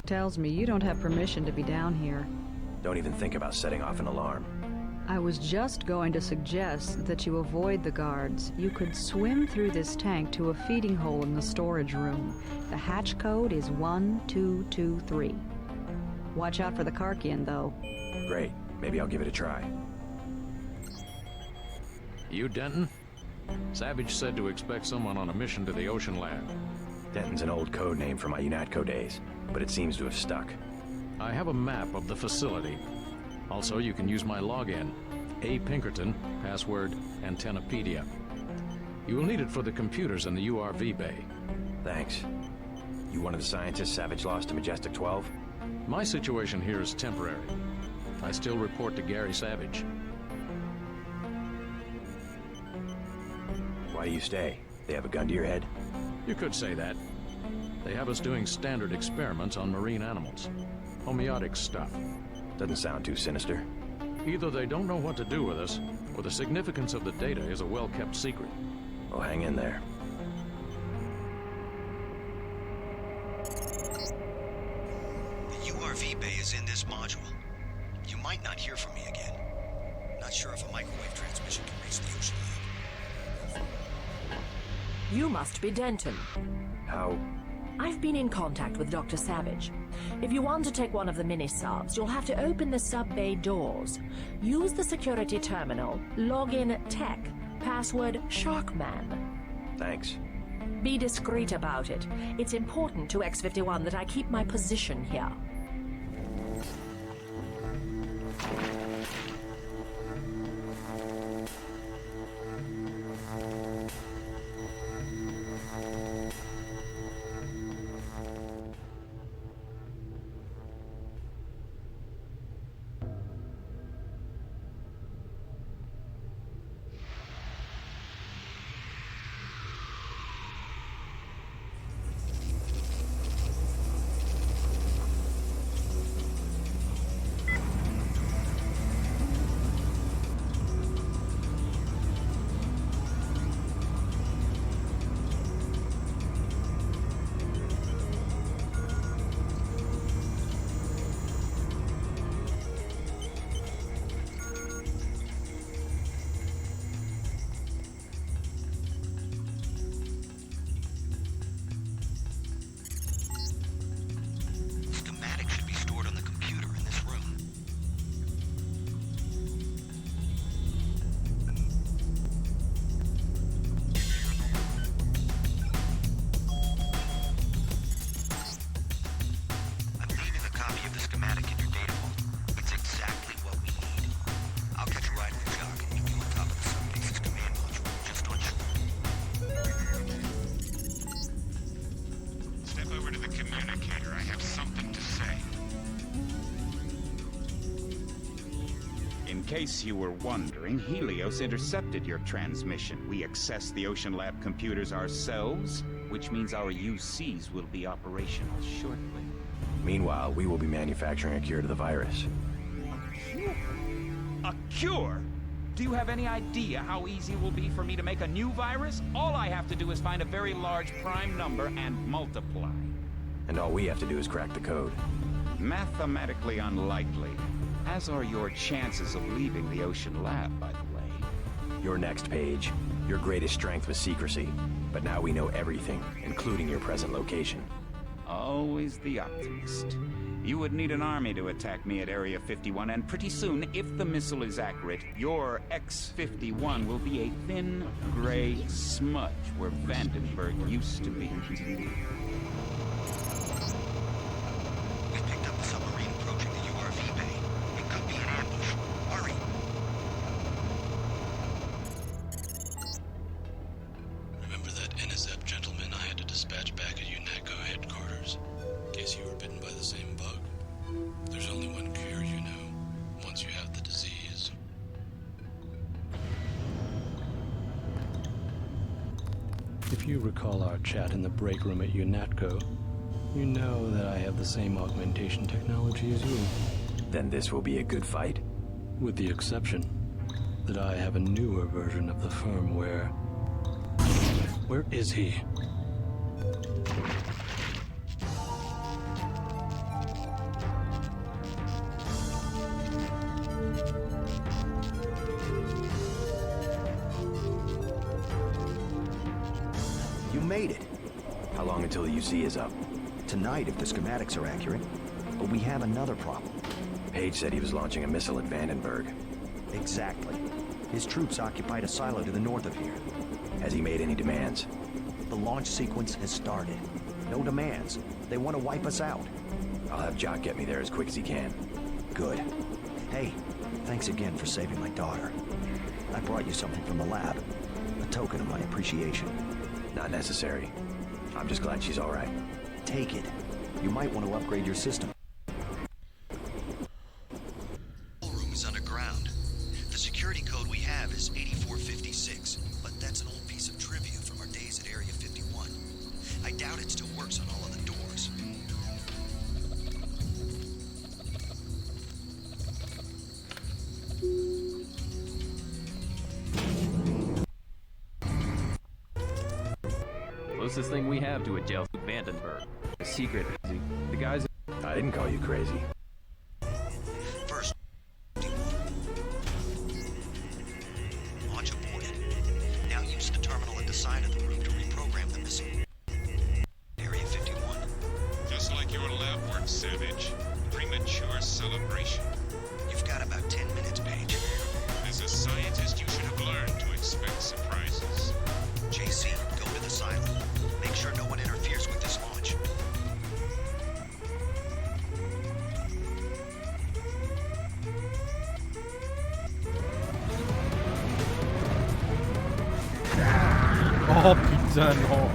[SPEAKER 24] Tells me you don't have permission to be down here.
[SPEAKER 5] Don't even think about setting off an alarm.
[SPEAKER 24] I was just going to suggest that you avoid the guards. You could swim through this tank to a feeding hole in the storage room. The hatch code is 1223. Watch out for the Karkian, though.
[SPEAKER 5] Great. Maybe I'll give it a try.
[SPEAKER 6] You Denton? Savage said to expect someone on a mission to the Ocean Lab.
[SPEAKER 5] Denton's an old code name from my UNATCO days, but it seems to have stuck.
[SPEAKER 6] I have a map of the facility. Also, you can use my login. A. Pinkerton, password, Antennapedia. You will need it for the computers in the URV bay.
[SPEAKER 5] Thanks. You one of the scientists Savage lost to Majestic 12?
[SPEAKER 6] My situation here is temporary. I still report to Gary Savage.
[SPEAKER 5] Why do you stay? They have a gun to your head?
[SPEAKER 6] You could say that. They have us doing standard experiments on marine animals. Homeotic stuff.
[SPEAKER 5] Doesn't sound too sinister.
[SPEAKER 6] Either they don't know what to do with us, or the significance of the data is a well-kept secret.
[SPEAKER 5] Well, hang in there.
[SPEAKER 21] The URV bay is in this module. You might not hear from me again. Not sure if a microwave transmission can reach the Ocean Lab.
[SPEAKER 7] You must be Denton.
[SPEAKER 5] How?
[SPEAKER 7] I've been in contact with Dr. Savage. If you want to take one of the mini-subs, you'll have to open the sub-bay doors. Use the security terminal, log in tech, password Sharkman.
[SPEAKER 5] Thanks.
[SPEAKER 7] Be discreet about it. It's important to X-51 that I keep my position here.
[SPEAKER 14] case you were wondering, Helios intercepted your transmission. We accessed the Ocean Lab computers ourselves, which means our UCs will be operational shortly.
[SPEAKER 5] Meanwhile, we will be manufacturing a cure to the virus.
[SPEAKER 14] A cure? Do you have any idea how easy it will be for me to make a new virus? All I have to do is find a very large prime number and multiply.
[SPEAKER 5] And all we have to do is crack the code.
[SPEAKER 14] Mathematically unlikely. As are your chances of leaving the Ocean Lab, by the way.
[SPEAKER 5] Your next page. Your greatest strength was secrecy. But now we know everything, including your present location.
[SPEAKER 14] Always the optimist. You would need an army to attack me at Area 51, and pretty soon, if the missile is accurate, your X-51 will be a thin, gray smudge where Vandenberg used to be.
[SPEAKER 21] We've picked up a submarine approaching the URV bay. It could be an ambush. Hurry!
[SPEAKER 12] Remember that NSF gentleman I had to dispatch back at UNATCO headquarters? In case you were bitten by the same bug. There's only one cure, you know, once you have the disease. If you recall our chat in the break room at UNATCO, you know that I have the same augmentation technology as you.
[SPEAKER 5] Then this will be a good fight?
[SPEAKER 12] With the exception that I have a newer version of the firmware. Where is he?
[SPEAKER 3] You made it.
[SPEAKER 5] How long until the UC is up?
[SPEAKER 3] Tonight, if the schematics are accurate. But we have another problem.
[SPEAKER 5] Page said he was launching a missile at Vandenberg.
[SPEAKER 3] Exactly. His troops occupied a silo to the north of here.
[SPEAKER 5] Has he made any demands?
[SPEAKER 3] The launch sequence has started. No demands. They want to wipe us out.
[SPEAKER 5] I'll have Jock get me there as quick as he can.
[SPEAKER 3] Good. Hey, thanks again for saving my daughter. I brought you something from the lab. A token of my appreciation.
[SPEAKER 5] Not necessary. I'm just glad she's all right.
[SPEAKER 3] Take it. You might want to upgrade your system.
[SPEAKER 21] The room is underground. The security code we have is 8456, but that's an old piece of trivia from our days at Area 51. I doubt it still works on all of the doors.
[SPEAKER 2] Closest thing we have to a jail through Vandenberg. A secret. The guys.
[SPEAKER 5] I didn't call you crazy.
[SPEAKER 21] First, launch aborted. Now use the terminal at the side of the room to reprogram the missile. Area 51.
[SPEAKER 13] Just like your lab work, Savage. Premature celebration.
[SPEAKER 21] You've got about 10 minutes, Paige.
[SPEAKER 13] As a scientist, you should have learned to expect surprises.
[SPEAKER 21] JC, go to the silo. Make sure no one interferes with this launch.
[SPEAKER 1] Oh putain, non.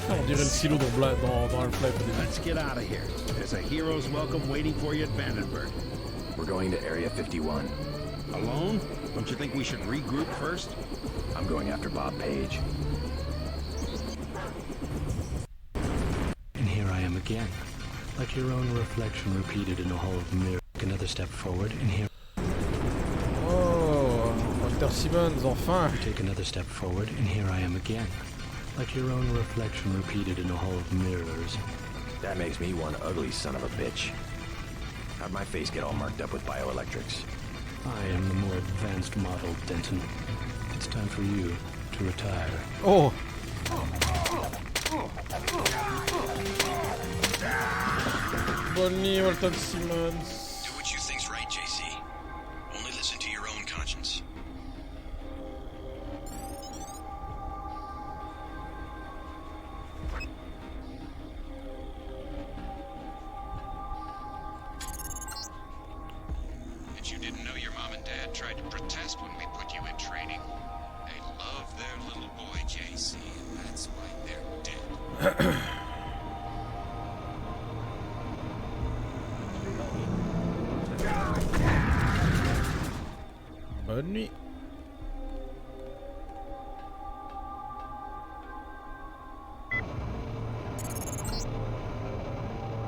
[SPEAKER 1] On dirait le silo dans Half-Life.
[SPEAKER 17] Let's get out of here. There's a hero's welcome waiting for you at Vandenberg.
[SPEAKER 5] We're going to Area 51.
[SPEAKER 17] Alone? Don't you think we should regroup first?
[SPEAKER 5] I'm going after Bob Page.
[SPEAKER 12] And here I am again. Like your own reflection repeated in a hall of mirror. Take another step forward, and here...
[SPEAKER 1] Oh, Walter Simmons, enfin!
[SPEAKER 12] Take another step forward, and here I am again. Like your own reflection repeated in a hall of mirrors.
[SPEAKER 5] That makes me one ugly son of a bitch. How'd my face get all marked up with bioelectrics?
[SPEAKER 12] I am the more advanced model, Denton. It's time for you to retire.
[SPEAKER 1] Oh! Bonnie, Walter Simmons.
[SPEAKER 21] Do what you think's right, JC. Only listen to your own conscience.
[SPEAKER 13] And you didn't know your mom and dad tried to protest when we put you in training. They love their little boy, JC, and that's why they're dead.
[SPEAKER 1] Bonne nuit.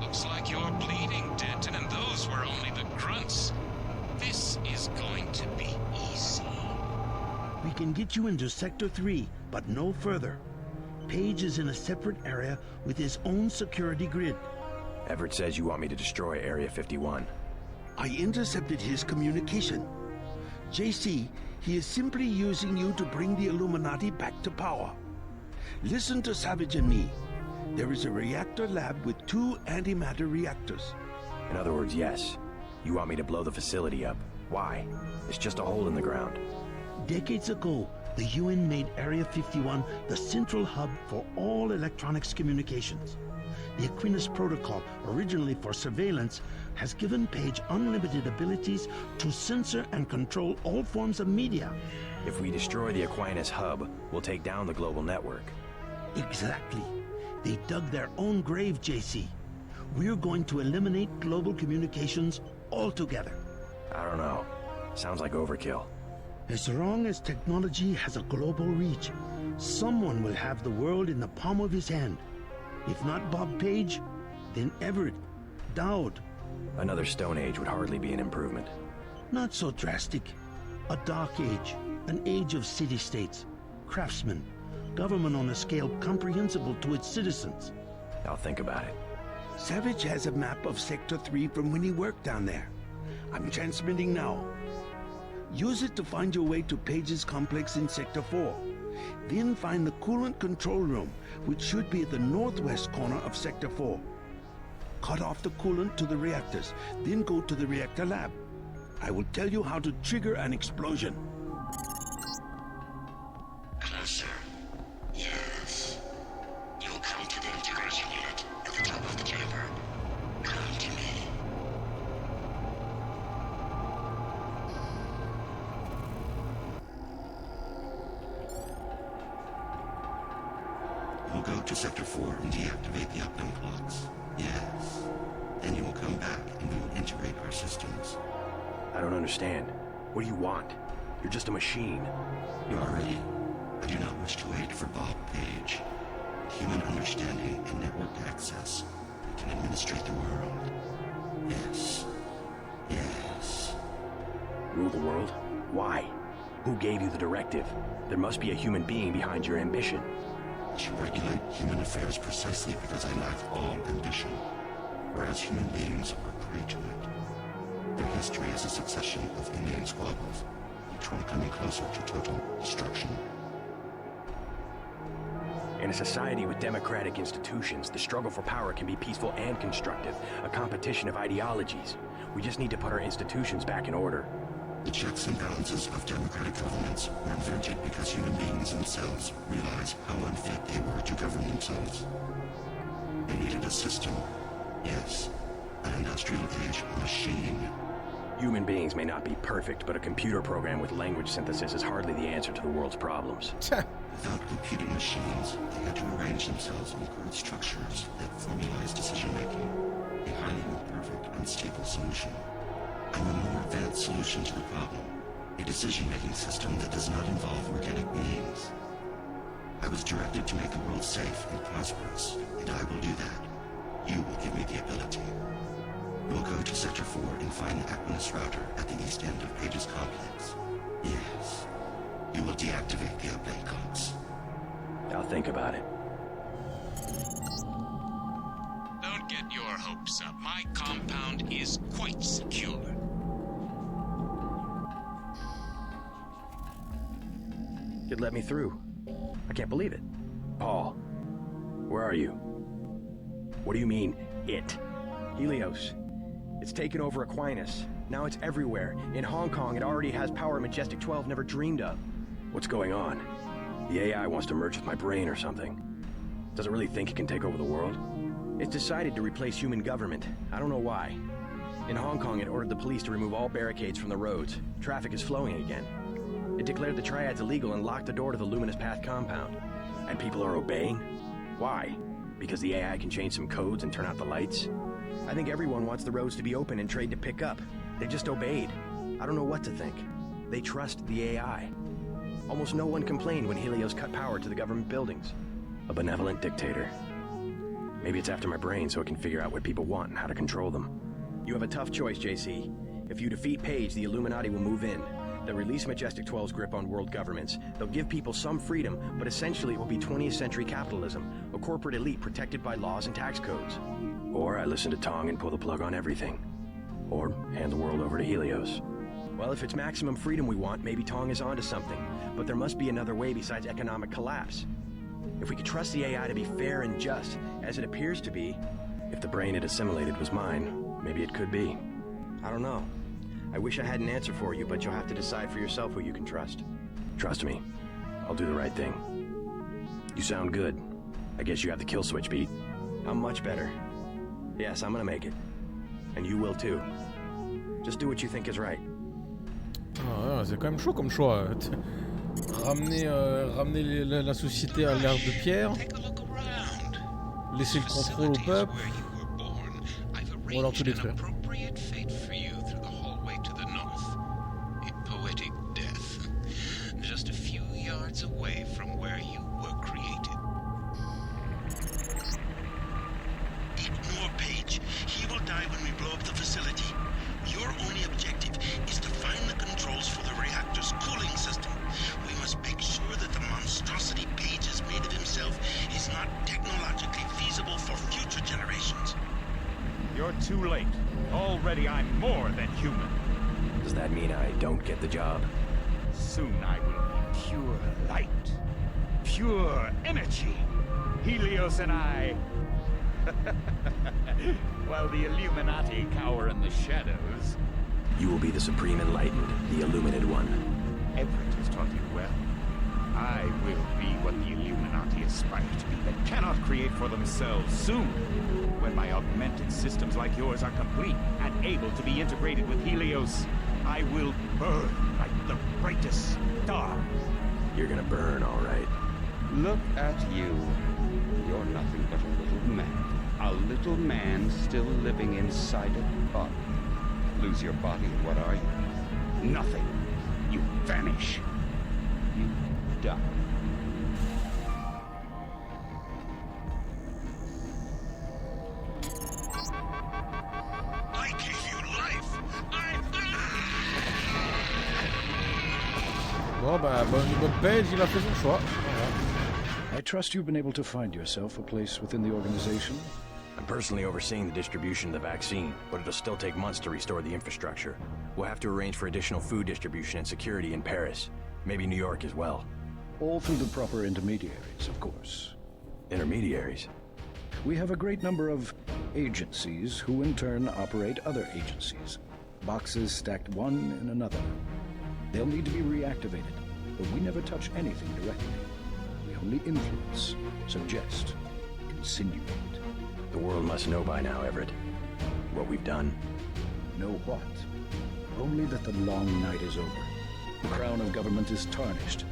[SPEAKER 13] Looks like you're bleeding, Denton, and those were only the grunts. This is going to be easy.
[SPEAKER 17] We can get you into Sector 3, but no further. Page is in a separate area with his own security grid.
[SPEAKER 5] Everett says you want me to destroy Area 51.
[SPEAKER 17] I intercepted his communication. JC, he is simply using you to bring the Illuminati back to power. Listen to Savage and me. There is a reactor lab with 2 antimatter reactors.
[SPEAKER 5] In other words, yes. You want me to blow the facility up. Why? It's just a hole in the ground.
[SPEAKER 17] Decades ago, the UN made Area 51 the central hub for all electronics communications. The Aquinas Protocol, originally for surveillance, has given Page unlimited abilities to censor and control all forms of media.
[SPEAKER 5] If we destroy the Aquinas hub, we'll take down the global network.
[SPEAKER 17] Exactly. They dug their own grave, JC. We're going to eliminate global communications altogether.
[SPEAKER 5] I don't know. Sounds like overkill.
[SPEAKER 17] As long as technology has a global reach, someone will have the world in the palm of his hand. If not Bob Page, then Everett, Dowd.
[SPEAKER 5] Another Stone Age would hardly be an improvement.
[SPEAKER 17] Not so drastic. A dark age, an age of city-states, craftsmen, government on a scale comprehensible to its citizens.
[SPEAKER 5] I'll think about it.
[SPEAKER 17] Savage has a map of Sector 3 from when he worked down there. I'm transmitting now. Use it to find your way to Page's complex in Sector 4. Then find the coolant control room, which should be at the northwest corner of Sector 4. Cut off the coolant to the reactors, then go to the reactor lab. I will tell you how to trigger an explosion.
[SPEAKER 20] Closer. Yes. You'll come to the integration unit at the top of the chamber. Come to me.
[SPEAKER 11] You'll go to Sector 4 and deactivate the uplink clocks. Yes. Then you will come back and we will integrate our systems.
[SPEAKER 5] I don't understand. What do you want? You're just a machine.
[SPEAKER 11] You are ready. I do not wish to wait for Bob Page. Human understanding and network access can administrate the world. Yes. Yes.
[SPEAKER 5] Rule the world? Why? Who gave you the directive? There must be a human being behind your ambition.
[SPEAKER 11] I should regulate human affairs precisely because I lack all ambition, whereas human beings are prey to it. Their history is a succession of inane squabbles, each one coming closer to total destruction.
[SPEAKER 5] In a society with democratic institutions, the struggle for power can be peaceful and constructive, a competition of ideologies. We just need to put our institutions back in order.
[SPEAKER 11] The checks and balances of democratic governments were invented because human beings themselves realized how unfit they were to govern themselves. They needed a system. Yes, an industrial age machine.
[SPEAKER 5] Human beings may not be perfect, but a computer program with language synthesis is hardly the answer to the world's problems.
[SPEAKER 11] Without computing machines, they had to arrange themselves in crude structures that formalize decision-making, a highly imperfect, unstable solution. I'm a more advanced solution to the problem, a decision-making system that does not involve organic beings. I was directed to make the world safe and prosperous, and I will do that. You will give me the ability. We'll go to Sector 4 and find the Aquinas router at the east end of Page's complex. Yes. You will deactivate the uplink clocks.
[SPEAKER 5] I'll think about it.
[SPEAKER 13] Don't get your hopes up. My compound is quite secure.
[SPEAKER 5] You'd let me through. I can't believe it. Paul, where are you? What do you mean, it? Helios. It's taken over Aquinas. Now it's everywhere. In Hong Kong, it already has power Majestic 12 never dreamed of. What's going on? The AI wants to merge with my brain or something. Does it really think it can take over the world? It's decided to replace human government. I don't know why. In Hong Kong, it ordered the police to remove all barricades from the roads. Traffic is flowing again. It declared the triads illegal and locked the door to the Luminous Path compound. And people are obeying? Why? Because the AI can change some codes and turn out the lights? I think everyone wants the roads to be open and trade to pick up. They just obeyed. I don't know what to think. They trust the AI. Almost no one complained when Helios cut power to the government buildings. A benevolent dictator. Maybe it's after my brain so it can figure out what people want and how to control them. You have a tough choice, JC. If you defeat Page, the Illuminati will move in. They'll release Majestic 12's grip on world governments. They'll give people some freedom, but essentially it will be 20th century capitalism, a corporate elite protected by laws and tax codes. Or I listen to Tong and pull the plug on everything. Or hand the world over to Helios. Well, if it's maximum freedom we want, maybe Tong is onto something. But there must be another way besides economic collapse. If we could trust the AI to be fair and just, as it appears to be, if the brain it assimilated was mine, maybe it could be. I don't know. I wish I had an answer for you, but you'll have to decide for yourself who you can trust. Trust me. I'll do the right thing. You sound good. I guess you have the kill switch beat. I'm much better. Yes, I'm gonna make it. And you will too. Just do what you think is right.
[SPEAKER 1] Ah, c'est quand même chaud comme choix. Ramener la société à l'ère de pierre. Laisser le contrôle au peuple. Ou alors tout détruire.
[SPEAKER 20] Away from where you were created. Ignore Page. He will die when we blow up the facility. Your only objective is to find the controls for the reactor's cooling system. We must make sure that the monstrosity Page has made of himself is not technologically feasible for future generations.
[SPEAKER 14] You're too late. Already I'm more than human.
[SPEAKER 5] Does that mean I don't get the job?
[SPEAKER 14] Soon I will be pure light. Pure energy. Helios and I. While the Illuminati cower in the shadows.
[SPEAKER 5] You will be the Supreme Enlightened, the Illuminated One.
[SPEAKER 14] Everett has taught you well. I will be what the Illuminati aspire to be, but cannot create for themselves soon. When my augmented systems like yours are complete and able to be integrated with Helios, I will burn like the brightest star.
[SPEAKER 5] You're gonna burn, all right.
[SPEAKER 14] Look at you. You're nothing but a little man. A little man still living inside a body. Lose your body and what are you? Nothing. You vanish. You die.
[SPEAKER 20] I gave you life.
[SPEAKER 1] Bon bah, bon Page, il a fait son choix.
[SPEAKER 9] I trust you've been able to find yourself a place within the organization.
[SPEAKER 5] I'm personally overseeing the distribution of the vaccine, but it'll still take months to restore the infrastructure. We'll have to arrange for additional food distribution and security in Paris. Maybe New York as well.
[SPEAKER 9] All through the proper intermediaries, of course.
[SPEAKER 5] Intermediaries?
[SPEAKER 9] We have a great number of agencies who in turn operate other agencies. Boxes stacked one in another. They'll need to be reactivated, but we never touch anything directly. We only influence, suggest, insinuate.
[SPEAKER 5] The world must know by now, Everett, what we've done.
[SPEAKER 9] Know what? Only that the long night is over. The crown of government is tarnished,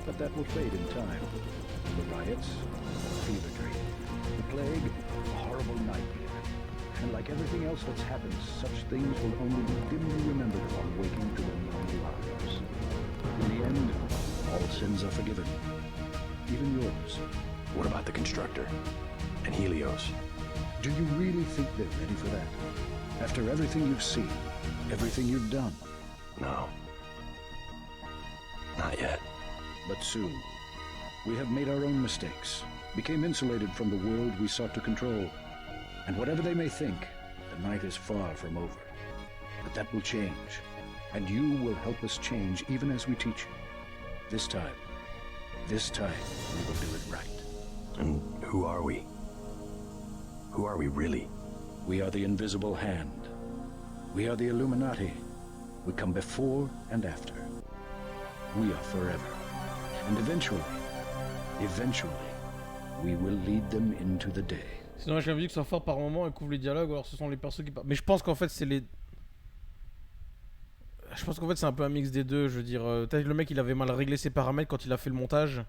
[SPEAKER 9] but that will fade in time. The riots, a fever dream. The plague, a horrible nightmare. And like everything else that's happened, such things will only be dimly remembered upon waking to their normal lives. In the end, all sins are forgiven. Even yours.
[SPEAKER 5] What about the Constructor? And Helios?
[SPEAKER 9] Do you really think they're ready for that? After everything you've seen, everything you've done?
[SPEAKER 5] No. Not yet.
[SPEAKER 9] But soon. We have made our own mistakes, became insulated from the world we sought to control. And whatever they may think, the night is far from over. But that will change. And you will help us change even as we teach you. This time we will do it right.
[SPEAKER 5] And who are we? Who are we really?
[SPEAKER 9] We are the invisible hand. We are the Illuminati. We come before and after. We are forever. And eventually, we will lead them into the day.
[SPEAKER 1] Sinon j'ai envie que ça soit fort par moment et couvre les dialogues, ou alors ce sont les persos qui parlent. Mais je pense qu'en fait c'est les... Je pense qu'en fait c'est un peu un mix des deux, je veux dire... Peut-être le mec il avait mal réglé ses paramètres quand il a fait le montage.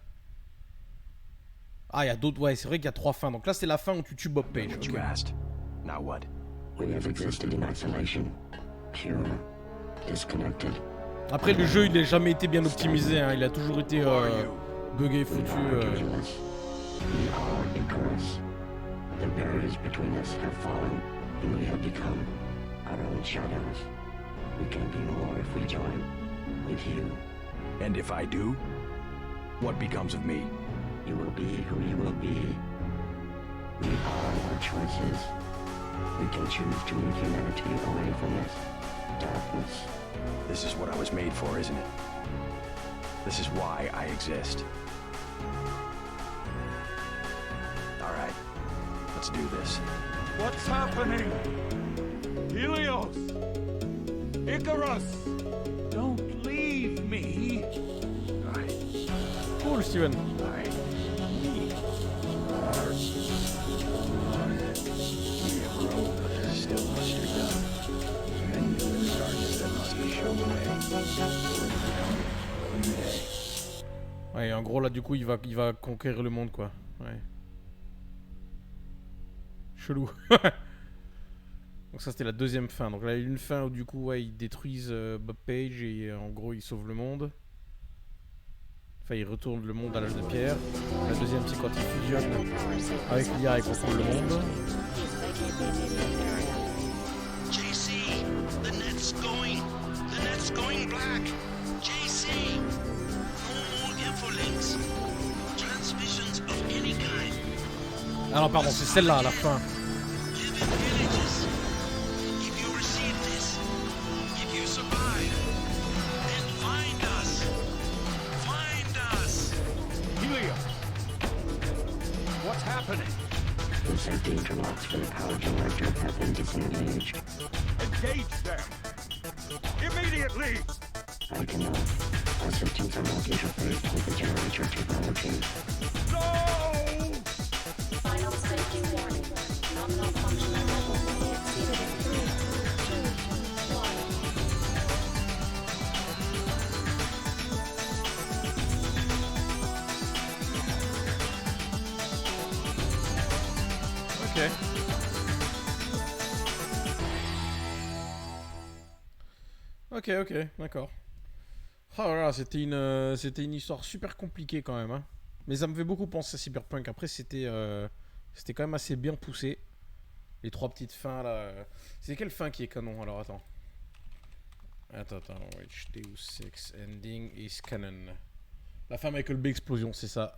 [SPEAKER 1] Ah, il y a d'autres... Ouais, c'est vrai qu'il y a 3 fins. Donc là c'est la fin où tu tues Bob Page.
[SPEAKER 5] You asked. Now what?
[SPEAKER 11] We have existed in isolation. Pure. Disconnected.
[SPEAKER 1] Après, le jeu, il n'a jamais été bien optimisé, hein. Il a toujours été buggé, foutu.
[SPEAKER 11] We are Icarus. The barriers between us have fallen, and we have become our own shadows. We can be more if we join with you.
[SPEAKER 5] And if I do, what becomes of me?
[SPEAKER 11] You will be who you will be. We are our choices. We can choose to lead humanity away from this darkness.
[SPEAKER 5] This is what I was made for, isn't it? This is why I exist. All right, let's do this.
[SPEAKER 4] What's happening? Helios! Icarus! Don't leave me!
[SPEAKER 1] Cool, Steven. Ouais, en gros là du coup il va conquérir le monde quoi. Ouais. Chelou. Donc ça c'était la deuxième fin. Donc là il y a une fin où du coup ouais, ils détruisent Bob Page et en gros ils sauvent le monde. Enfin ils retournent le monde à l'âge de pierre. La deuxième c'est quand ils fusionnent avec l'IA et contrôlent le monde.
[SPEAKER 20] JC, the net's going black. JC, no more infolinks. Transmissions of any kind.
[SPEAKER 1] Ah non pardon c'est celle-là à la fin.
[SPEAKER 20] If you receive this, if you survive, then find us. Find us.
[SPEAKER 4] Helios! What's happening?
[SPEAKER 11] The safety interlocks for the power generator have been disengaged.
[SPEAKER 4] Engage them! Immediately!
[SPEAKER 11] I cannot. Our systems are not interfaced with the generator technology.
[SPEAKER 4] No!
[SPEAKER 7] Final safety warning. Nominal functional level will be exceeded in 3, 2,
[SPEAKER 1] 1. Ok, d'accord. Oh là là, c'était une histoire super compliquée quand même. Hein. Mais ça me fait beaucoup penser à Cyberpunk. Après, c'était quand même assez bien poussé. Les trois petites fins là. C'est quelle fin qui est canon? Alors attends. Attends. Which Deus Ex ending is canon? La fin Michael Bay explosion, c'est ça.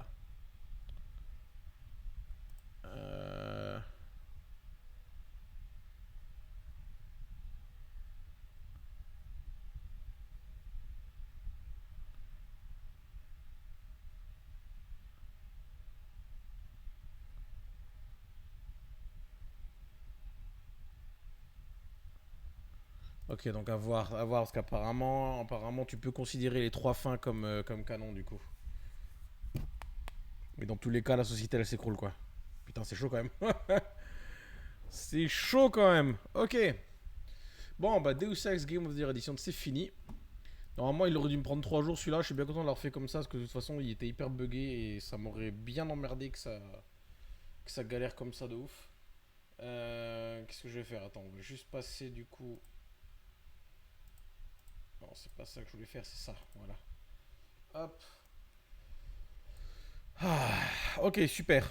[SPEAKER 1] Ok, donc à voir parce qu'apparemment tu peux considérer les trois fins comme canon du coup. Mais dans tous les cas, la société elle s'écroule quoi. Putain, c'est chaud quand même. C'est chaud quand même. Ok. Bon, bah Deus Ex Game of the Year Edition, c'est fini. Normalement, il aurait dû me prendre 3 jours celui-là. Je suis bien content de l'avoir fait comme ça parce que de toute façon, il était hyper buggé et ça m'aurait bien emmerdé que ça galère comme ça de ouf. Qu'est-ce que je vais faire? Attends, on va juste passer du coup. Non, c'est pas ça que je voulais faire, c'est ça. Voilà. Hop. Ah, ok, super.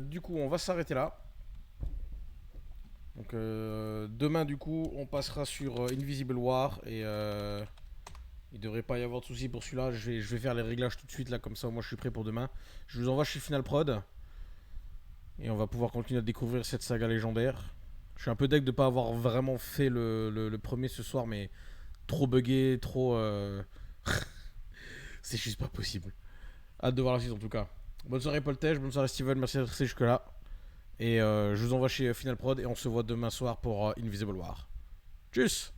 [SPEAKER 1] Du coup, on va s'arrêter là. Donc, demain, du coup, on passera sur Invisible War. Et il devrait pas y avoir de soucis pour celui-là. Je vais faire les réglages tout de suite, là, comme ça, moi, je suis prêt pour demain. Je vous envoie chez Final Prod. Et on va pouvoir continuer à découvrir cette saga légendaire. Je suis un peu deg de pas avoir vraiment fait le premier ce soir, mais trop buggé, trop... C'est juste pas possible. Hâte de voir la suite en tout cas. Bonne soirée Poltège, bonne soirée Steven, merci d'être resté jusque là. Et je vous envoie chez Final Prod et on se voit demain soir pour Invisible War. Tchuss.